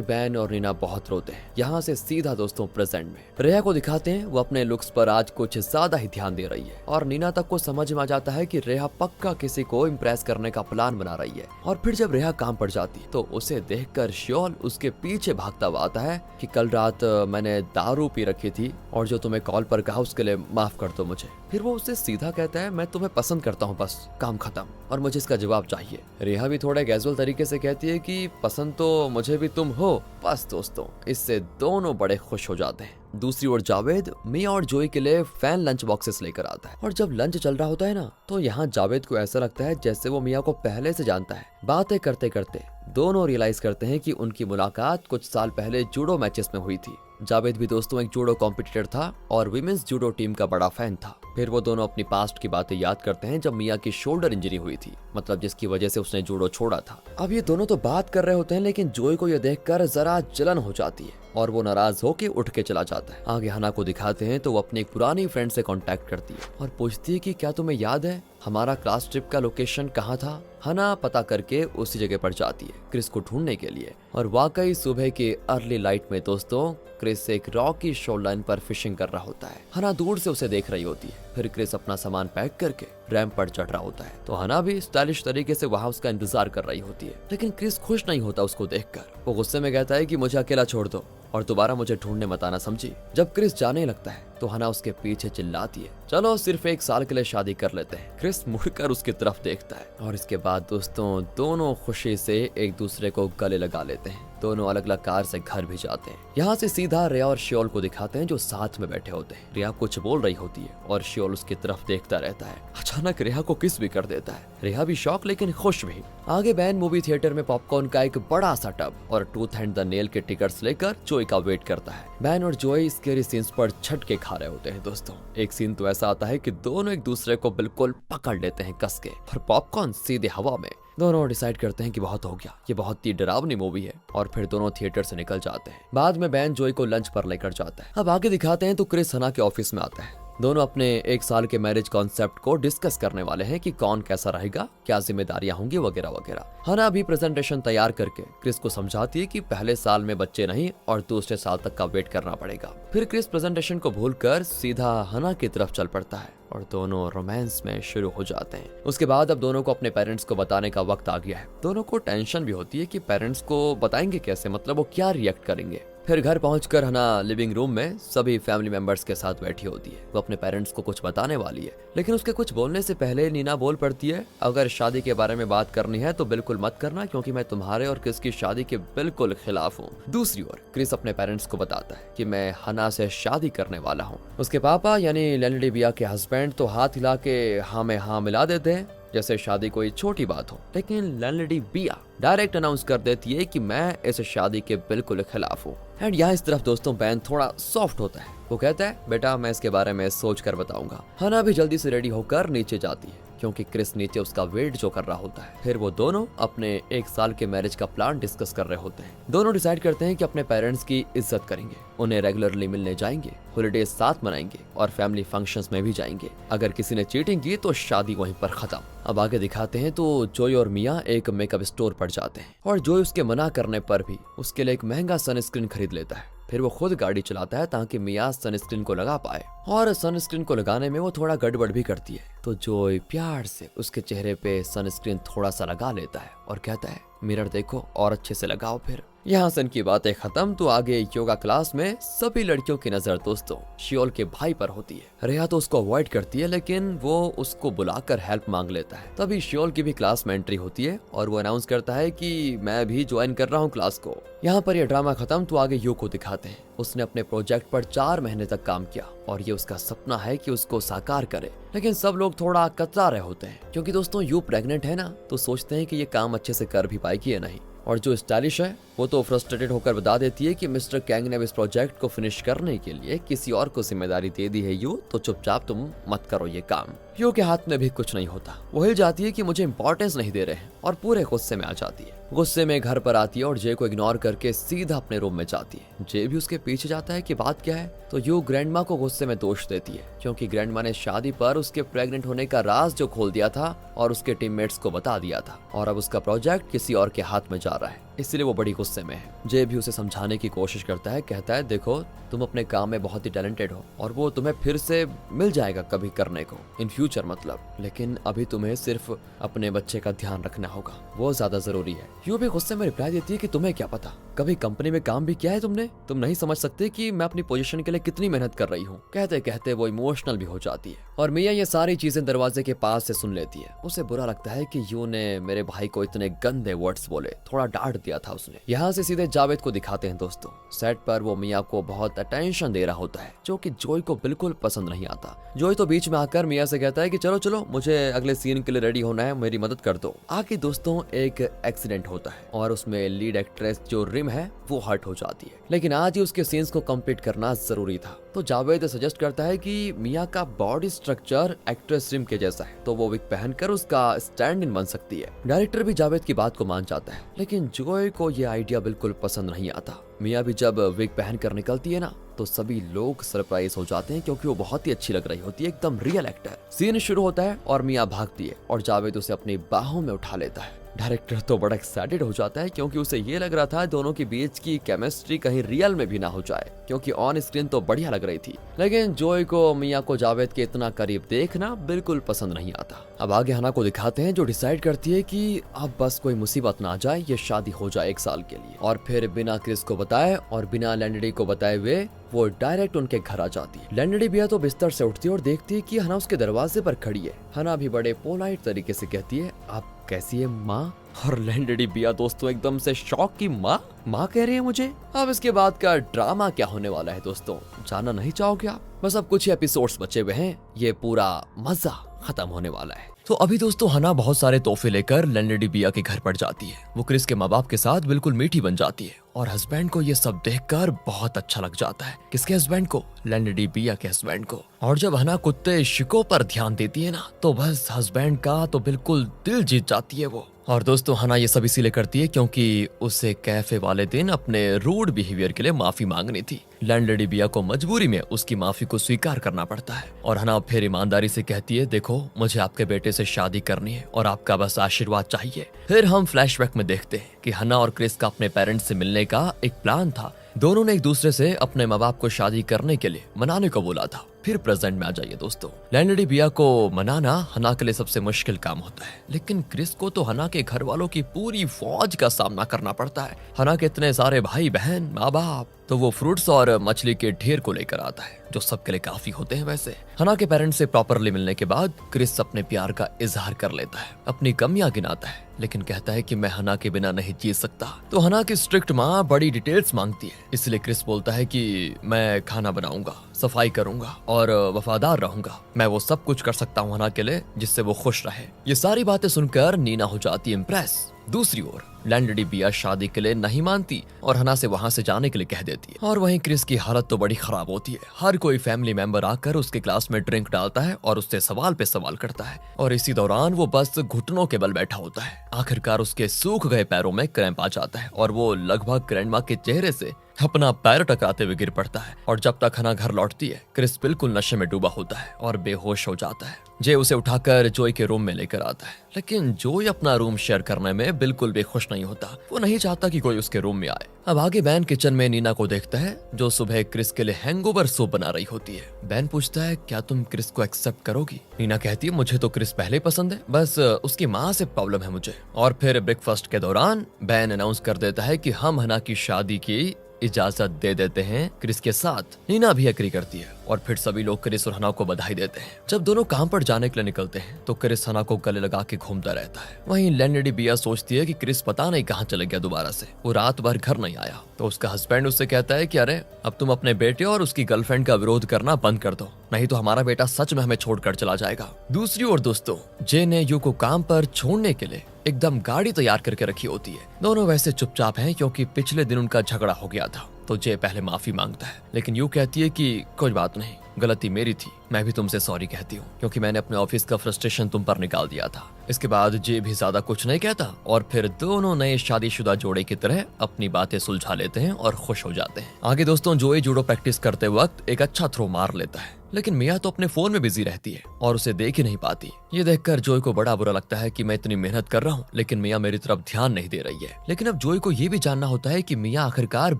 बैन और नीना बहुत रोते हैं। यहाँ से सीधा दोस्तों प्रेजेंट में रेहा को दिखाते हैं, वो अपने लुक्स पर आज कुछ ज्यादा ही ध्यान दे रही है और नीना तक को समझ में आ जाता है कि रेहा पक्का किसी को इम्प्रेस करने का प्लान बना रही है। और फिर जब रेहा काम पर जाती तो उसे देखकर श्योल उसके पीछे भागता हुआ आता है कि कल रात मैंने दारू पी रखी थी और जो तुम्हें कॉल पर कहा उसके लिए माफ कर दो मुझे। फिर वो उससे सीधा कहता है, मैं तुम्हें पसंद करता हूँ, बस काम खत्म और मुझे इसका जवाब चाहिए। रेहा भी थोड़े कैजुअल तरीके से कहती है कि पसंद तो मुझे भी तुम हो। बस दोस्तों इससे दोनों बड़े खुश हो जाते हैं। दूसरी ओर जावेद मिया और जोई के लिए फैन लंच बॉक्सेस लेकर आता है और जब लंच चल रहा होता है ना, तो यहाँ जावेद को ऐसा लगता है जैसे वो मिया को पहले से जानता है। बातें करते करते दोनों रियलाइज करते हैं कि उनकी मुलाकात कुछ साल पहले जूडो मैचेस में हुई थी। जावेद भी दोस्तों एक जूडो कॉम्पिटिटर था और विमेंस जूडो टीम का बड़ा फैन था। फिर वो दोनों अपनी पास्ट की बातें याद करते हैं जब मिया की शोल्डर इंजरी हुई थी, मतलब जिसकी वजह से उसने जूडो छोड़ा था। अब ये दोनों तो बात कर रहे होते हैं, लेकिन जोई को ये देखकर जरा जलन हो जाती है और वो नाराज होके उठ के चला जाता है। आगे हना को दिखाते हैं तो वो अपनी एक पुरानी फ्रेंड से कांटेक्ट करती है और पूछती है कि क्या तुम्हें याद है हमारा क्लास ट्रिप का लोकेशन कहाँ था। हना पता करके उसी जगह पर जाती है क्रिस को ढूंढने के लिए और वाकई सुबह के अर्ली लाइट में दोस्तों क्रिस एक रॉकी शोरलाइन पर फिशिंग कर रहा होता है। हना दूर से उसे देख रही होती है। फिर क्रिस अपना सामान पैक करके रैंप पर चढ़ रहा होता है तो हना भी स्टाइलिश तरीके से वहां उसका इंतजार कर रही होती है, लेकिन क्रिस खुश नहीं होता उसको देखकर। वो गुस्से में कहता है कि मुझे अकेला छोड़ दो और दोबारा मुझे ढूंढने मत आना, समझी। जब क्रिस जाने लगता है तो हना उसके पीछे चिल्लाती है, चलो सिर्फ 1 साल के लिए शादी कर लेते हैं। क्रिस मुड़कर उसकी तरफ देखता है और इसके बाद दोस्तों दोनों खुशी से एक दूसरे को गले लगा लेते हैं। दोनों अलग अलग कार से घर भी जाते हैं। यहाँ से सीधा रिया और श्योल को दिखाते हैं जो साथ में बैठे होते हैं। रिया कुछ बोल रही होती है और श्योल उसकी तरफ देखता रहता है। अचानक रिया को किस भी कर देता है। रिया भी शौक लेकिन खुश भी। आगे बैन मूवी थिएटर में पॉपकॉर्न का एक बड़ा सा टब और टूथ एंड द नेल के टिकट्स लेकर जोई का वेट करता है। बैन और जोई स्केरी सीन्स पर छट के खा रहे होते हैं दोस्तों। एक सीन तो ऐसा आता है कि दोनों एक दूसरे को बिल्कुल पकड़ लेते हैं कस के और पॉपकॉर्न सीधे हवा में। दोनों डिसाइड करते हैं कि बहुत हो गया, ये बहुत ही डरावनी मूवी है और फिर दोनों थिएटर से निकल जाते हैं। बाद में बैन जोई को लंच पर लेकर जाता है। अब आगे दिखाते हैं तो क्रिस हना के ऑफिस में आता है। दोनों अपने 1 साल के मैरिज कॉन्सेप्ट को डिस्कस करने वाले हैं कि कौन कैसा रहेगा, क्या जिम्मेदारियां होंगी वगैरह वगैरह। हना भी प्रेजेंटेशन तैयार करके क्रिस को समझाती है कि पहले साल में बच्चे नहीं और दूसरे साल तक का वेट करना पड़ेगा। फिर क्रिस प्रेजेंटेशन को भूलकर सीधा हना की तरफ चल पड़ता है और दोनों रोमांस में शुरू हो जाते हैं। उसके बाद अब दोनों को अपने पेरेंट्स को बताने का वक्त आ गया है। दोनों को टेंशन भी होती है कि पेरेंट्स को बताएंगे कैसे, मतलब वो क्या रिएक्ट करेंगे। फिर घर पहुंचकर हना लिविंग रूम में सभी फैमिली मेंबर्स के साथ बैठी होती है। वो अपने पेरेंट्स को कुछ बताने वाली है, लेकिन उसके कुछ बोलने से पहले नीना बोल पड़ती है, अगर शादी के बारे में बात करनी है तो बिल्कुल मत करना, क्योंकि मैं तुम्हारे और क्रिस की शादी के बिल्कुल खिलाफ हूँ। दूसरी ओर क्रिस अपने पेरेंट्स को बताता है कि मैं हना से शादी करने वाला हूँ। उसके पापा यानी लैंडी बिया के हस्बैंड तो हाथ हिला के हाँ में हाँ मिला देते हैं जैसे शादी कोई छोटी बात हो, लेकिन लैंडी बिया डायरेक्ट अनाउंस कर देती है कि मैं इस शादी के बिल्कुल खिलाफ हूँ। एंड यहाँ इस तरफ दोस्तों बैन थोड़ा सॉफ्ट होता है। वो कहता है, बेटा मैं इसके बारे में सोच कर बताऊंगा। हना भी जल्दी से रेडी होकर नीचे जाती है क्योंकि क्रिस नीचे उसका वेट जो कर रहा होता है। फिर वो दोनों अपने 1 साल के मैरिज का प्लान डिस्कस कर रहे होते हैं। दोनों डिसाइड करते हैं कि अपने पेरेंट्स की इज्जत करेंगे, उन्हें रेगुलरली मिलने जाएंगे, हॉलिडेज साथ मनाएंगे और फैमिली फंक्शंस में भी जाएंगे। अगर किसी ने चीटिंग की तो शादी वहीं पर खत्म। अब आगे दिखाते हैं तो जोय और मिया एक मेकअप स्टोर पर जाते हैं और जोय उसके मना करने पर भी उसके लिए एक महंगा सनस्क्रीन खरीद लेता है। फिर वो खुद गाड़ी चलाता है ताकि मिया सनस्क्रीन को लगा पाए, और सनस्क्रीन को लगाने में वो थोड़ा गड़बड़ भी करती है। तो जोय प्यार से उसके चेहरे पे सनस्क्रीन थोड़ा सा लगा लेता है और कहता है मिरर देखो और अच्छे से लगाओ। फिर यहाँ से इनकी बातें खत्म तो आगे योगा क्लास में सभी लड़कियों की नजर दोस्तों शियोल के भाई पर होती है। रेहा तो उसको अवॉइड करती है लेकिन वो उसको बुलाकर हेल्प मांग लेता है। तभी शियोल की भी क्लास में एंट्री होती है और वो अनाउंस करता है कि मैं भी ज्वाइन कर रहा हूँ क्लास को। यहाँ पर यह ड्रामा खत्म तो आगे यू को दिखाते हैं। उसने अपने प्रोजेक्ट पर 4 महीने तक काम किया और ये उसका सपना है कि उसको साकार करे, लेकिन सब लोग थोड़ा कतरा रहे होते हैं क्योंकि दोस्तों यू प्रेग्नेंट है ना, तो सोचते हैं कि ये काम अच्छे से कर भी पाएगी या नहीं। और जो स्टाइलिश है वो तो फ्रस्ट्रेटेड होकर बता देती है कि मिस्टर कैंग ने इस प्रोजेक्ट को फिनिश करने के लिए किसी और को जिम्मेदारी दे दी है यू, तो चुपचाप तुम मत करो ये काम। यू के हाथ में भी कुछ नहीं होता, वो हिल जाती है कि मुझे इंपॉर्टेंस नहीं दे रहे हैं और पूरे गुस्से में आ जाती है। गुस्से में घर पर आती है और जे को इग्नोर करके सीधा अपने रूम में जाती है। जे भी उसके पीछे जाता है कि बात क्या है, तो यू ग्रैंडमा को गुस्से में दोष देती है क्योंकि ग्रैंडमा ने शादी पर उसके प्रेग्नेंट होने का राज जो खोल दिया था और उसके टीममेट्स को बता दिया था, और अब उसका प्रोजेक्ट किसी और के हाथ में जा रहा है, इसलिए वो बड़ी गुस्से में है। जे भी उसे समझाने की कोशिश करता है, कहता है देखो तुम अपने काम में बहुत ही टैलेंटेड हो और वो तुम्हें फिर से मिल जाएगा कभी करने को इन फ्यूचर मतलब, लेकिन अभी तुम्हें सिर्फ अपने बच्चे का ध्यान रखना होगा, वो ज्यादा जरूरी है। यू भी गुस्से में रिप्लाई देती है कि तुम्हें क्या पता, कभी कंपनी में काम भी किया है तुमने, तुम नहीं समझ सकते कि मैं अपनी पोजीशन के लिए कितनी मेहनत कर रही हूँ। कहते कहते वो इमोशनल भी हो जाती है और मिया ये सारी चीजें दरवाजे के पास से सुन लेती है। उसे बुरा लगता है कि यू ने मेरे भाई को इतने गंदे वर्ड्स बोले, थोड़ा डांट दिया था उसने। यहाँ से सीधे जावेद को दिखाते हैं दोस्तों। सेट पर वो मिया को बहुत अटेंशन दे रहा होता है जो कि जोय को बिल्कुल पसंद नहीं आता। जोय तो बीच में आकर मिया से कहता है कि चलो चलो मुझे अगले सीन के लिए रेडी होना है, मेरी मदद कर दो। आगे दोस्तों एक एक्सीडेंट होता है और उसमें लीड एक्ट्रेस जो रिम है वो हर्ट हो जाती है, लेकिन आज ही उसके सीन्स को कंप्लीट करना जरूरी था। तो जावेद सजेस्ट करता है कि मिया का बॉडी स्ट्रक्चर एक्ट्रेस रिम के जैसा है, तो वो विग पहनकर उसका स्टैंड इन बन सकती है। डायरेक्टर भी जावेद की बात को मान जाता है, लेकिन जोय को ये आइडिया बिल्कुल पसंद नहीं आता। मिया भी जब विग पहनकर निकलती है ना, तो सभी लोग सरप्राइज हो जाते हैं क्योंकि वो बहुत ही अच्छी लग रही होती है, एकदम रियल एक्टर। सीन शुरू होता है और मिया भागती है और जावेद उसे अपनी बाहों में उठा लेता है। डायरेक्टर तो बड़ा एक्साइटेड हो जाता है क्योंकि उसे ये लग रहा था दोनों के बीच की केमिस्ट्री कहीं रियल में भी ना हो जाए, क्योंकि ऑन स्क्रीन तो बढ़िया लग रही थी। लेकिन जोय को मिया को जावेद के इतना करीब देखना बिल्कुल पसंद नहीं आता। अब आगे हना को दिखाते हैं जो डिसाइड करती है कि अब बस कोई मुसीबत ना आ जाए, ये शादी हो जाए 1 साल के लिए। और फिर बिना क्रिस को बताए और बिना लैंडडी को बताए हुए वो डायरेक्ट उनके घर आ जाती है। लैंडडी बिया तो बिस्तर से उठती है और देखती है कि हना उसके दरवाजे पर खड़ी है। हना भी बड़े पोलाइट तरीके से कहती है आप कैसी है माँ, और लैंडडी बिया दोस्तों एकदम से शॉक की माँ कह रही है मुझे। अब इसके बाद का ड्रामा क्या होने वाला है दोस्तों जानना नहीं चाहोगे आप? बस अब कुछ ही एपिसोड्स बचे हुए हैं, ये पूरा मजा खत्म होने वाला है। तो अभी दोस्तों हना बहुत सारे तोहफे लेकर लैंडडी बिया के घर पर जाती है। वो क्रिस के माँ बाप के साथ बिल्कुल मीठी बन जाती है और हस्बैंड को ये सब देखकर बहुत अच्छा लग जाता है। किसके हस्बैंड को? लैंडडी बिया के हस्बैंड को। और जब हना कुत्ते शिको पर ध्यान देती है ना, तो बस हस्बैंड का तो बिल्कुल दिल जीत जाती है वो। और दोस्तों हना ये सब इसीलिए करती है क्योंकि उसे कैफे वाले दिन अपने रूड बिहेवियर के लिए माफी मांगनी थी। लैंडडी बिया को मजबूरी में उसकी माफी को स्वीकार करना पड़ता है और हना फिर ईमानदारी से कहती है देखो मुझे आपके बेटे से शादी करनी है और आपका बस आशीर्वाद चाहिए। फिर हम फ्लैशबैक में देखते हैं कि हना और क्रिस का अपने पेरेंट्स से मिलने का एक प्लान था। दोनों ने एक दूसरे से अपने माँ बाप को शादी करने के लिए मनाने को बोला था। फिर प्रेजेंट में आ जाइए दोस्तों। लैंडडी बिया को मनाना हना के लिए सबसे मुश्किल काम होता है, लेकिन क्रिस को तो हना के घर वालों की पूरी फौज का सामना करना पड़ता है। हना के इतने सारे भाई बहन माँ बाप, तो वो फ्रूट्स और मछली के ढेर को लेकर आता है जो सबके लिए काफी होते हैं। वैसे हना के पेरेंट्स से प्रॉपरली मिलने के बाद क्रिस अपने प्यार का इजहार कर लेता है, अपनी कमियां गिनाता है, लेकिन कहता है कि मैं हना के बिना नहीं जी सकता। तो हना की स्ट्रिक्ट माँ बड़ी डिटेल्स मांगती है, इसलिए क्रिस बोलता है कि मैं खाना बनाऊंगा, सफाई करूंगा और वफादार रहूंगा। मैं वो सब कुछ कर सकता हूँ हना के लिए जिससे वो खुश रहे। ये सारी बातें सुनकर नीना हो जाती है इम्प्रेस। दूसरी ओर लैंडलेडी बिया शादी के लिए नहीं मानती और हना से वहाँ से जाने के लिए कह देती है। और वहीं क्रिस की हालत तो बड़ी खराब होती है। हर कोई फैमिली मेंबर आकर उसके ग्लास में ड्रिंक डालता है और उससे सवाल पे सवाल करता है और इसी दौरान वो बस घुटनों के बल बैठा होता है। आखिरकार उसके सूख गए पैरों में क्रैम्प आ जाता है और वो लगभग ग्रैंडमा के चेहरे से अपना पैर टकराते हुए गिर पड़ता है। और जब तक हना घर लौटती है, क्रिस बिल्कुल नशे में डूबा होता है और बेहोश हो जाता है। जे उसे उठाकर जोई के रूम में लेकर आता है, लेकिन जोई अपना रूम शेयर करने में बिल्कुल भी खुश नहीं होता। वो नहीं चाहता कि कोई उसके रूम में आए। अब आगे बैन किचन में नीना को देखता है जो सुबह क्रिस के लिए हैंगओवर सूप बना रही होती है। बैन पूछता है, क्या तुम क्रिस को एक्सेप्ट करोगी? नीना कहती है, मुझे तो क्रिस पहले पसंद है, बस उसकी माँ से प्रॉब्लम है मुझे। और फिर ब्रेकफास्ट के दौरान बैन अनाउंस कर देता है कि हम हना की शादी की इजाजत दे देते हैं क्रिस के साथ। नीना भी एग्री करती है और फिर सभी लोग क्रिस और हना को बधाई देते हैं। जब दोनों काम पर जाने के लिए निकलते हैं तो क्रिस हना को गले लगा के घूमता रहता है। वहीं लैंडलेडी बिया सोचती है कि क्रिस पता नहीं कहाँ चले गया दोबारा से, वो रात भर घर नहीं आया। तो उसका हस्बैंड उससे कहता है कि अरे अब तुम अपने बेटे और उसकी गर्लफ्रेंड का विरोध करना बंद कर दो, नहीं तो हमारा बेटा सच में हमें छोड़कर चला जाएगा। दूसरी ओर दोस्तों, जे ने यू को काम पर छोड़ने के लिए एकदम गाड़ी तैयार करके रखी होती है। दोनों वैसे चुपचाप हैं क्योंकि पिछले दिन उनका झगड़ा हो गया था। तो जे पहले माफी मांगता है, लेकिन यू कहती है कि कोई बात नहीं, गलती मेरी थी, मैं भी तुमसे सॉरी कहती हूँ क्योंकि मैंने अपने ऑफिस का फ्रस्ट्रेशन तुम पर निकाल दिया था। इसके बाद जे भी ज्यादा कुछ नहीं कहता और फिर दोनों नए शादीशुदा जोड़े की तरह अपनी बातें सुलझा लेते हैं और खुश हो जाते हैं। आगे दोस्तों, जोई जूडो प्रैक्टिस करते वक्त एक अच्छा थ्रो मार लेता है, लेकिन मिया तो अपने फोन में बिजी रहती है और उसे देख ही नहीं पाती। ये देखकर जोई को बड़ा बुरा लगता है कि मैं इतनी मेहनत कर रहा हूँ लेकिन मिया मेरी तरफ ध्यान नहीं दे रही है। लेकिन अब जोई को ये भी जानना होता है कि मिया आखिरकार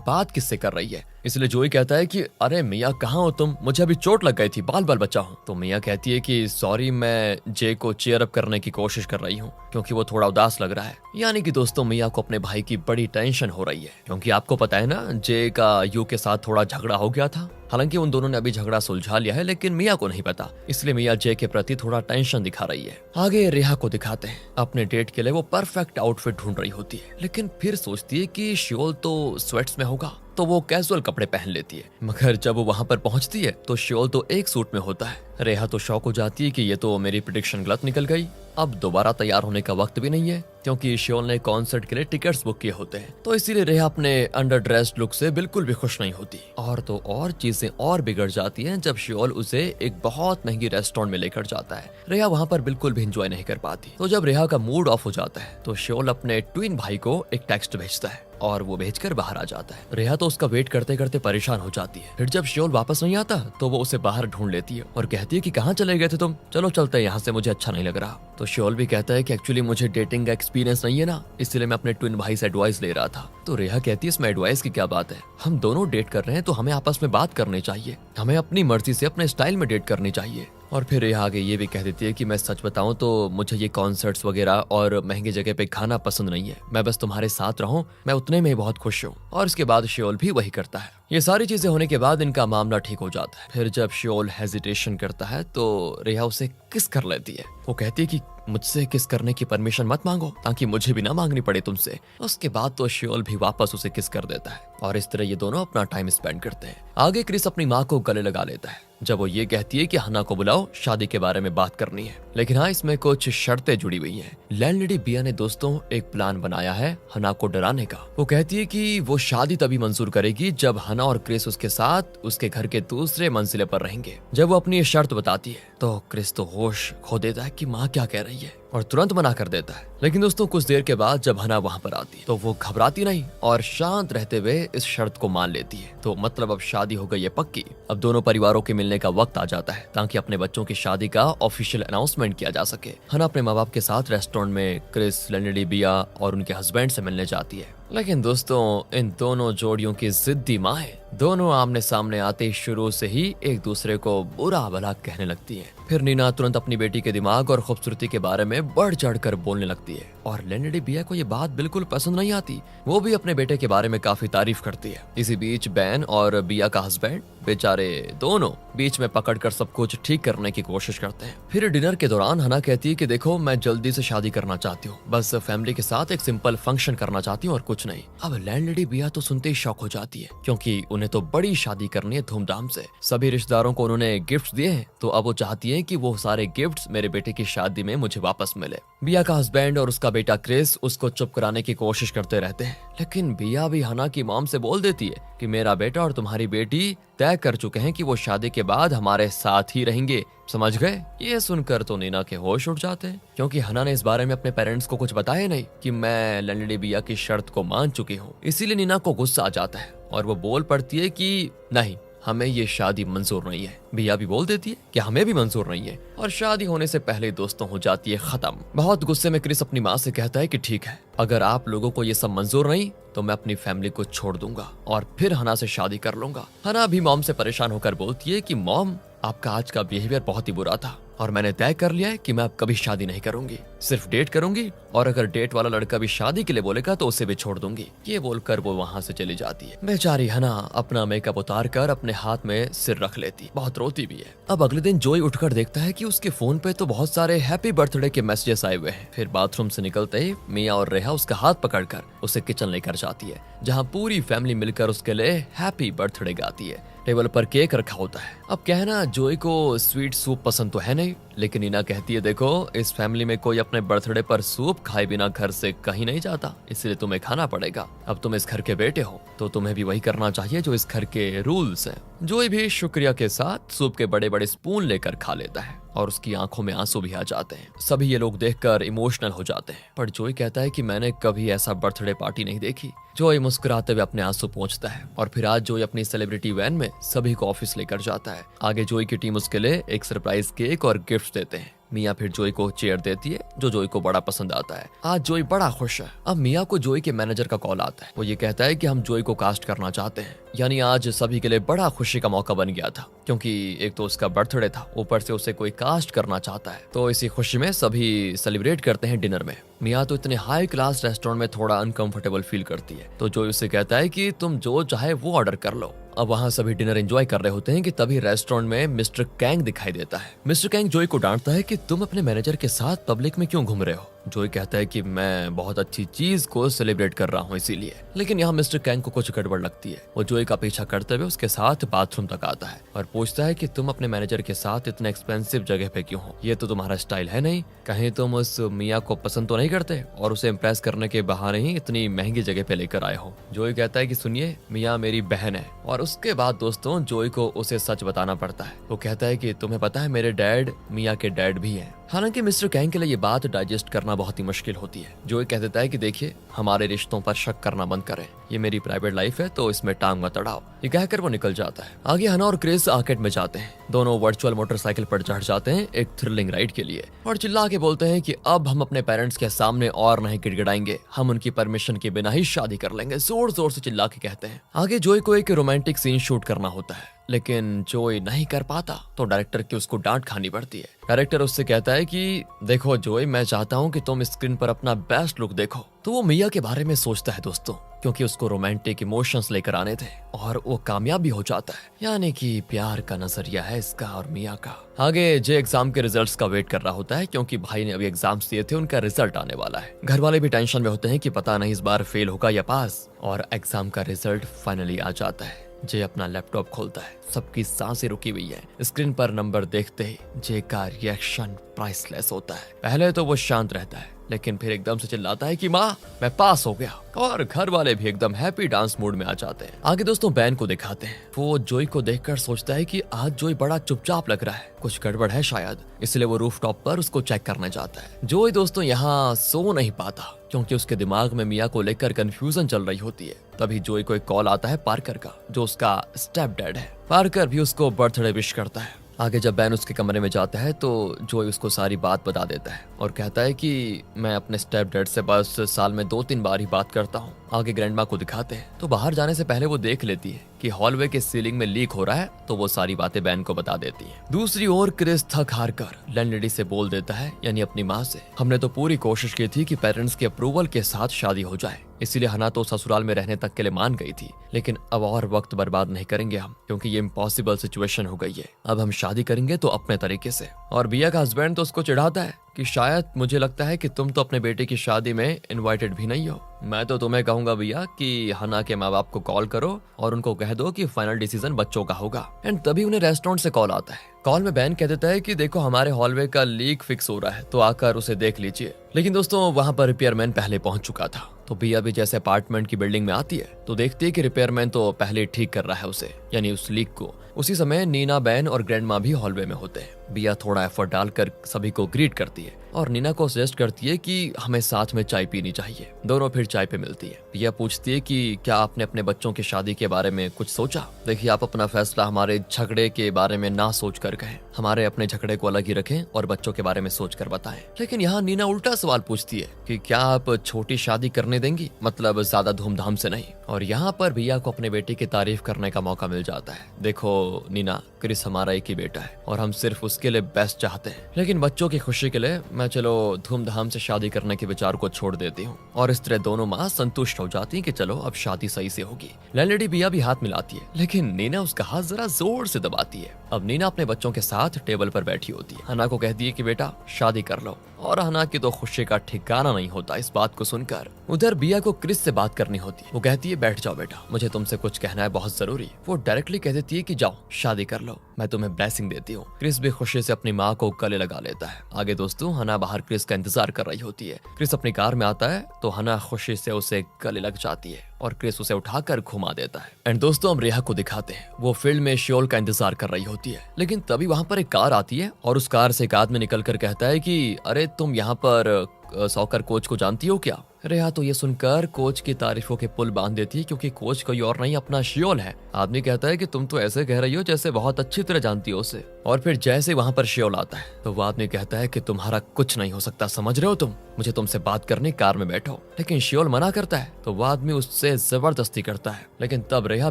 बात किससे कर रही है। इसलिए जोई कहता है कि अरे मिया कहाँ हो तुम, मुझे अभी चोट लग गई थी, बाल बाल बचा हूँ। तो मिया कहती है कि सॉरी, मैं जे को चीयर अप करने की कोशिश कर रही हूँ क्योंकि वो थोड़ा उदास लग रहा है। यानी कि दोस्तों, मिया को अपने भाई की बड़ी टेंशन हो रही है क्योंकि आपको पता है ना, जे का यू के साथ थोड़ा झगड़ा हो गया था। हालांकि उन दोनों ने अभी झगड़ा सुलझा लिया है लेकिन मिया को नहीं पता, इसलिए मिया जे के प्रति थोड़ा टेंशन दिखा रही है। आगे रेहा को दिखाते हैं। अपने डेट के लिए वो परफेक्ट आउटफिट ढूंढ रही होती है, लेकिन फिर सोचती है कि श्योल तो स्वेट्स में होगा तो वो कैजुअल कपड़े पहन लेती है। मगर जब वो वहां पर पहुंचती है तो श्योल तो एक सूट में होता है। रेहा तो शॉक हो जाती है कि ये तो मेरी प्रेडिक्शन गलत निकल गई। अब दोबारा तैयार होने का वक्त भी नहीं है क्योंकि श्योल ने कॉन्सर्ट के लिए टिकट्स बुक किए होते हैं। तो इसीलिए रेहा अपने अंडर ड्रेस्ड लुक से बिल्कुल भी खुश नहीं होती। और तो और चीजें और बिगड़ जाती हैं जब श्योल उसे एक बहुत महंगी रेस्टोरेंट में लेकर जाता है। रेहा वहां पर बिल्कुल भी एंजॉय नहीं कर पाती। तो जब रेहा का मूड ऑफ हो जाता है तो श्योल अपने ट्विन भाई को एक टेक्स्ट भेजता है और वो भेजकर बाहर आ जाता है। रेहा तो उसका वेट करते करते परेशान हो जाती है। फिर जब श्योल वापस नहीं आता तो वो उसे बाहर ढूंढ लेती है और कहती है कि कहाँ चले गए थे तुम, चलो चलते हैं यहाँ से, मुझे अच्छा नहीं लग रहा। तो श्योल भी कहता है कि एक्चुअली मुझे डेटिंग का एक्सपीरियंस नहीं है ना, इसलिए मैं अपने ट्विन भाई से एडवाइस ले रहा था। तो रेहा कहती है इसमें एडवाइस की क्या बात है, हम दोनों डेट कर रहे हैं तो हमें आपस में बात करनी चाहिए, हमें अपनी मर्जी से अपने स्टाइल में डेट करनी चाहिए। और फिर रेहा आगे ये भी कह देती है कि मैं सच बताऊं तो मुझे ये कॉन्सर्ट्स वगैरह और महंगी जगह पे खाना पसंद नहीं है, मैं बस तुम्हारे साथ रहूं, मैं उतने में ही बहुत खुश हूँ। और इसके बाद श्योल भी वही करता है। ये सारी चीजें होने के बाद इनका मामला ठीक हो जाता है। फिर जब श्योल हेजिटेशन करता है तो रेहा उसे किस कर लेती है। वो कहती है कि मुझसे किस करने की परमिशन मत मांगो ताकि मुझे भी ना मांगनी पड़े तुमसे। उसके बाद तो श्योल भी वापस उसे किस कर देता है और इस तरह ये दोनों अपना टाइम स्पेंड करते हैं। आगे क्रिस अपनी माँ को गले लगा लेता है जब वो ये कहती है कि हना को बुलाओ, शादी के बारे में बात करनी है। लेकिन हाँ, इसमें कुछ शर्तें जुड़ी हुई हैं। लैंडलेडी बिया ने दोस्तों एक प्लान बनाया है हना को डराने का। वो कहती है कि वो शादी तभी मंजूर करेगी जब हना और क्रिस उसके साथ उसके घर के दूसरे मंजिले पर रहेंगे। जब वो अपनी ये शर्त बताती है तो क्रिस तो होश खो देता है कि माँ क्या कह रही है और तुरंत मना कर देता है। लेकिन दोस्तों कुछ देर के बाद जब हना वहाँ पर आती है तो वो घबराती नहीं और शांत रहते हुए इस शर्त को मान लेती है। तो मतलब अब शादी हो गई है पक्की। अब दोनों परिवारों के मिलने का वक्त आ जाता है ताकि अपने बच्चों की शादी का ऑफिशियल अनाउंसमेंट किया जा सके। हना अपने माँ बाप के साथ रेस्टोरेंट में क्रिस, लैंडलेडी बिया और उनके हस्बैंड से मिलने जाती है। लेकिन दोस्तों इन दोनों जोड़ियों की जिद्दी माएं दोनों आमने सामने आते ही शुरू से ही एक दूसरे को बुरा भला कहने लगती हैं। फिर नीना तुरंत अपनी बेटी के दिमाग और खूबसूरती के बारे में बढ़ चढ़कर बोलने लगती है और लैंडलेडी बिया को ये बात बिल्कुल पसंद नहीं आती। वो भी अपने बेटे के बारे में काफी तारीफ करती है। इसी बीच बैन और बिया का हस्बैंड बेचारे दोनों बीच में पकड़कर सब कुछ ठीक करने की कोशिश करते हैं। फिर डिनर के दौरान हना कहती है कि देखो मैं जल्दी से शादी करना चाहती हूँ, बस फैमिली के साथ एक सिंपल फंक्शन करना चाहती हूँ और कुछ नहीं। अब लैंडलेडी बिया तो सुनते ही शॉक हो जाती है, क्योंकि उन्हें तो बड़ी शादी करनी है धूमधाम से। सभी रिश्तेदारों को उन्होंने गिफ्ट दिए हैं, तो अब वो चाहती है कि वो सारे गिफ्ट्स मेरे बेटे की शादी में मुझे वापस मिले। बिया का हस्बैंड और उसका बेटा क्रिस उसको चुप कराने की कोशिश करते रहते हैं, लेकिन बिया भी हना की मॉम से बोल देती है कि मेरा बेटा और तुम्हारी बेटी तय कर चुके हैं कि वो शादी के बाद हमारे साथ ही रहेंगे, समझ गए। ये सुनकर तो नीना के होश उड़ जाते हैं, क्योंकि हना ने इस बारे में अपने पेरेंट्स को कुछ बताया नहीं कि मैं लैंडलेडी बिया की शर्त को मान चुकी हूँ। इसीलिए नीना को गुस्सा आ जाता है और वो बोल पड़ती है कि नहीं, हमें ये शादी मंजूर नहीं है। बिया भी बोल देती है कि हमें भी मंजूर नहीं है, और शादी होने से पहले दोस्तों हो जाती है खत्म। बहुत गुस्से में क्रिस अपनी माँ से कहता है कि ठीक है, अगर आप लोगों को ये सब मंजूर नहीं तो मैं अपनी फैमिली को छोड़ दूंगा और फिर हना से शादी कर लूंगा। हना भी मॉम से परेशान होकर बोलती है कि मॉम, आपका आज का बिहेवियर बहुत ही बुरा था और मैंने तय कर लिया है कि मैं अब कभी शादी नहीं करूंगी, सिर्फ डेट करूंगी, और अगर डेट वाला लड़का भी शादी के लिए बोलेगा तो उसे भी छोड़ दूंगी। ये बोलकर वो वहाँ से चली जाती है। बेचारी हना अपना मेकअप उतार कर अपने हाथ में सिर रख लेती, बहुत रोती भी है। अब अगले दिन जोई उठकर देखता है कि उसके फोन पे तो बहुत सारे हैप्पी बर्थडे के मैसेजेस आए हुए हैं। फिर बाथरूम से निकलते ही मिया और रेहा उसका हाथ पकड़कर उसे किचन लेकर जाती है, जहाँ पूरी फैमिली मिलकर उसके लिए हैप्पी बर्थडे गाती है। टेबल पर केक रखा होता है। अब कहना जोई को स्वीट सूप पसंद तो है नहीं, लेकिन नीना कहती है देखो, इस फैमिली में कोई अपने बर्थडे पर सूप खाए बिना घर से कहीं नहीं जाता, इसलिए तुम्हें खाना पड़ेगा। अब तुम इस घर के बेटे हो तो तुम्हें भी वही करना चाहिए जो इस घर के रूल्स हैं। जोई भी शुक्रिया के साथ सूप के बड़े बड़े स्पून लेकर खा लेता है और उसकी आंखों में आंसू भी आ जाते हैं। सभी ये लोग देखकर इमोशनल हो जाते हैं, पर जोई कहता है कि मैंने कभी ऐसा बर्थडे पार्टी नहीं देखी। जोई मुस्कुराते हुए अपने आंसू पोंछता है और फिर आज जोई अपनी सेलिब्रिटी वैन में सभी को ऑफिस लेकर जाता है। आगे जोई की टीम उसके लिए एक सरप्राइज केक और गिफ्ट देते हैं। मिया फिर जोई को चेयर देती है जो जोई को बड़ा पसंद आता है। आज जोई बड़ा खुश है। अब मिया को जोई के मैनेजर का कॉल आता है। वो ये कहता है कि हम जोई को कास्ट करना चाहते हैं। यानी आज सभी के लिए बड़ा खुशी का मौका बन गया था, क्योंकि एक तो उसका बर्थडे था, ऊपर से उसे कोई कास्ट करना चाहता है। तो इसी खुशी में सभी सेलिब्रेट करते हैं डिनर में। मिया तो इतने हाई क्लास रेस्टोरेंट में थोड़ा अनकंफर्टेबल फील करती है, तो जोई उसे कहता है कि तुम जो चाहे वो ऑर्डर कर लो। अब वहाँ सभी डिनर एंजॉय कर रहे होते हैं कि तभी रेस्टोरेंट में मिस्टर कैंग दिखाई देता है। मिस्टर कैंग जोई को डांटता है कि तुम अपने मैनेजर के साथ पब्लिक में क्यों घूम रहे हो। जोई कहता है कि मैं बहुत अच्छी चीज को सेलिब्रेट कर रहा हूँ इसीलिए। लेकिन यहाँ मिस्टर कैंग को कुछ गड़बड़ लगती है। वो जोई का पीछा करते हुए उसके साथ बाथरूम तक आता है और पूछता है कि तुम अपने मैनेजर के साथ इतने एक्सपेंसिव जगह पे क्यों हो, ये तो तुम्हारा स्टाइल है नहीं। कहीं तुम उस मिया को पसंद तो नहीं करते और उसे इम्प्रेस करने के बहाने ही इतनी महंगी जगह पे लेकर आए हो। जोई कहता है कि सुनिए, मिया मेरी बहन है। और उसके बाद दोस्तों जोई को उसे सच बताना पड़ता है। वो कहता है कि तुम्हें पता है मेरे डैड मिया के डैड भी हैं। हालांकि मिस्टर कैंग के लिए ये बात डाइजेस्ट करना बहुत ही मुश्किल होती है। जोई कह देता है कि देखिए, हमारे रिश्तों पर शक करना बंद करें, ये मेरी प्राइवेट लाइफ है तो इसमें टांग मत अड़ाओ। ये कहकर वो निकल जाता है। आगे हना और क्रिस आर्केड में जाते हैं। दोनों वर्चुअल मोटरसाइकिल पर चढ़ जाते हैं एक थ्रिलिंग राइड के लिए और चिल्ला के बोलते हैं कि अब हम अपने पेरेंट्स के सामने और नहीं गिड़गिड़ाएंगे, हम उनकी परमिशन के बिना ही शादी कर लेंगे। जोर जोर से चिल्ला के कहते हैं। आगे जोई को एक रोमांटिक सीन शूट करना होता है, लेकिन जोई नहीं कर पाता तो डायरेक्टर की उसको डांट खानी पड़ती है। डायरेक्टर उससे कहता है कि देखो जोई, मैं चाहता हूँ कि तुम स्क्रीन पर अपना बेस्ट लुक देखो। तो वो मिया के बारे में सोचता है दोस्तों, क्योंकि उसको रोमांटिक इमोशंस लेकर आने थे और वो कामयाब भी हो जाता है। यानी कि प्यार का नजरिया है इसका और मिया का। आगे जे एग्जाम के रिजल्ट्स का वेट कर रहा होता है, क्योंकि भाई ने अभी एग्जाम्स दिए थे, उनका रिजल्ट आने वाला है। घर वाले भी टेंशन में होते हैं कि पता नहीं इस बार फेल होगा या पास। और एग्जाम का रिजल्ट फाइनली आ जाता है। जे अपना लैपटॉप खोलता है, सबकी सांसें रुकी हुई है। स्क्रीन पर नंबर देखते ही जे का रिएक्शन प्राइसलेस होता है। पहले तो वो शांत रहता है, लेकिन फिर एकदम से चिल्लाता है कि माँ, मैं पास हो गया। और घर वाले भी एकदम हैप्पी डांस मूड में आ जाते हैं। आगे दोस्तों बैन को दिखाते हैं। वो जोई को देखकर सोचता है कि आज जोई बड़ा चुपचाप लग रहा है, कुछ गड़बड़ है शायद, इसलिए वो रूफटॉप पर उसको चेक करने जाता है। जोई दोस्तों यहाँ सो नहीं पाता, क्योंकि उसके दिमाग में मिया को लेकर कंफ्यूजन चल रही होती है। तभी जोई को एक कॉल आता है पार्कर का, जो उसका स्टेप डैड है। पार्कर भी उसको बर्थडे विश करता है। आगे जब बैन उसके कमरे में जाता है तो जोई उसको सारी बात बता देता है और कहता है कि मैं अपने स्टेप डैड से बस साल में 2-3 बार ही बात करता हूँ। आगे ग्रैंडमा को दिखाते हैं तो बाहर जाने से पहले वो देख लेती है कि हॉलवे के सीलिंग में लीक हो रहा है, तो वो सारी बातें बैन को बता देती है। दूसरी ओर क्रिस थक हार कर लैंडलेडी से बोल देता है, यानी अपनी माँ से, हमने तो पूरी कोशिश की थी कि पेरेंट्स के अप्रूवल के साथ शादी हो जाए, इसीलिए हना तो ससुराल में रहने तक के लिए मान गई थी। लेकिन अब और वक्त बर्बाद नहीं करेंगे हम, क्योंकि ये इम्पॉसिबल सिचुएशन हो गई है। अब हम शादी करेंगे तो अपने तरीके से। और बिया का हस्बैंड तो उसको चिढ़ाता है कि शायद मुझे लगता है कि तुम तो अपने बेटे की शादी में इनवाइटेड भी नहीं हो। मैं तो तुम्हें कहूंगा भैया कि हना के माँ बाप को कॉल करो और उनको कह दो कि फाइनल डिसीजन बच्चों का होगा। एंड तभी उन्हें रेस्टोरेंट से कॉल आता है। कॉल में बैन कह देता है कि देखो हमारे हॉलवे का लीक फिक्स हो रहा है, तो आकर उसे देख लीजिए। लेकिन दोस्तों वहां पर रिपेयरमैन पहले पहुंच चुका था। तो बिया भी जैसे अपार्टमेंट की बिल्डिंग में आती है तो देखती है कि रिपेयरमैन तो पहले ठीक कर रहा है उसे, यानी उस लीक को। उसी समय नीना, बैन और ग्रैंड माँ भी हॉलवे में होते हैं। बिया थोड़ा एफर्ट डालकर सभी को ग्रीट करती है और नीना को सजेस्ट करती है कि हमें साथ में चाय पीनी चाहिए। दोनों फिर चाय पे मिलती है। बिया पूछती है कि क्या आपने अपने बच्चों की शादी के बारे में कुछ सोचा? देखिए, आप अपना फैसला हमारे झगड़े के बारे में ना सोच कर कहें, हमारे अपने झगड़े को अलग ही रखें और बच्चों के बारे में सोच कर बताएं। लेकिन यहाँ नीना उल्टा सवाल पूछती है कि क्या आप छोटी शादी करने देंगी, मतलब ज्यादा धूमधाम से नहीं। और यहाँ पर बिया को अपने बेटे की तारीफ करने का मौका मिल जाता है। देखो नीना, क्रिस हमारा एक ही बेटा है और हम सिर्फ उसके लिए बेस्ट चाहते हैं, लेकिन बच्चों की खुशी के लिए मैं चलो धूमधाम से शादी करने के विचार को छोड़ देती हूँ। और इस तरह दोनों माँ संतुष्ट हो जाती हैं कि चलो अब शादी सही से होगी। लैंडलेडी बिया भी हाथ मिलाती है, लेकिन नीना उसका हाथ जरा जोर से दबाती है। अब नीना अपने बच्चों के साथ टेबल पर बैठी होती है। हना को कहती है कि बेटा शादी कर लो, और हना की तो खुशी का ठिकाना नहीं होता इस बात को सुनकर। उधर बिया को क्रिस से बात करनी होती है। वो कहती है बैठ जाओ बेटा, मुझे तुमसे कुछ कहना है, बहुत जरूरी। वो डायरेक्टली कह देती है कि जाओ शादी कर लो, मैं तुम्हें ब्लेसिंग देती हूँ। क्रिस भी खुशी से अपनी माँ को गले लगा लेता है। आगे दोस्तों हना बाहर क्रिस का इंतजार कर रही होती है। क्रिस अपनी कार में आता है तो हना खुशी से उसे गले लग जाती है और क्रिस उसे उठाकर घुमा देता है। एंड दोस्तों हम रेहा को दिखाते हैं। वो फील्ड में श्योल का इंतजार कर रही होती है, लेकिन तभी वहां पर एक कार आती है और उस कार से एक आदमी निकलकर कहता है कि अरे तुम यहाँ पर सॉकर कोच को जानती हो क्या? रेहा तो ये सुनकर कोच की तारीफों के पुल बांध देती है, क्योंकि कोच कोई और नहीं अपना श्योल है। आदमी कहता है कि तुम तो ऐसे कह रही हो जैसे बहुत अच्छी तरह जानती हो उसे। और फिर जैसे वहां पर श्योल आता है तो वो आदमी कहता है कि तुम्हारा कुछ नहीं हो सकता, समझ रहे हो तुम, मुझे तुमसे बात करनी, कार में बैठो। लेकिन श्योल मना करता है तो वो आदमी उससे जबरदस्ती करता है। लेकिन तब रेहा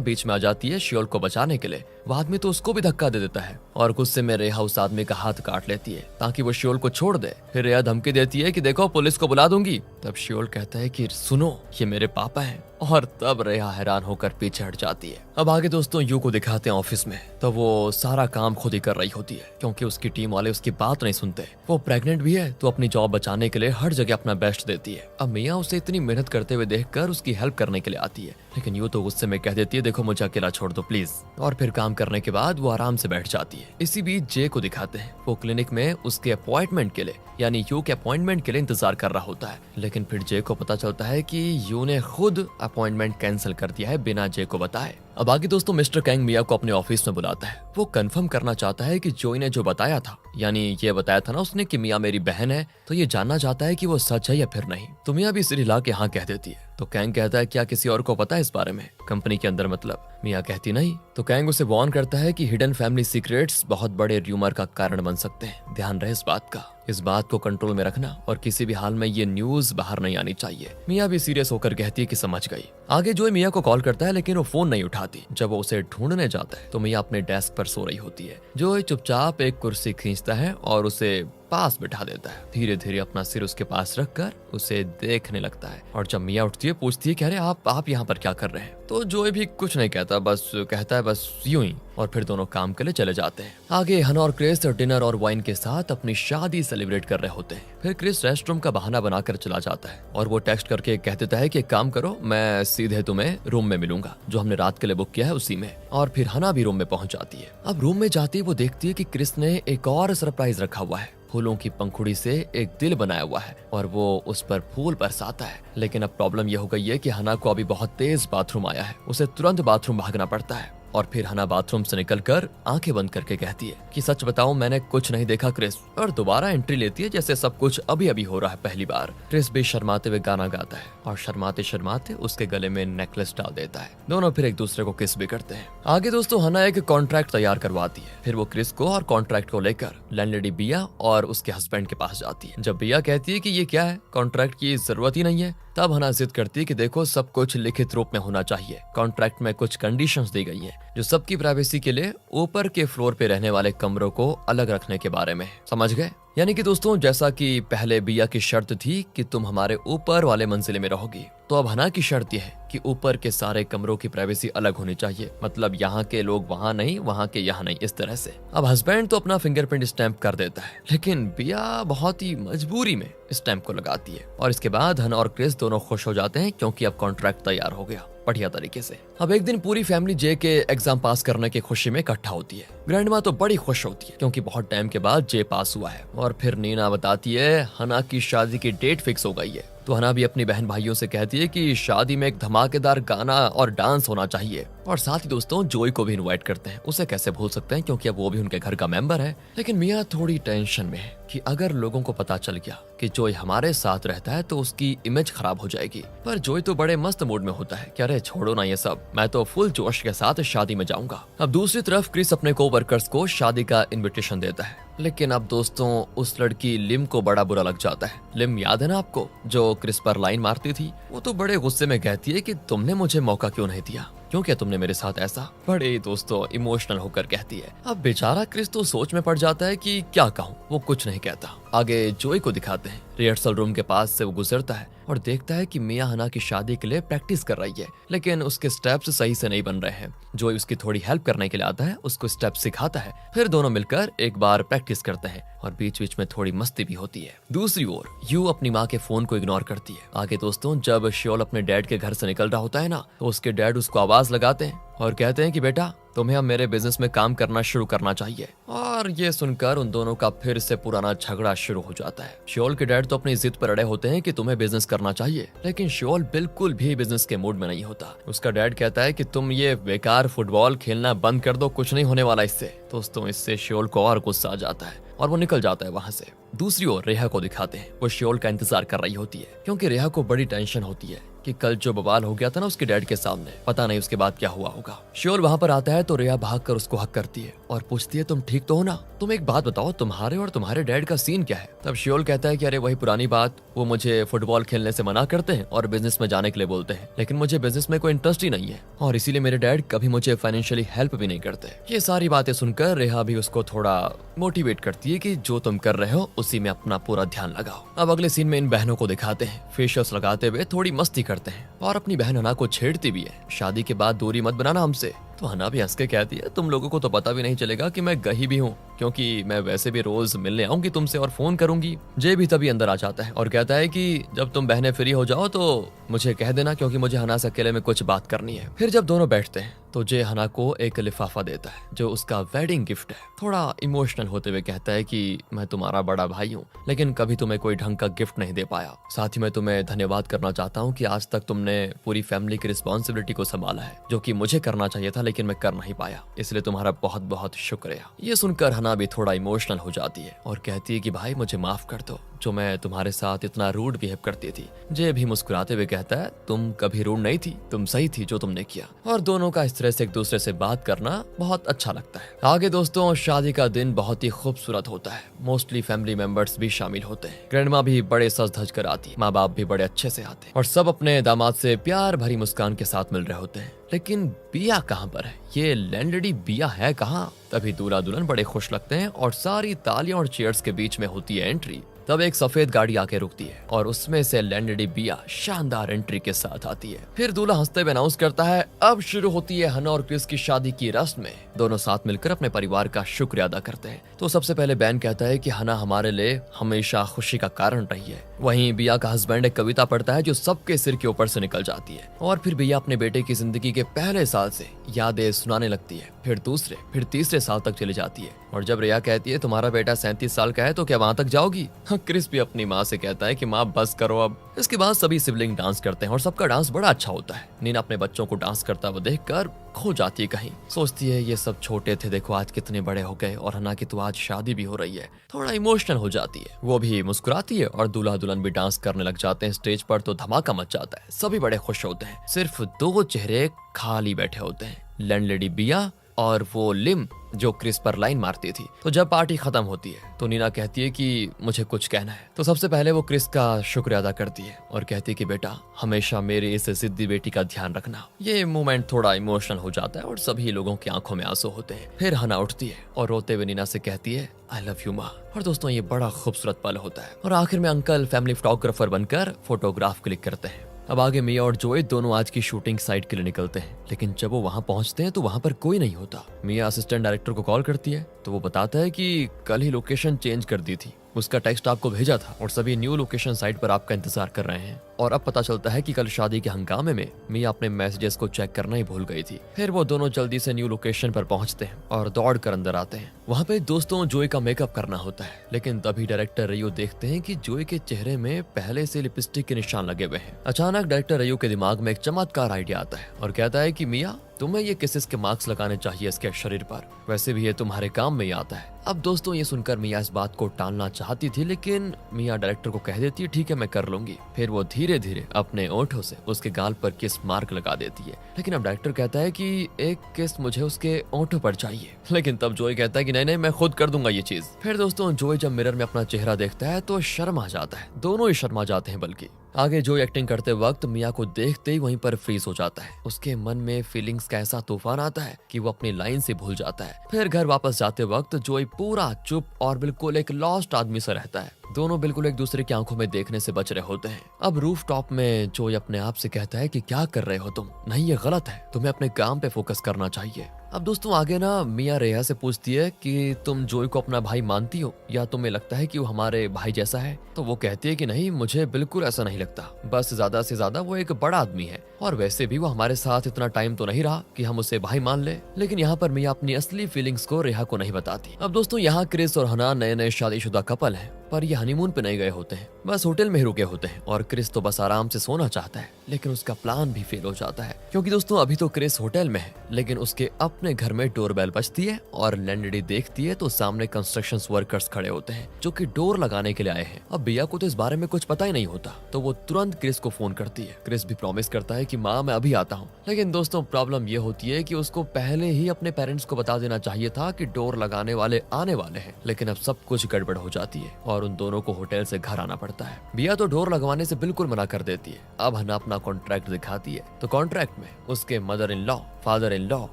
बीच में आ जाती है श्योल को बचाने के लिए। वो आदमी तो उसको भी धक्का दे देता है और गुस्से में रेहा उस आदमी का हाथ काट लेती है ताकि वो श्योल को छोड़ दे। फिर रेहा धमकी देती है कि देखो पुलिस को बुला दूंगी। तब श्योल कहता है कि सुनो, ये मेरे पापा हैं। और तब रेहा हैरान होकर पीछे हट जाती है। अब आगे दोस्तों यू को दिखाते हैं ऑफिस में। तो वो सारा काम खुद ही कर रही होती है, क्योंकि उसकी टीम वाले उसकी बात नहीं सुनते। वो प्रेग्नेंट भी है तो अपनी जॉब बचाने के लिए हर जगह अपना बेस्ट देती है। अब मियाँ उसे इतनी मेहनत करते हुए देखकर उसकी हेल्प करने के लिए आती है, लेकिन यू तो गुस्से में कह देती है देखो मुझे अकेला छोड़ दो प्लीज। और फिर काम करने के बाद वो आराम से बैठ जाती है। इसी बीच जे को दिखाते हैं। वो क्लिनिक में उसके अपॉइंटमेंट के लिए, यानी यू के अपॉइंटमेंट के लिए इंतजार कर रहा होता है। लेकिन फिर जे को पता चलता है कि यू ने खुद अपॉइंटमेंट कैंसिल कर दिया है बिना जे को बताए। अब आगे दोस्तों मिस्टर कैंग मिया को अपने ऑफिस में बुलाता है। वो कंफर्म करना चाहता है कि जोई ने जो बताया था, यानी ये बताया था ना उसने कि मिया मेरी बहन है, तो ये जानना चाहता है कि वो सच है या फिर नहीं। तो मिया भी सिर हिला के हाँ कह देती है। तो कैंग कहता है क्या किसी और को पता है इस बारे में, कंपनी के अंदर मतलब? मिया कहती नहीं। तो कैंग उसे वार्न करता है कि हिडन फैमिली सीक्रेट्स बहुत बड़े र्यूमर का कारण बन सकते हैं, ध्यान रहे इस बात का। इस बात को कंट्रोल में रखना और किसी भी हाल में ये न्यूज बाहर नहीं आनी चाहिए। मिया भी सीरियस होकर कहती है कि समझ गई। आगे जोई मिया को कॉल करता है, लेकिन वो फोन नहीं उठाती। जब वो उसे ढूंढने जाता है तो मिया अपने डेस्क पर सो रही होती है। जोई चुपचाप एक कुर्सी खींचता है और उसे पास बिठा देता है। धीरे धीरे अपना सिर उसके पास रखकर उसे देखने लगता है। और जब मिया उठती है पूछती है कि अरे आप यहाँ पर क्या कर रहे हैं? तो जोई भी कुछ नहीं कहता, बस कहता है बस यूं ही। और फिर दोनों काम के लिए चले जाते हैं। आगे हना और क्रिस डिनर और वाइन के साथ अपनी शादी सेलिब्रेट कर रहे होते हैं। फिर क्रिस रेस्टरूम का बहाना बनाकर चला जाता है और वो टेक्स्ट करके कह देता है कि एक काम करो, मैं सीधे तुम्हें रूम में मिलूंगा जो हमने रात के लिए बुक किया है उसी में। और फिर हना भी रूम में पहुंच जाती है। अब रूम में जाती है वो देखती है कि क्रिस ने एक और सरप्राइज रखा हुआ है। फूलों की पंखुड़ी से एक दिल बनाया हुआ है और वो उस पर फूल बरसाता है। लेकिन अब प्रॉब्लम यह हो गई है कि हना को अभी बहुत तेज बाथरूम आया है। उसे तुरंत बाथरूम भागना पड़ता है। और फिर हना बाथरूम से निकलकर आंखें बंद करके कहती है कि सच बताऊं मैंने कुछ नहीं देखा क्रिस। और दोबारा एंट्री लेती है जैसे सब कुछ अभी अभी हो रहा है पहली बार। क्रिस भी शर्माते हुए गाना गाता है और शर्माते शर्माते उसके गले में नेकलेस डाल देता है। दोनों फिर एक दूसरे को किस भी करते हैं। आगे दोस्तों हना एक कॉन्ट्रैक्ट तैयार करवाती है। फिर वो क्रिस को और कॉन्ट्रैक्ट को लेकर लैंडलेडी बिया और उसके हस्बैंड के पास जाती है। जब बिया कहती है कि ये क्या है, कॉन्ट्रैक्ट की जरूरत ही नहीं है, तब हना जिद करती है कि देखो सब कुछ लिखित रूप में होना चाहिए। कॉन्ट्रैक्ट में कुछ कंडीशंस दी गई है, जो सबकी प्राइवेसी के लिए ऊपर के फ्लोर पे रहने वाले कमरों को अलग रखने के बारे में है। समझ गए? यानी कि दोस्तों, जैसा कि पहले बिया की शर्त थी कि तुम हमारे ऊपर वाले मंजिले में रहोगी, तो अब हना की शर्त यह है कि ऊपर के सारे कमरों की प्राइवेसी अलग होनी चाहिए। मतलब यहाँ के लोग वहाँ नहीं, वहाँ के यहाँ नहीं, इस तरह से। अब हस्बैंड तो अपना फिंगरप्रिंट स्टैंप कर देता है, लेकिन बिया बहुत ही मजबूरी में स्टैंप को लगाती है। और इसके बाद हना और क्रिस दोनों खुश हो जाते हैं, क्योंकि अब कॉन्ट्रैक्ट तैयार हो गया बढ़िया तरीके से। अब एक दिन पूरी फैमिली जे के एग्जाम पास करने की खुशी में इकट्ठा होती है। ग्रैंडमा तो बड़ी खुश होती है, क्योंकि बहुत टाइम के बाद जे पास हुआ है। और फिर नीना बताती है हना की शादी की डेट फिक्स हो गई है। तो हना भी अपनी बहन भाइयों से कहती है कि शादी में एक धमाकेदार गाना और डांस होना चाहिए। और साथ ही दोस्तों, जोई को भी इनवाइट करते हैं। उसे कैसे भूल सकते हैं, क्योंकि अब वो भी उनके घर का मेंबर है। लेकिन मिया थोड़ी टेंशन में है कि अगर लोगों को पता चल गया कि जोई हमारे साथ रहता है तो उसकी इमेज खराब हो जाएगी। पर जोई तो बड़े मस्त मूड में होता है कि अरे छोड़ो ना ये सब, मैं तो फुल जोश के साथ शादी में जाऊंगा। अब दूसरी तरफ क्रिस अपने कोवर्कर्स को शादी का इनविटेशन देता है। लेकिन अब दोस्तों, उस लड़की लिम को बड़ा बुरा लग जाता है। लिम याद है ना आपको, जो क्रिस पर लाइन मारती थी? वो तो बड़े गुस्से में कहती है कि तुमने मुझे मौका क्यों नहीं दिया, क्यों किया तुमने मेरे साथ ऐसा? बड़े दोस्तों इमोशनल होकर कहती है। अब बेचारा क्रिस तो सोच में पड़ जाता है कि क्या कहूँ, वो कुछ नहीं कहता। आगे जोई को दिखाते हैं। रिहर्सल रूम के पास से वो गुजरता है और देखता है कि मिया हना की शादी के लिए प्रैक्टिस कर रही है, लेकिन उसके स्टेप्स सही से नहीं बन रहे हैं। जोई उसकी थोड़ी हेल्प करने के लिए आता है, उसको स्टेप सिखाता है। फिर दोनों मिलकर एक बार प्रैक्टिस करते हैं और बीच बीच में थोड़ी मस्ती भी होती है। दूसरी ओर यू अपनी माँ के फोन को इग्नोर करती है। आगे दोस्तों, जब श्योल अपने डैड के घर से निकल रहा होता है ना, तो उसके डैड उसको आवाज लगाते हैं और कहते हैं कि बेटा, तुम्हें अब मेरे बिजनेस में काम करना शुरू करना चाहिए। और ये सुनकर उन दोनों का फिर से पुराना झगड़ा शुरू हो जाता है। श्योल के डैड तो अपनी जिद पर अड़े होते हैं कि तुम्हें बिजनेस करना चाहिए, लेकिन श्योल बिल्कुल भी बिजनेस के मूड में नहीं होता। उसका डैड कहता है कि तुम ये बेकार फुटबॉल खेलना बंद कर दो, कुछ नहीं होने वाला इससे। दोस्तों, इससे श्योल को और गुस्सा आ जाता है और वो निकल जाता है वहां से। दूसरी ओर रेहा को दिखाते हैं। वो श्योल का इंतजार कर रही होती है, क्योंकि रेहा को बड़ी टेंशन होती है कि कल जो बवाल हो गया था ना उसके डैड के सामने, पता नहीं उसके बाद क्या हुआ होगा। श्योल वहां पर आता है तो रेहा भागकर उसको हक करती है और पूछती है, तुम ठीक तो हो ना? तुम एक बात बताओ, तुम्हारे और तुम्हारे डैड का सीन क्या है? तब श्योल कहता है कि अरे वही पुरानी बात, वो मुझे फुटबॉल खेलने से मना करते हैं और बिजनेस में जाने के लिए बोलते हैं, लेकिन मुझे बिजनेस में कोई इंटरेस्ट ही नहीं है और इसीलिए मेरे डैड कभी मुझे फाइनेंशियली हेल्प भी नहीं करते। ये सारी बातें सुनकर रेहा भी उसको थोड़ा मोटिवेट करती है कि जो तुम कर रहे हो उसी में अपना पूरा ध्यान लगाओ। अब अगले सीन में इन बहनों को दिखाते हैं। फेशियल्स लगाते हुए थोड़ी मस्ती करते हैं और अपनी बहन हना को छेड़ती भी है, शादी के बाद दूरी मत बनाना हमसे। तो हना भी हंस के कहती है, तुम लोगों को तो पता भी नहीं चलेगा कि मैं गही भी हूँ, क्योंकि मैं वैसे भी रोज मिलने आऊंगी तुमसे और फोन करूंगी। जे भी तभी अंदर आ जाता है और कहता है कि जब तुम बहनें फ्री हो जाओ तो मुझे कह देना, क्योंकि मुझे हना से अकेले में कुछ बात करनी है। फिर जब दोनों बैठते हैं तो जे हना को एक लिफाफा देता है जो उसका वेडिंग गिफ्ट है। थोड़ा इमोशनल होते हुए कहता है कि मैं तुम्हारा बड़ा भाई हूँ, लेकिन कभी तुम्हें कोई ढंग का गिफ्ट नहीं दे पाया। साथ ही मैं तुम्हें धन्यवाद करना चाहता हूँ कि आज तक तुमने पूरी फैमिली की रिस्पॉन्सिबिलिटी को संभाला है, जो कि मुझे करना चाहिए था लेकिन मैं कर नहीं पाया, इसलिए तुम्हारा बहुत बहुत शुक्रिया। ये सुनकर हना भी थोड़ा इमोशनल हो जाती है और कहती है कि भाई मुझे माफ कर दो, जो मैं तुम्हारे साथ इतना रूड बिहेव करती थी। जे भी मुस्कुराते हुए कहता है, तुम कभी रूड नहीं थी, तुम सही थी जो तुमने किया। और दोनों का इस तरह से एक दूसरे से बात करना बहुत अच्छा लगता है। आगे दोस्तों, शादी का दिन बहुत ही खूबसूरत होता है। मोस्टली फैमिली मेंबर्स भी शामिल होते हैं। ग्रैंडमा भी बड़े सज धज कर आती है, माँ बाप भी बड़े अच्छे से आते हैं और सब अपने दामाद से प्यार भरी मुस्कान के साथ मिल रहे होते हैं। लेकिन बिया कहाँ पर है? ये लैंडलेडी बिया है कहाँ? तभी दूल्हा दुल्हन बड़े खुश लगते हैं और सारी तालियों और चेयर्स के बीच में होती है एंट्री। तब एक सफेद गाड़ी आके रुकती है और उसमें से लैंडलेडी बिया शानदार एंट्री के साथ आती है। फिर दूल्हा हंसते हुए अनाउंस करता है, अब शुरू होती है हना और क्रिस की शादी की रस्म में। दोनों साथ मिलकर अपने परिवार का शुक्रिया अदा करते हैं। तो सबसे पहले बैन कहता है कि हना हमारे लिए हमेशा खुशी का कारण रही है। वहीं बिया का हस्बैंड एक कविता पढ़ता है जो सबके सिर के ऊपर से निकल जाती है और फिर बिया अपने बेटे की जिंदगी के पहले साल से यादें सुनाने लगती है। फिर दूसरे, फिर तीसरे साल तक चली जाती है और जब रिया कहती है, तुम्हारा बेटा 37 साल का है तो क्या वहां तक जाओगी? क्रिस भी अपनी माँ से कहता है कि माँ बस करो अब। इसके बाद सभी सिबलिंग डांस करते हैं और सबका डांस बड़ा अच्छा होता है। नीना अपने बच्चों को डांस करता हुआ देखकर खो जाती है कहीं, सोचती है ये सब छोटे थे, देखो आज कितने बड़े हो गए और हना की तो आज शादी भी हो रही है। थोड़ा इमोशनल हो जाती है, वो भी मुस्कुराती है और दूल्हा दुल्हन भी डांस करने लग जाते हैं। स्टेज पर तो धमाका मच जाता है, सभी बड़े खुश होते हैं। सिर्फ दो चेहरे खाली बैठे होते हैं, लैंडलेडी बिया और वो लिम जो क्रिस पर लाइन मारती थी। तो जब पार्टी खत्म होती है तो नीना कहती है कि मुझे कुछ कहना है। तो सबसे पहले वो क्रिस का शुक्रिया अदा करती है और कहती है कि बेटा हमेशा मेरी इस जिद्दी बेटी का ध्यान रखना। ये मोमेंट थोड़ा इमोशनल हो जाता है और सभी लोगों की आंखों में आंसू होते हैं। फिर हना उठती है और रोते हुए नीना से कहती है आई लव यू माँ। और दोस्तों ये बड़ा खूबसूरत पल होता है और आखिर में अंकल फैमिली फोटोग्राफर बनकर फोटोग्राफ क्लिक करते हैं। अब आगे मिया और जोए दोनों आज की शूटिंग साइट के लिए निकलते हैं, लेकिन जब वो वहां पहुंचते हैं तो वहां पर कोई नहीं होता। मिया असिस्टेंट डायरेक्टर को कॉल करती है तो वो बताता है कि कल ही लोकेशन चेंज कर दी थी, उसका टेक्स्ट आपको भेजा था और सभी न्यू लोकेशन साइट पर आपका इंतजार कर रहे हैं। और अब पता चलता है कि कल शादी के हंगामे में मिया अपने मैसेजेस को चेक करना ही भूल गई थी। फिर वो दोनों जल्दी से न्यू लोकेशन पर पहुंचते हैं और दौड़ कर अंदर आते हैं। वहाँ पे दोस्तों जोए का मेकअप करना होता है, लेकिन तभी डायरेक्टर रयू देखते हैं कि जोए के चेहरे में पहले से लिपस्टिक के निशान लगे हुए हैं। अचानक डायरेक्टर रयू के दिमाग में एक चमत्कार आइडिया आता है और कहता है कि मिया तुम्हें ये किसिस के मार्क्स लगाने चाहिए इसके शरीर पर, वैसे भी ये तुम्हारे काम में ही आता है। अब दोस्तों ये सुनकर मिया इस बात को टालना चाहती थी, लेकिन मिया डायरेक्टर को कह देती है ठीक है मैं कर लूंगी। फिर वो धीरे धीरे अपने ओठों से उसके गाल पर किस मार्क लगा देती है, लेकिन अब डायरेक्टर कहता है कि एक किस मुझे उसके ओठों पर चाहिए, लेकिन तब जोए कहता है कि नहीं नहीं मैं खुद कर दूंगा ये चीज। फिर दोस्तों जोए जब मिरर में अपना चेहरा देखता है तो शर्म आ जाता है, दोनों ही शर्मा जाते हैं। बल्कि आगे जो एक्टिंग करते वक्त मिया को देखते ही वहीं पर फ्रीज हो जाता है। उसके मन में फीलिंग्स का ऐसा तूफान आता है कि वो अपनी लाइन से भूल जाता है। फिर घर वापस जाते वक्त जोई पूरा चुप और बिल्कुल एक लॉस्ट आदमी सा रहता है। दोनों बिल्कुल एक दूसरे की आंखों में देखने से बच रहे होते हैं। अब रूफ टॉप में जोई अपने आप से कहता है कि क्या कर रहे हो तुम, नहीं ये गलत है, तुम्हें अपने काम पे फोकस करना चाहिए। अब दोस्तों आगे ना मिया रेहा से पूछती है कि तुम जोई को अपना भाई मानती हो या तुम्हें लगता है कि वो हमारे भाई जैसा है। तो वो कहती है कि नहीं मुझे बिल्कुल ऐसा नहीं लगता, बस ज्यादा से ज्यादा वो एक बड़ा आदमी है और वैसे भी वो हमारे साथ इतना टाइम तो नहीं रहा कि हम उसे भाई मान ले। लेकिन यहाँ पर मिया अपनी असली फीलिंग्स को रेहा को नहीं बताती। अब दोस्तों यहाँ क्रिस और हना नए नए शादीशुदा कपल हैं, पर ये हनीमून पे नहीं गए होते हैं, बस होटल में ही रुके होते हैं। और क्रिस तो बस आराम से सोना चाहता है, लेकिन उसका प्लान भी फेल हो जाता है, क्योंकि दोस्तों अभी तो क्रिस होटल में है, लेकिन उसके अपने घर में डोरबेल बजती है और लैंडलड़ी देखती है तो सामने कंस्ट्रक्शन वर्कर्स खड़े होते हैं जो कि डोर लगाने के लिए आए हैं। अब बिया को तो इस बारे में कुछ पता ही नहीं होता, तो वो तुरंत क्रिस को फोन करती है। क्रिस भी प्रॉमिस करता है कि माँ मैं अभी आता हूँ, लेकिन दोस्तों प्रॉब्लम ये होती है कि उसको पहले ही अपने पेरेंट्स को बता देना चाहिए था कि डोर लगाने वाले आने वाले हैं। लेकिन अब सब कुछ गड़बड़ हो जाती है और उन दोनों को होटल से घर आना पड़ता है। बिया तो डोर लगवाने से बिल्कुल मना कर देती है। अब हना अपना कॉन्ट्रैक्ट दिखाती है तो कॉन्ट्रैक्ट में उसके mother in law, father in law,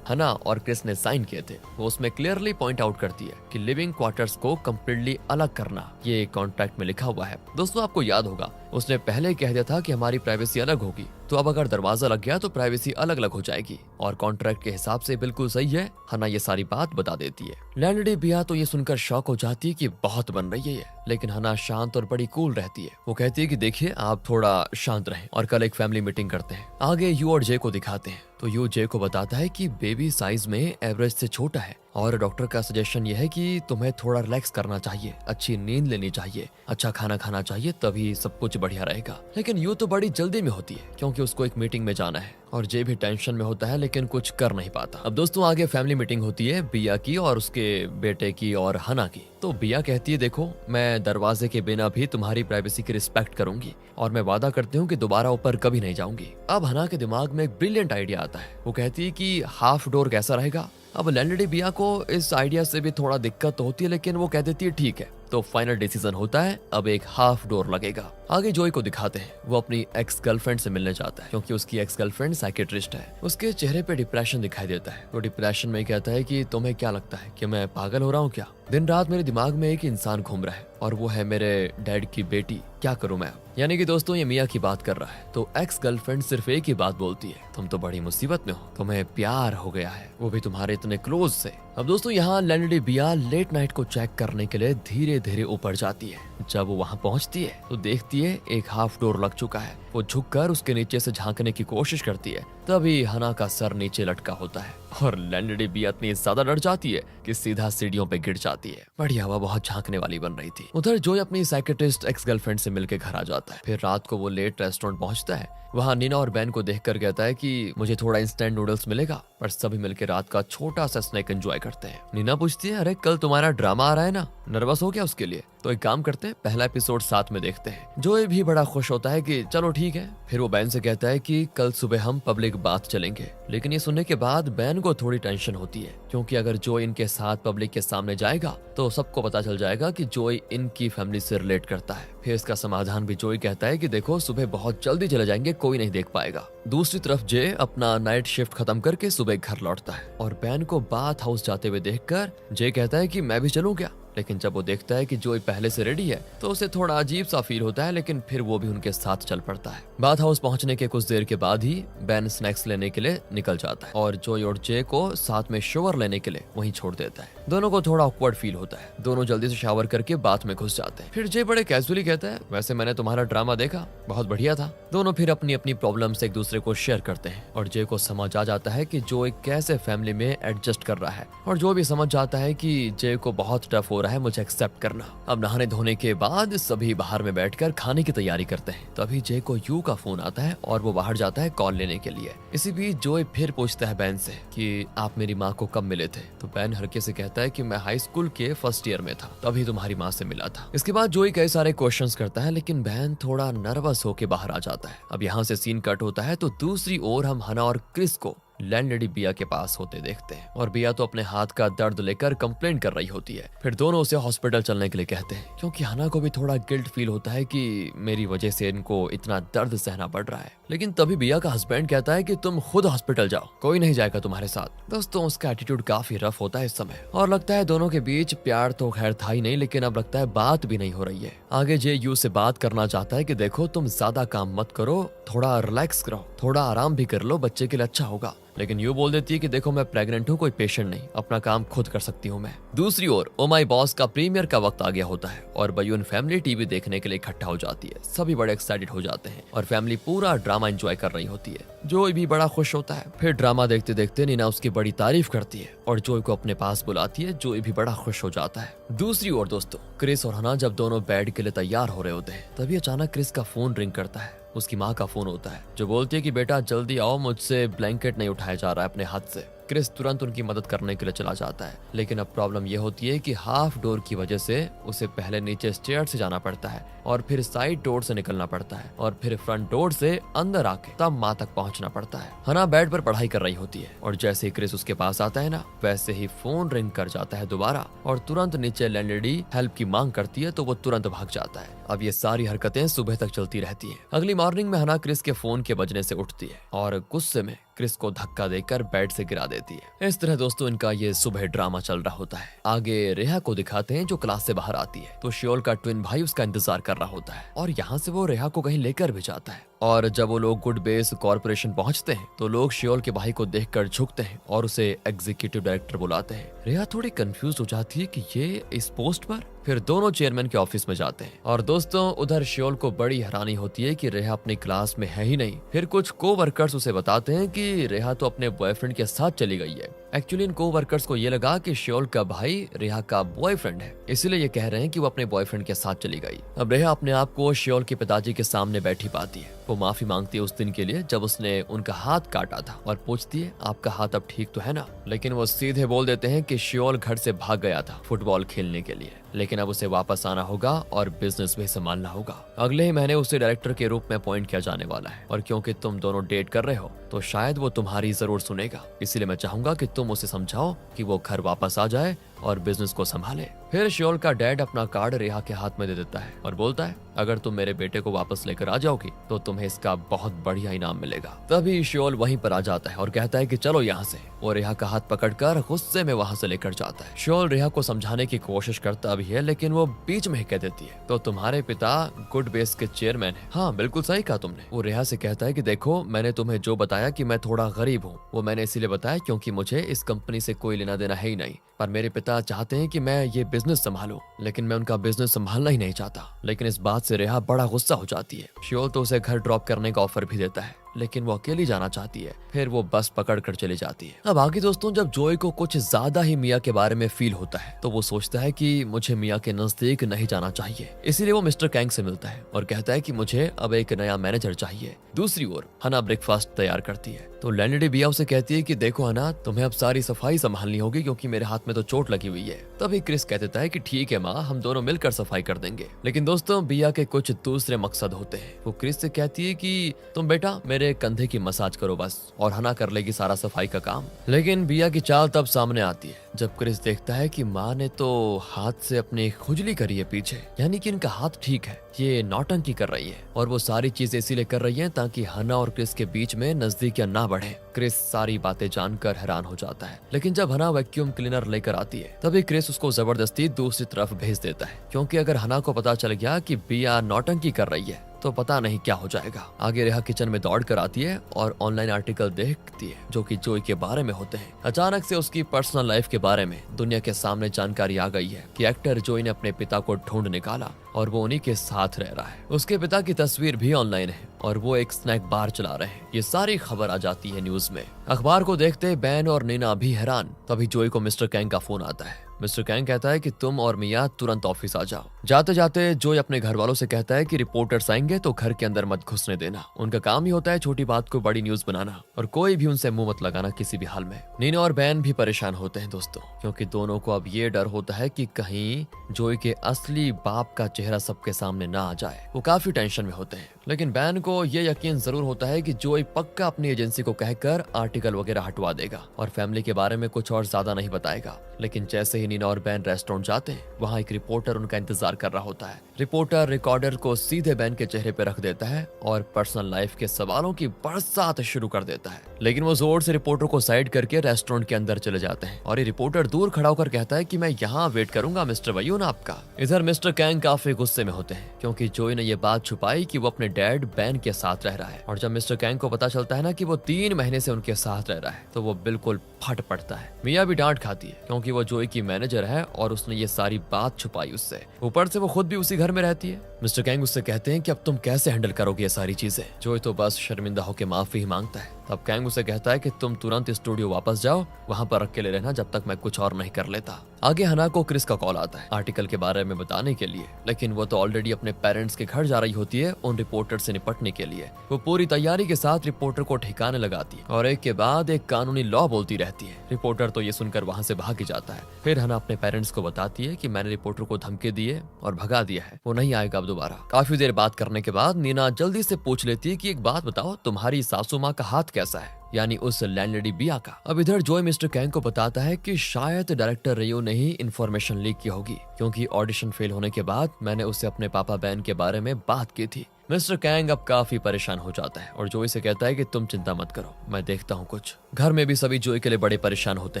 हना और क्रिस ने साइन किए थे। वो उसमें क्लियरली पॉइंट आउट करती है कि लिविंग क्वार्टर्स को कम्प्लीटली अलग करना ये कॉन्ट्रैक्ट में लिखा हुआ है। दोस्तों आपको याद होगा उसने पहले कह दिया था कि हमारी प्राइवेसी अलग होगी, तो अब अगर दरवाजा लग गया तो प्राइवेसी अलग अलग हो जाएगी और कॉन्ट्रैक्ट के हिसाब से बिल्कुल सही है। हना ये सारी बात बता देती है। लैंडलड़ी बिया तो ये सुनकर शॉक हो जाती है कि बहुत बन रही है ये, लेकिन हना शांत और बड़ी कूल रहती है। वो कहती है कि देखिए आप थोड़ा शांत रहें और कल एक फैमिली मीटिंग करते हैं। आगे यू और जे को दिखाते हैं तो यू जे को बताता है कि बेबी साइज में एवरेज से छोटा है और डॉक्टर का सजेशन यह है कि तुम्हें थोड़ा रिलैक्स करना चाहिए, अच्छी नींद लेनी चाहिए, अच्छा खाना खाना चाहिए, तभी सब कुछ बढ़िया रहेगा। लेकिन यू तो बड़ी जल्दी में होती है क्योंकि उसको एक मीटिंग में जाना है और जे भी टेंशन में होता है लेकिन कुछ कर नहीं पाता। अब दोस्तों आगे फैमिली मीटिंग होती है बिया की और उसके बेटे की और हना की। तो बिया कहती है देखो मैं दरवाजे के बिना भी तुम्हारी प्राइवेसी की रिस्पेक्ट करूंगी और मैं वादा करती हूँ कि दोबारा ऊपर कभी नहीं जाऊंगी। अब हना के दिमाग में एक ब्रिलियंट आइडिया आता है। वो कहती है कि हाफ डोर कैसा रहेगा। अब लैंडलड़ी बिया को इस आइडिया से भी थोड़ा दिक्कत तो होती है, लेकिन वो कह देती है ठीक है। तो फाइनल डिसीजन होता है अब एक हाफ डोर लगेगा। आगे जोई को दिखाते हैं वो अपनी एक्स गर्लफ्रेंड से मिलने जाता है क्योंकि उसकी एक्स गर्लफ्रेंड साइकेट्रिस्ट है। उसके चेहरे पे डिप्रेशन दिखाई देता है। वो डिप्रेशन में कहता है कि तुम्हें क्या लगता है कि मैं पागल हो रहा हूँ क्या? दिन रात मेरे दिमाग में एक इंसान घूम रहा है और वो है मेरे डैड की बेटी, क्या करूं मैं? यानी कि दोस्तों ये मिया की बात कर रहा है। तो एक्स गर्लफ्रेंड सिर्फ एक ही बात बोलती है, तुम तो बड़ी मुसीबत में हो, तुम्हें प्यार हो गया है, वो भी तुम्हारे इतने क्लोज से। अब दोस्तों यहाँ लैंडलड़ी बिया लेट नाइट को चेक करने के लिए धीरे धीरे ऊपर जाती है। जब वो वहाँ पहुँचती है तो देखती है एक हाफ डोर लग चुका है। वो झुककर उसके नीचे से झांकने की कोशिश करती है, तभी हना का सर नीचे लटका होता है और लैंडलड़ी बिया इतनी ज्यादा डर जाती है कि सीधा सीढ़ियों पे गिर जाती है। बढ़िया हवा बहुत झांकने वाली बन रही थी। उधर जो अपनी साइकेट्रिस्ट एक्स गर्लफ्रेंड से मिलकर घर आ जाता है। फिर रात को वो लेट रेस्टोरेंट पहुंचता है। वहाँ नीना और बैन को देखकर कहता है कि मुझे थोड़ा इंस्टेंट नूडल्स मिलेगा, पर सभी मिलकर रात का छोटा सा स्नैक एंजॉय करते हैं। नीना पूछती है अरे कल तुम्हारा ड्रामा आ रहा है ना, नर्वस हो क्या उसके लिए? तो एक काम करते हैं है पहला एपिसोड साथ में देखते हैं। जोए भी बड़ा खुश होता है कि चलो ठीक है। फिर वो बैन से कहता है कि कल सुबह हम पब्लिक बाथ चलेंगे। लेकिन ये सुनने के बाद बैन को थोड़ी टेंशन होती है, क्योंकि अगर जोए इनके साथ पब्लिक के सामने जाएगा तो सबको पता चल जाएगा कि जोए इनकी फैमिली से रिलेट करता है। फिर इसका समाधान भी जोए कहता है कि देखो सुबह बहुत जल्दी चले जाएंगे, कोई नहीं देख पाएगा। दूसरी तरफ जे अपना नाइट शिफ्ट खत्म करके सुबह घर लौटता है और बैन को बाथ हाउस जाते हुए देखकर जे कहता है कि मैं भी चलूं क्या। लेकिन जब वो देखता है कि जोई पहले से रेडी है तो उसे थोड़ा अजीब सा फील होता है, लेकिन फिर वो भी उनके साथ चल पड़ता है। बाथ हाउस पहुंचने के कुछ देर के बाद ही बैन स्नैक्स लेने के लिए निकल जाता है और जोई और जे को साथ में शावर लेने के लिए वहीं छोड़ देता है। दोनों को थोड़ा ऑकवर्ड फील होता है। दोनों जल्दी से शावर करके बाथ में घुस जाते हैं। फिर जे बड़े कैजुअली कहता है, वैसे मैंने तुम्हारा ड्रामा देखा, बहुत बढ़िया था। दोनों फिर अपनी अपनी प्रॉब्लम्स एक दूसरे को शेयर करते हैं और जे को समझ आ जाता है कि जोई कैसे फैमिली में एडजस्ट कर रहा है और जो भी समझ जाता है कि जे को बहुत टफ हो रहा है मुझे एक्सेप्ट करना। अब नहाने धोने के बाद सभी बाहर में बैठकर खाने की तैयारी करते हैं। तभी जे को यू का फोन आता है और वो बाहर जाता है कॉल लेने के लिए। इसी बीच जोई फिर पूछता है बैन से कि आप मेरी माँ को कब मिले थे। तो बैन हल्के से कहता है कि मैं हाई स्कूल के फर्स्ट ईयर में था, तभी तुम्हारी माँ से मिला था। इसके बाद जोई कई सारे क्वेश्चंस करता है, लेकिन बैन थोड़ा नर्वस होके बाहर आ जाता है। अब यहाँ से सीन कट होता है तो दूसरी ओर हम हना और क्रिस को लैंडलेडी बिया के पास होते देखते हैं और बिया तो अपने हाथ का दर्द लेकर कंप्लेंट कर रही होती है। फिर दोनों उसे हॉस्पिटल चलने के लिए कहते हैं, क्योंकि हना को भी थोड़ा गिल्ट फील होता है कि मेरी वजह से इनको इतना दर्द सहना पड़ रहा है। लेकिन तभी बिया का हस्बैंड कहता है कि तुम खुद हॉस्पिटल जाओ, कोई नहीं जाएगा तुम्हारे साथ। दोस्तों उसका एटीट्यूड काफी रफ होता है इस समय और लगता है दोनों के बीच प्यार तो खैर था ही नहीं, लेकिन अब लगता है बात भी नहीं हो रही है। आगे जे यू से बात करना चाहता है कि देखो तुम ज्यादा काम मत करो, थोड़ा रिलैक्स करो, थोड़ा आराम भी कर लो, बच्चे के लिए अच्छा होगा। लेकिन यू बोल देती है कि देखो मैं प्रेग्नेंट हूँ, कोई पेशेंट नहीं, अपना काम खुद कर सकती हूँ मैं। दूसरी ओर ओ माय बॉस का प्रीमियर का वक्त आ गया होता है और बयून फैमिली टीवी देखने के लिए इकट्ठा हो जाती है। सभी बड़े एक्साइटेड हो जाते हैं और फैमिली पूरा ड्रामा एंजॉय कर रही होती है। जोई भी बड़ा खुश होता है। फिर ड्रामा देखते देखते नीना उसकी बड़ी तारीफ करती है और जोई को अपने पास बुलाती है। जोई भी बड़ा खुश हो जाता है। दूसरी ओर दोस्तों क्रिस और हना जब दोनों बेड के लिए तैयार हो रहे होते हैं, तभी अचानक क्रिस का फोन रिंग करता है। उसकी माँ का फोन होता है जो बोलती है कि बेटा जल्दी आओ, मुझसे ब्लैंकेट नहीं उठाया जा रहा है अपने हाथ से। क्रिस तुरंत उनकी मदद करने के लिए चला जाता है, लेकिन अब प्रॉब्लम यह होती है कि हाफ डोर की वजह से उसे पहले नीचे स्टेयर से जाना पड़ता है और फिर साइड डोर से निकलना पड़ता है और फिर फ्रंट डोर से अंदर आके तब माँ तक पहुंचना पड़ता है। हना बेड पर पढ़ाई कर रही होती है और जैसे ही क्रिस उसके पास आता है ना, वैसे ही फोन रिंग कर जाता है दोबारा और तुरंत नीचे लैंडलेडी हेल्प की मांग करती है तो वो तुरंत भाग जाता है। अब ये सारी हरकतें सुबह तक चलती रहती है। अगली मॉर्निंग में हना क्रिस के फोन के बजने से उठती है और गुस्से में क्रिस को धक्का देकर बेड से गिरा देती है। इस तरह दोस्तों इनका ये सुबह ड्रामा चल रहा होता है। आगे रेहा को दिखाते हैं जो क्लास से बाहर आती है तो शियोल का ट्विन भाई उसका इंतजार कर रहा होता है और यहाँ से वो रेहा को कहीं लेकर भी जाता है। और जब वो लोग गुड बेस कॉर्पोरेशन पहुंचते हैं तो लोग शियोल के भाई को देखकर झुकते हैं और उसे एग्जीक्यूटिव डायरेक्टर बुलाते हैं। रेहा थोड़ी कंफ्यूज हो जाती है कि ये इस पोस्ट पर। फिर दोनों चेयरमैन के ऑफिस में जाते हैं और दोस्तों उधर शियोल को बड़ी हैरानी होती है कि रेहा अपनी क्लास में है ही नहीं। फिर कुछ को-वर्कर्स उसे बताते हैं कि रेहा तो अपने बॉयफ्रेंड के साथ चली गई है। एक्चुअली इन को-वर्कर्स को ये लगा कि शियोल का भाई रेहा का बॉयफ्रेंड है, इसलिए ये कह रहे हैं कि वो अपने बॉयफ्रेंड के साथ चली गई। अब रेहा अपने आप को शियोल के पिताजी के सामने बैठी पाती है। वो माफी मांगती है उस दिन के लिए जब उसने उनका हाथ काटा था और पूछती है आपका हाथ अब ठीक तो है ना। लेकिन वो सीधे बोल देते हैं कि शियोल घर से भाग गया था फुटबॉल खेलने के लिए, लेकिन अब उसे वापस आना होगा और बिजनेस भी संभालना होगा। अगले ही महीने उसे डायरेक्टर के रूप में अपॉइंट किया जाने वाला है और क्योंकि तुम दोनों डेट कर रहे हो तो शायद वो तुम्हारी जरूर सुनेगा, इसलिए मैं चाहूंगा कि तुम उसे समझाओ कि वो घर वापस आ जाए और बिजनेस को संभाले। फिर शियोल का डैड अपना कार्ड रेहा के हाथ में दे देता है और बोलता है अगर तुम मेरे बेटे को वापस लेकर आ जाओगी तो तुम्हें इसका बहुत बढ़िया इनाम मिलेगा। तभी शियोल वहीं पर आ जाता है और कहता है कि चलो यहाँ से। वो रेहा का हाथ पकड़कर गुस्से में वहाँ से लेकर जाता है। शियोल रेहा को समझाने की कोशिश करता भी है, लेकिन वो बीच में ही कह देती है तो तुम्हारे पिता गुड बेस के चेयरमैन है। हाँ बिल्कुल सही कहा तुमने। वो रेहा से कहता है कि देखो मैंने तुम्हें जो बताया कि मैं थोड़ा गरीब हूँ, वो मैंने इसीलिए बताया क्योंकि मुझे इस कंपनी से कोई लेना देना है ही नहीं, पर मेरे पिता चाहते हैं कि मैं ये बिजनेस संभालूं, लेकिन मैं उनका बिजनेस संभालना ही नहीं चाहता। लेकिन इस बात से रेहा बड़ा गुस्सा हो जाती है। शियोल तो उसे घर ड्रॉप करने का ऑफर भी देता है, लेकिन वो अकेली जाना चाहती है। फिर वो बस पकड़ कर चली जाती है। अब आगे दोस्तों जब जोई को कुछ ज्यादा ही मिया के बारे में फील होता है तो वो सोचता है कि मुझे मिया के नजदीक नहीं जाना चाहिए, इसीलिए वो मिस्टर कैंग से मिलता है और कहता है कि मुझे अब एक नया मैनेजर चाहिए। दूसरी ओर हना ब्रेकफास्ट तैयार करती है तो लैंडलेडी बिया उसे कहती है कि देखो हना तुम्हें अब सारी सफाई संभालनी होगी क्योंकि मेरे हाथ में में तो चोट लगी हुई है। तभी क्रिस कह देता है कि ठीक है माँ, हम दोनों मिलकर सफाई कर देंगे। लेकिन दोस्तों बिया के कुछ दूसरे मकसद होते हैं। वो क्रिस से कहती है कि तुम बेटा मेरे कंधे की मसाज करो बस, और हना कर लेगी सारा सफाई का काम। लेकिन बिया की चाल तब सामने आती है जब क्रिस देखता है कि माँ ने तो हाथ से अपनी खुजली करी है पीछे, यानी कि इनका हाथ ठीक है, ये नौटंकी कर रही है। और वो सारी चीजें इसीलिए कर रही है ताकि हना और क्रिस के बीच में नजदीकियां ना बढ़े। क्रिस सारी बातें जानकर हैरान हो जाता है। लेकिन जब हना वैक्यूम क्लीनर लेकर आती है तभी क्रिस उसको जबरदस्ती दूसरी तरफ भेज देता है, क्योंकि अगर हना को पता चल गया कि बिया नौटंकी कर रही है तो पता नहीं क्या हो जाएगा। आगे रेहा किचन में दौड़ कर आती है और ऑनलाइन आर्टिकल देखती है जो कि जोई के बारे में होते हैं। अचानक से उसकी पर्सनल लाइफ के बारे में दुनिया के सामने जानकारी आ गई है कि एक्टर जोई ने अपने पिता को ढूंढ निकाला और वो उन्हीं के साथ रह रहा है। उसके पिता की तस्वीर भी ऑनलाइन है और वो एक स्नैक बार चला रहे हैं। ये सारी खबर आ जाती है न्यूज में। अखबार को देखते बैन और नीना भी हैरान। तभी जोई को मिस्टर कैंग का फोन आता है। मिस्टर कैंग कहता है कि तुम और मिया तुरंत ऑफिस आ जाओ। जाते जाते जोई अपने घर वालों से कहता है कि रिपोर्टर्स आएंगे तो घर के अंदर मत घुसने देना। उनका काम ही होता है छोटी बात को बड़ी न्यूज बनाना, और कोई भी उनसे मुंह मत लगाना किसी भी हाल में। नीना और बैन भी परेशान होते हैं दोस्तों, क्योंकि दोनों को अब ये डर होता है कि कहीं जोई के असली बाप का चेहरा सबके सामने ना आ जाए। वो काफी टेंशन में होते हैं। लेकिन बैन को ये यकीन जरूर होता है कि जोई पक्का अपनी एजेंसी को कहकर आर्टिकल वगैरह हटवा देगा और फैमिली के बारे में कुछ और ज्यादा नहीं बताएगा। लेकिन जैसे ही नीना और बैन रेस्टोरेंट जाते हैं वहाँ एक रिपोर्टर उनका इंतजार कर रहा होता है। रिपोर्टर रिकॉर्डर को सीधे बैन के चेहरे पे रख देता है और पर्सनल लाइफ के सवालों की बरसात शुरू कर देता है। लेकिन वो जोर से रिपोर्टर को साइड करके रेस्टोरेंट के अंदर चले जाते हैं और ये रिपोर्टर दूर खड़ा होकर कहता है कि मैं यहाँ वेट करूंगा मिस्टर वयून आपका। इधर मिस्टर कैंग काफी गुस्से में होते हैं क्योंकि जोई ने ये बात छुपाई कि वो अपने डैड बैन के साथ रह रहा है। और जब मिस्टर कैंग को पता चलता है ना कि वो 3 महीने से उनके साथ रह रहा है तो वो बिल्कुल फट पड़ता है। मिया भी डांट खाती है क्योंकि वो जोई की मैनेजर है और उसने ये सारी बात छुपाई उससे। ऊपर से वो खुद भी उसी घर में रहती है। मिस्टर कैंग उससे कहते हैं कि अब तुम कैसे हैंडल करोगे ये सारी चीजें। जोई तो बस शर्मिंदा होकर माफी ही मांगता है। तब कैंग उसे कहता है कि तुम तुरंत स्टूडियो वापस जाओ, वहां पर अकेले रहना जब तक मैं कुछ और नहीं कर लेता। आगे हना को क्रिस का कॉल आता है आर्टिकल के बारे में बताने के लिए, लेकिन वो तो ऑलरेडी अपने पेरेंट्स के घर जा रही होती है उन रिपोर्टर से निपटने के लिए। वो पूरी तैयारी के साथ रिपोर्टर को ठिकाने लगाती है और एक के बाद एक कानूनी लॉ बोलती रहती है। रिपोर्टर तो ये सुनकर वहां से भाग ही जाता है। फिर हना अपने पेरेंट्स को बताती है कि मैंने रिपोर्टर को धमकी दी है और भगा दिया है, वो नहीं आएगा अब दोबारा। काफी देर बात करने के बाद नीना जल्दी से पूछ लेती है कि एक बात बताओ, तुम्हारी सासू माँ का हाथ कैसा है, यानी उस लैंडलेडी बिया का। अब इधर जोई मिस्टर कैंग को बताता है कि शायद डायरेक्टर रेयो ने ही इन्फॉर्मेशन लीक की होगी, क्योंकि ऑडिशन फेल होने के बाद मैंने उससे अपने पापा बैन के बारे में बात की थी। मिस्टर कैंग अब काफी परेशान हो जाता है और जोई से कहता है कि तुम चिंता मत करो, मैं देखता हूँ कुछ। घर में भी सभी जोई के लिए बड़े परेशान होते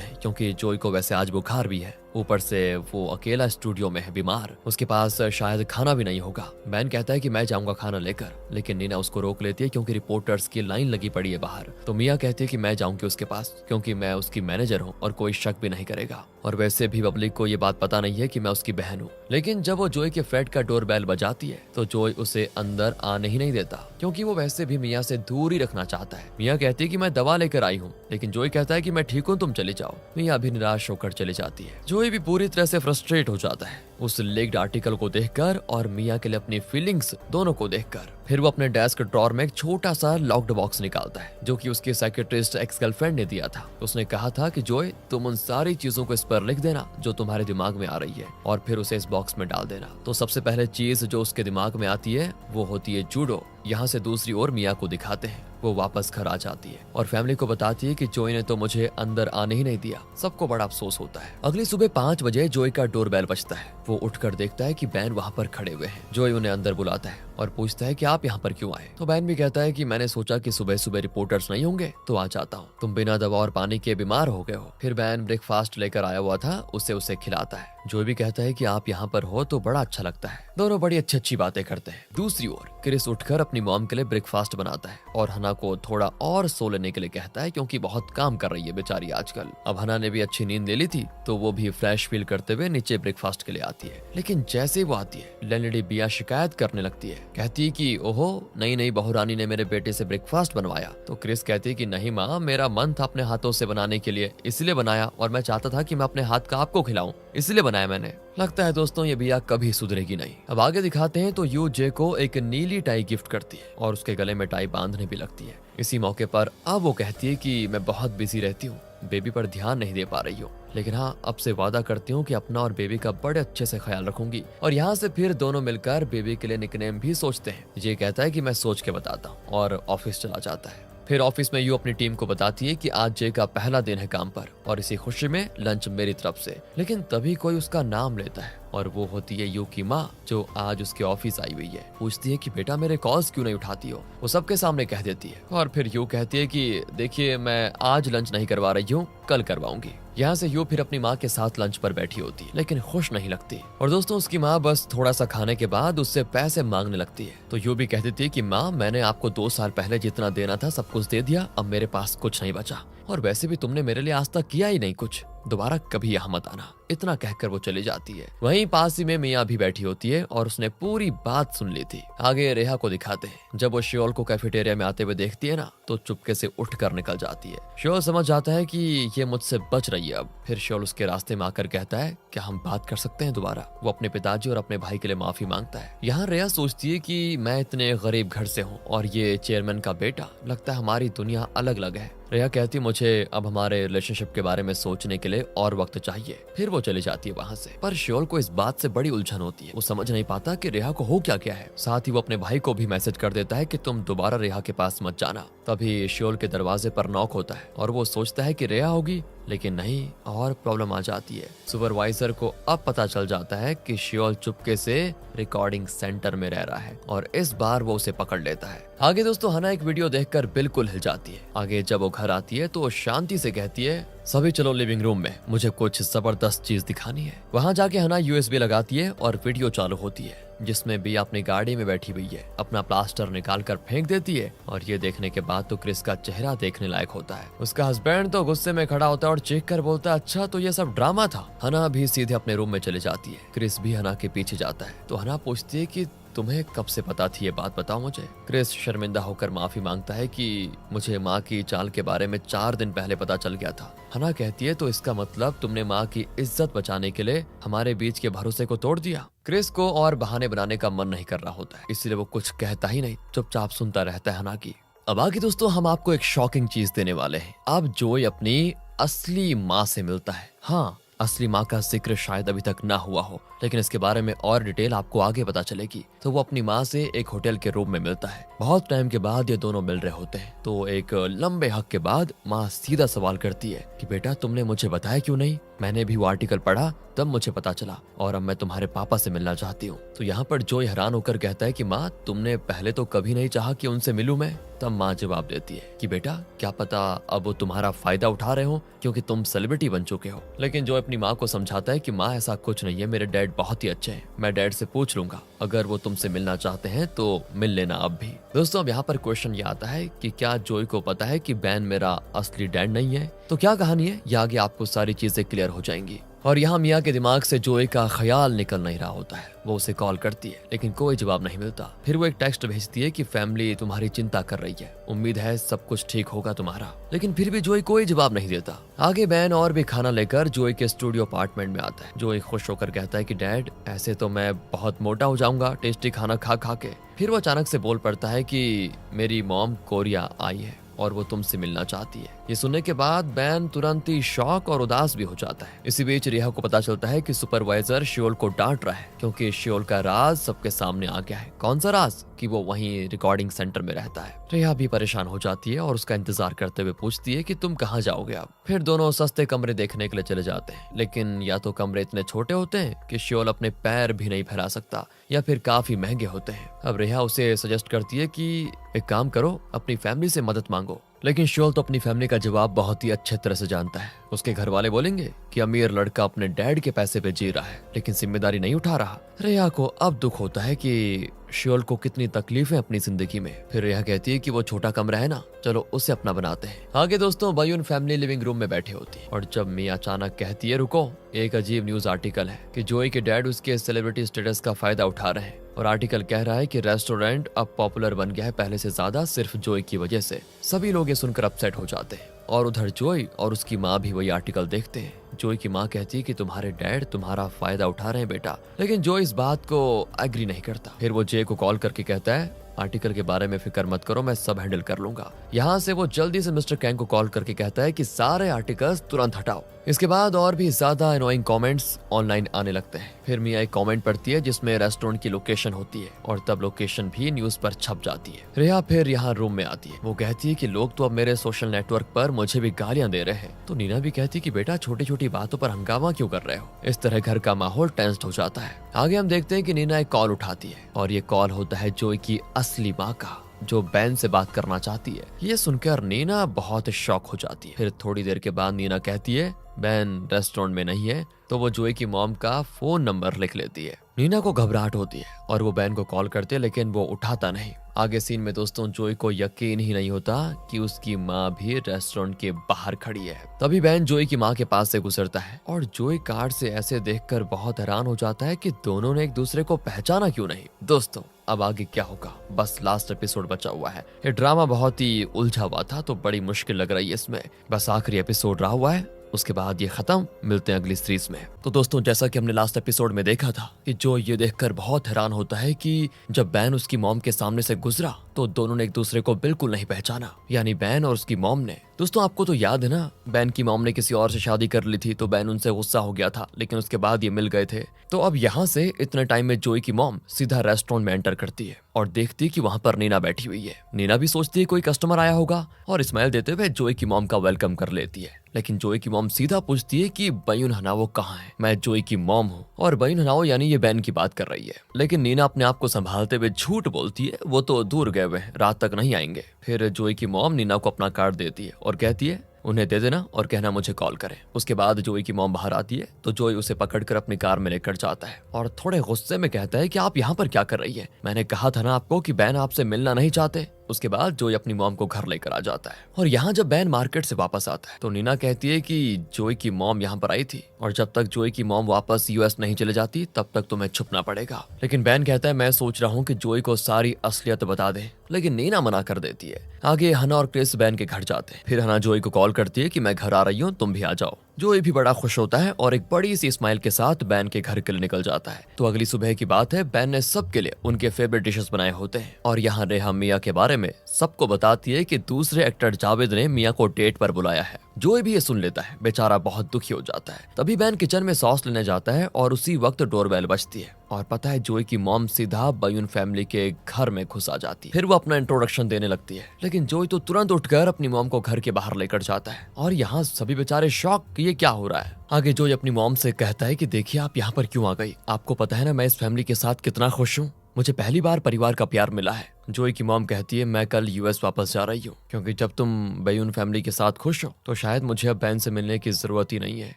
हैं क्योंकि जोई को वैसे आज बुखार भी है, ऊपर से वो अकेला स्टूडियो में है बीमार, उसके पास शायद खाना भी नहीं होगा। बैन कहता है कि मैं जाऊंगा खाना लेकर, लेकिन नीना उसको रोक लेती है क्योंकि रिपोर्टर्स की लाइन लगी पड़ी है बाहर। तो मिया कहती है कि मैं जाऊंगी उसके पास क्योंकि मैं उसकी मैनेजर हूँ और कोई शक भी नहीं करेगा, और वैसे भी पब्लिक को ये बात पता नहीं है कि मैं उसकी बहन हूँ। लेकिन जब वो जोई के फ्लैट का डोर बेल बजाती है तो जोई उसे अंदर आने ही नहीं देता क्योंकि वो वैसे भी मिया से दूर ही रखना चाहता है। मिया कहती है कि मैं दवा लेकर आई हूँ, लेकिन जोई कहता है कि मैं ठीक हूँ, तुम चले जाओ। मिया भी निराश होकर चली जाती है। जोई भी पूरी तरह से फ्रस्ट्रेट हो जाता है उस लीक्ड आर्टिकल को देखकर और मिया के लिए अपनी फीलिंग्स दोनों को देखकर। फिर वो अपने डेस्क ड्रॉर में एक छोटा सा लॉक्ड बॉक्स निकालता है जो कि उसके साइकियाट्रिस्ट एक्स गर्लफ्रेंड ने दिया था। उसने कहा था कि जोई तुम उन सारी चीजों को इस पर लिख देना जो तुम्हारे दिमाग में आ रही है और फिर उसे इस बॉक्स में डाल देना। तो सबसे पहले चीज जो उसके दिमाग में आती है वो होती है जूडो। यहाँ से दूसरी ओर मिया को दिखाते हैं, वो वापस घर आ जाती है और फैमिली को बताती है कि जोई ने तो मुझे अंदर आने ही नहीं दिया। सबको बड़ा अफसोस होता है। अगली सुबह 5 बजे जोई का डोरबेल बजता है। वो उठकर देखता है कि बैन वहाँ पर खड़े हुए हैं। जोई उन्हें अंदर बुलाता है और पूछता है कि आप यहाँ पर क्यों आए। तो बैन भी कहता है कि मैंने सोचा कि सुबह सुबह रिपोर्टर्स नहीं होंगे तो आ जाता हूँ, तुम बिना दवा और पानी के बीमार हो गए हो। फिर बैन ब्रेकफास्ट लेकर आया हुआ था, उसे खिलाता है। जोई भी कहता है कि आप यहाँ पर हो तो बड़ा अच्छा लगता है। दोनों बड़ी अच्छी बातें करते हैं। दूसरी ओर क्रिस उठकर अपनी मॉम के लिए ब्रेकफास्ट बनाता है और हना को थोड़ा और सो लेने के लिए कहता है क्योंकि बहुत काम कर रही है बेचारी आजकल। अब हना ने भी अच्छी नींद ले ली थी तो वो भी फ्रेश फील करते हुए नीचे ब्रेकफास्ट के लिए आती है। लेकिन जैसे ही वो आती है लैंडलेडी बिया शिकायत करने लगती है। कहती है कि ओहो नई बहुरानी ने मेरे बेटे से ब्रेकफास्ट बनवाया। तो क्रिस कहती है कि नहीं माँ, मेरा मन था अपने हाथों से बनाने के लिए, इसलिए बनाया, और मैं चाहता था कि मैं अपने हाथ का आपको खिलाऊं, इसलिए बनाया मैंने। लगता है दोस्तों ये बिया कभी सुधरेगी नहीं। अब आगे दिखाते हैं तो यू जे को एक नीली टाई गिफ्ट करती है और उसके गले में टाई बांधने भी लगती है। इसी मौके पर अब वो कहती है कि मैं बहुत बिजी रहती हूँ, बेबी पर ध्यान नहीं दे पा रही हूँ। लेकिन हाँ, अब से वादा करती हूँ कि अपना और बेबी का बड़े अच्छे से ख्याल रखूंगी। और यहाँ से फिर दोनों मिलकर बेबी के लिए निकनेम भी सोचते हैं। ये कहता है कि मैं सोच के बताता हूँ और ऑफिस चला जाता है। फिर ऑफिस में यू अपनी टीम को बताती है कि आज जे का पहला दिन है काम पर और इसी खुशी में लंच मेरी तरफ से। लेकिन तभी कोई उसका नाम लेता है और वो होती है यू की माँ, जो आज उसके ऑफिस आई हुई है। पूछती है कि बेटा मेरे कॉल्स क्यों नहीं उठाती हो। वो सबके सामने कह देती है और फिर यू कहती है कि देखिए मैं आज लंच नहीं करवा रही हूँ, कल करवाऊंगी। यहाँ से यू फिर अपनी माँ के साथ लंच पर बैठी होती है, लेकिन खुश नहीं लगती। और दोस्तों उसकी माँ बस थोड़ा सा खाने के बाद उससे पैसे मांगने लगती है। तो यू भी कह देती है कि माँ मैंने आपको 2 साल पहले जितना देना था सब कुछ दे दिया, अब मेरे पास कुछ नहीं बचा। और वैसे भी तुमने मेरे लिए आज तक किया ही नहीं कुछ, दोबारा कभी यहाँ मत आना। इतना कहकर वो चली जाती है। वहीं पास ही में मियाँ भी बैठी होती है और उसने पूरी बात सुन ली थी। आगे रेहा को दिखाते हैं। जब वो श्योल को कैफेटेरिया में आते हुए देखती है ना, तो चुपके से उठकर निकल जाती है। श्योल समझ जाता है कि ये मुझसे बच रही है अब। फिर श्योल उसके रास्ते में आकर कहता है क्या हम बात कर सकते हैं दोबारा। वो अपने पिताजी और अपने भाई के लिए माफी मांगता है। यहाँ रेहा सोचती है कि मैं इतने गरीब घर से हूँ और ये चेयरमैन का बेटा, लगता है हमारी दुनिया अलग अलग है। रेहा कहती है मुझे अब हमारे रिलेशनशिप के बारे में सोचने के लिए और वक्त चाहिए। फिर वो चली जाती है वहाँ से। पर श्योल को इस बात से बड़ी उलझन होती है। वो समझ नहीं पाता कि रेहा को हो क्या क्या है। साथ ही वो अपने भाई को भी मैसेज कर देता है कि तुम दोबारा रेहा के पास मत जाना। तभी श्योल के दरवाजे पर नॉक होता है और वो सोचता है कि रेहा होगी, लेकिन नहीं, और प्रॉब्लम आ जाती है। सुपरवाइजर को अब पता चल जाता है कि श्योल चुपके से रिकॉर्डिंग सेंटर में रह रहा है और इस बार वो उसे पकड़ लेता है। आगे दोस्तों हना एक वीडियो देखकर बिल्कुल हिल जाती है। आगे जब वो घर आती है तो वो शांति से कहती है सभी चलो लिविंग रूम में, मुझे कुछ जबरदस्त चीज दिखानी है। वहाँ जाके हना यूएसबी लगाती है और वीडियो चालू होती है जिसमें भी अपनी गाड़ी में बैठी हुई है, अपना प्लास्टर निकाल कर फेंक देती है। और ये देखने के बाद तो क्रिस का चेहरा देखने लायक होता है। उसका हस्बैंड तो गुस्से में खड़ा होता है और चीख कर बोलता है अच्छा तो ये सब ड्रामा था। हना भी सीधे अपने रूम में चले जाती है। क्रिस भी हना के पीछे जाता है तो हना पूछती है कि तुम्हें कब से पता थी ये बात, बताओ मुझे। क्रिस शर्मिंदा होकर माफी मांगता है कि मुझे माँ की चाल के बारे में 4 दिन पहले पता चल गया था। हना कहती है तो इसका मतलब तुमने माँ की इज्जत बचाने के लिए हमारे बीच के भरोसे को तोड़ दिया। क्रिस को और बहाने बनाने का मन नहीं कर रहा होता है, इसलिए वो कुछ कहता ही नहीं, चुपचाप सुनता रहता है हना की। अब आगे दोस्तों हम आपको एक शॉकिंग चीज देने वाले हैं। अब जोई अपनी असली माँ से मिलता है। हाँ, असली माँ का जिक्र शायद अभी तक ना हुआ हो, लेकिन इसके बारे में और डिटेल आपको आगे पता चलेगी। तो वो अपनी माँ से एक होटल के रूम में मिलता है। बहुत टाइम के बाद ये दोनों मिल रहे होते हैं। तो एक लंबे हक के बाद माँ सीधा सवाल करती है कि बेटा तुमने मुझे बताया क्यों नहीं। मैंने भी वो आर्टिकल पढ़ा तब मुझे पता चला और अब मैं तुम्हारे पापा से मिलना चाहती हूँ। तो यहाँ पर जोई हैरान होकर कहता है कि माँ तुमने पहले तो कभी नहीं चाहा कि उनसे मिलूं मैं। तब माँ जवाब देती है कि बेटा क्या पता अब वो तुम्हारा फायदा उठा रहे हो क्योंकि तुम सेलिब्रिटी बन चुके हो। लेकिन जो अपनी माँ को समझाता है कि माँ ऐसा कुछ नहीं है, मेरे डैड बहुत ही अच्छे हैं, मैं डैड से पूछ लूंगा, अगर वो तुमसे मिलना चाहते हैं तो मिल लेना अब भी। दोस्तों अब यहाँ पर क्वेश्चन ये आता है कि क्या जोई को पता है कि बैन मेरा असली डैड नहीं है। तो क्या कहानी है ये आगे आपको सारी चीजें क्लियर हो जाएंगी। और यहाँ मियाँ के दिमाग से जोई का ख्याल निकल नहीं रहा होता है। वो उसे कॉल करती है लेकिन कोई जवाब नहीं मिलता। फिर वो एक टेक्स्ट भेजती है कि फैमिली तुम्हारी चिंता कर रही है, उम्मीद है सब कुछ ठीक होगा तुम्हारा। लेकिन फिर भी जोई कोई जवाब नहीं देता। आगे बैन और भी खाना लेकर जोई के स्टूडियो अपार्टमेंट में आता है। जोई खुश होकर कहता है कि डैड ऐसे तो मैं बहुत मोटा हो जाऊंगा टेस्टी खाना खा खा के। फिर वो अचानक से बोल पड़ता है कि मेरी मॉम कोरिया आई है और वो तुमसे मिलना चाहती है। ये सुनने के बाद बैन तुरंत ही शॉक और उदास भी हो जाता है। इसी बीच रेहा को पता चलता है कि सुपरवाइजर श्योल को डांट रहा है क्योंकि श्योल का राज सबके सामने आ गया है। कौन सा राज? कि वो वहीं रिकॉर्डिंग सेंटर में रहता है। रेहा भी परेशान हो जाती है और उसका इंतजार करते हुए पूछती है कि तुम कहाँ जाओगे अब। फिर दोनों सस्ते कमरे देखने के लिए चले जाते हैं, लेकिन या तो कमरे इतने छोटे होते हैं कि श्योल अपने पैर भी नहीं फैला सकता या फिर काफी महंगे होते हैं। अब रेहा उसे सजेस्ट करती है कि एक काम करो, अपनी फैमिली से मदद मांगो। लेकिन श्योल तो अपनी फैमिली का जवाब बहुत ही अच्छे तरह से जानता है। उसके घर वाले बोलेंगे कि अमीर लड़का अपने डैड के पैसे पे जी रहा है लेकिन जिम्मेदारी नहीं उठा रहा। रेहा को अब दुख होता है कि श्योल को कितनी तकलीफें अपनी जिंदगी में। फिर रेहा कहती है कि वो छोटा कमरा है ना, चलो उसे अपना बनाते हैं। आगे दोस्तों बयून फैमिली लिविंग रूम में बैठी होती है और जब मियाँ अचानक कहती है रुको, एक अजीब न्यूज आर्टिकल है कि जोई के डैड उसके सेलिब्रिटी स्टेटस का फायदा उठा रहे हैं। और आर्टिकल कह रहा है कि रेस्टोरेंट अब पॉपुलर बन गया है पहले से ज्यादा सिर्फ जोई की वजह से। सभी लोग ये सुनकर अपसेट हो जाते हैं और उधर जोई और उसकी माँ भी वही आर्टिकल देखते हैं। जोई की माँ कहती है कि तुम्हारे डैड तुम्हारा फायदा उठा रहे हैं बेटा, लेकिन जोई इस बात को एग्री नहीं करता। फिर वो जे को कॉल करके कहता है आर्टिकल के बारे में फिक्र मत करो, मैं सब हैंडल कर लूंगा। यहाँ से वो जल्दी से मिस्टर कैंग को कॉल करके कहता है कि सारे आर्टिकल्स तुरंत हटाओ। इसके बाद और भी ज्यादा अनोइंग कमेंट्स ऑनलाइन आने लगते हैं। फिर मिया एक कमेंट पढ़ती है जिसमें रेस्टोरेंट की लोकेशन होती है और तब लोकेशन भी न्यूज पर छप जाती है। रिया फिर यहाँ रूम में आती है। वो कहती है कि लोग तो अब मेरे सोशल नेटवर्क पर मुझे भी गालियां दे रहे हैं। तो नीना भी कहती है कि बेटा छोटी छोटी बातों पर हंगामा क्यों कर रहे हो। इस तरह घर का माहौल टेंस्ड हो जाता है। आगे हम देखते हैं कि नीना एक कॉल उठाती है और ये कॉल होता है जोई की असली माँ का, जो बैन से बात करना चाहती है। ये सुनकर नीना बहुत शॉक हो जाती है। फिर थोड़ी देर के बाद नीना कहती है बैन रेस्टोरेंट में नहीं है, तो वो जोई की मॉम का फोन नंबर लिख लेती है। नीना को घबराहट होती है और वो बैन को कॉल करती है, लेकिन वो उठाता नहीं। आगे सीन में दोस्तों जोई को यकीन ही नहीं होता कि उसकी माँ भी रेस्टोरेंट के बाहर खड़ी है। तभी बैन जोई की माँ के पास से गुजरता है और जोई कार्ड से ऐसे देखकर बहुत हैरान हो जाता है कि दोनों ने एक दूसरे को पहचाना क्यों नहीं। दोस्तों अब आगे क्या होगा, बस लास्ट एपिसोड बचा हुआ है। ये ड्रामा बहुत ही उलझा हुआ था तो बड़ी मुश्किल लग रही है इसमें। बस आखिरी एपिसोड रहा हुआ है, उसके बाद ये खत्म। मिलते हैं अगली सीरीज में। तो दोस्तों जैसा कि हमने लास्ट एपिसोड में देखा था कि जो ये देखकर बहुत हैरान होता है कि जब बैन उसकी मॉम के सामने से गुजरा तो दोनों ने एक दूसरे को बिल्कुल नहीं पहचाना, यानी बैन और उसकी मॉम ने। दोस्तों आपको तो याद है ना, बैन की मॉम ने किसी और से शादी कर ली थी तो बैन उनसे गुस्सा हो गया था, लेकिन उसके बाद ये मिल गए थे। तो अब यहाँ से इतने टाइम में जोई की मॉम सीधा रेस्टोरेंट में एंटर करती है और देखती है कि वहाँ पर नीना बैठी हुई है। नीना भी सोचती है कोई कस्टमर आया होगा और स्माइल देते हुए जोई की मॉम का वेलकम कर लेती है। लेकिन जोई की मॉम सीधा पूछती है कि बयून हनावो कहाँ है। मैं जोई की मॉम हूँ और बयून हनावो यानी ये बैन की बात कर रही है। लेकिन नीना अपने आप को संभालते हुए झूठ बोलती है, वो तो दूर गए हुए हैं, रात तक नहीं आएंगे। फिर जोई की मॉम नीना को अपना कार्ड देती है और कहती है उन्हें दे देना और कहना मुझे कॉल करें। उसके बाद जोई की मॉम बाहर आती है तो जोई उसे पकड़कर अपनी कार में लेकर जाता है और थोड़े गुस्से में कहता है कि आप यहाँ पर क्या कर रही है, मैंने कहा था ना आपको कि बैन आपसे मिलना नहीं चाहते। उसके बाद जोई अपनी मॉम को घर लेकर आ जाता है और यहाँ जब बैन मार्केट से वापस आता है तो नीना कहती है कि जोई की मॉम यहाँ पर आई थी और जब तक जोई की मॉम वापस यूएस नहीं चले जाती तब तक तुम्हें छुपना पड़ेगा। लेकिन बैन कहता है मैं सोच रहा हूँ कि जोई को सारी असलियत बता दे, लेकिन नीना मना कर देती है। आगे हना और क्रिस बैन के घर जाते हैं। फिर हना जोई को कॉल करती है कि मैं घर आ रही हूँ, तुम भी आ जाओ। जोई भी बड़ा खुश होता है और एक बड़ी सी स्माइल के साथ बैन के घर के लिए निकल जाता है। तो अगली सुबह की बात है, बैन ने सबके लिए उनके फेवरेट डिशेस बनाए होते हैं और यहाँ रेहा मिया के बारे में सबको बताती है कि दूसरे एक्टर जावेद ने मिया को डेट पर बुलाया है। जोई भी ये सुन लेता है, बेचारा बहुत दुखी हो जाता है। तभी बैन किचन में सॉस लेने जाता है और उसी वक्त डोरबेल बजती है और पता है जोई की मॉम सीधा बयून फैमिली के घर में घुस आ जाती है। फिर वो अपना इंट्रोडक्शन देने लगती है, लेकिन जोई तो तुरंत उठकर अपनी मॉम को घर के बाहर लेकर जाता है और यहाँ सभी बेचारे शॉक कि ये क्या हो रहा है। आगे जोई अपनी मॉम से कहता है कि देखिए आप यहाँ पर क्यों आ गई, आपको पता है ना मैं इस फैमिली के साथ कितना खुश हूँ, मुझे पहली बार परिवार का प्यार मिला है। जोई की मॉम कहती है मैं कल यूएस वापस जा रही हूँ क्योंकि जब तुम बयून फैमिली के साथ खुश हो तो शायद मुझे अब बैन से मिलने की जरूरत ही नहीं है।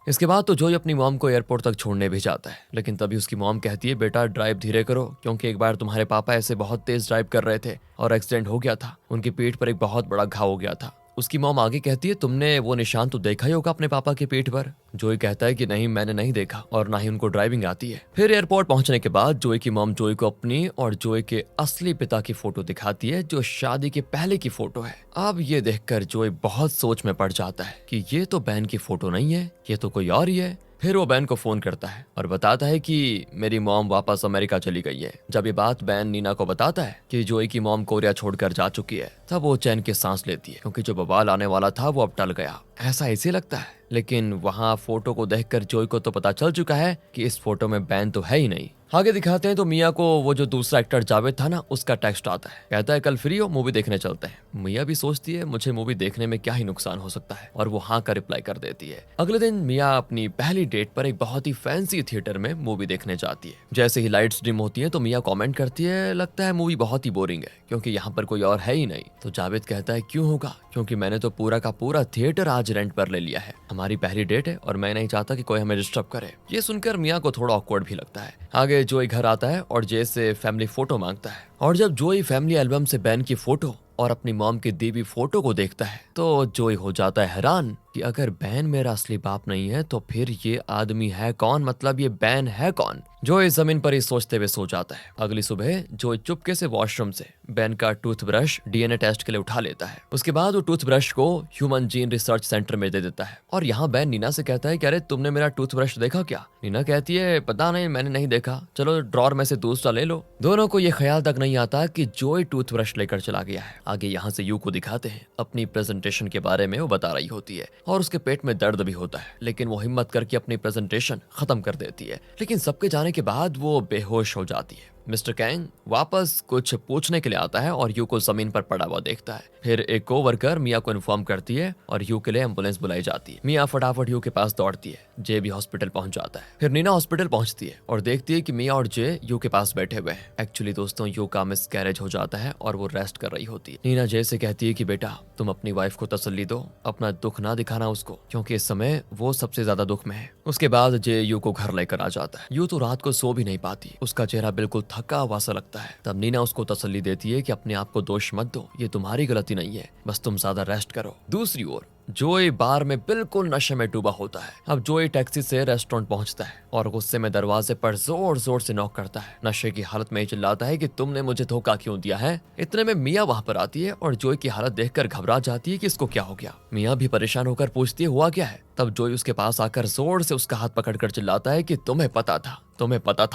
इसके बाद तो जोई अपनी मॉम को एयरपोर्ट तक छोड़ने भी जाता है, लेकिन तभी उसकी मॉम कहती है बेटा ड्राइव धीरे करो, क्योंकि एक बार तुम्हारे पापा ऐसे बहुत तेज ड्राइव कर रहे थे और एक्सीडेंट हो गया था, उनकी पीठ पर एक बहुत बड़ा घाव हो गया था। उसकी मॉम आगे कहती है तुमने वो निशान तो देखा ही होगा अपने पापा की पीठ पर। जोई कहता है कि नहीं मैंने नहीं देखा और ना ही उनको ड्राइविंग आती है। फिर एयरपोर्ट पहुंचने के बाद जोई की मॉम जोई को अपनी और जोई के असली पिता की फोटो दिखाती है जो शादी के पहले की फोटो है। अब ये देखकर जोई बहुत सोच में पड़ जाता है कि ये तो बैन की फोटो नहीं है, ये तो कोई और ही है। फिर वो बैन को फोन करता है और बताता है कि मेरी मॉम वापस अमेरिका चली गई है। जब ये बात बैन नीना को बताता है कि जोई की मॉम कोरिया छोड़कर जा चुकी है तब वो चैन की सांस लेती है, क्योंकि जो बवाल आने वाला था वो अब टल गया, ऐसा इसे लगता है। लेकिन वहाँ फोटो को देखकर जोई को तो पता चल चुका है कि इस फोटो में बैन तो है ही नहीं। आगे दिखाते हैं तो मिया को वो जो दूसरा एक्टर जावेद था ना उसका टेक्स्ट आता है, कहता है कल फ्री हो, मूवी देखने चलते हैं। मिया भी सोचती है मुझे मूवी देखने में क्या ही नुकसान हो सकता है और वो हाँ का रिप्लाई कर देती है। अगले दिन मिया अपनी पहली डेट पर एक बहुत ही फैंसी थिएटर में मूवी देखने जाती है। जैसे ही लाइट्स डिम होती है तो मिया कमेंट करती है लगता है मूवी बहुत ही बोरिंग है क्योंकि यहाँ पर कोई और है ही नहीं। तो जावेद कहता है क्यों होगा, क्योंकि मैंने तो पूरा का पूरा थिएटर आज रेंट पर ले लिया है, हमारी पहली डेट है और मैं नहीं चाहता कि कोई हमें डिस्टर्ब करे। ये सुनकर मिया को थोड़ा ऑकवर्ड भी लगता है। आगे जोई घर आता है और जे से फैमिली फोटो मांगता है और जब जोई फैमिली एल्बम से बैन की फोटो और अपनी मॉम की दी हुई फोटो को देखता है तो जोई हो जाता है हैरान कि अगर बैन मेरा असली बाप नहीं है तो फिर ये आदमी है कौन, मतलब ये बैन है कौन। जोई जमीन पर ही सोचते हुए सो जाता है। अगली सुबह जोई चुपके से वॉशरूम से बैन का टूथब्रश डीएनए टेस्ट के लिए उठा लेता है। उसके बाद वो टूथब्रश को ह्यूमन जीन रिसर्च सेंटर में दे देता है और यहाँ बैन नीना से कहता है कि अरे तुमने मेरा टूथब्रश देखा क्या। नीना कहती है पता नहीं, मैंने नहीं देखा, चलो ड्रॉर में से दूसरा ले लो। दोनों को ये ख्याल तक नहीं आता कि जोई टूथब्रश लेकर चला गया है। आगे यहाँ से यू को दिखाते हैं, अपनी प्रेजेंटेशन के बारे में वो बता रही होती है और उसके पेट में दर्द भी होता है, लेकिन वो हिम्मत करके अपनी प्रेजेंटेशन खत्म कर देती है। लेकिन सबके जाने के बाद वो बेहोश हो जाती है। मिस्टर कैंग वापस कुछ पूछने के लिए आता है और यू को जमीन पर पड़ा हुआ देखता है। फिर एक कोवर्कर मिया को इन्फॉर्म करती है और यू के लिए एम्बुलेंस बुलाई जाती है। मिया फटाफट यू के पास दौड़ती है। जे भी हॉस्पिटल पहुंच जाता है। फिर नीना हॉस्पिटल पहुंचती है और देखती है कि मिया और जे यू के पास बैठे हुए हैं। एक्चुअली दोस्तों यू का मिसकैरेज हो जाता है और वो रेस्ट कर रही होती है। नीना जे से कहती है कि बेटा तुम अपनी वाइफ को तसल्ली दो, अपना दुख ना दिखाना उसको, क्योंकि इस समय वो सबसे ज्यादा दुख में है। उसके बाद जे यू को घर लेकर आ जाता है। यू तो रात को सो भी नहीं पाती, उसका चेहरा बिल्कुल थका हुआ सा लगता है। तब नीना उसको तसल्ली देती है कि अपने आप को दोष मत दो, ये तुम्हारी गलती नहीं है, बस तुम ज्यादा रेस्ट करो। दूसरी ओर जोई बार में बिल्कुल नशे में डूबा होता है। अब जोई टैक्सी से रेस्टोरेंट पहुंचता है और गुस्से में दरवाजे पर जोर जोर से नॉक करता है। नशे की हालत में चिल्लाता है कि तुमने मुझे धोखा क्यों दिया है। इतने में मिया वहां पर आती है और जोई की हालत देखकर घबरा जाती है कि इसको क्या हो गया। मिया भी परेशान होकर पूछती है हुआ क्या है। तब जोई उसके पास आकर जोर से उसका हाथ पकड़कर चिल्लाता है कि तुम्हें पता था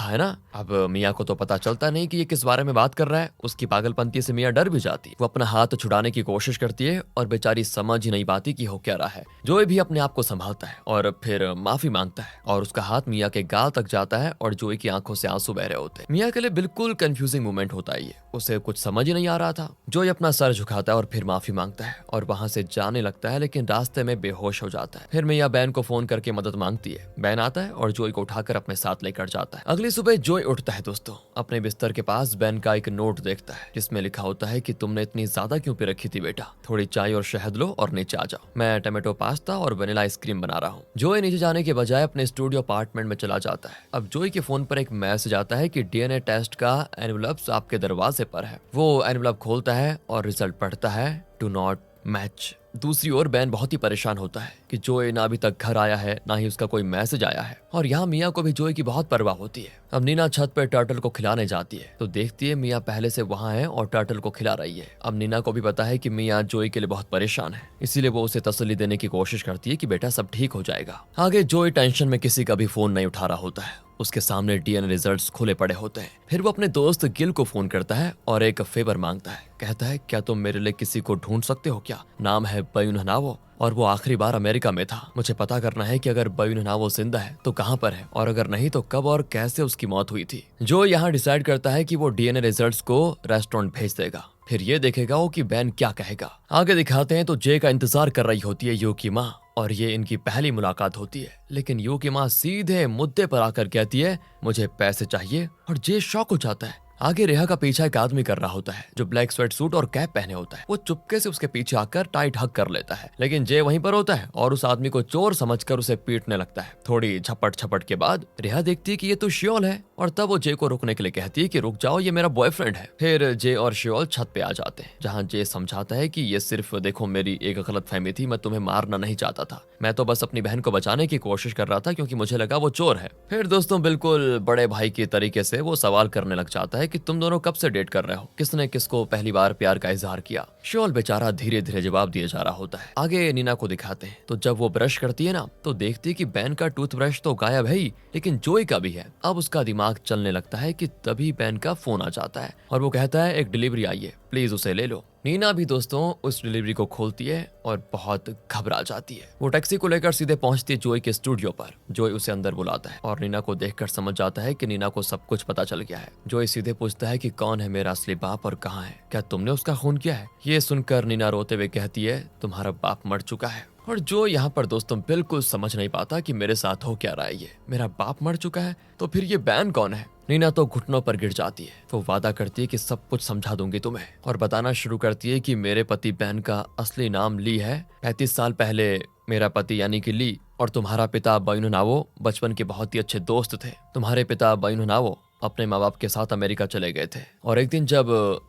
है ना। अब मिया को तो पता चलता नहीं कि ये किस बारे में बात कर रहा है। उसकी पागलपंती से मिया डर भी जाती है। वो अपना हाथ छुड़ाने की कोशिश करती है और बेचारी समझ ही नहीं पाती कि हो क्या रहा है। जोई भी अपने आप को संभालता है और फिर माफी मांगता है और उसका हाथ मिया के गाल तक जाता है और जोई की आंखों से आंसू बह रहे होते हैं। मिया के लिए बिल्कुल कंफ्यूजिंग मोमेंट होता है ये, उसे कुछ समझ ही नहीं आ रहा था। जोई अपना सर झुकाता है और फिर माफी मांगता है और वहां से जाने लगता है, लेकिन रास्ते में बेहोश हो जाता है। फिर मिया बैन को फोन करके मदद मांगती है। बैन आता है और जोई को उठाकर अपने साथ लेकर जाता है। अगली सुबह जोई उठता है दोस्तों, अपने बिस्तर के पास बैन का एक नोट देखता है जिसमें लिखा होता है कि तुमने इतनी ज्यादा क्यों पी रखी थी बेटा, थोड़ी चाय और शहद लो और नीचे आ जाओ, मैं टमाटो पास्ता और वनीला आइसक्रीम बना रहा हूँ। जोई नीचे जाने के बजाय अपने स्टूडियो अपार्टमेंट में चला जाता है। अब जोई के फोन पर एक मैसेज आता है कि डीएनए टेस्ट का एनवलप आपके दरवाजे पर है। वो एनवलप खोलता है और रिजल्ट पढ़ता है डू नॉट मैच। दूसरी ओर बैन बहुत ही परेशान होता है कि जोई ना अभी तक घर आया है, ना ही उसका कोई मैसेज आया है। और यहाँ मिया को भी जोई की बहुत परवाह होती है। अब नीना छत पर टर्टल को खिलाने जाती है तो देखती है मिया पहले से वहाँ है और टर्टल को खिला रही है। अब नीना को भी पता है कि मिया जोई के लिए बहुत परेशान है, इसीलिए वो उसे तसल्ली देने की कोशिश करती है कि बेटा सब ठीक हो जाएगा। आगे जोई टेंशन में किसी का भी फोन नहीं उठा रहा होता है। उसके सामने डीएनए रिजल्ट्स खुले पड़े होते हैं। फिर वो अपने दोस्त गिल को फोन करता है और एक फेवर मांगता है। कहता है क्या तुम मेरे लिए किसी को ढूंढ सकते हो क्या, नाम है बयूनहनावो और वो आखिरी बार अमेरिका में था। मुझे पता करना है कि अगर बयूनहनावो जिंदा है तो कहाँ पर है और अगर नहीं तो कब और कैसे उसकी मौत हुई थी। जो यहाँ डिसाइड करता है कि वो डीएनए रिजल्ट्स को रेस्टोरेंट भेज देगा, फिर ये देखेगा वो कि बैन क्या कहेगा। आगे दिखाते हैं तो जे का इंतजार कर रही होती है यू की माँ और ये इनकी पहली मुलाकात होती है। लेकिन यू की माँ सीधे मुद्दे पर आकर कहती है मुझे पैसे चाहिए और जे शॉक हो जाता है। आगे रेहा का पीछा एक आदमी कर रहा होता है जो ब्लैक स्वेट सूट और कैप पहने होता है। वो चुपके से उसके पीछे आकर टाइट हक कर लेता है, लेकिन जे वहीं पर होता है और उस आदमी को चोर समझकर उसे पीटने लगता है। थोड़ी झपट झपट के बाद रेहा देखती है कि ये तो शियोल है और तब वो जे को रुकने के लिए कहती है कि रुक जाओ, ये मेरा बॉयफ्रेंड है। फिर जे और शियोल छत पे आ जाते हैं जहाँ जे समझाता है कि ये सिर्फ देखो मेरी एक गलतफहमी थी, मैं तुम्हें मारना नहीं चाहता था, मैं तो बस अपनी बहन को बचाने की कोशिश कर रहा था क्योंकि मुझे लगा वो चोर है। फिर दोस्तों बिल्कुल बड़े भाई के तरीके से वो सवाल करने लग जाता है कि तुम दोनों कब से डेट कर रहे हो, किसने किसको पहली बार प्यार का इजहार किया। शियोल बेचारा धीरे धीरे जवाब दिए जा रहा होता है। आगे नीना को दिखाते हैं तो जब वो ब्रश करती है ना तो देखती है कि बैन का टूथब्रश तो गायब है ही, लेकिन जोई का भी है। अब उसका दिमाग चलने लगता है कि तभी बैन का फोन आ जाता है और वो कहता है एक डिलीवरी आई है, प्लीज उसे ले लो। नीना भी दोस्तों उस डिलीवरी को खोलती है और बहुत घबरा जाती है। वो टैक्सी को लेकर सीधे पहुंचती है जोई के स्टूडियो पर। जोई उसे अंदर बुलाता है और नीना को देखकर समझ जाता है कि नीना को सब कुछ पता चल गया है। जोई सीधे पूछता है कि कौन है मेरा असली बाप और कहाँ है, क्या तुमने उसका खून किया है। ये सुनकर नीना रोते हुए कहती है तुम्हारा बाप मर चुका है। और जो यहाँ पर दोस्तों बिल्कुल समझ नहीं पाता कि मेरे साथ हो क्या रहा है, ये मेरा बाप मर चुका है तो फिर ये बैन कौन है। नीना तो घुटनों पर गिर जाती है। वो वादा करती है कि सब कुछ समझा दूंगी तुम्हें और बताना शुरू करती है कि मेरे पति बैन का असली नाम ली है। 35 साल पहले मेरा पति यानी कि ली और तुम्हारा पिता बयूनहनावो बचपन के बहुत ही अच्छे दोस्त थे। तुम्हारे पिता बयूनहनावो अपने माँ बाप के साथ अमेरिका चले गए थे और एक दिन जब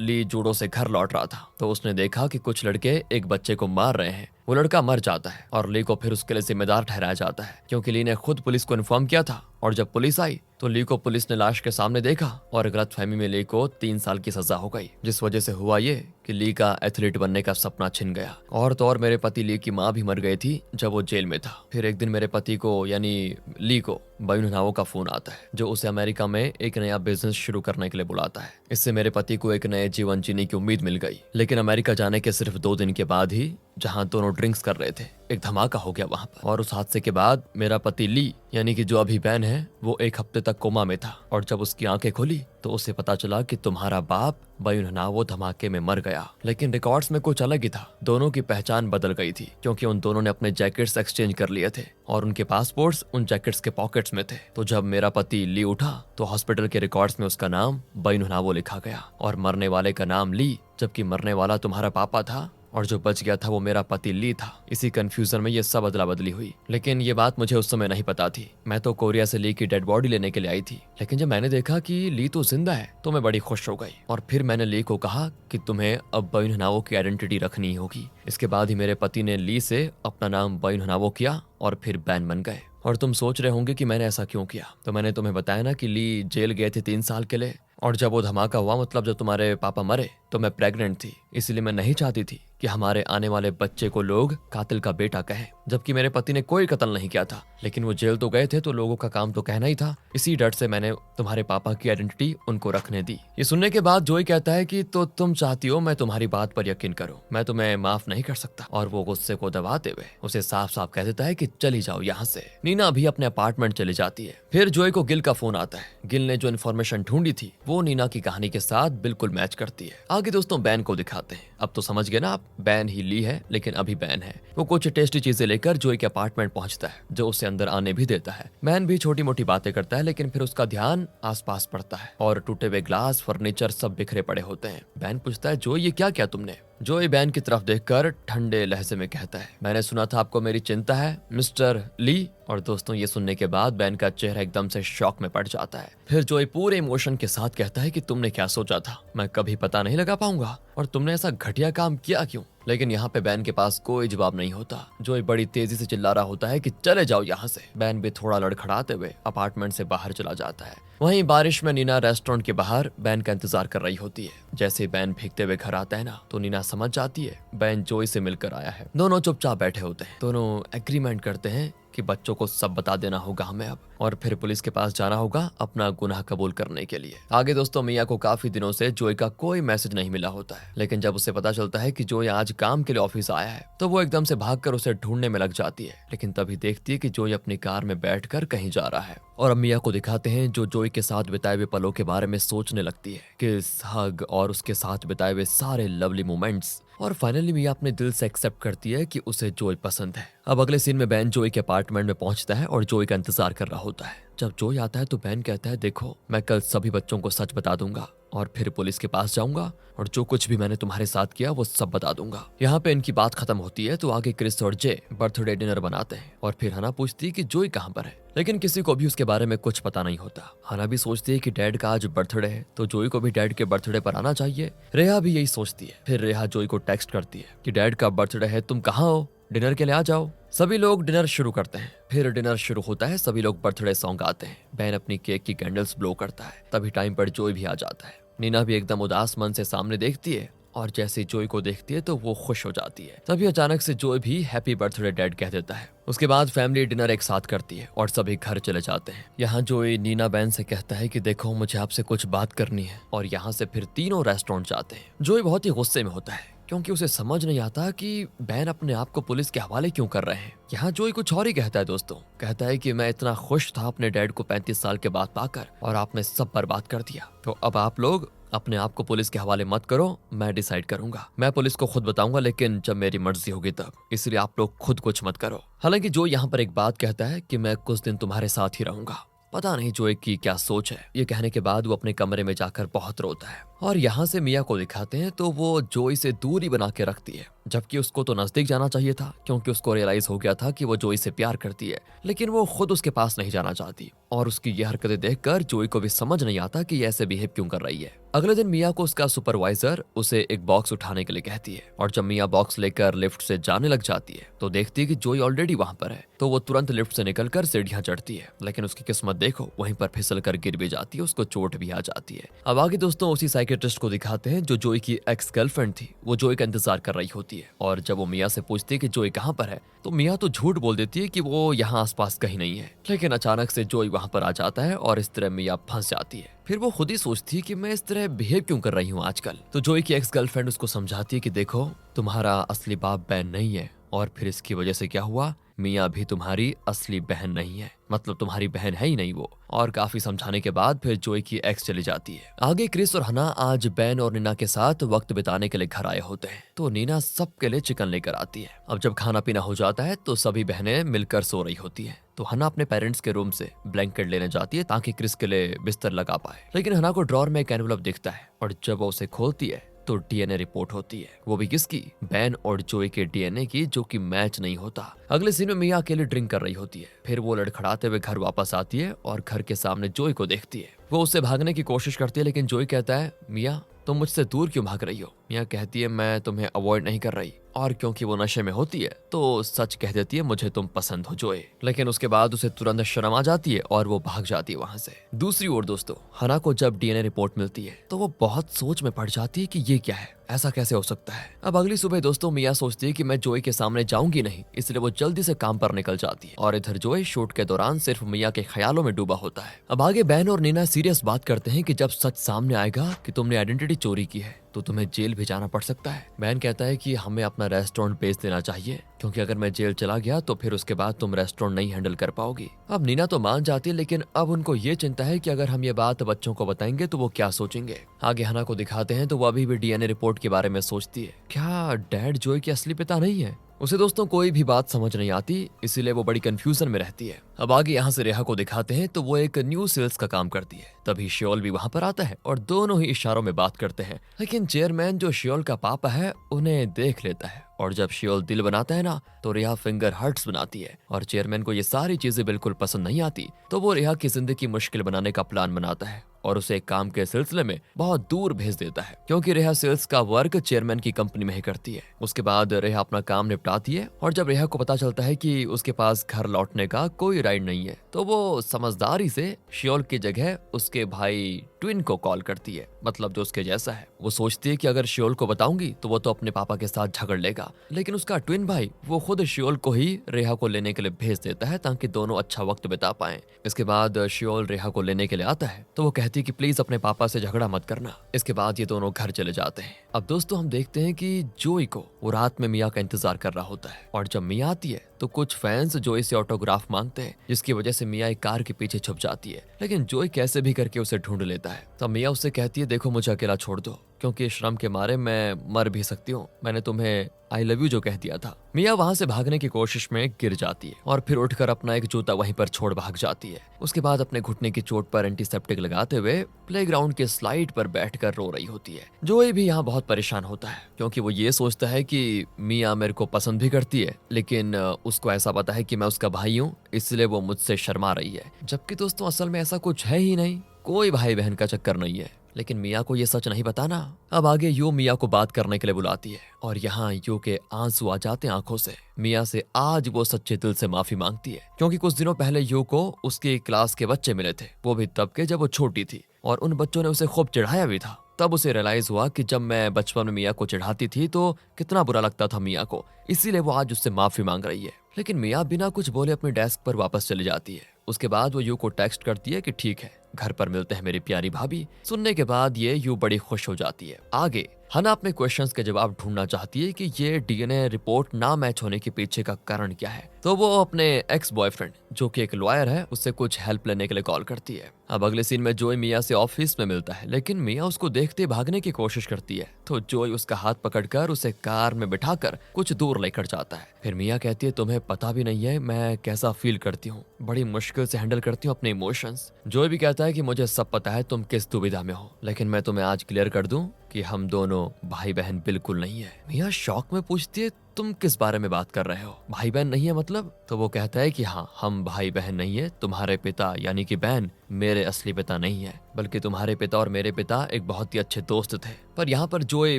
ली जूडो से घर लौट रहा था तो उसने देखा कि कुछ लड़के एक बच्चे को मार रहे हैं। वो लड़का मर जाता है और ली को फिर उसके लिए जिम्मेदार ठहराया जाता है क्योंकि ली ने खुद पुलिस को इन्फॉर्म किया था। और जब पुलिस आई तो ली को पुलिस ने लाश के सामने देखा और गलतफहमी में ली को 3 साल की सजा हो गई, जिस वजह से हुआ ये कि ली का एथलीट बनने का सपना छिन गया। और तो और मेरे पति ली की माँ भी मर गई थी जब वो जेल में था। फिर एक दिन मेरे पति को यानी ली को बयूनहनावो का फोन आता है जो उसे अमेरिका में एक नया बिजनेस शुरू करने के लिए बुलाता है। इससे मेरे पति को एक नए जीवन जीने की उम्मीद मिल गई। लेकिन अमेरिका जाने के सिर्फ 2 दिन के बाद ही जहां दोनों ड्रिंक्स कर रहे थे एक धमाका हो गया वहां पर। और उस हादसे के बाद मेरा पति ली यानी कि जो अभी बैन है वो 1 हफ्ते तक कोमा में था, और जब उसकी आंखें खुली तो उसे पता चला कि तुम्हारा बाप वो धमाके में मर गया। लेकिन रिकॉर्ड्स में कुछ अलग ही था। दोनों की पहचान बदल गई थी क्योंकि उन दोनों ने अपने जैकेट्स एक्सचेंज कर लिए थे और उनके पासपोर्ट्स उन जैकेट्स के पॉकेट्स में थे। तो जब मेरा पति ली उठा तो हॉस्पिटल के रिकॉर्ड्स में उसका नाम वो लिखा गया और मरने वाले का नाम ली, जबकि मरने वाला तुम्हारा पापा था और जो बच गया था वो मेरा पति ली था। इसी कंफ्यूजन में ये सब अदला बदली हुई, लेकिन ये बात मुझे उस समय नहीं पता थी। मैं तो कोरिया से ली की डेड बॉडी लेने के लिए आई थी, लेकिन जब मैंने देखा कि ली तो जिंदा है तो मैं बड़ी खुश हो गई। और फिर मैंने ली को कहा कि तुम्हें अब बैनुनावो की आइडेंटिटी रखनी होगी। इसके बाद ही मेरे पति ने ली से अपना नाम बैनुनावो किया और फिर बैन बन गए। और तुम सोच रहे होंगे कि मैंने ऐसा क्यों किया, तो मैंने तुम्हें बताया ना कि ली जेल गए थे 3 साल के लिए, और जब वो धमाका हुआ मतलब जब तुम्हारे पापा मरे तो मैं प्रेग्नेंट थी, इसलिए मैं नहीं चाहती थी कि हमारे आने वाले बच्चे को लोग कातिल का बेटा कहें, जबकि मेरे पति ने कोई कत्ल नहीं किया था, लेकिन वो जेल तो गए थे तो लोगों का काम तो कहना ही था। इसी डर से मैंने तुम्हारे पापा की आइडेंटिटी उनको रखने दी। ये सुनने के बाद जोई कहता है कि तो तुम चाहती हो मैं तुम्हारी बात पर यकीन करूं, मैं तुम्हें माफ नहीं कर सकता। और वो गुस्से को दबाते हुए उसे साफ साफ कह देता है कि चली जाओ यहाँ से। नीना भी अपने अपार्टमेंट चली जाती है। फिर जोई को गिल का फोन आता है। गिल ने जो इन्फॉर्मेशन ढूंढी थी वो नीना की कहानी के साथ बिल्कुल मैच करती है। आगे दोस्तों बैन को दिखाते हैं। अब तो समझ गए ना आप, बैन ही ली है लेकिन अभी बैन है। वो कुछ टेस्टी चीजें लेकर जोई के अपार्टमेंट पहुंचता है, जो उसे अंदर आने भी देता है। बैन भी छोटी मोटी बातें करता है, लेकिन फिर उसका ध्यान आसपास पड़ता है और टूटे हुए ग्लास फर्नीचर सब बिखरे पड़े होते हैं। बैन पूछता है जोई ये क्या किया तुमने। जोई बैन की तरफ देखकर ठंडे लहजे में कहता है मैंने सुना था आपको मेरी चिंता है मिस्टर ली। और दोस्तों ये सुनने के बाद बैन का चेहरा एकदम से शॉक में पड़ जाता है। फिर जोई पूरे इमोशन के साथ कहता है कि तुमने क्या सोचा था, मैं कभी पता नहीं लगा पाऊंगा, और तुमने ऐसा घटिया काम किया क्यों। लेकिन यहाँ पे बैन के पास कोई जवाब नहीं होता। जोई बड़ी तेजी से चिल्ला रहा होता है कि चले जाओ यहाँ से। बैन भी थोड़ा लड़खड़ाते हुए अपार्टमेंट से बाहर चला जाता है। वहीं बारिश में नीना रेस्टोरेंट के बाहर बैन का इंतजार कर रही होती है। जैसे बैन भीगते हुए घर आता है ना तो नीना समझ जाती है बैन जोई से मिलकर आया है। दोनों चुपचाप बैठे होते हैं। दोनों एग्रीमेंट करते हैं कि बच्चों को सब बता देना होगा हमें अब, और फिर पुलिस के पास जाना होगा अपना गुनाह कबूल करने के लिए। आगे दोस्तों मिया को काफी दिनों से जोई का कोई मैसेज नहीं मिला होता है, लेकिन जब उसे पता चलता है कि जोई आज काम के लिए ऑफिस आया है तो वो एकदम से भागकर उसे ढूंढने में लग जाती है। लेकिन तभी देखती है कि जोई अपनी कार में बैठकर कहीं जा रहा है, और अब मिया को दिखाते हैं जो जोई के साथ बिताए हुए पलों के बारे में सोचने लगती है, किस हग और उसके साथ बिताए हुए सारे लवली मोमेंट्स। और फाइनली मिया अपने दिल से एक्सेप्ट करती है कि उसे जोई पसंद है। अब अगले सीन में बैन जोई के अपार्टमेंट में पहुंचता है और जोई का इंतजार कर रहा होता है। जब जोई आता है तो बैन कहता है देखो मैं कल सभी बच्चों को सच बता दूंगा और फिर पुलिस के पास जाऊंगा और जो कुछ भी मैंने तुम्हारे साथ किया वो सब बता दूंगा। यहाँ पे इनकी बात खत्म होती है तो आगे क्रिस और जे बर्थडे डिनर बनाते हैं और फिर हना पूछती है कि जोई कहाँ पर है, लेकिन किसी को भी उसके बारे में कुछ पता नहीं होता। हना भी सोचती है कि डैड का आज बर्थडे है तो जोई को भी डैड के बर्थडे पर आना चाहिए। रेहा भी यही सोचती है। फिर रेहा जोई को टेक्स्ट करती है कि डैड का बर्थडे है, तुम कहाँ हो, डिनर के लिए आ जाओ। सभी लोग डिनर शुरू करते हैं। फिर डिनर शुरू होता है, सभी लोग बर्थडे सॉन्ग गाते हैं। बैन अपनी केक की कैंडल्स ब्लो करता है। तभी टाइम पर जोई भी आ जाता है। नीना भी एकदम उदास मन से सामने देखती है और जैसे जोई को देखती है तो वो खुश हो जाती है। तभी अचानक से जोई भी हैप्पी बर्थडे डैड कह देता है। उसके बाद फैमिली डिनर एक साथ करती है और सभी घर चले जाते हैं। यहाँ जोई नीना बैन से कहता है कि देखो मुझे आपसे कुछ बात करनी है, और यहाँ से फिर तीनों रेस्टोरेंट जाते हैं। जोई बहुत ही गुस्से में होता है क्योंकि उसे समझ नहीं आता कि बैन अपने आप को पुलिस के हवाले क्यों कर रहे हैं। यहाँ जोई कुछ और ही कहता है दोस्तों। कहता है कि मैं इतना खुश था अपने डैड को 35 साल के बाद पाकर और आपने सब बर्बाद कर दिया, तो अब आप लोग अपने आप को पुलिस के हवाले मत करो, मैं डिसाइड करूंगा। मैं पुलिस को खुद बताऊंगा लेकिन जब मेरी मर्जी होगी तब, इसलिए आप लोग खुद कुछ मत करो। हालांकि जो यहाँ पर एक बात कहता है कि मैं कुछ दिन तुम्हारे साथ ही रहूंगा। पता नहीं जोई की क्या सोच है। ये कहने के बाद वो अपने कमरे में जाकर बहुत रोता है और यहाँ से मिया को दिखाते हैं तो वो जोई से दूरी बना के रखती है, जबकि उसको तो नजदीक जाना चाहिए था क्योंकि उसको रियलाइज हो गया था कि वो जोई से प्यार करती है, लेकिन वो खुद उसके पास नहीं जाना चाहती। और उसकी ये हरकतें देखकर जोई को भी समझ नहीं आता कि ये ऐसे बिहेव क्यों कर रही है। अगले दिन मिया को उसका सुपरवाइजर उसे एक बॉक्स उठाने के लिए कहती है और जब मिया बॉक्स लेकर लिफ्ट से जाने लग जाती है तो देखती है कि जोई ऑलरेडी वहां पर है, तो वो तुरंत लिफ्ट से निकलकर सीढ़ियां चढ़ती है, लेकिन उसकी किस्मत देखो वहीं पर फिसल कर गिर भी जाती है, उसको चोट भी आ जाती है। अब आगे दोस्तों उसी साइकेट्रिस्ट को दिखाते हैं जो जोई की एक्स गर्लफ्रेंड थी। वो जोई का इंतजार कर रही होती है और जब वो मिया से पूछती है कि जोई कहाँ पर है तो मिया तो झूठ बोल देती है कि वो यहाँ आसपास कहीं नहीं है, लेकिन अचानक से जोई वहां पर आ जाता है और इस तरह मिया फंस जाती है। फिर वो खुद ही सोचती है कि मैं इस तरह बिहेव क्यों कर रही हूँ आजकल। तो जोई की एक्स गर्लफ्रेंड उसको समझाती है कि देखो तुम्हारा असली बाप बैन नहीं है, और फिर इसकी वजह से क्या हुआ, मिया भी तुम्हारी असली बहन नहीं है, मतलब तुम्हारी बहन है ही नहीं वो। और काफी समझाने के बाद फिर जोई की एक्स चली जाती है। आगे क्रिस और हना आज बैन और नीना के साथ वक्त बिताने के लिए घर आए होते हैं, तो नीना सबके लिए चिकन लेकर आती है। अब जब खाना पीना हो जाता है तो सभी बहनें मिलकर सो रही होती है, तो हना अपने पेरेंट्स के रूम से ब्लैंकेट लेने जाती है ताकि क्रिस के लिए बिस्तर लगा पाए। लेकिन हना को ड्रॉर में एक एनवलप दिखता है और जब वो उसे खोलती है तो डीएनए रिपोर्ट होती है, वो भी किसकी, बैन और जोई के डीएनए की, जो कि मैच नहीं होता। अगले सीन में मिया अकेले ड्रिंक कर रही होती है, फिर वो लड़खड़ाते हुए घर वापस आती है और घर के सामने जोई को देखती है। वो उससे भागने की कोशिश करती है, लेकिन जोई कहता है मिया तुम मुझसे दूर क्यों भाग रही हो। मिया कहती है मैं तुम्हें अवॉइड नहीं कर रही, और क्योंकि वो नशे में होती है तो सच कह देती है मुझे तुम पसंद हो जोए। लेकिन उसके बाद उसे तुरंत शर्म आ जाती है और वो भाग जाती है वहां से। दूसरी ओर दोस्तों, हना को जब डीएनए रिपोर्ट मिलती है तो वो बहुत सोच में पड़ जाती है कि ये क्या है, ऐसा कैसे हो सकता है। अब अगली सुबह दोस्तों मिया सोचती है कि मैं जोई के सामने जाऊंगी नहीं, इसलिए वो जल्दी से काम पर निकल जाती है। और इधर जोई शूट के दौरान सिर्फ मिया के ख्यालों में डूबा होता है। अब आगे बैन और नीना सीरियस बात करते हैं कि जब सच सामने आएगा कि तुमने आइडेंटिटी चोरी की है तो तुम्हें जेल भी जाना पड़ सकता है। बैन कहता है कि हमें अपना रेस्टोरेंट बेच देना चाहिए, क्योंकि अगर मैं जेल चला गया तो फिर उसके बाद तुम रेस्टोरेंट नहीं हैंडल कर पाओगी। अब नीना तो मान जाती है, लेकिन अब उनको ये चिंता है कि अगर हम ये बात बच्चों को बताएंगे तो वो क्या सोचेंगे। आगे हना को दिखाते हैं तो वो अभी भी डीएनए रिपोर्ट के बारे में सोचती है, क्या डैड जोई के असली पिता नहीं है। उसे दोस्तों कोई भी बात समझ नहीं आती, इसीलिए वो बड़ी कंफ्यूजन में रहती है। अब आगे यहाँ से रेहा को दिखाते हैं तो वो एक न्यू सेल्स का काम करती है। तभी श्योल भी वहां पर आता है और दोनों ही इशारों में बात करते हैं, लेकिन चेयरमैन जो श्योल का पापा है उन्हें देख लेता है। और जब श्योल दिल बनाता है ना तो रेहा फिंगर हर्ट्स बनाती है, और चेयरमैन को ये सारी चीजें बिल्कुल पसंद नहीं आती, तो वो रेहा की जिंदगी मुश्किल बनाने का प्लान बनाता है और उसे एक काम के सिलसिले में बहुत दूर भेज देता है, क्योंकि रेहा सेल्स का वर्क चेयरमैन की कंपनी में ही करती है। उसके बाद रेहा अपना काम निपटाती है, और जब रेहा को पता चलता है कि उसके पास घर लौटने का कोई राइड नहीं है तो वो समझदारी से श्योल की जगह उसके भाई ट्विन को कॉल करती है, मतलब जो उसके जैसा है। वो सोचती है कि अगर श्योल को बताऊंगी तो वो तो अपने पापा के साथ झगड़ लेगा, लेकिन उसका ट्विन भाई वो खुद श्योल को ही रेहा को लेने के लिए भेज देता है ताकि दोनों अच्छा वक्त बिता पाएं। इसके बाद श्योल रेहा को लेने के लिए आता है तो वो कहती है कि प्लीज अपने पापा से झगड़ा मत करना। इसके बाद ये दोनों घर चले जाते हैं। अब दोस्तों हम देखते हैं कि जोई को वो रात में मिया का इंतजार कर रहा होता है, और जब मिया आती है तो कुछ फैंस जोई से ऑटोग्राफ मांगते हैं, जिसकी वजह से मिया एक कार के पीछे छुप जाती है। लेकिन जोई कैसे भी करके उसे ढूंढ लेता है। तब मिया उससे कहती है देखो मुझे अकेला छोड़ दो, क्योंकि श्रम के मारे मैं मर भी सकती हूँ, मैंने तुम्हें आई लव यू जो कह दिया था। मिया वहां से भागने की कोशिश में गिर जाती है और फिर उठकर अपना एक जूता वहीं पर छोड़ भाग जाती है। उसके बाद अपने घुटने की चोट पर एंटीसेप्टिक लगाते हुए प्लेग्राउंड के स्लाइड पर बैठकर रो रही होती है। जोई भी यहाँ बहुत परेशान होता है, क्योंकि वो ये सोचता है कि मिया मेरे को पसंद भी करती है, लेकिन उसको ऐसा पता है कि मैं उसका भाई हूँ, इसलिए वो मुझसे शर्मा रही है। जबकि दोस्तों असल में ऐसा कुछ है ही नहीं, कोई भाई बहन का चक्कर नहीं है, लेकिन मिया को ये सच नहीं बताना। अब आगे यू मिया को बात करने के लिए बुलाती है, और यहाँ यू के आंसू आ जाते हैं आंखों से। मिया से आज वो सच्चे दिल से माफी मांगती है, क्योंकि कुछ दिनों पहले यू को उसके क्लास के बच्चे मिले थे, वो भी तब के जब वो छोटी थी, और उन बच्चों ने उसे खूब चिढ़ाया भी था। तब उसे रियलाइज हुआ कि जब मैं बचपन में मिया को चिढ़ाती थी तो कितना बुरा लगता था मिया को, इसीलिए वो आज उससे माफी मांग रही है। लेकिन मिया बिना कुछ बोले अपने डेस्क पर वापस चली जाती है। उसके बाद वो यू को टेक्स्ट करती है कि ठीक है घर पर मिलते हैं मेरी प्यारी भाभी। सुनने के बाद ये यू बड़ी खुश हो जाती है। आगे हना अपने क्वेश्चंस के जवाब ढूंढना चाहती है कि ये डीएनए रिपोर्ट ना मैच होने के पीछे का कारण क्या है, तो वो अपने एक्स बॉयफ्रेंड जो कि एक लॉयर है उससे कुछ हेल्प लेने के लिए कॉल करती है। अब अगले सीन में जोई मिया से ऑफिस में मिलता है, लेकिन मिया उसको देखते भागने की कोशिश करती है, तो जोई उसका हाथ पकड़कर उसे कार में बिठाकर कुछ दूर लेकर जाता है। फिर मिया कहती है तुम्हें पता भी नहीं है मैं कैसा फील करती हूँ, बड़ी मुश्किल से हैंडल करती हूँ अपने इमोशंस। जोई भी कहता है कि मुझे सब पता है तुम किस दुविधा में हो, लेकिन मैं तुम्हें आज क्लियर कर दूं कि हम दोनों भाई बहन बिल्कुल नहीं है। मिया शॉक में पूछती है तुम किस बारे में बात कर रहे हो, भाई बहन नहीं है मतलब? तो वो कहता है कि हाँ हम भाई बहन नहीं है, तुम्हारे पिता यानी कि बहन मेरे असली पिता नहीं है, बल्कि तुम्हारे पिता और मेरे पिता एक बहुत ही अच्छे दोस्त थे। पर यहाँ पर जोई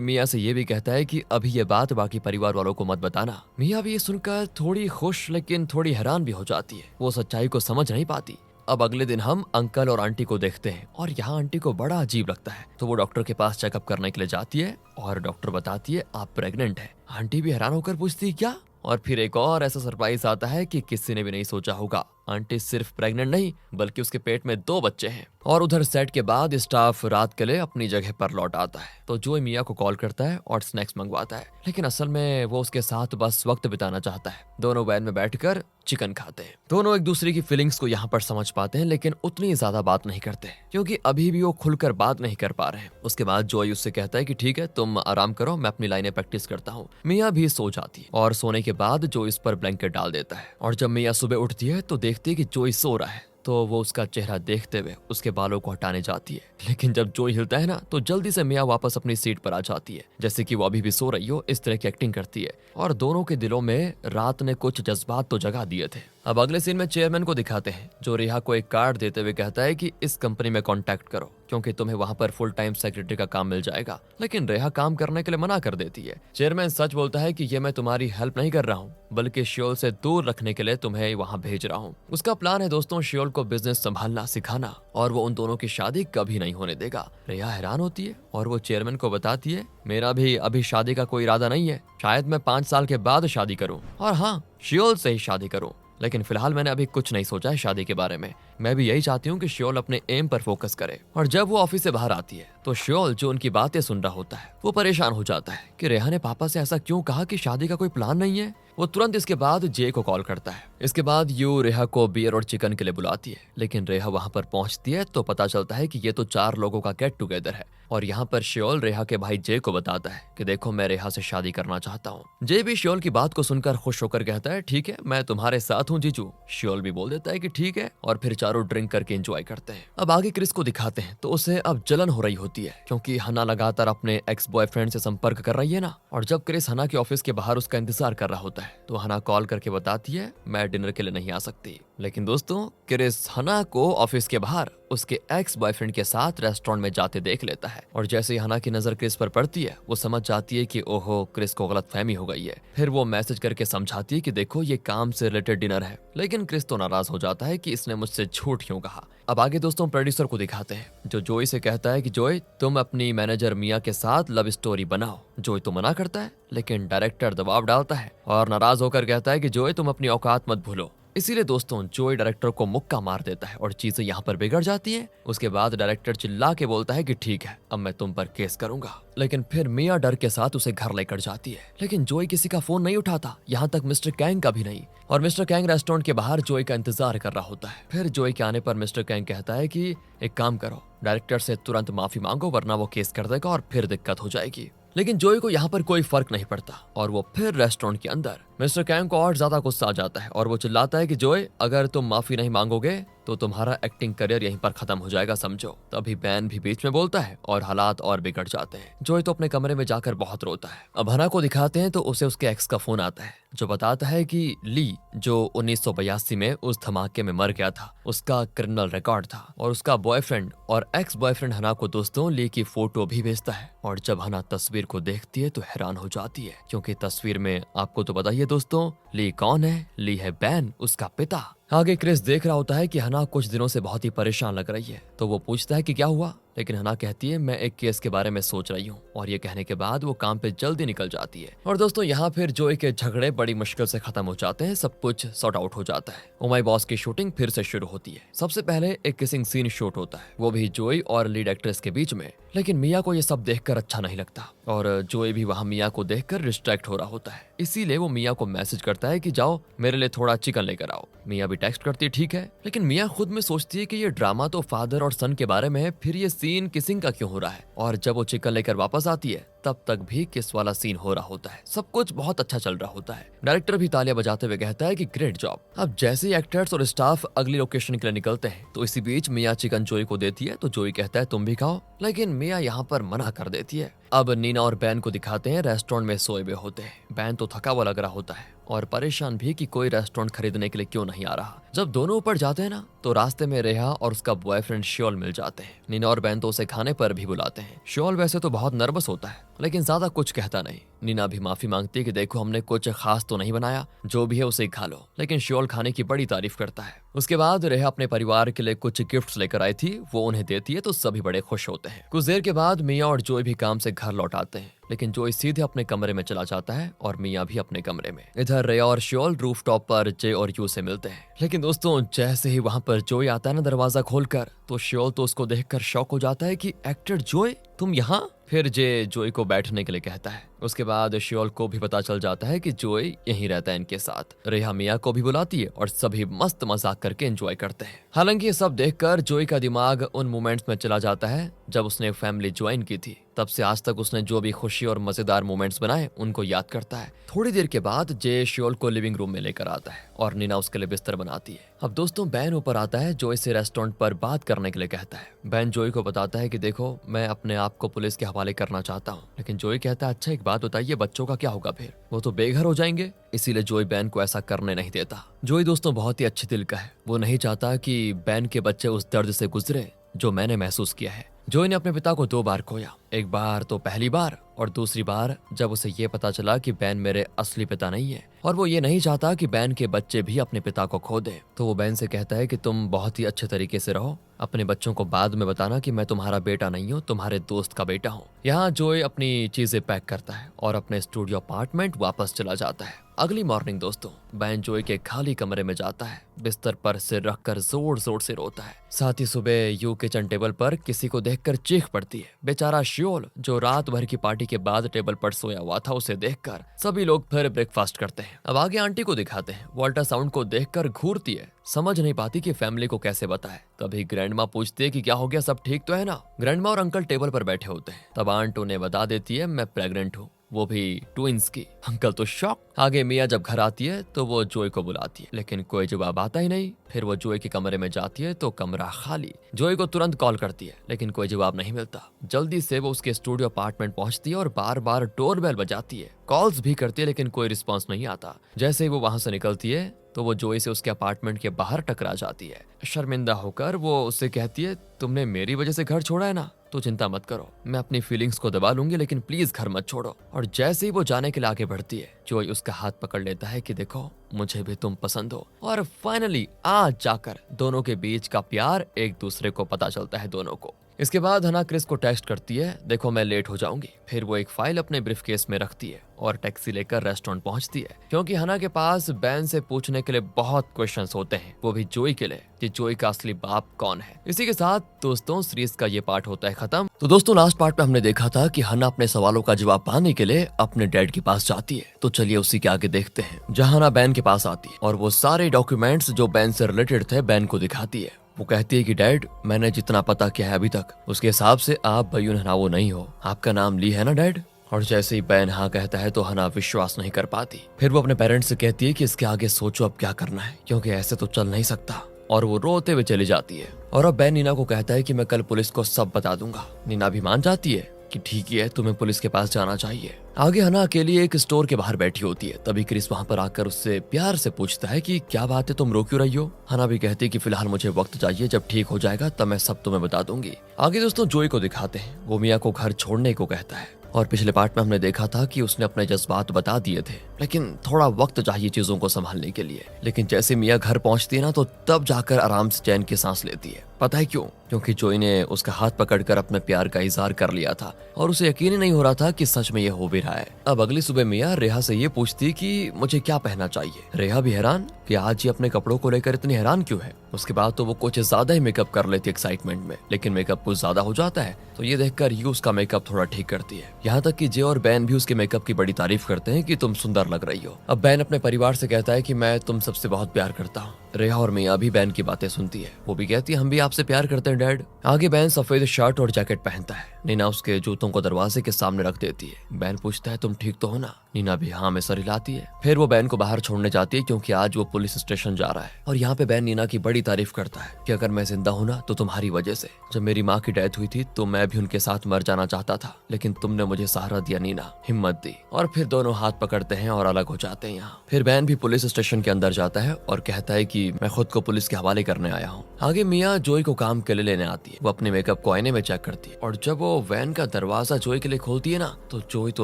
मिया से ये भी कहता है कि अभी ये बात बाकी परिवार वालों को मत बताना। मिया भी ये सुनकर थोड़ी खुश लेकिन थोड़ी हैरान भी हो जाती है, वो सच्चाई को समझ नहीं पाती। अब अगले दिन हम अंकल और आंटी को देखते हैं, और यहाँ आंटी को बड़ा अजीब लगता है, तो वो डॉक्टर के पास चेकअप करने के लिए जाती है, और डॉक्टर बताती है आप प्रेग्नेंट है। आंटी भी हैरान होकर पूछती है क्या, और फिर एक और ऐसा सरप्राइज आता है कि किसी ने भी नहीं सोचा होगा। आंटी सिर्फ प्रेग्नेंट नहीं बल्कि उसके पेट में 2 बच्चे हैं। और उधर सेट के बाद स्टाफ रात के लिए अपनी जगह पर लौट आता है तो जोई मिया को कॉल करता है और स्नैक्स मंगवाता है, लेकिन असल में वो उसके साथ बस वक्त बिताना चाहता है। दोनों वैन में बैठकर चिकन खाते हैं। दोनों एक दूसरे की फीलिंग्स को यहाँ पर समझ पाते हैं, लेकिन उतनी ज्यादा बात नहीं करते क्योंकि अभी भी वो खुलकर बात नहीं कर पा रहे हैं। उसके बाद जोई उससे कहता है कि ठीक है तुम आराम करो, मैं अपनी लाइनें प्रैक्टिस करता हूँ। मिया भी सो जाती है और सोने के बाद जोई इस पर ब्लैंकेट डाल देता है। और जब मिया सुबह उठती है तो देखती है कि जोई सो रहा है, तो वो उसका चेहरा देखते हुए उसके बालों को हटाने जाती है, लेकिन जब जोई हिलता है ना तो जल्दी से मिया वापस अपनी सीट पर आ जाती है, जैसे कि वो अभी भी सो रही हो इस तरह की एक्टिंग करती है। और दोनों के दिलों में रात ने कुछ जज्बात तो जगा दिए थे। अब अगले सीन में चेयरमैन को दिखाते हैं जो रेहा को एक कार्ड देते हुए कहता है कि इस कंपनी में कॉन्टैक्ट करो क्योंकि तुम्हें वहां पर फुल टाइम सेक्रेटरी का काम मिल जाएगा। लेकिन रेहा काम करने के लिए मना कर देती है। चेयरमैन सच बोलता है कि ये मैं तुम्हारी हेल्प नहीं कर रहा हूँ बल्कि श्योल से दूर रखने के लिए तुम्हें वहां भेज रहा हूँ। उसका प्लान है दोस्तों श्योल को बिजनेस संभालना सिखाना और वो उन दोनों की शादी कभी नहीं होने देगा। रेहा हैरान होती है और वो चेयरमैन को बताती है मेरा भी अभी शादी का कोई इरादा नहीं है, शायद मैं 5 साल के बाद शादी करूँ और हाँ श्योल से ही शादी करूँ, लेकिन फिलहाल मैंने अभी कुछ नहीं सोचा है शादी के बारे में। मैं भी यही चाहती हूँ कि श्योल अपने एम पर फोकस करे। और जब वो ऑफिस से बाहर आती है तो श्योल जो उनकी बातें सुन रहा होता है वो परेशान हो जाता है कि रेहा ने पापा से ऐसा क्यों कहा कि शादी का कोई प्लान नहीं है। वो तुरंत इसके बाद जे को कॉल करता है। इसके बाद यू रेहा को बियर और चिकन के लिए बुलाती है, लेकिन रेहा वहां पर पहुंचती है तो पता चलता है कि ये तो 4 लोगों का गेट टुगेदर है। और यहाँ पर श्योल रेहा के भाई जे को बताता है कि देखो मैं रेहा से शादी करना चाहता हूँ। जे भी श्योल की बात को सुनकर खुश होकर कहता है ठीक है मैं तुम्हारे साथ हूँ जीजू। श्योल भी बोल देता है कि ठीक है और फिर चारों ड्रिंक करके एंजॉय करते हैं। अब आगे क्रिस को दिखाते हैं तो उसे अब जलन हो रही होती है क्योंकि हना लगातार अपने एक्स बॉयफ्रेंड से संपर्क कर रही है ना। और जब क्रिस हना के ऑफिस के बाहर उसका इंतजार कर रहा होता है तो हना कॉल करके बताती है मैं डिनर के लिए नहीं आ सकती। लेकिन दोस्तों क्रिस हना को ऑफिस के बाहर उसके एक्स बॉयफ्रेंड के साथ रेस्टोरेंट में जाते देख लेता है। और जैसे ही हना की नजर क्रिस पर पड़ती है वो समझ जाती है कि ओहो क्रिस को गलतफहमी हो गई है। फिर वो मैसेज करके समझाती है कि देखो ये काम से रिलेटेड डिनर है, लेकिन क्रिस तो नाराज हो जाता है कि इसने मुझसे झूठ क्यों कहा। अब आगे दोस्तों प्रोड्यूसर को दिखाते हैं जो जोई से कहता है कि जोई तुम अपनी मैनेजर मिया के साथ लव स्टोरी बनाओ। जोई तो मना करता है लेकिन डायरेक्टर दबाव डालता है और नाराज होकर कहता है कि जोई तुम अपनी औकात मत भूलो। इसीलिए दोस्तों जोई डायरेक्टर को मुक्का मार देता है और चीजें यहाँ पर बिगड़ जाती हैं। उसके बाद डायरेक्टर चिल्ला के बोलता है कि ठीक है अब मैं तुम पर केस करूंगा। लेकिन फिर मिया डर के साथ उसे घर लेकर जाती है, लेकिन जोई किसी का फोन नहीं उठाता, यहाँ तक मिस्टर कैंग का भी नहीं। और मिस्टर कैंग रेस्टोरेंट के बाहर जोई का इंतजार कर रहा होता है। फिर जोई के आने पर मिस्टर कैंग कहता है कि एक काम करो डायरेक्टर से तुरंत माफी मांगो वरना वो केस कर देगा और फिर दिक्कत हो जाएगी। लेकिन जोई को यहाँ पर कोई फर्क नहीं पड़ता और वो फिर रेस्टोरेंट के अंदर मिस्टर कैंग को और ज्यादा गुस्सा आ जाता है और वो चिल्लाता है कि जोई अगर तुम माफी नहीं मांगोगे तो तुम्हारा एक्टिंग करियर यहीं पर खत्म हो जाएगा समझो। तभी बैन भी बीच में बोलता है और हालात और बिगड़ जाते हैं। जोई तो अपने कमरे में जाकर बहुत रोता है। अब हना को दिखाते हैं तो उसे उसके एक्स का फोन आता है जो बताता है कि ली जो 1982 में उस धमाके में मर गया था उसका क्रिमिनल रिकॉर्ड था। और उसका बॉयफ्रेंड और एक्स बॉयफ्रेंड हना को दोस्तों ली की फोटो भी भेजता है। और जब हना तस्वीर को देखती है तो हैरान हो जाती है क्योंकि तस्वीर में आपको तो बताइए दोस्तों ली कौन है। ली है बैन उसका पिता। आगे क्रिस देख रहा होता है कि हना कुछ दिनों से बहुत ही परेशान लग रही है तो वो पूछता है कि क्या हुआ, लेकिन हना कहती है मैं एक केस के बारे में सोच रही हूँ। और ये कहने के बाद वो काम पे जल्दी निकल जाती है। और दोस्तों यहाँ फिर जोई के झगड़े बड़ी मुश्किल से खत्म हो जाते हैं, सब कुछ सॉर्ट आउट हो जाता है। ओ माय बॉस की शूटिंग फिर से शुरू होती है। सबसे पहले एक किसिंग सीन शूट होता है, वो भी जोई और लीड एक्ट्रेस के बीच में। लेकिन मिया को ये सब देखकर अच्छा नहीं लगता और जोई भी वहाँ मिया को देखकर डिस्ट्रैक्ट हो रहा होता है। इसीलिए वो मिया को मैसेज करता है कि जाओ मेरे लिए थोड़ा चिकन लेकर आओ। मिया भी टेक्स्ट करती है ठीक है, लेकिन मिया खुद में सोचती है कि ये ड्रामा तो फादर और सन के बारे में है, फिर ये सीन किसिंग का क्यों हो रहा है। और जब वो चिकन लेकर वापस आती है तब तक भी किस वाला सीन हो रहा होता है। सब कुछ बहुत अच्छा चल रहा होता है। डायरेक्टर भी तालियां बजाते हुए कहता है कि ग्रेट जॉब। अब जैसे ही एक्टर्स और स्टाफ अगली लोकेशन के लिए निकलते हैं तो इसी बीच मिया चिकन जोई को देती है तो जोई कहता है तुम भी खाओ, लेकिन मिया यहाँ पर मना कर देती है। अब नीना और बैन को दिखाते हैं रेस्टोरेंट में सोए हुए होते हैं। बैन तो थका हुआ लग रहा होता है और परेशान भी कि कोई रेस्टोरेंट खरीदने के लिए क्यों नहीं आ रहा। जब दोनों ऊपर जाते हैं ना तो रास्ते में रेहा और उसका बॉयफ्रेंड श्योल मिल जाते हैं। नीना और बैन तो उसे खाने पर भी बुलाते हैं। श्योल वैसे तो बहुत नर्वस होता है लेकिन ज्यादा कुछ कहता नहीं। नीना भी माफी मांगती है कि देखो हमने कुछ खास तो नहीं बनाया, जो भी है उसे ही खा लो, लेकिन श्योल खाने की बड़ी तारीफ करता है। उसके बाद रेहा अपने परिवार के लिए कुछ गिफ्ट्स लेकर आई थी, वो उन्हें देती है तो सभी बड़े खुश होते हैं। कुछ देर के बाद मिया और जोई भी काम से घर लौट आते हैं लेकिन जोई सीधे अपने कमरे में चला जाता है और मिया भी अपने कमरे में। इधर रेया और श्योल रूफटॉप पर जे और यू से मिलते हैं, लेकिन दोस्तों जैसे ही वहां पर जोई आता है ना दरवाजा खोलकर, तो श्योल तो उसको देखकर शॉक हो जाता है कि एक्टर जोई तुम यहाँ। फिर जे जोई को बैठने के लिए कहता है। उसके बाद श्योल को भी पता चल जाता है कि जोई यहीं रहता है इनके साथ। रेहा मिया को भी बुलाती है और सभी मस्त मजाक करके एंजॉय करते हैं। हालांकि ये सब देखकर जोई का दिमाग उन मोमेंट्स में चला जाता है जब उसने फैमिली ज्वाइन की थी। तब से आज तक उसने जो भी खुशी और मजेदार मोमेंट्स बनाए उनको याद करता है। थोड़ी देर के बाद जे श्योल को लिविंग रूम में लेकर आता है और नीना उसके लिए बिस्तर बनाती है। अब दोस्तों बैन ऊपर आता है, जोई से रेस्टोरेंट पर बात करने के लिए कहता है। बैन जोई को बताता है कि देखो मैं अपने आप को पुलिस के हवाले करना चाहता हूँ, लेकिन जोई कहता है अच्छा एक बात बताइए बच्चों का क्या होगा, फिर वो तो बेघर हो जाएंगे। इसीलिए जोई बैन को ऐसा करने नहीं देता। जोई दोस्तों बहुत ही अच्छे दिल का है, वो नहीं चाहता कि बैन के बच्चे उस दर्द से गुजरे जो मैंने महसूस किया है। जोई ने अपने पिता को 2 बार खोया, एक बार तो पहली बार और दूसरी बार जब उसे ये पता चला कि बैन मेरे असली पिता नहीं है, और वो ये नहीं चाहता कि बैन के बच्चे भी अपने पिता को खो दें। तो वो बैन से कहता है कि तुम बहुत ही अच्छे तरीके से रहो, अपने बच्चों को बाद में बताना कि मैं तुम्हारा बेटा नहीं हूँ, तुम्हारे दोस्त का बेटा हूँ। यहाँ जोई अपनी चीजें पैक करता है और अपने स्टूडियो अपार्टमेंट वापस चला जाता है। अगली मॉर्निंग दोस्तों बैन जोई के खाली कमरे में जाता है, बिस्तर पर सिर रखकर जोर जोर से रोता है। साथ ही सुबह यू किचन टेबल पर किसी को देखकर चीख पड़ती है। बेचारा श्योल जो रात भर की पार्टी के बाद टेबल पर सोया हुआ था, उसे देखकर सभी लोग फिर ब्रेकफास्ट करते हैं। अब आगे आंटी को दिखाते हैं। वो अल्ट्रासाउंड को देखकर घूरती है, समझ नहीं पाती कि फैमिली को कैसे बताए। तभी ग्रैंडमा पूछती है कि क्या हो गया, सब ठीक तो है ना। ग्रैंडमा और अंकल टेबल पर बैठे होते हैं। तब आंट उन्हें बता देती है मैं प्रेग्नेंट हूँ, वो भी ट्विंस की। अंकल तो शॉक। आगे मिया जब घर आती है तो वो जोई को बुलाती है, लेकिन कोई जवाब आता ही नहीं। फिर वो जोई के कमरे में जाती है तो कमरा खाली। जोई को तुरंत कॉल करती है, लेकिन कोई जवाब नहीं मिलता। जल्दी से वो उसके स्टूडियो अपार्टमेंट पहुंचती है और बार बार डोरबेल बजाती है, कॉल्स भी करती है, लेकिन कोई रिस्पॉन्स नहीं आता। जैसे ही वो वहां से निकलती है तो वो जोई से उसके अपार्टमेंट के बाहर टकरा जाती है। शर्मिंदा होकर वो उससे कहती है तुमने मेरी वजह से घर छोड़ा है ना, तो चिंता मत करो, मैं अपनी फीलिंग्स को दबा लूंगी, लेकिन प्लीज घर मत छोड़ो। और जैसे ही वो जाने के लिए आगे बढ़ती है, जोई उसका हाथ पकड़ लेता है कि देखो मुझे भी तुम पसंद हो। और फाइनली आज जाकर दोनों के बीच का प्यार एक दूसरे को पता चलता है दोनों को। इसके बाद हना क्रिस को टेक्स्ट करती है देखो मैं लेट हो जाऊंगी। फिर वो एक फाइल अपने ब्रीफकेस में रखती है और टैक्सी लेकर रेस्टोरेंट पहुंचती है, क्योंकि हना के पास बैन से पूछने के लिए बहुत क्वेश्चंस होते हैं, वो भी जोई के लिए कि जोई का असली बाप कौन है। इसी के साथ दोस्तों सीरीज का ये पार्ट होता है खत्म। तो दोस्तों लास्ट पार्ट में हमने देखा था कि हना अपने सवालों का जवाब पाने के लिए अपने डैड के पास जाती है। तो चलिए उसी के आगे देखते हैं, जहां हना बैन के पास आती है और वो सारे डॉक्यूमेंट्स जो बैन से रिलेटेड थे बैन को दिखाती है। वो कहती है कि डैड मैंने जितना पता किया है अभी तक उसके हिसाब से आप बयून हनावो नहीं हो, आपका नाम ली है ना डैड। और जैसे ही बैन हाँ कहता है तो हना विश्वास नहीं कर पाती। फिर वो अपने पेरेंट्स से कहती है कि इसके आगे सोचो अब क्या करना है, क्योंकि ऐसे तो चल नहीं सकता। और वो रोते हुए चली जाती है। और अब बैन नीना को कहता है कि मैं कल पुलिस को सब बता दूंगा। नीना भी मान जाती है कि ठीक है तुम्हें पुलिस के पास जाना चाहिए। आगे हना अकेली एक स्टोर के बाहर बैठी होती है। तभी क्रिस वहां पर आकर उससे प्यार से पूछता है कि क्या बात है तुम रो क्यों रही हो। हना भी कहती है कि फिलहाल मुझे वक्त चाहिए, जब ठीक हो जाएगा तब मैं सब तुम्हें बता दूंगी। आगे दोस्तों जोई को दिखाते हैं, वो मिया को घर छोड़ने को कहता है। और पिछले पार्ट में हमने देखा था कि उसने अपने जज्बात बता दिए थे, लेकिन थोड़ा वक्त चाहिए चीजों को संभालने के लिए। लेकिन जैसे मिया घर पहुंचती है ना तो तब जाकर आराम से चैन की सांस लेती है। पता है क्यों? क्योंकि जोई ने उसका हाथ पकड़कर अपने प्यार का इजहार कर लिया था और उसे यकीन ही नहीं हो रहा था कि सच में ये हो भी रहा है। अब अगली सुबह मिया रेहा से ये पूछती कि मुझे क्या पहनना चाहिए। रेहा भी हैरान कि आज ये अपने कपड़ों को लेकर इतनी हैरान क्यों है। उसके बाद तो वो कुछ ज्यादा ही मेकअप कर लेती एक्साइटमेंट में, लेकिन मेकअप कुछ ज्यादा हो जाता है। तो ये देखकर यू उसका मेकअप थोड़ा ठीक करती है। यहाँ तक कि जे और बैन भी उसके मेकअप की बड़ी तारीफ करते हैं कि तुम सुंदर लग रही हो। अब बैन अपने परिवार से कहता है कि मैं तुम सबसे बहुत प्यार करता हूँ। रेहा और मिया भी बैन की बातें सुनती है। वो भी कहती है हम भी आपसे प्यार करते हैं डैड। आगे बैन सफेद शर्ट और जैकेट पहनता है। नीना उसके जूतों को दरवाजे के सामने रख देती है। बैन पूछता है तुम ठीक तो हो ना। नीना भी हाँ में सर हिलाती है। फिर वो बैन को बाहर छोड़ने जाती है क्योंकि आज वो पुलिस स्टेशन जा रहा है। और यहाँ पे बैन नीना की बड़ी तारीफ करता है कि अगर मैं जिंदा हूं ना तो तुम्हारी वजह से। जब मेरी माँ की डेथ हुई थी तो मैं भी उनके साथ मर जाना चाहता था, लेकिन तुमने मुझे सहारा दिया नीना, हिम्मत दी। और फिर दोनों हाथ पकड़ते हैं और अलग हो जाते हैं। यहाँ फिर बैन भी पुलिस स्टेशन के अंदर जाता है और कहता है कि मैं खुद को पुलिस के हवाले करने आया हूँ। आगे मिया जोई को काम के लिए लेने आती है। वो अपने मेकअप को आईने में चेक करती है और जब वो वैन का दरवाजा जोई के लिए खोलती है ना तो जोई तो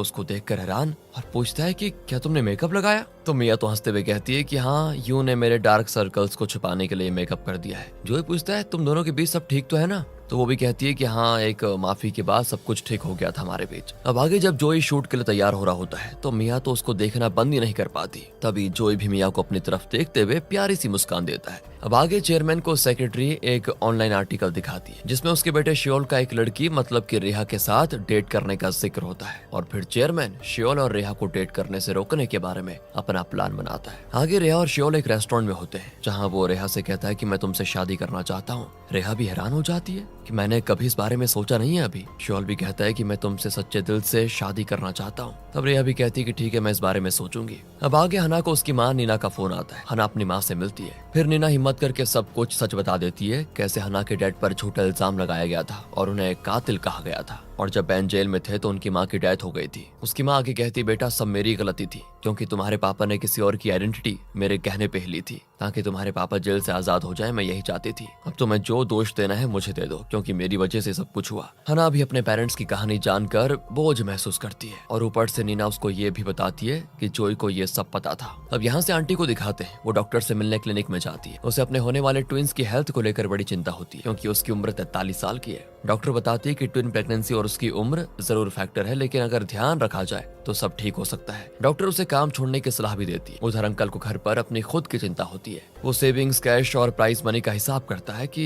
उसको देखकर हैरान और पूछता है कि क्या तुमने मेकअप लगाया। तो मिया तो हंसते हुए कहती है कि हाँ यू ने मेरे डार्क सर्कल्स को छुपाने के लिए मेकअप कर दिया है। जोई पूछता है तुम दोनों के बीच सब ठीक तो है ना। तो वो भी कहती है कि हाँ, एक माफी के बाद सब कुछ ठीक हो गया था हमारे बीच। अब आगे जब जोई शूट के लिए तैयार हो रहा होता है तो मिया तो उसको देखना बंद ही नहीं कर पाती। तभी जोई भी मिया को अपनी तरफ देखते हुए प्यारी सी मुस्कान देता है। अब आगे चेयरमैन को सेक्रेटरी एक ऑनलाइन आर्टिकल दिखाती है जिसमें उसके बेटे शियोल का एक लड़की मतलब कि रेहा के साथ डेट करने का जिक्र होता है और फिर चेयरमैन शियोल और रेहा को डेट करने से रोकने के बारे में अपना प्लान बनाता है। आगे रेहा और शियोल एक रेस्टोरेंट में होते हैं जहाँ वो रेहा से कहता है कि मैं तुमसे शादी करना चाहता हूँ। रेहा भी हैरान हो जाती है कि मैंने कभी इस बारे में सोचा नहीं है अभी। शियोल भी कहता है कि मैं तुमसे सच्चे दिल से शादी करना चाहता हूँ। तब रेहा भी कहती है कि ठीक है, मैं इस बारे में सोचूंगी। अब आगे हना को उसकी माँ नीना का फोन आता है। हना अपनी माँ से मिलती है। फिर नीना हिम्मत करके सब कुछ सच बता देती है, कैसे हना के डैड पर झूठा इल्जाम लगाया गया था और उन्हें कातिल कहा गया था और जब बैन जेल में थे तो उनकी माँ की डेथ हो गई थी। उसकी माँ आगे कहती, बेटा सब मेरी गलती थी क्योंकि तुम्हारे पापा ने किसी और की आइडेंटिटी मेरे कहने पे ही ली थी ताकि तुम्हारे पापा जेल से आजाद हो जाए, मैं यही चाहती थी। अब तुम्हें जो दोष देना है मुझे दे दो क्योंकि मेरी वजह से सब कुछ हुआ। हना भी अपने पेरेंट्स की कहानी जानकर बोझ महसूस करती है और ऊपर से नीना उसको ये भी बताती है कि जोई को ये सब पता था। अब यहाँ से आंटी को दिखाते हैं, वो डॉक्टर से मिलने क्लिनिक में जाती है। उसे अपने होने वाले ट्विंस की हेल्थ को लेकर बड़ी चिंता होती है क्योंकि उसकी उम्र 43 साल की है। डॉक्टर बताती है कि ट्विन प्रेगनेंसी और उसकी उम्र जरूर फैक्टर है, लेकिन अगर ध्यान रखा जाए तो सब ठीक हो सकता है। डॉक्टर उसे काम छोड़ने की सलाह भी देती है। उधर अंकल को घर पर अपनी खुद की चिंता होती है। वो सेविंग्स, कैश और प्राइस मनी का हिसाब करता है कि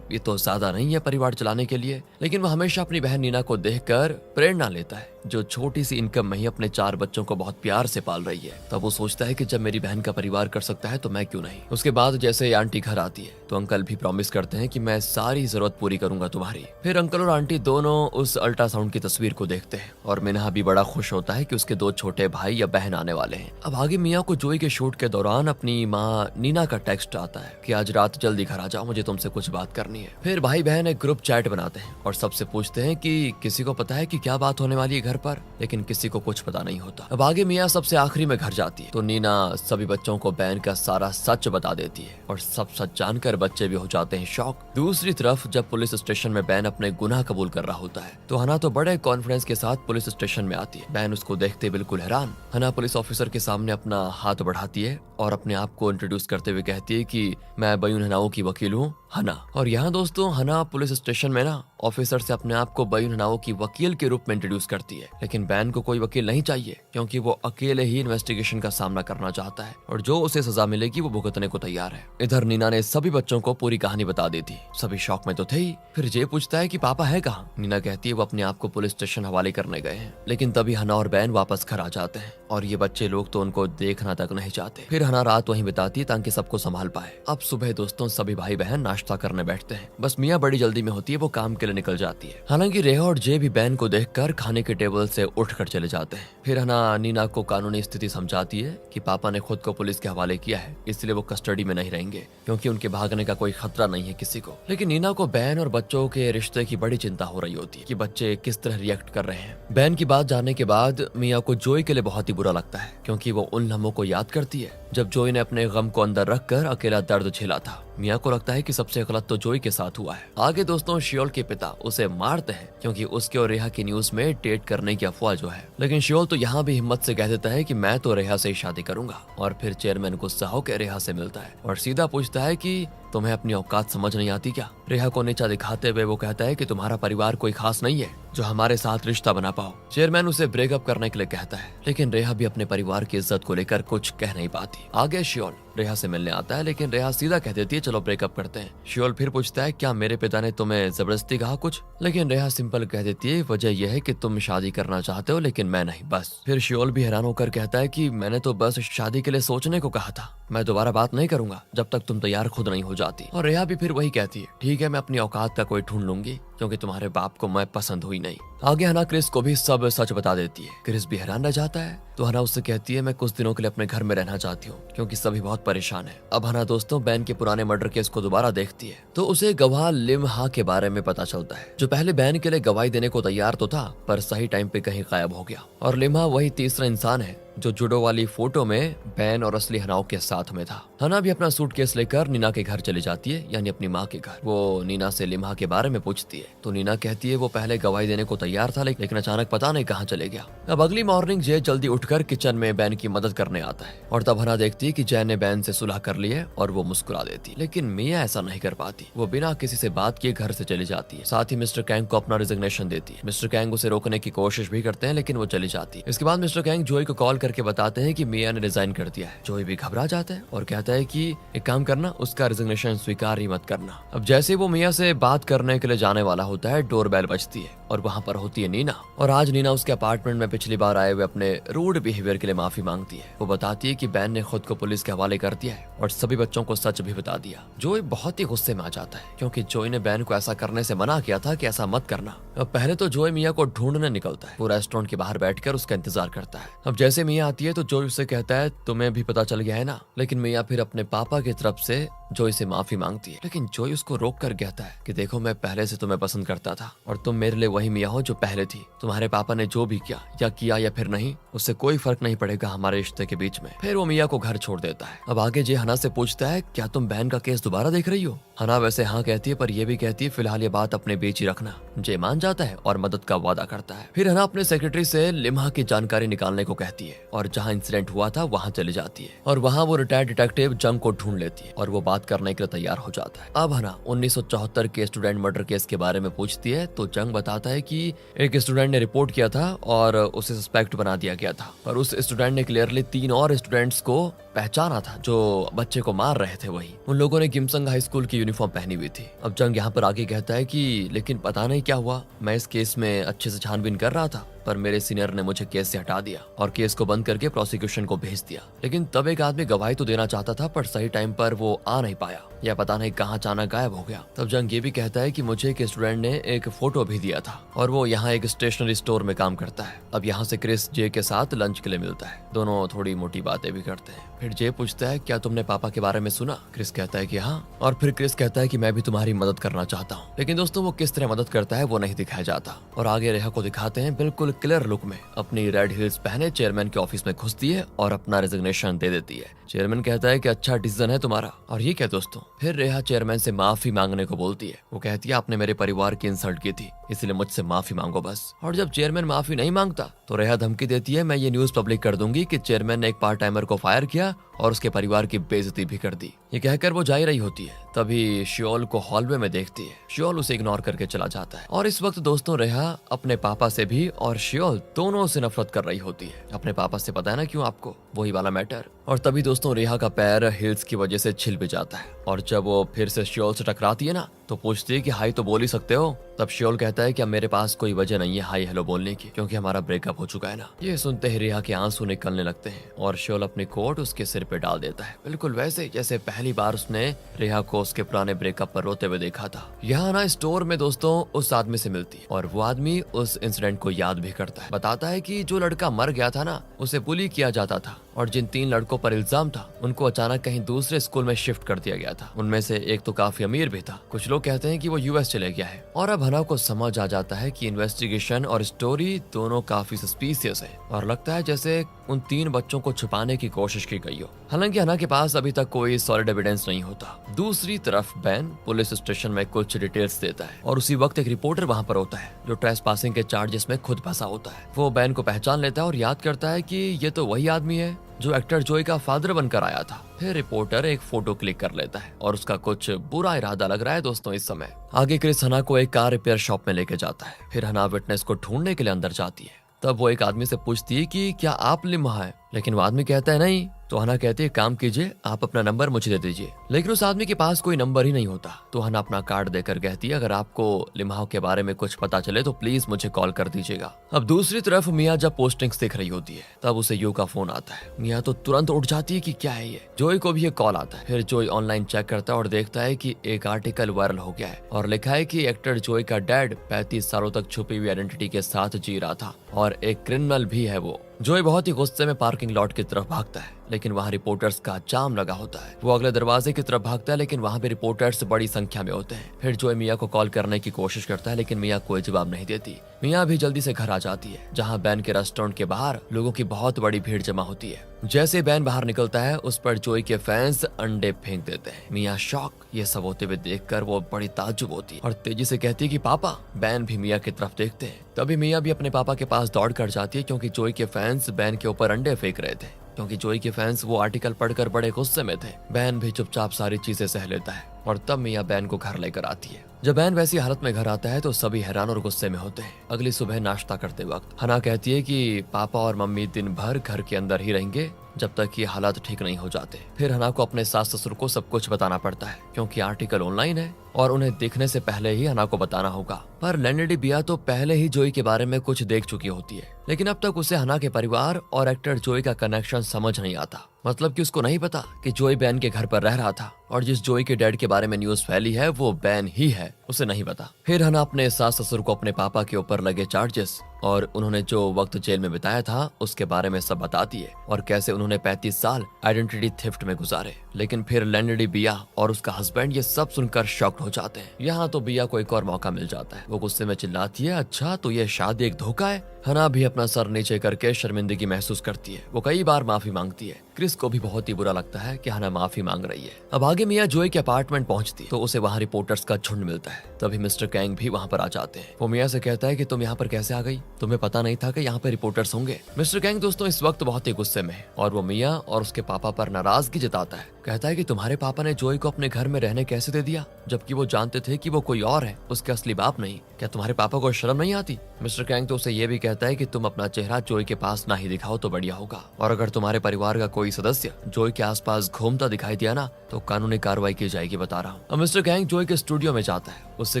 ये तो ज्यादा नहीं है परिवार चलाने के लिए, लेकिन वो हमेशा अपनी बहन नीना को देखकर प्रेरणा लेता है जो छोटी सी इनकम में ही अपने 4 बच्चों को बहुत प्यार से पाल रही है। तब वो सोचता है कि जब मेरी बहन का परिवार कर सकता है तो मैं क्यों नहीं। उसके बाद जैसे आंटी घर आती है तो अंकल भी प्रॉमिस करते हैं कि मैं सारी जरूरत पूरी करूंगा तुम्हारी। फिर अंकल और आंटी दोनों उस अल्ट्रासाउंड की तस्वीर को देखते हैं और मिन्हा भी बड़ा खुश होता है कि उसके 2 छोटे भाई या बहन आने वाले हैं। अब आगे मियाँ को जोई के शूट के दौरान अपनी माँ नीना का टेक्स्ट आता है कि आज रात जल्दी घर आ जाओ, मुझे तुमसे कुछ बात करनी है। फिर भाई बहन एक ग्रुप चैट बनाते हैं और सबसे पूछते हैं कि किसी को पता है कि क्या बात होने वाली है घर पर, लेकिन किसी को कुछ पता नहीं होता। अब आगे मियाँ सबसे आखिरी में घर जाती है तो नीना सभी बच्चों को बैन का सारा सच बता देती है और सब सच जानकर बच्चे भी हो जाते हैं शॉक। दूसरी तरफ जब पुलिस स्टेशन में बैन अपने गुनाह कबूल कर रहा होता है तो हना तो बड़े कॉन्फिडेंस के साथ पुलिस स्टेशन में आती है। बैन उसको देखते बिल्कुल हैरान। हना पुलिस ऑफिसर के सामने अपना हाथ बढ़ाती है और अपने आप को इंट्रोड्यूस करते हुए कहती है कि मैं बयून हनाओ की वकील हूँ हना। और यहाँ दोस्तों हना पुलिस स्टेशन में ना ऑफिसर से अपने आप को बयून हनाओ की वकील के रूप में इंट्रोड्यूस करती है, लेकिन बैन को कोई वकील नहीं चाहिए क्योंकि वो अकेले ही इन्वेस्टिगेशन का सामना करना चाहता है और जो उसे सजा मिलेगी वो भुगतने को तैयार है। इधर नीना ने सभी बच्चों को पूरी कहानी बता दी थी। सभी शौक में तो थे ही। फिर जे पूछता है कि पापा है कहाँ। नीना कहती है वो अपने आप को पुलिस स्टेशन हवाले करने गए हैं, लेकिन तभी हना और बैन वापस घर आ जाते हैं और ये बच्चे लोग तो उनको देखना तक नहीं चाहते। फिर हना रात वहीं बिताती है ताकि सबको संभाल पाए। अब सुबह दोस्तों सभी भाई बहन नाश्ता करने बैठते हैं। बस मियाँ बड़ी जल्दी में होती है, वो काम के लिए निकल जाती है। हालांकि रेहा और जे भी बैन को देखकर खाने के टेबल से उठकर चले जाते हैं। फिर हना नीना को कानूनी स्थिति समझाती है कि पापा ने खुद को पुलिस के हवाले किया है, इसलिए वो कस्टडी में नहीं रहेंगे क्योंकि उनके भागने का कोई खतरा नहीं है किसी को। लेकिन नीना को बैन और बच्चों के रिश्ते की बड़ी चिंता हो रही होती है कि बच्चे किस तरह रिएक्ट कर रहे हैं। बैन की बात जानने के बाद मियाँ को जोई के लिए बहुत ही बुरा लगता है क्योंकि वो उन लम्हों को याद करती है जब जोई ने अपने गम को अंदर रखकर अकेला दर्द झेला था। मियाँ को लगता है कि सबसे गलत तो जोई के साथ हुआ है। आगे दोस्तों शियोल के पिता उसे मारते हैं क्योंकि उसके और रेहा की न्यूज में डेट करने की अफवाह जो है, लेकिन शियोल तो यहाँ भी हिम्मत से कह देता है कि मैं तो रेहा से ही शादी करूंगा। और फिर चेयरमैन गुस्सा होकर रेहा से मिलता है और सीधा पूछता है कि तुम्हें अपनी औकात समझ नहीं आती क्या। रेहा को नीचा दिखाते हुए वो कहता है कि तुम्हारा परिवार कोई खास नहीं है जो हमारे साथ रिश्ता बना पाओ। चेयरमैन उसे ब्रेकअप करने के लिए कहता है, लेकिन रेहा भी अपने परिवार की इज्जत को लेकर कुछ कह नहीं पाती। आगे शियोल रेहा से मिलने आता है, लेकिन रेहा सीधा कह देती है चलो ब्रेकअप करते हैं। शियोल फिर पूछता है क्या मेरे पिता ने तुम्हें जबरदस्ती कहा कुछ, लेकिन रेहा सिंपल कह देती है वजह यह है कि तुम शादी करना चाहते हो लेकिन मैं नहीं, बस। फिर शियोल भी हैरान होकर कहता है कि मैंने तो बस शादी के लिए सोचने को कहा था, मैं दोबारा बात नहीं करूंगा जब तक तुम तैयार खुद नहीं हो जाती। और रेहा भी फिर वही कहती है ठीक है मैं अपनी औकात का कोई ढूंढ लूंगी क्योंकि तुम्हारे बाप को मैं पसंद हुई नहीं। आगे हना क्रिस को भी सब सच बता देती है। क्रिस भी हैरान रह जाता है तो हना उससे कहती है मैं कुछ दिनों के लिए अपने घर में रहना चाहती हूँ क्योंकि सभी बहुत परेशान है। अब हना दोस्तों बैन के पुराने मर्डर केस को दोबारा देखती है तो उसे गवाह लिम हा के बारे में पता चलता है जो पहले बैन के लिए गवाही देने को तैयार तो था पर सही टाइम पे कहीं गायब हो गया। और लिम हा वही तीसरा इंसान है जो जुडो वाली फोटो में बैन और असली हनाओं के साथ में था। हना भी अपना सूटकेस लेकर नीना के घर चली जाती है, यानी अपनी माँ के घर। वो नीना से लिम्हा के बारे में पूछती है तो नीना कहती है वो पहले गवाही देने को तैयार था, लेकिन अचानक पता नहीं कहाँ चले गया। अब अगली मॉर्निंग जय जल्दी उठकर किचन में बैन की मदद करने आता है और तब हना देखती है कि जय ने बैन से सुलह कर ली है और वो मुस्कुरा देती। लेकिन मिया ऐसा नहीं कर पाती। वो बिना किसी से बात किए घर से चली जाती है। साथ ही मिस्टर कैंग को अपना रिजिग्नेशन देती है। मिस्टर कैंग उसे रोकने की कोशिश भी करते हैं, लेकिन वो चली जाती है। इसके बाद मिस्टर कैंग जोई को कॉल करके बताते हैं कि मिया ने रिजाइन कर दिया है। जोई भी घबरा जाता है और कहता है कि एक काम करना, उसका रिजिग्नेशन स्वीकार ही मत करना। अब जैसे वो मिया से बात करने के लिए जाने वाला होता है, डोरबेल बजती है और वहाँ पर होती है नीना। और आज नीना उसके अपार्टमेंट में पिछली बार आए हुए अपने रूड बिहेवियर के लिए माफी मांगती है। वो बताती है कि बैन ने खुद को पुलिस के हवाले कर दिया है और सभी बच्चों को सच भी बता दिया। जोई बहुत ही गुस्से में आ जाता है क्योंकि जोई ने बैन को ऐसा करने से मना किया था कि ऐसा मत करना। अब पहले तो जोई मिया को ढूंढने निकलता है। वो रेस्टोरेंट के बाहर बैठकर उसका इंतजार करता है। अब जैसे मिया आती है तो जोई उससे कहता है तुम्हें भी पता चल गया है ना। लेकिन मिया फिर अपने पापा की तरफ से जोई से माफी मांगती है, लेकिन जोई उसको रोक कर कहता है कि देखो मैं पहले से तुम्हें पसंद करता था और तुम मेरे लिए वही मिया हो जो पहले थी। तुम्हारे पापा ने जो भी किया या फिर नहीं, उससे कोई फर्क नहीं पड़ेगा हमारे रिश्ते के बीच में। फिर वो मिया को घर छोड़ देता है। अब आगे जे हना से पूछता है क्या तुम बहन का केस दोबारा देख रही हो। हना वैसे हाँ कहती है, पर यह भी कहती है फिलहाल ये बात अपने बीच ही रखना। जे मान जाता है और मदद का वादा करता है। फिर हना अपने सेक्रेटरी से लिम्हा की जानकारी निकालने को कहती है और जहाँ इंसिडेंट हुआ था वहाँ चली जाती है और वहाँ वो रिटायर्ड डिटेक्टिव जंग को ढूंढ लेती है और वो बात करने के लिए तैयार हो जाता है। अब हना 1974 के स्टूडेंट मर्डर केस के बारे में पूछती है तो जंग बताता है कि एक स्टूडेंट ने रिपोर्ट किया था और उसे सस्पेक्ट बना दिया गया था, पर उस स्टूडेंट ने क्लियरली 3 और स्टूडेंट्स को पहचाना था जो बच्चे को मार रहे थे। वही उन लोगों ने किमसंग हाई स्कूल की यूनिफॉर्म पहनी हुई थी। अब जंग यहाँ पर आगे कहता है कि लेकिन पता नहीं क्या हुआ, मैं इस केस में अच्छे से छानबीन कर रहा था पर मेरे सीनियर ने मुझे केस से हटा दिया और केस को बंद करके प्रोसिक्यूशन को भेज दिया। लेकिन तब एक आदमी गवाही तो देना चाहता था पर सही टाइम पर वो आ नहीं पाया या पता नहीं कहाँ अचानक गायब हो गया। तब जंग ये भी कहता है कि मुझे एक स्टूडेंट ने एक फोटो भी दिया था और वो यहाँ एक स्टेशनरी स्टोर में काम करता है। अब यहाँ से क्रिस जे के साथ लंच के लिए मिलता है। दोनों थोड़ी मोटी बातें भी करते हैं। फिर जे पूछता है क्या तुमने पापा के बारे में सुना। क्रिस कहता है कि हाँ, और फिर क्रिस कहता है कि मैं भी तुम्हारी मदद करना चाहता हूँ। लेकिन दोस्तों वो किस तरह मदद करता है वो नहीं दिखाया जाता और आगे रेहा को दिखाते हैं बिल्कुल क्लियर लुक में अपनी रेड हील्स पहने चेयरमैन के ऑफिस में घुसती है और अपना रिजिग्नेशन दे देती है। चेयरमैन कहता है कि अच्छा डिसीजन है तुम्हारा। और ये क्या दोस्तों, फिर रेहा चेयरमैन से माफी मांगने को बोलती है। वो कहती है आपने मेरे परिवार की इंसल्ट की थी इसलिए मुझसे माफी मांगो बस। और जब चेयरमैन माफी नहीं मांगता तो रेहा धमकी देती है मैं ये न्यूज पब्लिक कर दूंगी कि चेयरमैन ने एक पार्ट टाइमर को फायर किया और उसके परिवार की बेइज्जती भी कर दी। ये कहकर वो जा ही रही होती है तभी शियोल को हॉलवे में देखती है। शियोल उसे इग्नोर करके चला जाता है और इस वक्त दोस्तों रेहा अपने पापा से भी और शियोल दोनों से नफरत कर रही होती है। अपने पापा से पता है ना क्यों आपको, वही वाला मैटर। और तभी दोस्तों रेहा का पैर हिल्स की वजह से छिल भी जाता है और जब वो फिर से शियोल से टकराती है ना तो पूछती है कि हाई तो बोल ही सकते हो। तब शियोल कहता है कि अब मेरे पास कोई वजह नहीं है हाई हेलो बोलने की क्योंकि हमारा ब्रेकअप हो चुका है ना। ये सुनते ही रेहा के आंसू निकलने लगते हैं और शियोल अपनी कोट उसके सिर पे डाल देता है, बिल्कुल वैसे जैसे पहली बार उसने रेहा को उसके पुराने ब्रेकअप पर रोते हुए देखा था। यहाँ ना स्टोर में दोस्तों उस आदमी से मिलती है और वो आदमी उस इंसिडेंट को याद भी करता है। बताता है कि जो लड़का मर गया था ना उसे बुली किया जाता था और जिन 3 लड़कों पर इल्जाम था उनको अचानक कहीं दूसरे स्कूल में शिफ्ट कर दिया गया था। उनमें से एक तो काफी अमीर भी था। कुछ लोग कहते हैं कि वो यूएस चले गया है। और अब हना को समझ आ जाता है कि इन्वेस्टिगेशन और स्टोरी दोनों काफी सस्पिशियस है और लगता है जैसे उन 3 बच्चों को छुपाने की कोशिश की गई हो। हालांकि हना के पास अभी तक कोई सॉलिड एविडेंस नहीं होता। दूसरी तरफ बैन पुलिस स्टेशन में कुछ डिटेल्स देता है और उसी वक्त एक रिपोर्टर वहां पर होता है जो ट्रेसपासिंग के चार्जेस में खुद फंसा होता है। वो बैन को पहचान लेता है और याद करता है कि ये तो वही आदमी है जो एक्टर जोई का फादर बनकर आया था। फिर रिपोर्टर एक फोटो क्लिक कर लेता है और उसका कुछ बुरा इरादा लग रहा है दोस्तों इस समय। आगे क्रिस हना को एक कार रिपेयर शॉप में लेके जाता है। फिर हना विटनेस को ढूंढने के लिए अंदर जाती है। तब वो एक आदमी से पूछती है कि क्या आप लिम्हा है, लेकिन वो आदमी कहता है नहीं। तो हना कहती है काम कीजिए आप अपना नंबर मुझे दे दीजिए, लेकिन उस आदमी के पास कोई नंबर ही नहीं होता। तो हना अपना कार्ड देकर कहती है अगर आपको लिम्हा के बारे में कुछ पता चले तो प्लीज मुझे कॉल कर दीजिएगा। अब दूसरी तरफ मिया जब पोस्टिंग्स देख रही होती है तब उसे यू का फोन आता है। मिया तो तुरंत उठ जाती है कि क्या है ये। जोई को भी ये कॉल आता है। फिर जोई ऑनलाइन चेक करता है और देखता है कि एक आर्टिकल वायरल हो गया है और लिखा है कि एक्टर जोई का डैड 35 सालों तक छुपी हुई आइडेंटिटी के साथ जी रहा था और एक क्रिमिनल भी है वो। जोई बहुत ही गुस्से में पार्किंग लॉट की तरफ भागता है, लेकिन वहाँ रिपोर्टर्स का जाम लगा होता है। वो अगले दरवाजे की तरफ भागता है, लेकिन वहाँ पे रिपोर्टर्स बड़ी संख्या में होते हैं। फिर जोए मिया को कॉल करने की कोशिश करता है, लेकिन मिया कोई जवाब नहीं देती। मिया भी जल्दी से घर आ जाती है, जहाँ बैन के रेस्टोरेंट के बाहर लोगों की बहुत बड़ी भीड़ जमा होती है। जैसे बैन बाहर निकलता है, उस पर जोई के फैंस अंडे फेंक देते हैं। मिया शॉक। ये सब होते हुए देखकर वो बड़ी ताज्जुब होती है और तेजी से कहती है कि पापा। बैन भी मिया की तरफ देखते हैं। तभी मिया भी अपने पापा के पास दौड़ कर जाती है, क्योंकि जोई के फैंस बैन के ऊपर अंडे फेंक रहे थे। क्योंकि जोई के फैंस वो आर्टिकल पढ़कर बड़े गुस्से में थे। बैन भी चुपचाप सारी चीजें सह लेता है और तब मिया बैन को घर लेकर आती है। जब बैन वैसी हालत में घर आता है तो सभी हैरान और गुस्से में होते हैं। अगली सुबह नाश्ता करते वक्त हना कहती है कि पापा और मम्मी दिन भर घर के अंदर ही रहेंगे जब तक ये हालात ठीक नहीं हो जाते। फिर हना को अपने सास ससुर को सब कुछ बताना पड़ता है, क्योंकि आर्टिकल ऑनलाइन है और उन्हें देखने से पहले ही हना को बताना होगा। पर लेनेडी बिया तो पहले ही जोई के बारे में कुछ देख चुकी होती है, लेकिन अब तक उसे हना के परिवार और एक्टर जोई का कनेक्शन समझ नहीं आता। मतलब कि उसको नहीं पता कि जोई बैन के घर पर रह रहा था और जिस जोई के डैड के बारे में न्यूज फैली है वो बैन ही है, उसे नहीं पता। फिर हना अपने सास ससुर को अपने पापा के ऊपर लगे चार्जेस और उन्होंने जो वक्त जेल में बिताया था उसके बारे में सब बताती है और कैसे उन्होंने 35 साल आइडेंटिटी थेफ्ट में गुजारे। लेकिन फिर लेनेडी बिया और उसका हस्बैंड ये सब सुनकर शॉक्ड हो जाते हैं। यहाँ तो बिया को एक और मौका मिल जाता है। वो गुस्से में चिल्लाती है, अच्छा तो ये शादी एक धोखा है। हना भी अपना सर नीचे करके शर्मिंदगी महसूस करती है। वो कई बार माफी मांगती है। क्रिस को भी बहुत ही बुरा लगता है कि हना माफी मांग रही है। अब आगे मिया जोई के अपार्टमेंट पहुंचती है तो उसे वहाँ रिपोर्टर्स का झुंड मिलता है। तभी मिस्टर कैंग भी वहाँ पर आ जाते हैं। वो मिया से कहता है कि तुम यहाँ पर कैसे आ गई, तुम्हें पता नहीं था कि यहाँ पे रिपोर्टर्स होंगे। मिस्टर कैंग दोस्तों इस वक्त बहुत ही गुस्से में है और वो मिया और उसके पापा पर नाराजगी जताता है। कहता है कि तुम्हारे पापा ने जोई को अपने घर में रहने कैसे दे दिया, जबकि वो जानते थे कि वो कोई और है, उसके असली बाप नहीं। क्या तुम्हारे पापा को शर्म नहीं आती? मिस्टर कैंग तो उसे ये भी कहता है कि तुम अपना चेहरा जोई के पास ना ही दिखाओ तो बढ़िया होगा, और अगर तुम्हारे परिवार का कोई सदस्य जोई के आसपास घूमता दिखाई दिया ना तो कानूनी कार्रवाई की जाएगी, बता रहा हूँ। अब मिस्टर कैंग जोई के स्टूडियो में जाता है। उससे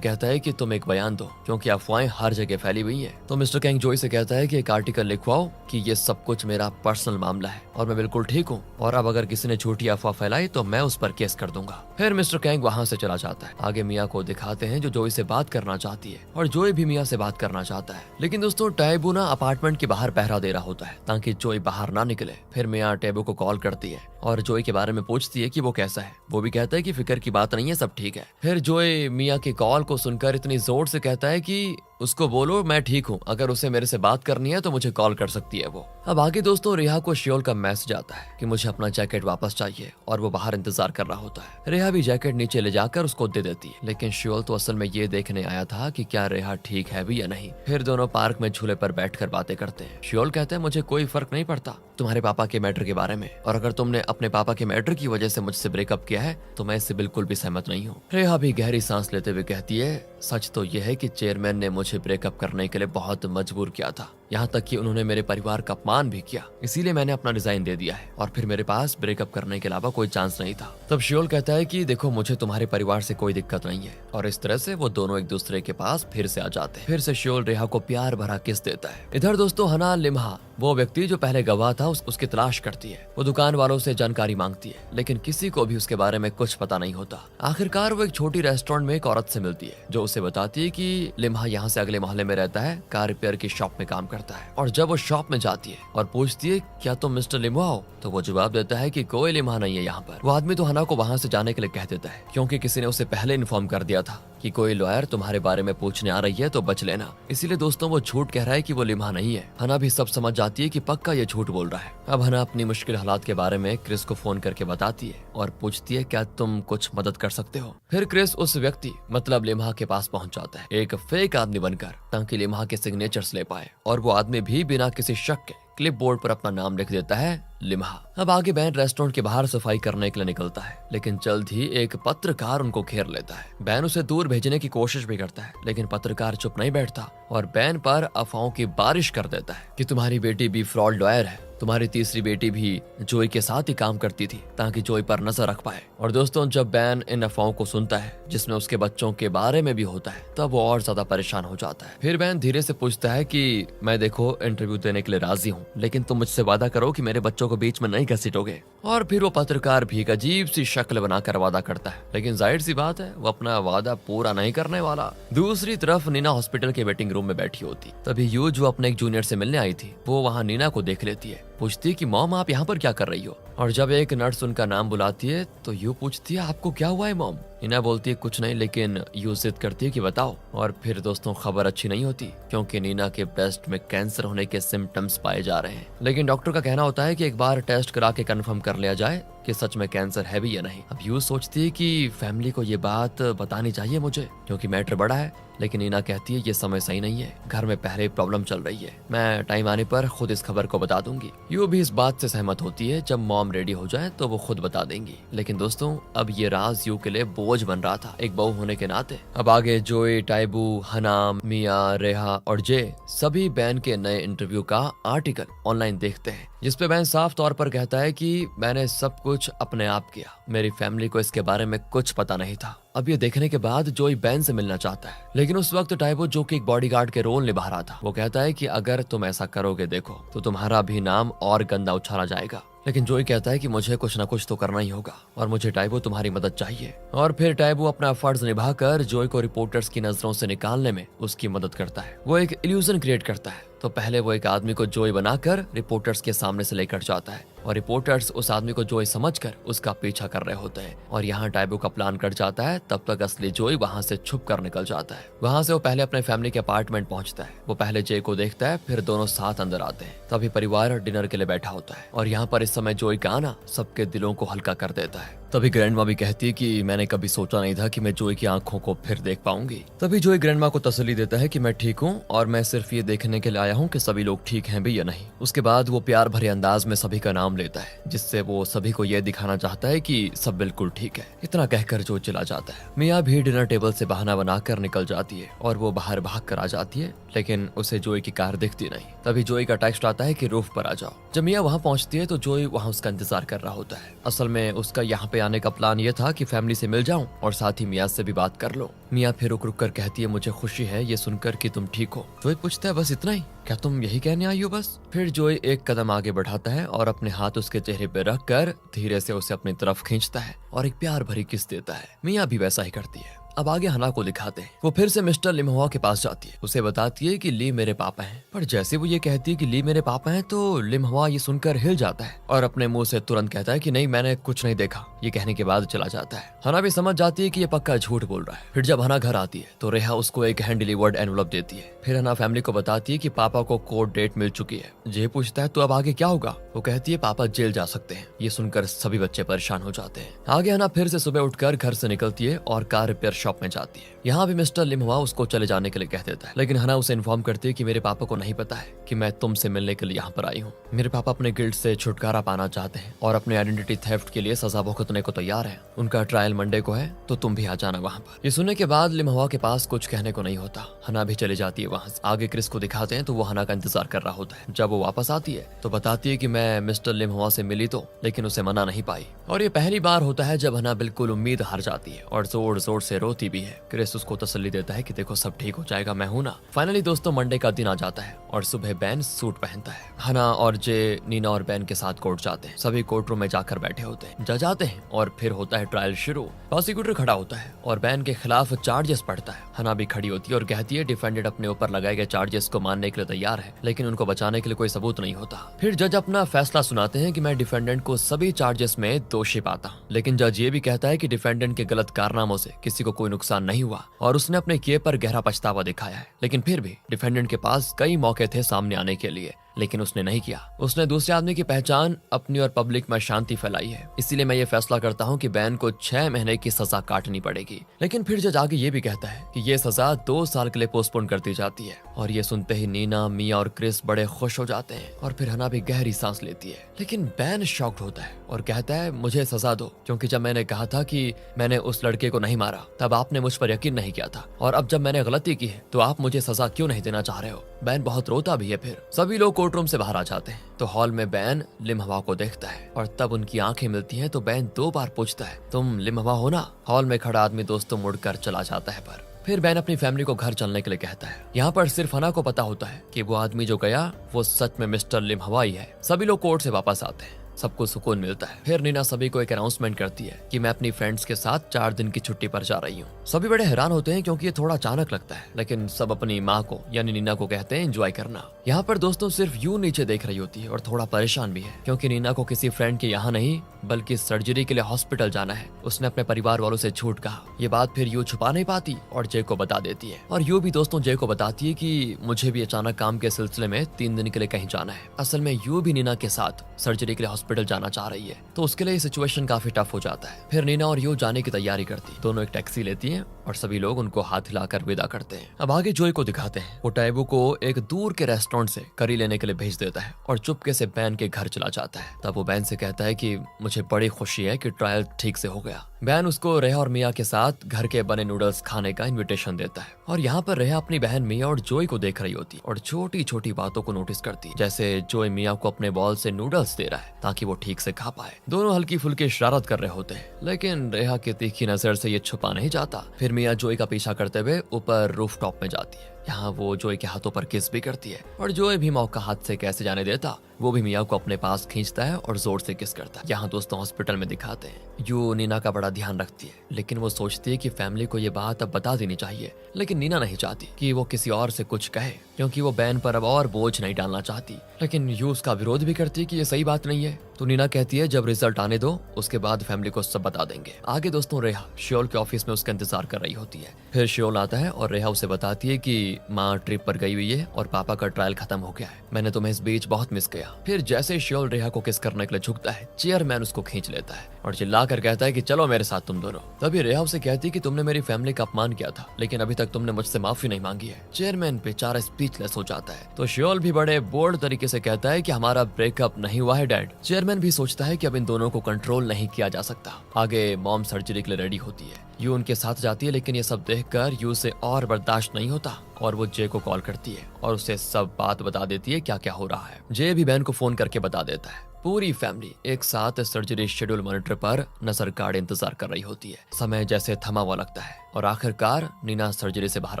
कहता है कि तुम एक बयान दो, क्योंकि अफवाहें हर जगह फैली हुई है। तो मिस्टर कैंग जोई से कहता है कि एक आर्टिकल लिखवाओ कि ये सब कुछ मेरा पर्सनल मामला है और मैं बिल्कुल ठीक हूँ, और अब अगर किसी ने झूठी अफवाह फैलाई तो मैं उस पर केस कर दूंगा। फिर मिस्टर कैंग वहाँ से चला जाता है। आगे मिया को दिखाते हैं जो जोई से बात करना चाहती है और जोई भी मिया से बात करना चाहता है। लेकिन दोस्तों टैबू ना अपार्टमेंट के बाहर पहरा दे रहा होता है ताकि जोई बाहर ना निकले। फिर मिया टैबू को कॉल करती है और जोई के बारे में पूछती है कि वो कैसा है। वो भी कहता है कि फिक्र की बात नहीं है, सब ठीक है। फिर जोई मिया की कॉल को सुनकर इतनी जोर से कहता है कि उसको बोलो मैं ठीक हूँ, अगर उसे मेरे से बात करनी है तो मुझे कॉल कर सकती है वो। अब आगे दोस्तों रेहा को शियोल का मैसेज आता है कि मुझे अपना जैकेट वापस चाहिए और वो बाहर इंतजार कर रहा होता है। रेहा भी जैकेट नीचे ले जाकर उसको दे देती है, लेकिन शियोल तो असल में ये देखने आया था कि क्या रेहा ठीक है भी या नहीं। फिर दोनों पार्क में झूले पर बैठकर बातें करते हैं। शियोल कहते हैं मुझे कोई फर्क नहीं पड़ता तुम्हारे पापा के मैटर के बारे में, और अगर तुमने अपने पापा के मैटर की वजह से मुझसे ब्रेकअप किया है तो मैं इससे बिल्कुल भी सहमत नहीं हूँ। रेहा भी गहरी सांस लेते हुए कहती है सच तो यह है कि चेयरमैन ने मुझे ब्रेकअप करने के लिए बहुत मजबूर किया था, यहाँ तक कि उन्होंने मेरे परिवार का अपमान भी किया, इसीलिए मैंने अपना रिजाइन दे दिया है और फिर मेरे पास ब्रेकअप करने के अलावा कोई चांस नहीं था। तब शियोल कहता है कि देखो मुझे तुम्हारे परिवार से कोई दिक्कत नहीं है, और इस तरह से वो दोनों एक दूसरे के पास फिर से आ जाते हैं। फिर से शियोल रेहा को प्यार भरा किस देता है। इधर दोस्तों हना लिम्हा वो व्यक्ति जो पहले गवाह था उसकी तलाश करती है। वो दुकान वालों से जानकारी मांगती है, लेकिन किसी को भी उसके बारे में कुछ पता नहीं होता। आखिरकार वो एक छोटी रेस्टोरेंट में एक औरत से मिलती है जो उसे बताती है कि लिम्हा यहाँ से अगले मोहल्ले में रहता है, कार रिपेयर की शॉप में काम करता है। और जब वो शॉप में जाती है और पूछती है क्या तुम मिस्टर लिम्हा हो, तो वो जवाब देता है कि कोई लिम्हा नहीं है यहाँ पर। वो आदमी तो हना को वहाँ से जाने के लिए कह देता है, क्योंकि किसी ने उसे पहले इन्फॉर्म कर दिया था कि कोई लॉयर तुम्हारे बारे में पूछने आ रही है तो बच लेना। इसीलिए दोस्तों वो झूठ कह रहा है कि वो लिम्हा नहीं है। हना भी सब समझ जाती है कि पक्का ये झूठ बोल रहा है। अब हना अपनी मुश्किल हालात के बारे में क्रिस को फोन करके बताती है और पूछती है क्या तुम कुछ मदद कर सकते हो। फिर क्रिस उस व्यक्ति मतलब लिम्हा के पास पहुंच जाता है एक फेक आदमी बनकर, ताकि लिम्हा के सिग्नेचर्स ले पाए, और वो आदमी भी बिना किसी शक के क्लिप बोर्ड पर अपना नाम लिख देता है लिम्हा। अब आगे बैन रेस्टोरेंट के बाहर सफाई करने के लिए निकलता है, लेकिन जल्द ही एक पत्रकार उनको घेर लेता है। बैन उसे दूर भेजने की कोशिश भी करता है, लेकिन पत्रकार चुप नहीं बैठता और बैन पर अफवाहों की बारिश कर देता है कि तुम्हारी बेटी भी फ्रॉड लॉयर है, तुम्हारी तीसरी बेटी भी जोई के साथ ही काम करती थी ताकि जोई पर नजर रख पाए। और दोस्तों जब बैन इन अफवाहों को सुनता है जिसमें उसके बच्चों के बारे में भी होता है, तब वो और ज्यादा परेशान हो जाता है। फिर बैन धीरे से पूछता है कि मैं देखो इंटरव्यू देने के लिए राजी हूँ, लेकिन तुम मुझसे वादा करो कि मेरे बच्चों को बीच में नहीं घसीटोगे। और फिर वो पत्रकार भी एक अजीब सी शक्ल बनाकर वादा करता है, लेकिन जाहिर सी बात है वो अपना वादा पूरा नहीं करने वाला। दूसरी तरफ नीना हॉस्पिटल के वेटिंग रूम में बैठी होती, तभी यूज वो अपने एक जूनियर से मिलने आई थी, वो वहाँ नीना को देख लेती है। पूछती है कि मॉम आप यहाँ पर क्या कर रही हो। और जब एक नर्स उनका नाम बुलाती है तो यू पूछती है आपको क्या हुआ है मॉम। नीना बोलती है कुछ नहीं, लेकिन यू जिद करती है कि बताओ। और फिर दोस्तों खबर अच्छी नहीं होती, क्योंकि नीना के ब्रेस्ट में कैंसर होने के सिम्टम्स पाए जा रहे हैं। लेकिन डॉक्टर का कहना होता है कि एक बार टेस्ट करा के कंफर्म कर लिया जाए कि सच में कैंसर है भी या नहीं। अब यू सोचती है कि फैमिली को ये बात बतानी चाहिए मुझे, क्योंकि मैटर बड़ा है। लेकिन नीना कहती है ये समय सही नहीं है, घर में पहले प्रॉब्लम चल रही है, मैं टाइम आने पर खुद इस खबर को बता दूंगी। यू भी इस बात से सहमत होती है, जब मॉम रेडी हो जाए तो वो खुद बता देंगी। लेकिन दोस्तों अब ये राज यू के लिए बोझ बन रहा था, एक बहू होने के नाते। अब आगे जोई, टाइबू, हना, मिया, रेहा और जे सभी बैन के नए इंटरव्यू का आर्टिकल ऑनलाइन देखते हैं, जिसपे बैन साफ तौर पर कहता है कि मैंने सब कुछ अपने आप किया, मेरी फैमिली को इसके बारे में कुछ पता नहीं था। अब ये देखने के बाद जोई बैन से मिलना चाहता है, लेकिन उस वक्त टाइबो, जो कि एक बॉडीगार्ड के रोल निभा रहा था, वो कहता है कि अगर तुम ऐसा करोगे देखो तो तुम्हारा भी नाम और गंदा उछाला जाएगा। लेकिन जोई कहता है कि मुझे कुछ ना कुछ तो करना ही होगा और मुझे टाइबो तुम्हारी मदद चाहिए। और फिर टाइबो अपना फर्ज निभाकर जोई को रिपोर्टर्स की नजरों से निकालने में उसकी मदद करता है। वो एक इल्यूजन क्रिएट करता है। तो पहले वो एक आदमी को जोई बनाकर रिपोर्टर्स के सामने से लेकर जाता है और रिपोर्टर्स उस आदमी को जोई समझकर उसका पीछा कर रहे होते हैं। और यहाँ टाइबो का प्लान कट जाता है। तब तक असली जोई वहाँ से छुप कर निकल जाता है। वहाँ से वो पहले अपने फैमिली के अपार्टमेंट पहुँचता है। वो पहले जे को देखता है, फिर दोनों साथ अंदर आते हैं। तभी परिवार डिनर के लिए बैठा होता है और यहाँ पर इस समय जोई का आना सबके दिलों को हल्का कर देता है। तभी ग्रैंडमा भी कहती है कि मैंने कभी सोचा नहीं था कि मैं जोई की आंखों को फिर देख पाऊंगी। तभी जोई ग्रैंडमा को तसल्ली देता है कि मैं ठीक हूँ और मैं सिर्फ ये देखने के लिए आया हूँ कि सभी लोग ठीक हैं भी या नहीं। उसके बाद वो प्यार भरे अंदाज में सभी का नाम लेता है, जिससे वो सभी को ये दिखाना चाहता है कि सब बिल्कुल ठीक है। इतना कहकर जो चला जाता है। मिया भी डिनर टेबल से बहाना बनाकर निकल जाती है और वो बाहर भाग कर आ जाती है, लेकिन उसे जोई की कार दिखती नहीं। तभी जोई का टेक्स्ट आता है कि रूफ पर आ जाओ। जब मिया वहाँ पहुँचती है तो जोई वहाँ उसका इंतजार कर रहा होता है। असल में उसका यहाँ पे आने का प्लान ये था कि फैमिली से मिल जाऊं और साथ ही मिया से भी बात कर लो। मिया फिर रुक रुक कर कहती है मुझे खुशी है ये सुनकर कि तुम ठीक हो। जोई पूछता है बस इतना ही, क्या तुम यही कहने आई हो बस? फिर जोई एक कदम आगे बढ़ाता है और अपने हाथ उसके चेहरे पे रख कर धीरे से उसे अपनी तरफ खींचता है और एक प्यार भरी किस देता है। मिया भी वैसा ही करती है। अब आगे हना को दिखाते हैं। वो फिर से मिस्टर लिमहुआ के पास जाती है। उसे बताती है कि ली मेरे पापा हैं। पर जैसे वो ये कहती है कि ली मेरे पापा हैं तो लिमहुआ ये सुनकर हिल जाता है और अपने मुंह से तुरंत कहता है कि नहीं मैंने कुछ नहीं देखा। ये कहने के बाद चला जाता है। हना भी समझ जाती है कि ये पक्का झूठ बोल रहा है। फिर जब हना घर आती है तो रेहा उसको एक हैंड डिलीवर्ड एनवलप देती है। फिर हना फैमिली को बताती है कि पापा को कोर्ट डेट मिल चुकी है। जे पूछता है तो अब आगे क्या होगा? वो कहती है पापा जेल जा सकते हैं। ये सुनकर सभी बच्चे परेशान हो जाते हैं। आगे हना फिर से सुबह उठकर घर से निकलती है और कार रिपेयर शॉप में जाती है। यहाँ भी मिस्टर लिमहुआ उसको चले जाने के लिए कह देता है, लेकिन हना उसे इन्फॉर्म करती है कि मेरे पापा को नहीं पता है कि मैं तुमसे मिलने के लिए यहाँ पर आई हूँ। मेरे पापा अपने गिल्ट से छुटकारा पाना चाहते हैं और अपने आइडेंटिटी थेफ्ट के लिए सजा भुगतने को तैयार है। उनका ट्रायल मंडे को है तो तुम भी आ जाना वहाँ पर। ये सुनने के बाद लिमहुआ के पास कुछ कहने को नहीं होता। हना भी चली जाती है वहाँ से। आगे क्रिस को दिखाते हैं तो वो हना का इंतजार कर रहा होता है। जब वो वापस आती है तो बताती है कि मैं मिस्टर लिमहुआ से मिली तो, लेकिन उसे मना नहीं पाई। और ये पहली बार होता है जब हना बिल्कुल उम्मीद हार जाती है और जोर जोर से रोती भी है। क्रिस उसको तसल्ली देता है कि देखो सब ठीक हो जाएगा, मैं हूं ना। फाइनली दोस्तों मंडे का दिन आ जाता है और सुबह बैन सूट पहनता है। हना और जे नीना और बैन के साथ कोर्ट जाते हैं। सभी कोर्ट रूम में जाकर बैठे होते हैं। जज आते हैं और फिर होता है ट्रायल शुरू। प्रोसिक्यूटर खड़ा होता है और बैन के खिलाफ चार्जेस पढ़ता है। हना भी खड़ी होती है और कहती है डिफेंडेंट अपने ऊपर लगाए गए चार्जेस को मानने के लिए तैयार है, लेकिन उनको बचाने के लिए कोई सबूत नहीं होता। फिर जज अपना फैसला सुनाते हैं कि मैं डिफेंडेंट को सभी चार्जेस में दोषी पाता हूँ, लेकिन जज ये भी कहता है कि डिफेंडेंट के गलत कारनामों से किसी को कोई नुकसान नहीं हुआ और उसने अपने किए पर गहरा पछतावा दिखाया है। लेकिन फिर भी डिफेंडेंट के पास कई मौके थे सामने आने के लिए, लेकिन उसने नहीं किया। उसने दूसरे आदमी की पहचान अपनी और पब्लिक में शांति फैलाई है। इसीलिए मैं ये फैसला करता हूँ कि बैन को 6 महीने की सजा काटनी पड़ेगी। लेकिन फिर जज आगे ये भी कहता है कि ये सजा 2 साल के लिए पोस्टपोन कर दी जाती है। और ये सुनते ही नीना, मिया और क्रिस बड़े खुश हो जाते हैं और फिर हना भी गहरी सांस लेती है। लेकिन बैन शॉक्ड होता है और कहता है मुझे सजा दो, क्योंकि जब मैंने कहा था कि मैंने उस लड़के को नहीं मारा तब आपने मुझ पर यकीन नहीं किया था, और अब जब मैंने गलती की है तो आप मुझे सजा क्यों नहीं देना चाह रहे हो? बैन बहुत रोता भी है। फिर सभी लोग कोर्ट रूम से बाहर आ जाते हैं तो हॉल में बैन लिमहुआ को देखता है और तब उनकी आंखें मिलती हैं तो बैन 2 बार पूछता है तुम लिमहुआ हो ना? हॉल में खड़ा आदमी दोस्तों मुड़कर चला जाता है। पर फिर बैन अपनी फैमिली को घर चलने के लिए कहता है। यहाँ पर सिर्फ हना को पता होता है कि वो आदमी जो गया वो सच में मिस्टर लिमहुआ ही है। सभी लोग कोर्ट से वापस आते हैं। सबको सुकून मिलता है। फिर नीना सभी को एक अनाउंसमेंट करती है कि मैं अपनी फ्रेंड्स के साथ 4 दिन की छुट्टी पर जा रही हूँ। सभी बड़े हैरान होते हैं क्योंकि ये थोड़ा अचानक लगता है, लेकिन सब अपनी माँ को यानी नीना को कहते हैं एंजॉय करना। यहाँ पर दोस्तों सिर्फ यूं नीचे देख रही होती है और थोड़ा परेशान भी है क्योंकि नीना को किसी फ्रेंड के यहाँ नहीं बल्कि सर्जरी के लिए हॉस्पिटल जाना है। उसने अपने परिवार वालों से झूठ कहा। ये बात फिर यू छुपा नहीं पाती और जय को बता देती है और यू भी दोस्तों जय को बताती है कि मुझे भी अचानक काम के सिलसिले में 3 दिन के लिए कहीं जाना है। असल में यू भी नीना के साथ सर्जरी के लिए हॉस्पिटल जाना चाह रही है, तो उसके लिए सिचुएशन काफी टफ हो जाता है। फिर नीना और यू जाने की तैयारी करती, दोनों एक टैक्सी लेती हैं और सभी लोग उनको हाथ हिलाकर विदा करते हैं। अब आगे जोई को दिखाते हैं। वो टैबू को एक दूर के रेस्टोरेंट से करी लेने के लिए भेज देता है और चुपके से बैन के घर चला जाता है। तब वो बैन से कहता है कि मुझे बड़ी खुशी है कि ट्रायल ठीक से हो गया। बैन उसको रेहा और मिया के साथ घर के बने नूडल्स खाने का इनविटेशन देता है और यहाँ पर रेहा अपनी बहन मिया और जोई को देख रही होती है और छोटी छोटी बातों को नोटिस करती है, जैसे जोई मिया को अपने बॉल से नूडल्स दे रहा है ताकि वो ठीक से खा पाए। दोनों हल्की फुल्की शरारत कर रहे होते हैं, लेकिन रेहा की तीखी नजर से ये छुपा नहीं जाता। फिर मिया जोई का पीछा करते हुए ऊपर रूफटॉप में जाती है। यहाँ वो जोई के हाथों पर किस भी करती है और जोई भी मौका हाथ से कैसे जाने देता, वो भी मिया को अपने पास खींचता है और जोर से किस करता है। यहाँ दोस्तों हॉस्पिटल में दिखाते हैं यू नीना का बड़ा ध्यान रखती है, लेकिन वो सोचती है कि फैमिली को ये बात अब बता देनी चाहिए। लेकिन नीना नहीं चाहती कि वो किसी और से कुछ कहे क्योंकि वो बहन पर अब और बोझ नहीं डालना चाहती। लेकिन यू उसका विरोध भी करती है कि ये सही बात नहीं है। तो नीना कहती है जब रिजल्ट आने दो उसके बाद फैमिली को सब बता देंगे। आगे दोस्तों रेहा श्योल के ऑफिस में उसका इंतजार कर रही होती है। फिर श्योल आता है और रेहा उसे बताती है कि माँ ट्रिप पर गई हुई है और पापा का ट्रायल खत्म हो गया है। मैंने तुम्हें इस बीच बहुत मिस किया। फिर जैसे श्योल रेहा को किस करने के लिए झुकता है, चेयरमैन उसको खींच लेता है और चिल्लाकर कहता है कि चलो मेरे साथ तुम दोनों। तभी रेहा उसे कहती है कि तुमने मेरी फैमिली का अपमान किया था, लेकिन अभी तक तुमने मुझसे माफी नहीं मांगी है। चेयरमैन बेचारा स्पीचलेस हो जाता है। तो श्योल भी बड़े बोल्ड तरीके से कहता है कि हमारा ब्रेकअप नहीं हुआ है डैड। चेयरमैन भी सोचता है कि अब इन दोनों को कंट्रोल नहीं किया जा सकता। आगे मॉम सर्जरी के लिए रेडी होती है। यू उनके साथ जाती है, लेकिन ये सब देखकर यू से और बर्दाश्त नहीं होता और वो जे को कॉल करती है और उसे सब बात बता देती है क्या क्या हो रहा है। जे भी बहन को फोन करके बता देता है। पूरी फैमिली एक साथ सर्जरी शेड्यूल मॉनिटर पर नजर गाड़े इंतजार कर रही होती है। समय जैसे थमा हुआ लगता है और आखिरकार नीना सर्जरी से बाहर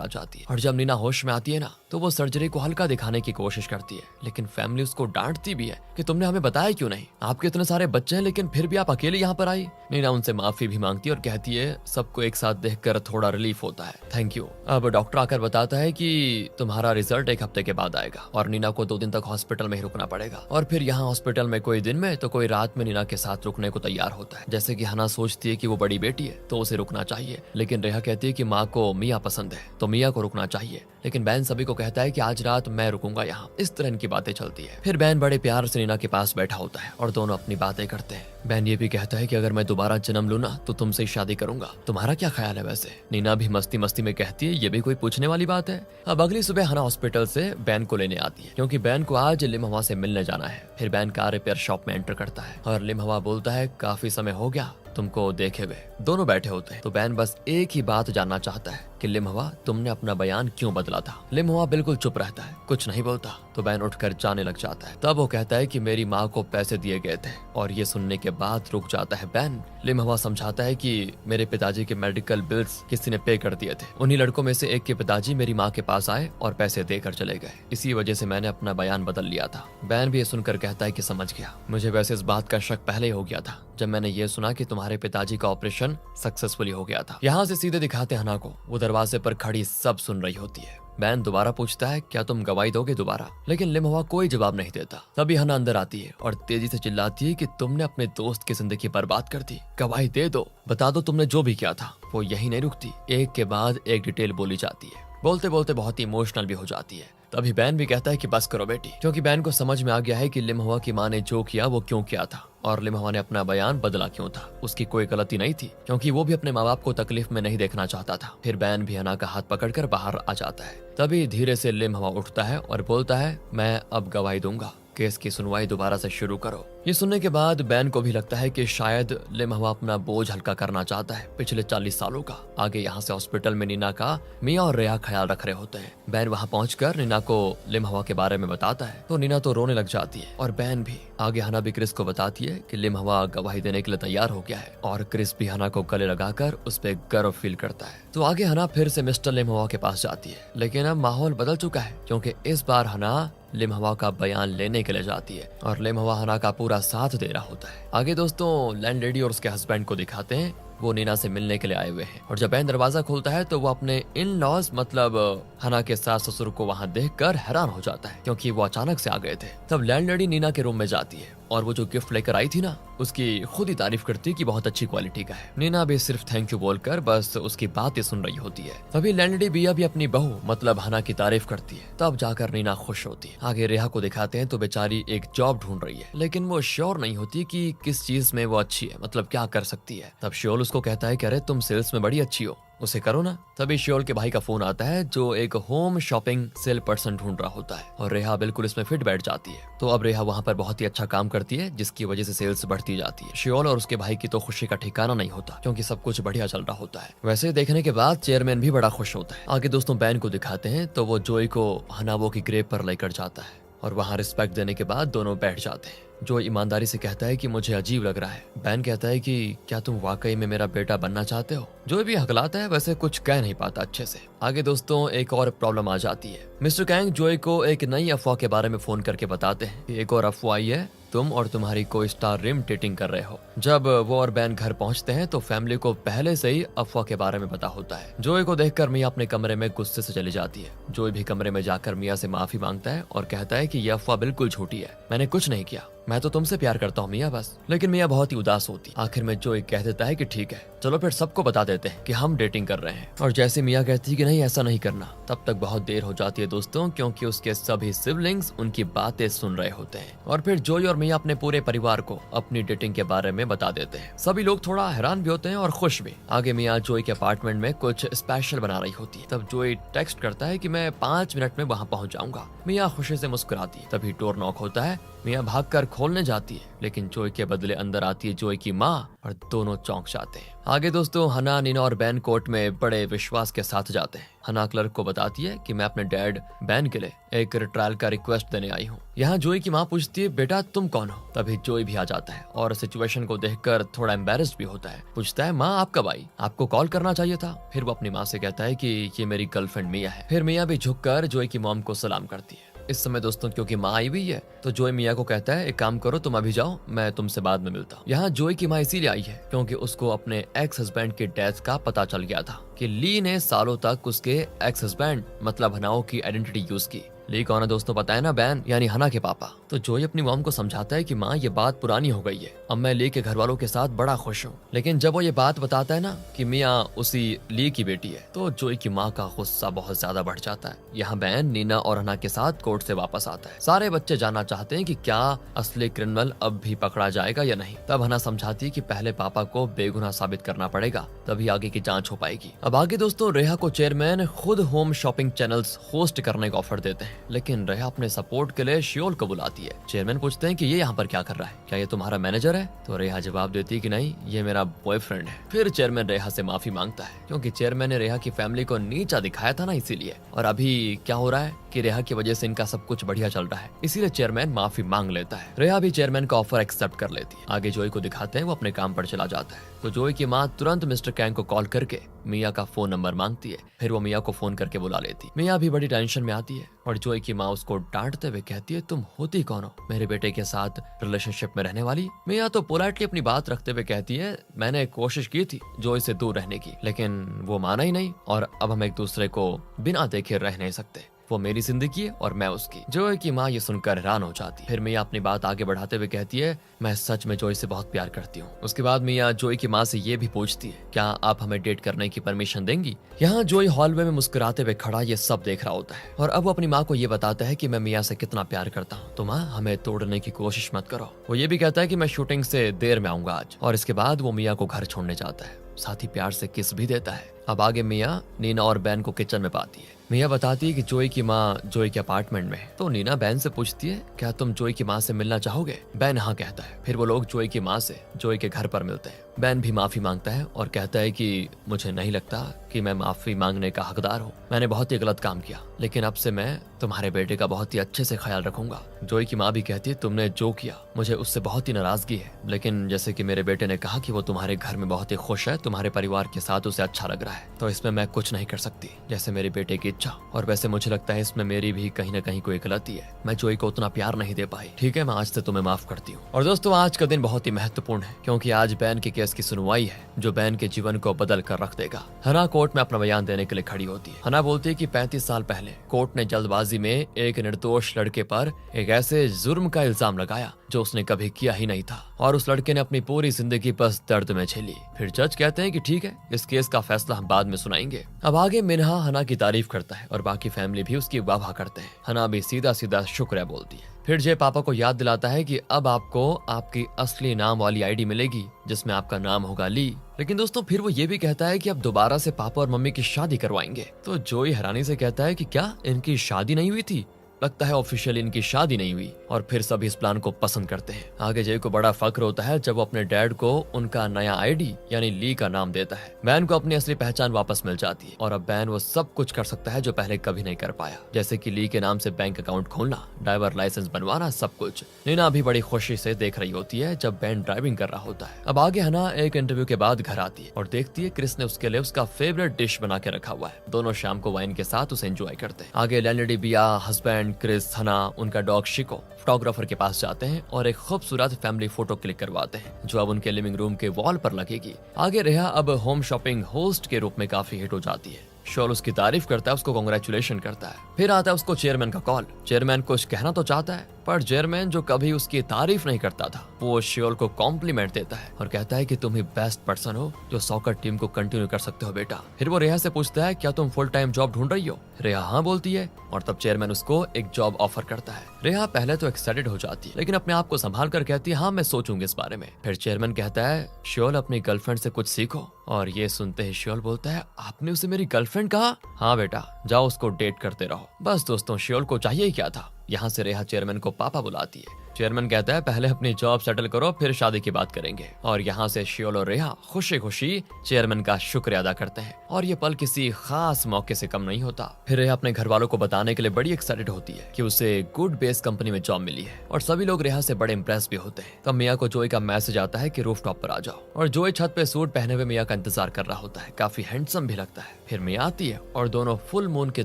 आ जाती है। और जब नीना होश में आती है ना, तो वो सर्जरी को हल्का दिखाने की कोशिश करती है, लेकिन फैमिली उसको डांटती भी है कि तुमने हमें बताया क्यों नहीं, आपके इतने सारे बच्चे हैं लेकिन फिर भी आप अकेले यहाँ पर आई। नीना उनसे माफी भी मांगती है और कहती है सबको एक साथ देखकर थोड़ा रिलीफ होता है, थैंक यू। अब डॉक्टर आकर बताता है कि तुम्हारा रिजल्ट 1 हफ्ते के बाद आएगा और नीना को 2 दिन तक हॉस्पिटल में ही रुकना पड़ेगा। और फिर यहाँ हॉस्पिटल में कोई दिन में तो कोई रात में नीना के साथ रुकने को तैयार होता है। जैसे कि हना सोचती है कि वो बड़ी बेटी है तो उसे रुकना चाहिए, लेकिन रेहा कहती है कि माँ को मिया पसंद है तो मिया को रुकना चाहिए, लेकिन बैन सभी को कहता है कि आज रात मैं रुकूंगा यहाँ। इस तरह की बातें चलती है। फिर बैन बड़े प्यार से नीना के पास बैठा होता है और दोनों अपनी बातें करते हैं। बैन ये भी कहता है कि अगर मैं दोबारा जन्म लूँ ना तो तुमसे शादी करूंगा, तुम्हारा क्या ख्याल है वैसे। नीना भी मस्ती मस्ती में कहती है ये भी कोई पूछने वाली बात है। अब अगली सुबह हना हॉस्पिटल से बैन को लेने आती है क्योंकि बैन को आज लिमहवा से मिलने जाना है। फिर बैन कार रिपेयर शॉप में एंटर करता है और लिमहवा बोलता है काफी समय हो गया तुमको देखे हुए। दोनों बैठे होते हैं तो बैन बस एक ही बात जानना चाहता है कि लिमहवा तुमने अपना बयान क्यों बदला था। लिमहवा बिल्कुल चुप रहता है, कुछ नहीं बोलता। तो बैन उठकर जाने लग जाता है। तब वो कहता है कि मेरी माँ को पैसे दिए गए थे और ये सुनने के बाद रुक जाता है बैन। लिमहवा समझाता है कि मेरे पिताजी के मेडिकल बिल्स किसी ने पे कर दिए थे। उन्हीं लड़कों में से एक के पिताजी मेरी माँ के पास आए और पैसे देकर चले गए, इसी वजह से मैंने अपना बयान बदल लिया था। बैन भी ये सुनकर कहता है कि समझ गया, मुझे वैसे इस बात का शक पहले ही हो गया था जब मैंने ये सुना कि तुम्हारे पिताजी का ऑपरेशन सक्सेसफुली हो गया था। यहाँ से सीधे दिखाते हना को, वो दरवाजे पर खड़ी सब सुन रही होती है। बैन दोबारा पूछता है क्या तुम गवाही दोगे दोबारा, लेकिन लिमहवा कोई जवाब नहीं देता। तभी हना अंदर आती है और तेजी से चिल्लाती है कि तुमने अपने दोस्त की जिंदगी बर्बाद कर दी, गवाही दे दो, बता दो तुमने जो भी किया था। वो यही नहीं रुकती, एक के बाद एक डिटेल बोली जाती है। बोलते बोलते बहुत इमोशनल भी हो जाती है। तभी बैन भी कहता है कि बस करो बेटी, क्योंकि बैन को समझ में आ गया है कि लिमहवा की माँ ने जो किया वो क्यों किया था और लिमहवा ने अपना बयान बदला क्यों था। उसकी कोई गलती नहीं थी क्योंकि वो भी अपने माँ बाप को तकलीफ में नहीं देखना चाहता था। फिर बैन भी हना का हाथ पकड़कर बाहर आ जाता है। तभी धीरे से लिमहवा उठता है और बोलता है मैं अब गवाही दूंगा, केस की सुनवाई दोबारा से शुरू करो। ये सुनने के बाद बैन को भी लगता है कि शायद लिमहवा अपना बोझ हल्का करना चाहता है पिछले 40 सालों का। आगे यहाँ से हॉस्पिटल में नीना का मिया और रेहा ख्याल रख रहे होते हैं। बैन वहाँ पहुंचकर नीना को लिमहवा के बारे में बताता है तो नीना तो रोने लग जाती है और बैन भी। आगे हना भी क्रिस को बताती है कि लिमहवा गवाही देने के लिए तैयार हो गया है और क्रिस भी हना को गले लगाकर उस पर गर्व फील करता है। तो आगे हना फिर से मिस्टर लिमहवा के पास जाती है, लेकिन अब माहौल बदल चुका है क्योंकि इस बार हना लिम हवा का बयान लेने के लिए जाती है और लिम हवा हना का पूरा साथ दे रहा होता है। आगे दोस्तों लैंडलेडी और उसके हस्बैंड को दिखाते हैं, वो नीना से मिलने के लिए आए हुए हैं और जब बैन दरवाजा खोलता है तो वो अपने इन लॉज मतलब हना के सास ससुर को वहाँ देखकर हैरान हो जाता है क्योंकि वो अचानक से आ गए थे। तब लैंडलेडी नीना के रूम में जाती है और वो जो गिफ्ट लेकर आई थी ना उसकी खुद ही तारीफ करती है कि बहुत अच्छी क्वालिटी का है। नीना भी सिर्फ थैंक यू बोलकर बस उसकी बातें सुन रही होती है। तभी लैंडलेडी बिया भी अपनी बहू मतलब हना की तारीफ करती है, तब जाकर नीना खुश होती है। आगे रेहा को दिखाते हैं तो बेचारी एक जॉब ढूंढ रही है लेकिन वो श्योर नहीं होती कि किस चीज में वो अच्छी है, मतलब क्या कर सकती है। तब श्योल उसको कहता है कि अरे तुम सेल्स में बड़ी अच्छी हो, उसे करो ना। तभी श्योल के भाई का फोन आता है जो एक होम शॉपिंग सेल पर्सन ढूंढ रहा होता है और रेहा बिल्कुल इसमें फिट बैठ जाती है। तो अब रेहा वहाँ पर बहुत ही अच्छा काम करती है जिसकी वजह से सेल्स बढ़ती जाती है। श्योल और उसके भाई की तो खुशी का ठिकाना नहीं होता क्योंकि सब कुछ बढ़िया चल रहा होता है। वैसे देखने के बाद चेयरमैन भी बड़ा खुश होता है। आगे दोस्तों बैन को दिखाते हैं तो वो जोई को हनावो की ग्रेव पर लेकर जाता है और वहाँ रिस्पेक्ट देने के बाद दोनों बैठ जाते हैं। जो ईमानदारी से कहता है कि मुझे अजीब लग रहा है। बैन कहता है कि क्या तुम वाकई में मेरा बेटा बनना चाहते हो। जो भी हकलाता है वैसे कुछ कह नहीं पाता अच्छे से। आगे दोस्तों एक और प्रॉब्लम आ जाती है। मिस्टर कैंग जोई को एक नई अफवाह के बारे में फोन करके बताते हैं कि एक और अफवाह आई है, तुम और तुम्हारी को स्टार रिम डेटिंग कर रहे हो। जब वो और बैन घर पहुंचते हैं तो फैमिली को पहले से ही अफवाह के बारे में पता होता है। जोई को देखकर मिया अपने कमरे में गुस्से से चली जाती है। जोई भी कमरे में जाकर मिया से माफी मांगता है और कहता है कि यह अफवाह बिल्कुल झूठी है, मैंने कुछ नहीं किया, मैं तो तुमसे प्यार करता हूँ मिया बस। लेकिन मिया बहुत ही उदास होती। आखिर में जोई कह देता है कि ठीक है चलो फिर सबको बता देते हैं कि हम डेटिंग कर रहे हैं। और जैसे मिया कहती है कि नहीं ऐसा नहीं करना, तब तक बहुत देर हो जाती है दोस्तों क्योंकि उसके सभी सिबलिंग्स उनकी बातें सुन रहे होते हैं। और फिर जोई और मिया अपने पूरे परिवार को अपनी डेटिंग के बारे में बता देते हैं। सभी लोग थोड़ा हैरान भी होते हैं और खुश भी। आगे मिया जोई के अपार्टमेंट में कुछ स्पेशल बना रही होती है। तब जोई टेक्स्ट करता है कि मैं 5 मिनट में वहाँ पहुँच जाऊंगा। मिया खुशी से मुस्कुराती है। तभी डोर नॉक होता है। मिया भागकर खोलने जाती है लेकिन जोई के बदले अंदर आती है जोई की माँ और दोनों चौंक जाते हैं। आगे दोस्तों हना, नीना और बैन कोर्ट में बड़े विश्वास के साथ जाते हैं। हना क्लर्क को बताती है कि मैं अपने डैड बैन के लिए एक रिट्रायल का रिक्वेस्ट देने आई हूँ। यहाँ जोई की माँ पूछती है बेटा तुम कौन हो। तभी जोई भी आ जाता है और सिचुएशन को देखकर थोड़ा एम्बेरस्ड भी होता है। पूछता है माँ आप कब आई, आपको कॉल करना चाहिए था। फिर वो अपनी माँ से कहता है कि ये मेरी गर्लफ्रेंड मिया है। फिर मिया भी झुककर जोई की मॉम को सलाम करती है। इस समय दोस्तों क्योंकि माँ आई हुई है तो जोई मिया को कहता है एक काम करो तुम अभी जाओ, मैं तुमसे बाद में मिलता हूँ। यहाँ जोई की माँ इसीलिए आई है क्योंकि उसको अपने एक्स हस्बैंड के डेथ का पता चल गया था कि ली ने सालों तक उसके एक्स हस्बैंड मतलब हनाओ की आइडेंटिटी यूज की। ली कौन है दोस्तों पता है ना, बैन यानी हना के पापा। तो जोई अपनी मॉम को समझाता है कि माँ ये बात पुरानी हो गई है, अब मैं ली के घर वालों के साथ बड़ा खुश हूँ। लेकिन जब वो ये बात बताता है ना कि मिया उसी ली की बेटी है तो जोई की माँ का गुस्सा बहुत ज्यादा बढ़ जाता है। यहाँ बैन नीना और हना के साथ कोर्ट से वापस आता है। सारे बच्चे जानना चाहते हैं कि क्या असली क्रिमिनल अब भी पकड़ा जाएगा या नहीं। तब हना समझाती है कि पहले पापा को बेगुनाह साबित करना पड़ेगा तभी आगे की जांच हो पाएगी। अब आगे दोस्तों रेहा को चेयरमैन खुद होम शॉपिंग चैनल्स होस्ट करने का ऑफर देते हैं लेकिन रेहा अपने सपोर्ट के लिए श्योल को बुलाती है। चेयरमैन पूछते हैं कि ये यहाँ पर क्या कर रहा है, क्या ये तुम्हारा मैनेजर है। तो रेहा जवाब देती है कि नहीं ये मेरा बॉयफ्रेंड है। फिर चेयरमैन रेहा से माफी मांगता है क्योंकि चेयरमैन ने रेहा की फैमिली को नीचा दिखाया था ना इसीलिए। और अभी क्या हो रहा है कि रेहा की वजह से इनका सब कुछ बढ़िया चल रहा है इसीलिए चेयरमैन माफी मांग लेता है। रेहा भी चेयरमैन का ऑफर एक्सेप्ट कर लेती है। आगे जोई को दिखाते हैं वो अपने काम पर चला जाता है तो जोई की माँ तुरंत मिस्टर कैंग को कॉल करके मिया का फोन नंबर मांगती है। फिर वो मिया को फोन करके बुला लेती। मिया भी बड़ी टेंशन में आती है और जोई की माँ उसको डांटते हुए कहती है तुम होती कौन हो मेरे बेटे के साथ रिलेशनशिप में रहने वाली। मिया तो पोलाइटली अपनी बात रखते हुए कहती है मैंने कोशिश की थी जोई से दूर रहने की लेकिन वो माना ही नहीं और अब हम एक दूसरे को बिना देखे रह नहीं सकते। वो मेरी जिंदगी है और मैं उसकी। जोई की माँ ये सुनकर हैरान हो जाती है। फिर मिया अपनी बात आगे बढ़ाते हुए कहती है मैं सच में जोई से बहुत प्यार करती हूँ। उसके बाद मिया जोई की माँ से ये भी पूछती है क्या आप हमें डेट करने की परमिशन देंगी। यहाँ जोई हॉलवे में मुस्कुराते हुए खड़ा ये सब देख रहा होता है और अब वो अपनी माँ को ये बताता है कि मैं मिया से कितना प्यार करता हूँ तो माँ हमें तोड़ने की कोशिश मत करो। वो ये भी कहता है कि मैं शूटिंग से देर में आऊंगा आज। और इसके बाद वो मिया को घर छोड़ने जाता है, साथ ही प्यार से किस भी देता है। अब आगे मिया नीना और बैन को किचन में पाती है। मिया बताती है कि जोई की माँ जोई के अपार्टमेंट में है तो नीना बैन से पूछती है क्या तुम जोई की माँ से मिलना चाहोगे। बैन हाँ कहता है। फिर वो लोग जोई की माँ से जोई के घर पर मिलते हैं। बैन भी माफी मांगता है और कहता है कि मुझे नहीं लगता कि मैं माफी मांगने का हकदार हूँ। मैंने बहुत ही गलत काम किया, लेकिन अब से मैं तुम्हारे बेटे का बहुत ही अच्छे से ख्याल रखूंगा। जोई की माँ भी कहती है तुमने जो किया मुझे उससे बहुत ही नाराजगी है, लेकिन जैसे कि मेरे बेटे ने कहा कि वो तुम्हारे घर में बहुत ही खुश है, तुम्हारे परिवार के साथ उसे अच्छा लग रहा है, तो इसमें मैं कुछ नहीं कर सकती, जैसे मेरे बेटे की इच्छा। और वैसे मुझे लगता है इसमें मेरी भी कहीं ना कहीं कोई गलती है, मैं जोई को उतना प्यार नहीं दे पाई। ठीक है, मैं आज से तुम्हें माफ करती हूँ। और दोस्तों आज का दिन बहुत ही महत्वपूर्ण है, क्योंकि आज बैन के केस की सुनवाई है जो बैन के जीवन को बदल कर रख देगा। हना कोर्ट में अपना बयान देने के लिए खड़ी होती है। हना बोलती है कि 35 साल पहले कोर्ट ने जल्दबाजी में एक निर्दोष लड़के पर एक ऐसे जुर्म का इल्जाम लगाया जो उसने कभी किया ही नहीं था, और उस लड़के ने अपनी पूरी जिंदगी बस दर्द में झेली। फिर जज कहते हैं कि ठीक है, इस केस का फैसला हम बाद में सुनाएंगे। अब आगे मिन्हा हना की तारीफ करता है और बाकी फैमिली भी उसकी वाह करते हैं। हना भी सीधा सीधा शुक्रिया बोलती है। फिर जय पापा को याद दिलाता है कि अब आपको आपकी असली नाम वाली आईडी मिलेगी जिसमें आपका नाम होगा ली। लेकिन दोस्तों फिर वो ये भी कहता है कि अब दोबारा से पापा और मम्मी की शादी करवाएंगे। तो जोई हैरानी से कहता है कि क्या इनकी शादी नहीं हुई थी? लगता है ऑफिशियली इनकी शादी नहीं हुई। और फिर सभी इस प्लान को पसंद करते हैं। आगे जय को बड़ा फक्र होता है जब वो अपने डैड को उनका नया आईडी यानी ली का नाम देता है। बैन को अपनी असली पहचान वापस मिल जाती है और अब बैन वो सब कुछ कर सकता है जो पहले कभी नहीं कर पाया, जैसे कि ली के नाम से बैंक अकाउंट खोलना, ड्राइवर लाइसेंस बनवाना, सब कुछ। नीना भी बड़ी खुशी से देख रही होती है जब बैन ड्राइविंग कर रहा होता है। अब आगे हना एक इंटरव्यू के बाद घर आती है और देखती है क्रिस ने उसके लिए उसका फेवरेट डिश बना के रखा हुआ है। दोनों शाम को वाइन के साथ उसे एंजॉय करते हैं। आगे लैंडी, बिया, हस्बैंड, क्रिस, हना, उनका डॉग शिको फोटोग्राफर के पास जाते हैं और एक खूबसूरत फैमिली फोटो क्लिक करवाते हैं जो अब उनके लिविंग रूम के वॉल पर लगेगी। आगे रेहा अब होम शॉपिंग होस्ट के रूप में काफी हिट हो जाती है। शोल उसकी तारीफ करता है, उसको कांग्रेचुलेशन करता है। फिर आता है उसको चेयरमैन का कॉल। चेयरमैन कुछ कहना तो चाहता है, पर चेयरमैन जो कभी उसकी तारीफ नहीं करता था वो श्योल को कॉम्प्लीमेंट देता है और कहता है कि तुम ही बेस्ट पर्सन हो जो सॉकर टीम को कंटिन्यू कर सकते हो बेटा। फिर वो रेहा से पूछता है क्या तुम फुल टाइम जॉब ढूंढ रही हो? रेहा हाँ बोलती है और तब चेयरमैन उसको एक जॉब ऑफर करता है। रेहा पहले तो एक्साइटेड हो जाती है, लेकिन अपने आप को संभाल कर कहती है हाँ मैं सोचूंगी इस बारे में। फिर चेयरमैन कहता है श्योल अपनी गर्लफ्रेंड से कुछ सीखो, और ये सुनते ही श्योल बोलता है आपने उसे मेरी गर्लफ्रेंड कहा? हाँ बेटा, जाओ उसको डेट करते रहो। बस दोस्तों श्योल को चाहिए क्या था। यहाँ से रेहा चेयरमैन को पापा बुलाती है। चेयरमैन कहता है पहले अपनी जॉब सेटल करो फिर शादी की बात करेंगे। और यहाँ से श्योल और रेहा खुशी खुशी चेयरमैन का शुक्रिया अदा करते हैं और ये पल किसी खास मौके से कम नहीं होता। फिर रेहा अपने घर वालों को बताने के लिए बड़ी एक्साइटेड होती है कि उसे गुड बेस कंपनी में जॉब मिली है और सभी लोग रेहा से बड़े इंप्रेस भी होते हैं। तब मिया को जोई का मैसेज आता है कि रूफ टॉप पर आ जाओ, और जोई छत पे सूट पहने हुए मिया का इंतजार कर रहा होता है। काफी हैंडसम भी लगता है। फिर मिया आती है और दोनों फुल मून की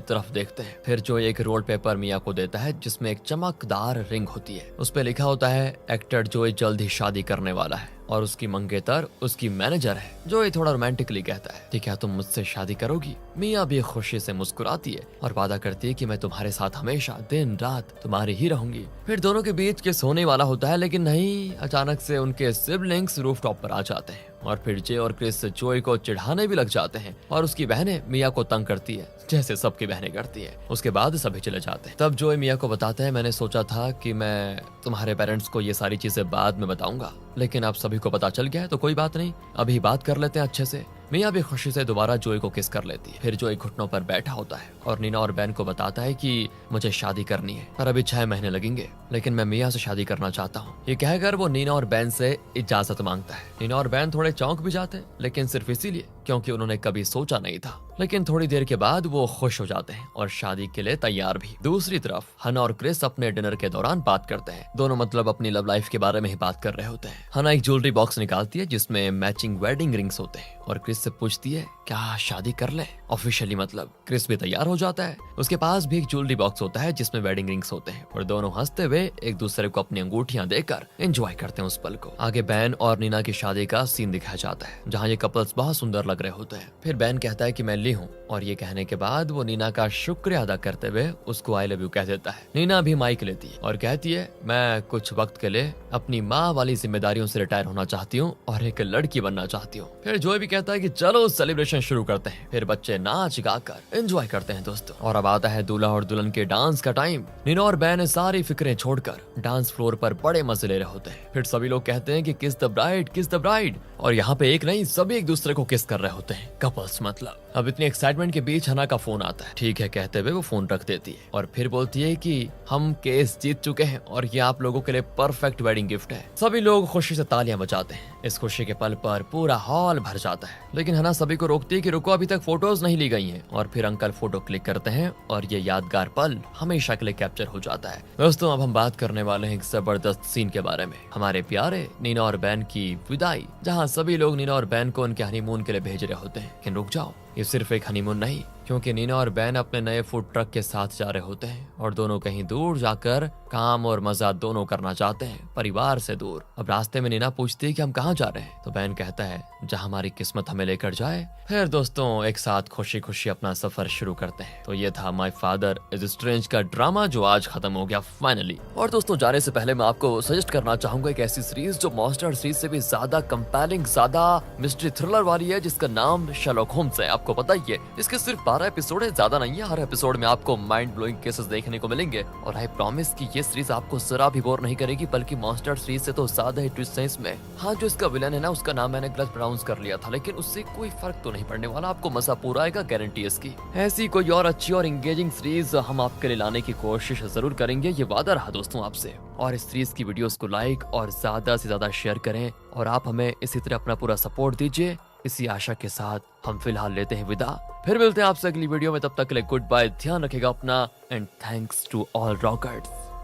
तरफ देखते हैं। फिर जोई एक रोल पेपर मिया को देता है जिसमें एक चमकदार रिंग होती है। उस पे लिखा होता है एक्टर जोई जल्द ही शादी करने वाला है और उसकी मंगेतर उसकी मैनेजर है। जोई थोड़ा रोमांटिकली कहता है कि क्या तुम मुझसे शादी करोगी? मिया भी खुशी से मुस्कुराती है और वादा करती है कि मैं तुम्हारे साथ हमेशा दिन रात तुम्हारी ही रहूंगी। फिर दोनों के बीच किस होने वाला होता है, लेकिन नहीं, अचानक से उनके सिबलिंग्स रूफटॉप पर आ जाते हैं और फिर जे और क्रिस जोई को चिढ़ाने भी लग जाते हैं और उसकी बहनें मिया को तंग करती है जैसे सबकी बहनें करती है। उसके बाद सभी चले जाते हैं। तब जोई मिया को बताता है मैंने सोचा था कि मैं तुम्हारे पेरेंट्स को ये सारी चीजें बाद में बताऊंगा, लेकिन अब सभी को पता चल गया है तो कोई बात नहीं, अभी बात कर लेते हैं अच्छे से। मिया भी खुशी से दोबारा जोई को किस कर लेती है। फिर जोई घुटनों पर बैठा होता है और नीना और बैन को बताता है कि मुझे शादी करनी है पर अभी 6 महीने लगेंगे, लेकिन मैं मिया से शादी करना चाहता हूँ। ये कहकर वो नीना और बैन से इजाजत मांगता है। नीना और बैन थोड़े चौंक भी जाते हैं, लेकिन सिर्फ इसीलिए क्योंकि उन्होंने कभी सोचा नहीं था। लेकिन थोड़ी देर के बाद वो खुश हो जाते हैं और शादी के लिए तैयार भी। दूसरी तरफ हना और क्रिस अपने डिनर के दौरान बात करते हैं। दोनों मतलब अपनी लव लाइफ के बारे में ही बात कर रहे होते हैं। हना एक ज्वेलरी बॉक्स निकालती है जिसमें मैचिंग वेडिंग रिंग्स होते हैं और क्रिस से पूछती है क्या शादी कर ले ऑफिशियली। मतलब क्रिस भी तैयार हो जाता है। उसके पास भी एक ज्वेलरी बॉक्स होता है जिसमें वेडिंग रिंग्स होते हैं और दोनों हंसते हुए एक दूसरे को अपनी अंगूठियां देकर एंजॉय करते हैं उस पल को। आगे बैन और नीना की शादी का सीन दिखाया जाता है जहाँ ये कपल्स बहुत सुंदर लग रहे होते हैं। फिर बैन कहता है कि मैं ली हूँ और ये कहने के बाद वो नीना का शुक्रिया अदा करते हुए उसको आई लव यू कह देता है। नीना भी माइक लेती है और कहती है मैं कुछ वक्त के लिए अपनी माँ वाली जिम्मेदारियों से रिटायर होना चाहती हूँ और एक लड़की बनना चाहती हूँ। फिर जोई भी कहता है कि चलो सेलिब्रेशन शुरू करते हैं। फिर बच्चे नाच गाकर एंजॉय करते हैं दोस्तों। और अब आता है दूल्हा और दुल्हन के डांस का टाइम। नीना और बैन सारी फिक्रें छोड़कर डांस फ्लोर पर बड़े मजे ले रहे होते हैं। फिर सभी लोग कहते हैं कि किस द ब्राइड, किस द ब्राइड, और यहाँ पे एक नहीं सभी एक दूसरे को किस कर रहे रहे होते हैं, कपल्स मतलब। अब इतनी एक्साइटमेंट के बीच हना का फोन आता है। ठीक है कहते हुए वो फोन रख देती है और फिर बोलती है कि हम केस जीत चुके हैं और ये आप लोगों के लिए परफेक्ट वेडिंग गिफ्ट है। सभी लोग खुशी से तालियां बजाते हैं। इस खुशी के पल पर पूरा हॉल भर जाता है, लेकिन हना सभी को रोकती है कि रुको, अभी तक फोटोज नहीं ली गई हैं। और फिर अंकल फोटो क्लिक करते हैं और ये यादगार पल हमेशा के लिए कैप्चर हो जाता है। दोस्तों अब हम बात करने वाले हैं एक जबरदस्त सीन के बारे में, हमारे प्यारे नीना और बैन की विदाई, जहाँ सभी लोग नीना और बैन को उनके हनीमून के लिए भेज रहे होते हैं। लेकिन रुक जाओ, ये सिर्फ एक हनीमून नहीं, क्योंकि नीना और बैन अपने नए फूड ट्रक के साथ जा रहे होते हैं और दोनों कहीं दूर जाकर काम और मजा दोनों करना चाहते हैं, परिवार से दूर। अब रास्ते में नीना पूछती है कि हम कहाँ जा रहे हैं, तो बैन कहता है जहाँ हमारी किस्मत हमें लेकर जाए। फिर दोस्तों एक साथ खुशी खुशी अपना सफर शुरू करते हैं। तो ये था माय फादर इज स्ट्रेंज का ड्रामा जो आज खत्म हो गया फाइनली। और दोस्तों जाने से पहले मैं आपको सजेस्ट करना चाहूंगा एक ऐसी सीरीज जो मॉन्स्टर सीरीज से भी ज्यादा कंपेलिंग, ज्यादा मिस्ट्री थ्रिलर वाली है, जिसका नाम शर्लॉक होम्स है। आपको पता ही है इसके सिर्फ 12 एपिसोड है, ज्यादा नहीं है। हर एपिसोड में आपको माइंड ब्लोइंग केसेस देखने को मिलेंगे और आई प्रॉमिस कि ये सीरीज आपको जरा भी बोर नहीं करेगी, बल्कि मॉन्स्टर सीरीज से तो ज्यादा ही ट्विस्ट है इसमें। हाँ, जो इसका विलन है ना, उसका नाम मैंने गलत प्रोनाउंस कर लिया था, लेकिन उससे कोई फर्क तो नहीं पड़ने वाला। आपको मजा पूरा आएगा, गारंटी इसकी। ऐसी कोई और अच्छी और एंगेजिंग सीरीज हम आपके लिए लाने की कोशिश जरूर करेंगे, ये वादा रहा दोस्तों आपसे। और इस सीरीज की वीडियोस को लाइक और ज्यादा से ज्यादा शेयर करें और आप हमें इसी तरह अपना पूरा सपोर्ट दीजिए। इसी आशा के साथ हम फिलहाल लेते हैं विदा, फिर मिलते हैं आपसे अगली वीडियो में। तब तक के लिए गुड बाय, ध्यान रखेगा अपना, and thanks to all rockers.